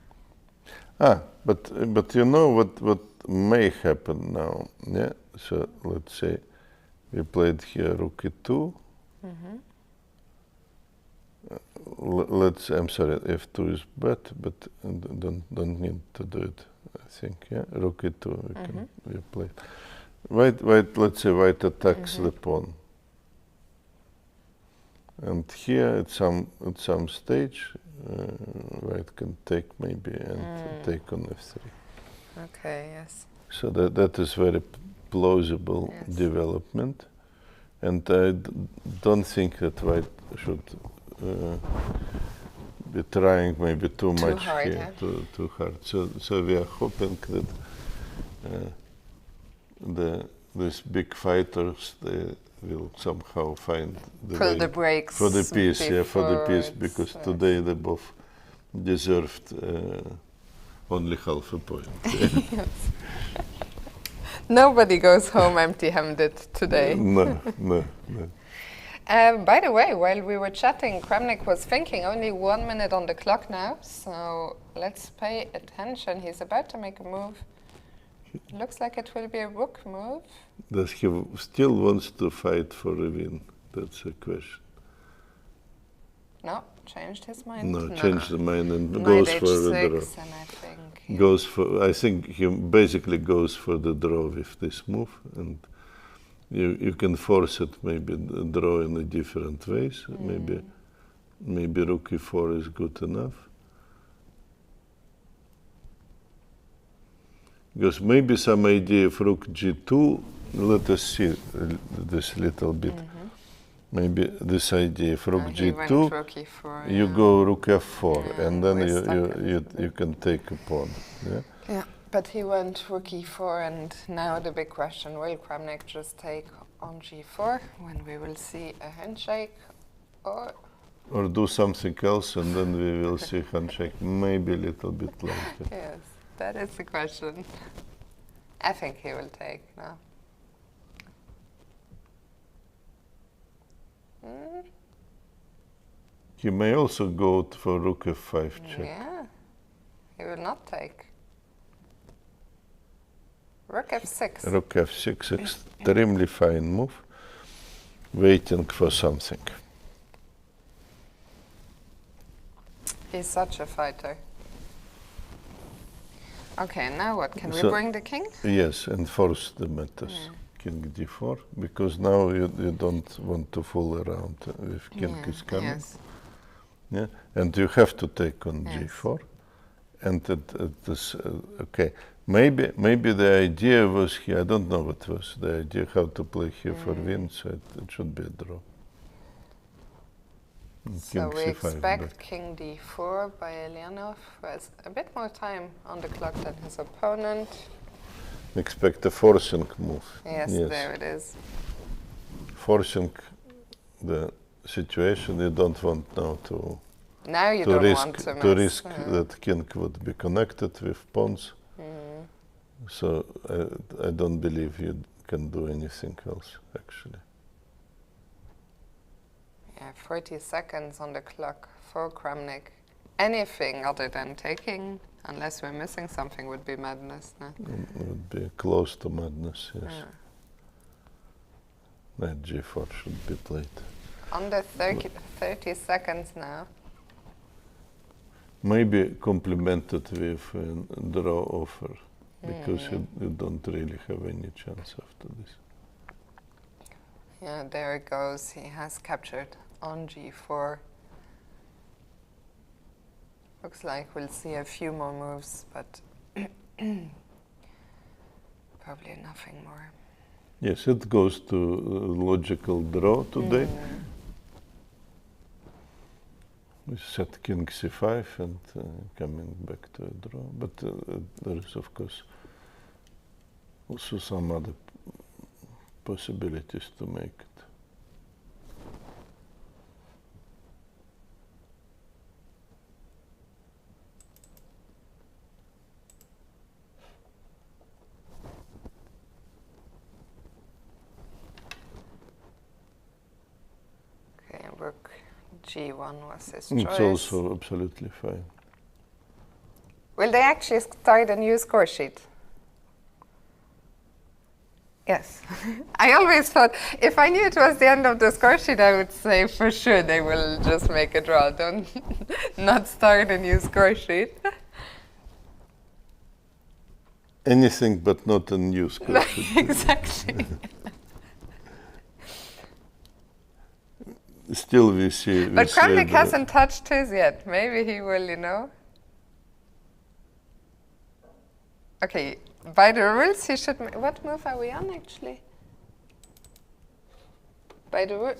But you know what may happen now? Yeah. So let's say we played here rook e2. I'm sorry, f2 is bad, but don't need to do it. I think, yeah, rook e2 we play. White. Let's say white attacks the pawn, and here at some stage, white can take maybe and take on f3. Okay. Yes. So that is very plausible development, and I don't think that white should be trying maybe too much hard, here, too hard. So we are hoping that these big fighters, they will somehow find the Pull way the brakes for the piece, for the piece, before because it's, today they both deserved only half a point. Nobody goes home empty-handed today. No. By the way, while we were chatting, Kramnik was thinking only 1 minute on the clock now, so let's pay attention. He's about to make a move. Looks like it will be a rook move. Does he still wants to fight for a win? That's a question. No, changed his mind. No, changed the mind and Knight goes for H6, the draw. and I think I think he basically goes for the draw with this move, and you can force it, maybe draw in a different ways. Maybe rook e4 is good enough. Because maybe some idea of rook g2, let us see this little bit. Maybe this idea of rook g2, rook e4, you go rook f4, and then we're you can take a pawn. Yeah? Yeah, but he went rook e4, and now the big question, will Kramnik just take on g4 when we will see a handshake, or do something else, and then we will see handshake maybe a little bit later. Yes, that is the question. I think he will take now. He may also go for rook f5 check. Yeah, he will not take. Rook f6. Rook f6, extremely fine move, waiting for something. He's such a fighter. Okay, now what? Can we So- bring the king? Yes, and force the matters. King d4, because now you don't want to fool around with king is coming. Yes. Yeah, and you have to take on Yes. g4, and it is okay. Maybe the idea was here. I don't know what was the idea how to play here for win. So it should be a draw. And So king we c5 expect back. king d4 by Eljanov, who has a bit more time on the clock than his opponent. Expect a forcing move. Yes, there it is. Forcing the situation. You don't want now to Now you to don't risk want to to mess. risk that king would be connected with pawns. So I don't believe you can do anything else actually. Yeah, 40 seconds on the clock for Kramnik. Anything other than taking, unless we're missing something, would be madness. No? It would be close to madness. Yes. Yeah. Knight g4 should be played. Under 30 seconds now. Maybe complemented with a draw offer, because you don't really have any chance after this. Yeah, there it goes. He has captured on g4. Looks like we'll see a few more moves, but probably nothing more. Yes, it goes to logical draw today. We set king c5 and coming back to a draw. But there is, of course, also some other possibilities to make it. G1 was his choice. It's also absolutely fine. Will they actually start a new score sheet? Yes. I always thought, if I knew it was the end of the score sheet, I would say for sure they will just make a draw. Don't not start a new score sheet. Anything but not a new score sheet. Exactly. Still we see... But Kramnik hasn't touched his yet. Maybe he will, Okay, by the rules he should... What move are we on, actually? By the rules,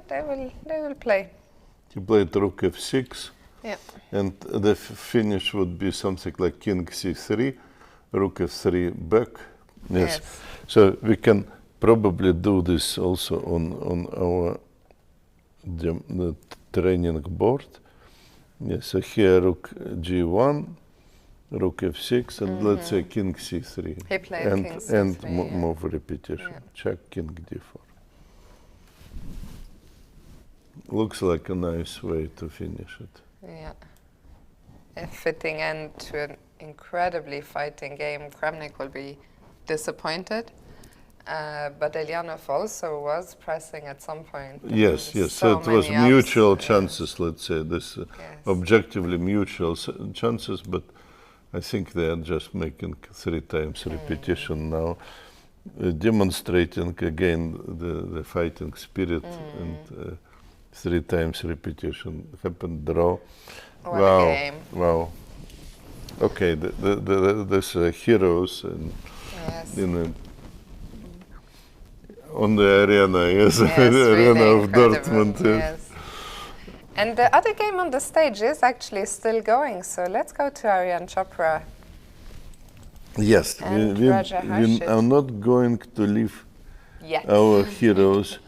they will play. He played rook f6. Yeah. And the finish would be something like king c3, rook f3 back. Yes. So we can probably do this also on our the training board. Yes, so here rook g1, rook f6, and let's say king c3. He played and king c3, and yeah. move repetition. Yeah. Check king d4. Looks like a nice way to finish it. Yeah. A fitting end to an incredibly fighting game. Kramnik will be disappointed. But Eljanov also was pressing at some point. Yes, yes. So it was many mutual ups, chances, let's say, this Yes. objectively mutual chances, but I think they are just making 3 times repetition now, demonstrating again the fighting spirit, and 3 times repetition happened, draw. What a game. Wow. Okay, there's heroes and Yes. on the arena, yes, Yes, arena really of incredible, Dortmund. yes. And the other game on the stage is actually still going, so let's go to Aryan Chopra. Yes, And we Harshit. are not going to leave Yet. our heroes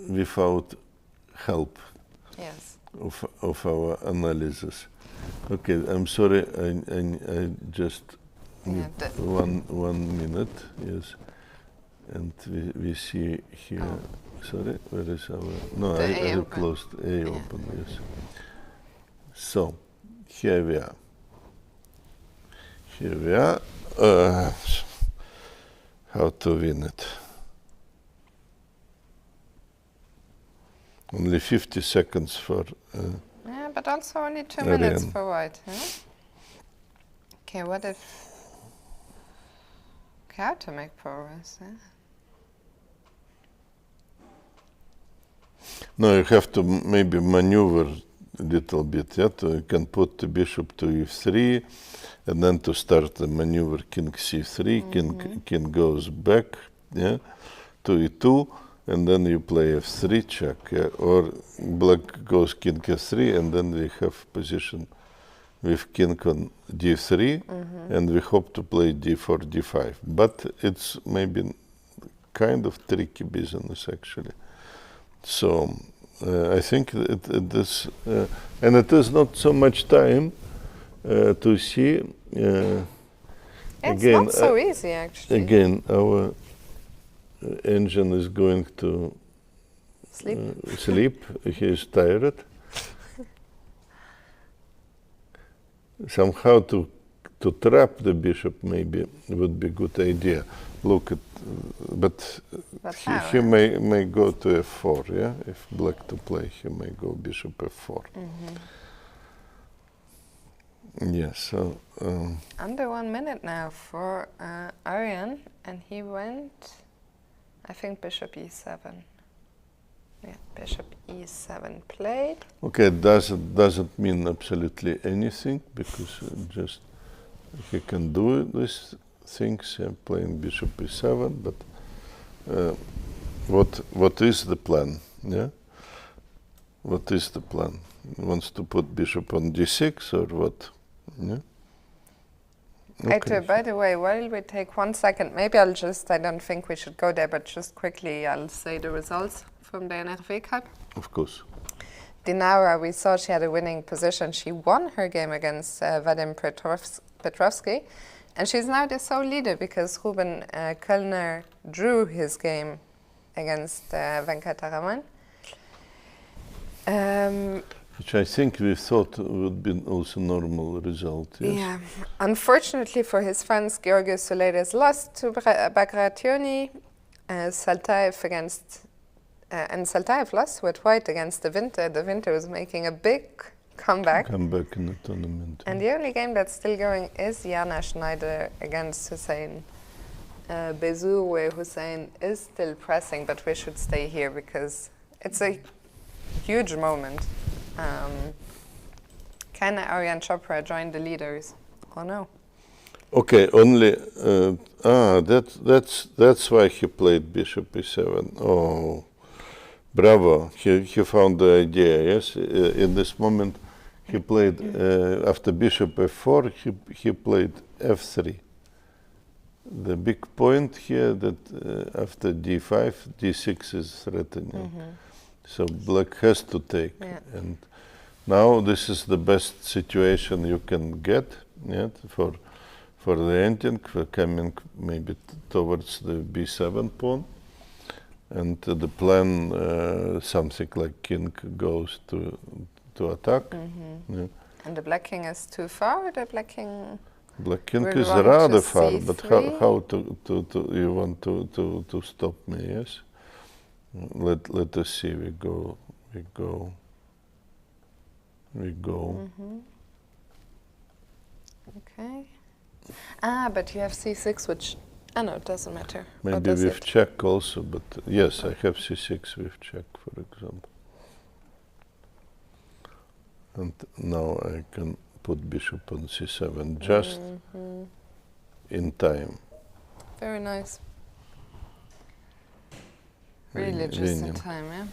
without help Yes. of our analysis. Okay, I'm sorry, I just need Yeah, 1 minute, yes. And we see here, sorry, where is our, no, The I A have open. closed A open, yes. So, here we are. Here we are. How to win it. Only 50 seconds for... Yeah, but also only 2 Aryan. minutes for white. Huh? Okay, what if... Okay, how to make progress? Huh? No, you have to maybe maneuver a little bit, yeah? You can put the bishop to e3, and then to start the maneuver king c3, king goes back, yeah, to e2, and then you play f3 check, yeah? Or black goes king f3, and then we have position with king on d3, and we hope to play d4, d5. But it's maybe kind of tricky business, actually. So I think it is, and it is not so much time to see. It's Again, not so easy, actually. Again, our engine is going to sleep. He is tired. Somehow to trap the bishop maybe would be a good idea. Look at, but he may go to f4, yeah? If black to play, he may go bishop f4. Yes, so... Under 1 minute now for Aryan, and he went, I think, bishop e7. Yeah, bishop e7 played. Okay, doesn't mean absolutely anything, because just he can do these things, playing bishop e7, but what is the plan? Yeah, what is the plan? He wants to put bishop on d6 or what? Yeah. Okay. By the way, while we take 1 second, maybe I don't think we should go there, but just quickly I'll say the results from the NRV Cup. Of course. Dinara, we saw she had a winning position. She won her game against Vadim Petrovsky, and she's now the sole leader because Ruben Kölner drew his game against Venkataraman. Which I think we thought would be also normal result. Yes? Yeah. Unfortunately for his fans, Georgios Soleides lost to Bagration. Saltaev against and Saltaev lost with white against the Winter. The Winter was making a big comeback. Comeback in the tournament. And the only game that's still going is Jana Schneider against Hussein Bezur, where Hussein is still pressing, but we should stay here because it's a huge moment. Can Aryan Chopra join the leaders? Oh no. Okay, only that's why he played bishop e7. Oh, bravo! He found the idea. Yes, in this moment, he played after bishop f4. He played f3. The big point here that after d5, d6 is threatening. So black has to take, and now this is the best situation you can get, for the ending, for coming maybe towards the b7 pawn, and the plan something like king goes to attack. And the black king is too far. Or the black king. Black king will is run rather to far, but c3? how to you want to stop me? Yes. Let us see. We go. Okay. But you have c6, which no, it doesn't matter. What Maybe does with it? check also, but yes, I have c6 with check, for example. And now I can put bishop on c7 just in time. Very nice. Really Win- just in winning. time, yeah.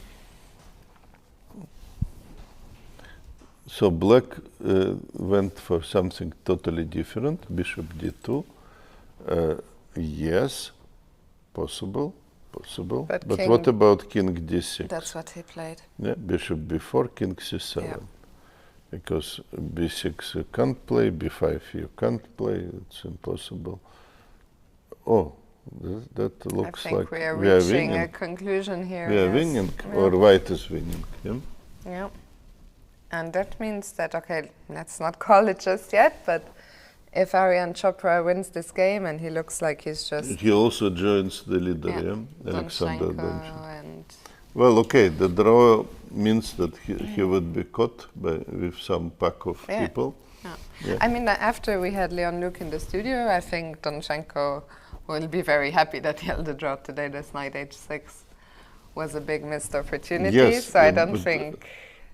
So black went for something totally different, bishop d2. Yes, possible. But But king- what about king d6? That's what he played. Yeah, bishop b4, king c7. Yeah. Because b6 you can't play, b5 you can't play, it's impossible. Oh, that looks I think like we are we are reaching a winning. conclusion here. We are yes. winning, Yeah. or white is winning. Yeah? Yeah. And that means that, okay, let's not call it just yet, but if Aryan Chopra wins this game and he looks like he's just He also joins the leader, Yeah. Alexander Donchenko Donchenko. and Well, okay, the draw means that he would be caught with some pack of Yeah. people. yeah. Yeah. I mean, after we had Leon Luke in the studio, I think Donchenko will be very happy that he held the draw today. This knight h6 was a big missed opportunity, Yes, so I yeah, don't but, think.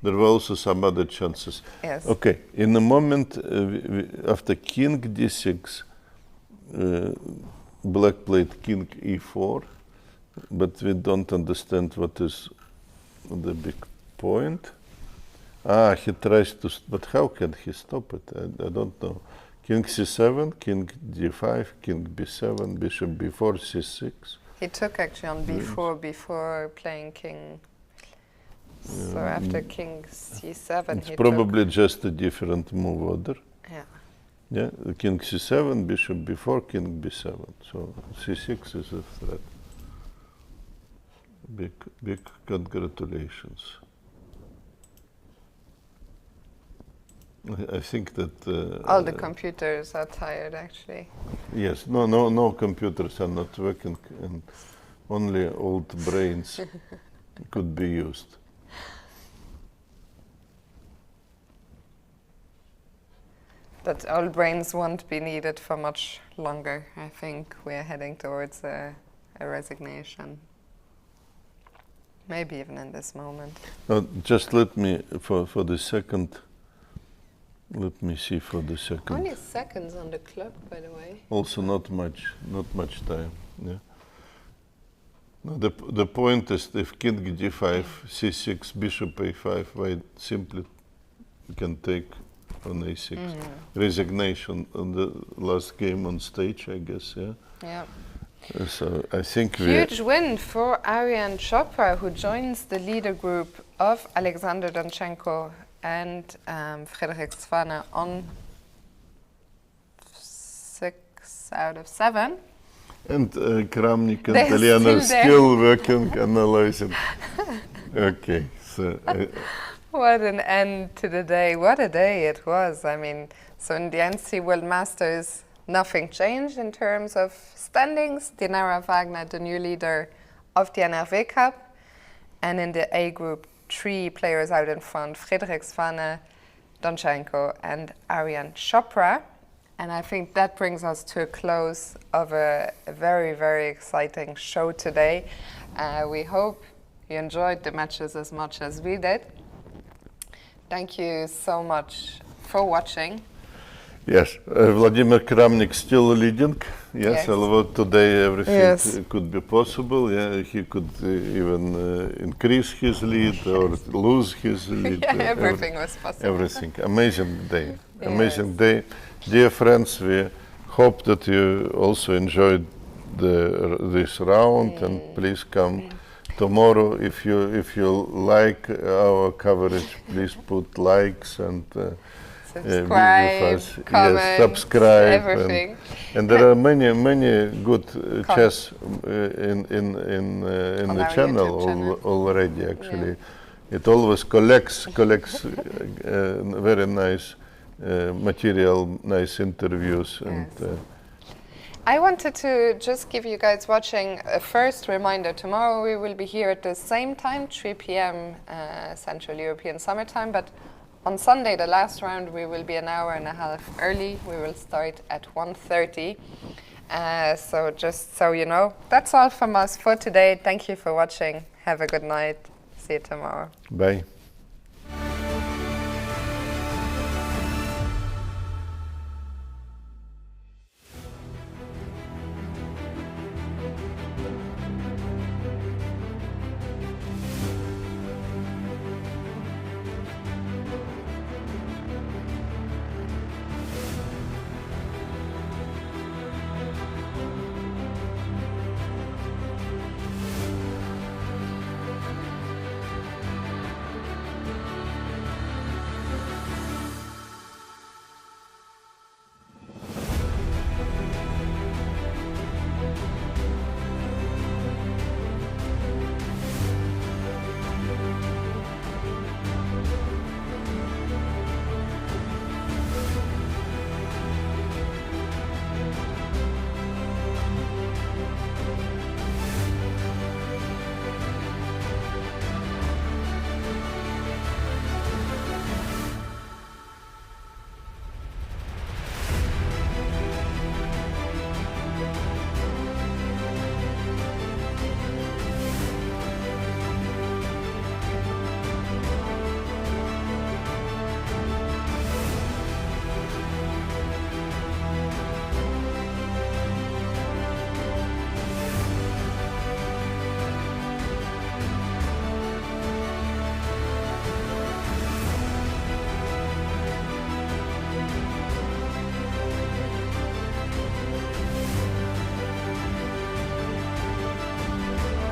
There were also some other chances. Yes. Okay, in a moment after king d6, black played king e4, but we don't understand what is the big point. He tries to, but how can he stop it? I don't know. King c7, king d5, king b7, bishop b4, c6. He took actually on b4 before playing king. So after king c7, It's he probably just a different move order. took. Yeah. Yeah, king c7, bishop b4, king b7. So c6 is a threat. Big congratulations. I think that All the computers are tired, actually. yes, no computers are not working, and only old brains could be used. But old brains won't be needed for much longer. I think we're heading towards a resignation. Maybe even in this moment. Just let me for the second. Let me see for the second. Only seconds on the clock, by the way. Also, not much time. Yeah. No, the point is, if king d5, c6, bishop a5, white simply can take on a6. Resignation on the last game on stage, I guess. Yeah. Yeah. So I think Huge win for Aryan Chopra, who joins the leader group of Alexander Donchenko and Frederik Svane on 6 out of 7. And Kramnik and They're Eljanov still there. still working, analyzing. Okay, so What an end to the day. What a day it was. I mean, so in the NC World Masters, nothing changed in terms of standings. Dinara Wagner, the new leader of the NRV Cup. And in the A group, 3 players out in front, Frederik, Svane, Donchenko and Aryan Chopra. And I think that brings us to a close of a very, very exciting show today. We hope you enjoyed the matches as much as we did. Thank you so much for watching. yes, Vladimir Kramnik still leading. Yes, Yes. although today everything Yes. could be possible. Yeah, he could even increase his lead or lose his lead. Yeah, everything was possible. Everything. Amazing day. Yes. Amazing day. Dear friends, we hope that you also enjoyed this round, and please come tomorrow. If you like our coverage, please put likes and be with Subscribe, us. comment, Yes, subscribe. everything. And there are many good chess in On the our channel, YouTube channel. already. Actually, it always collects very nice material, nice interviews, and Yes. I wanted to just give you guys watching a first reminder. Tomorrow we will be here at the same time, 3 p.m. Central European Summer Time, but on Sunday, the last round, we will be an hour and a half early. We will start at 1:30. So just so you know, that's all from us for today. Thank you for watching. Have a good night. See you tomorrow. bye.